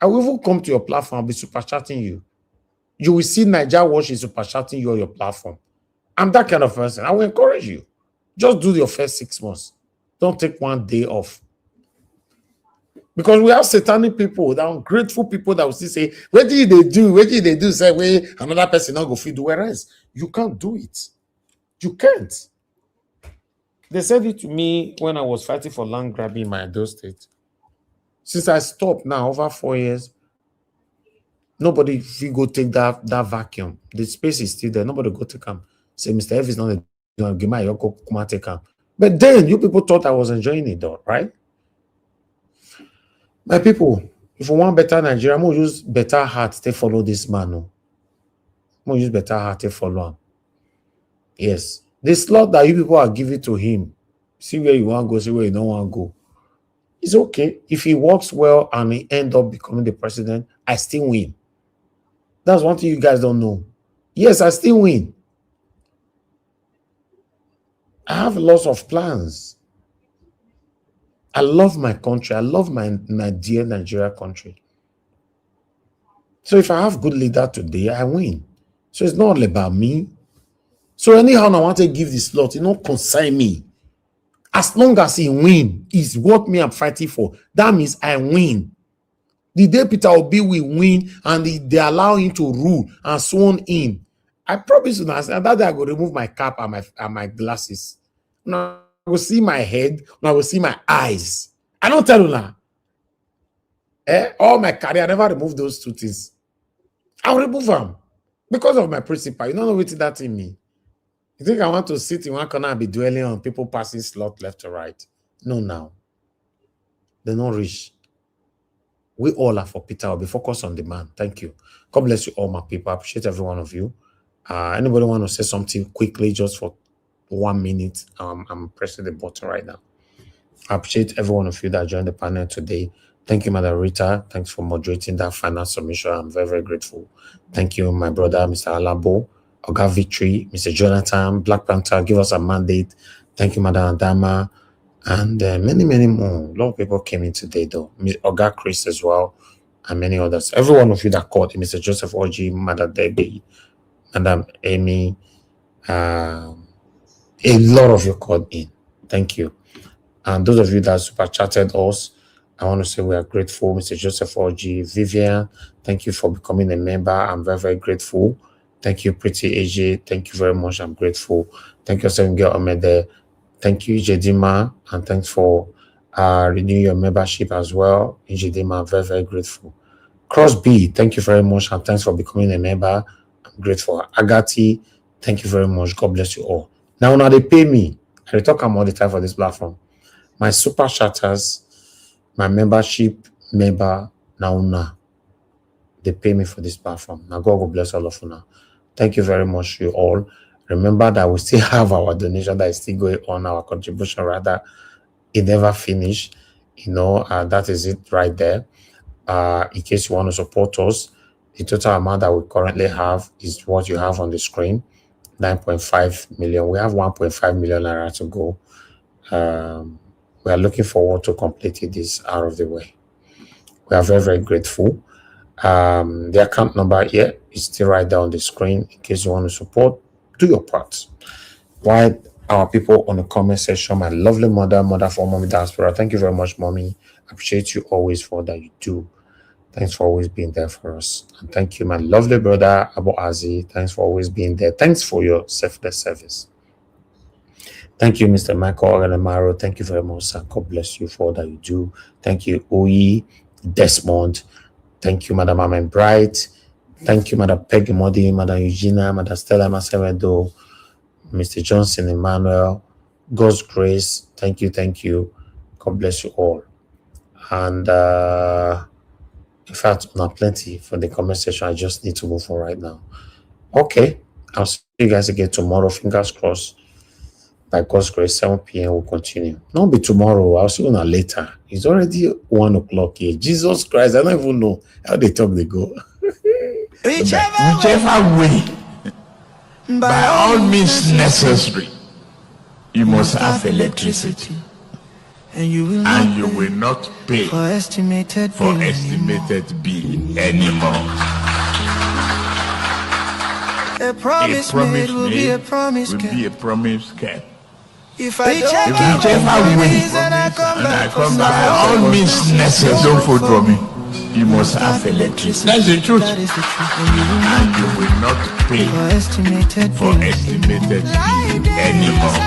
I will even come to your platform and be super chatting you. You will see Nigeria Watch is super chatting you on your platform. I'm that kind of person. I will encourage you. Just do your first 6 months. Don't take one day off. Because we have satanic people, that ungrateful people that will still say, what did they do? What did they do? Say, wait, another person not go feed. Whereas you can't do it. You can't. They said it to me when I was fighting for land grabbing in my Edo state. Since I stopped now, over 4 years, nobody will go take that vacuum. The space is still there. Nobody go take them. Say, Mr. F is not a give my yoko come take them. But then you people thought I was enjoying it though, right? My people, if we want better Nigeria, I'm going to use better heart to follow this man. No? I'm going to use better heart to follow him. Yes. The slot that you people are giving to him, see where you want to go, see where you don't want to go. It's okay. If he works well and he ends up becoming the president, I still win. That's one thing you guys don't know. Yes, I still win. I have lots of plans. I love my country. I love my dear Nigeria country. So if I have good leader today, I win. So it's not all about me. So anyhow, I want to give this slot, it don't concern me. As long as he win, is what me I'm fighting for. That means I win. The day Peter Obi will win and they allow him to rule and sworn in, I promise you that day I go remove my cap and my glasses. Now I will see my head, now I will see my eyes. I don't tell you now. All my career, I never remove those two things. I'll remove them because of my principle. You don't know what that in me. You think I want to sit in one corner and be dwelling on people passing slot left to right? No, now. They're not rich. We all are for Peter. I'll be focused on the man. Thank you. God bless you all, my people. I appreciate every one of you. Anybody want to say something quickly, just for 1 minute? I'm pressing the button right now. I appreciate every one of you that joined the panel today. Thank you, Madam Rita. Thanks for moderating that final submission. I'm very, very grateful. Thank you, my brother, Mr. Alabo, Oga Victory, Mr. Jonathan, Black Panther, give us a mandate. Thank you, Madam Adama, and many, many more. A lot of people came in today, though. Oga Chris as well, and many others. Every one of you that called, Mr. Joseph Oji, Madam Debbie, Madam Amy, a lot of you called in. Thank you. And those of you that super chatted us, I want to say we are grateful. Mr. Joseph Oji, Vivian, thank you for becoming a member. I'm very, very grateful. Thank you, Pretty AJ. Thank you very much. I'm grateful. Thank you, Seven Girl Omede. Thank you, Jedima. And thanks for renewing your membership as well. Jedima, I'm very, very grateful. Cross B, thank you very much. And thanks for becoming a member. I'm grateful. Agati, thank you very much. God bless you all. Now they pay me. I talk all the time for this platform. My super chatters, my membership member, now they pay me for this platform. Now God will bless all of you now. Thank you very much, you all. Remember that we still have our donation that is still going on, our contribution rather. It never finished. That is it right there. In case you want to support us, the total amount that we currently have is what you have on the screen, 9.5 million. We have 1.5 million naira to go. We are looking forward to completing this out of the way. We are very, very grateful. The account number here is still right there on the screen. In case you want to support, do your part. While our people on the comment section, my lovely mother for Mommy Diaspora, thank you very much, Mommy. I appreciate you always for that you do. Thanks for always being there for us. And thank you, my lovely brother, Abu Azi. Thanks for always being there. Thanks for your selfless service. Thank you, Mr. Michael Oganamaro. Thank you very much, sir. God bless you for all that you do. Thank you, Oyi, Desmond. Thank you, Madam Amen Bright. Thank you, Madam Peggy Modi, Madam Eugenia, Madam Stella Masemedo, Mr. Johnson Emmanuel. God's grace. Thank you, thank you. God bless you all. And in fact, not plenty for the comment section. I just need to move on right now. Okay. I'll see you guys again tomorrow. Fingers crossed. By God's grace, 7 p.m. will continue. Not be tomorrow. I'll see you later. It's already 1 o'clock here. Jesus Christ, I don't even know how they talk, they go. Whichever way, by all means necessary, you must have electricity. And you will not pay for estimated bill anymore. A promise made will be a promise kept. If I whichever way, and I come back, by all means necessary, don't vote for me. You must have electricity. That's the truth. And you will not pay for estimated bill anymore.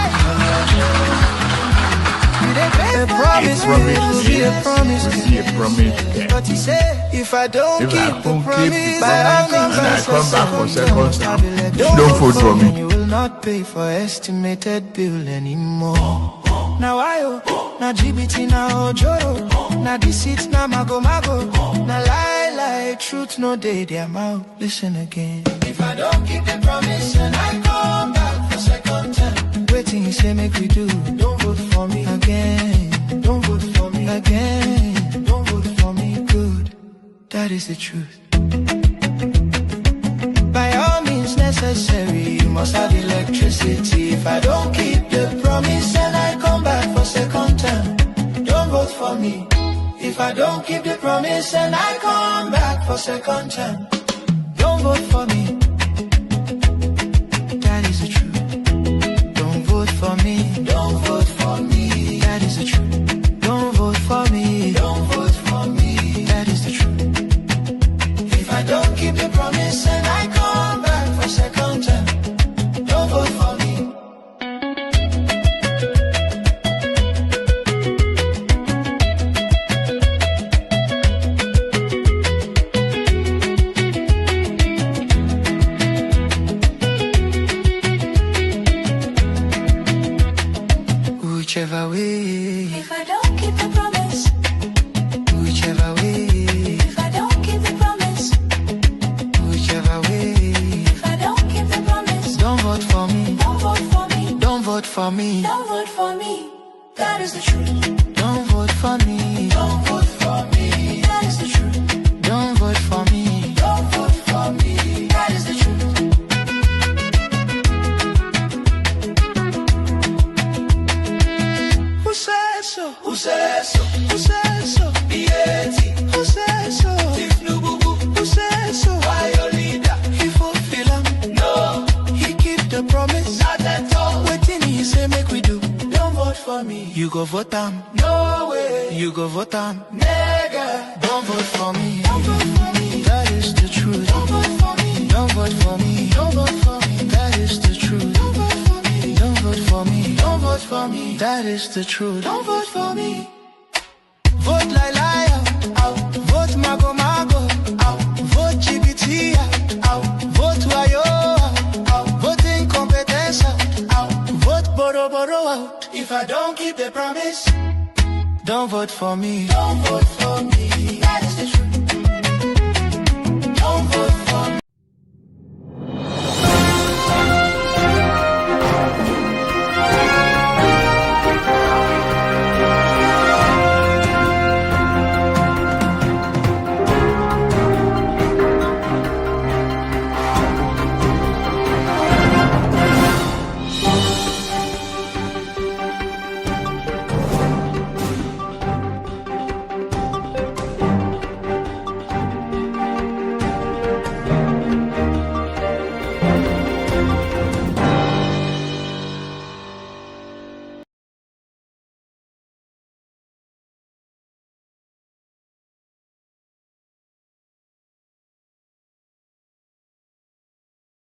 A promise will be a promise. But he said, if I don't keep the promise, by all means, and I come back for second time, don't vote for me. You will not pay for estimated bill anymore. Now now GBT, now Ojoro, now deceit, now mago, now lie, truth, no day, their mouth. Listen again. If I don't keep the promise and I come back for second time, waiting, you say, make we do. Don't vote for me again. Don't vote for me again. Don't vote for me, good. That is the truth. By all means necessary, you must have electricity. If I don't keep the promise and I come back for second time, don't vote for me. If I don't keep the promise and I come back for second time, don't vote for me. That is the truth. Don't vote for me. Don't vote for me. vote for me. Don't vote for me. That is the truth. Don't vote for me. Don't vote for me. That is the truth. Don't vote for me. Don't vote for me. That is the truth. Who said so? Who said so? Who said so? B.A.T. Who said so? Who said so? Why your leader? He fulfill him. No. He keep the promise. Not at all. Waiting he say make we do. Don't vote for me. You go vote him. No way. You go vote him. Nigga. Don't vote for me. Don't vote for me. That is the truth. Don't vote for me. Don't vote for me. Don't vote for me. That is the truth. Don't vote for me. Don't vote for me. Don't vote for me. That is the truth. Don't vote for me. Vote like liar. Out. Vote mago mago. Out. Vote GBT. Out. Vote wayo. Out. Vote incompetence. Out. Vote boro boro out. If I don't keep the promise, don't vote for me. Don't vote for me. That is the truth.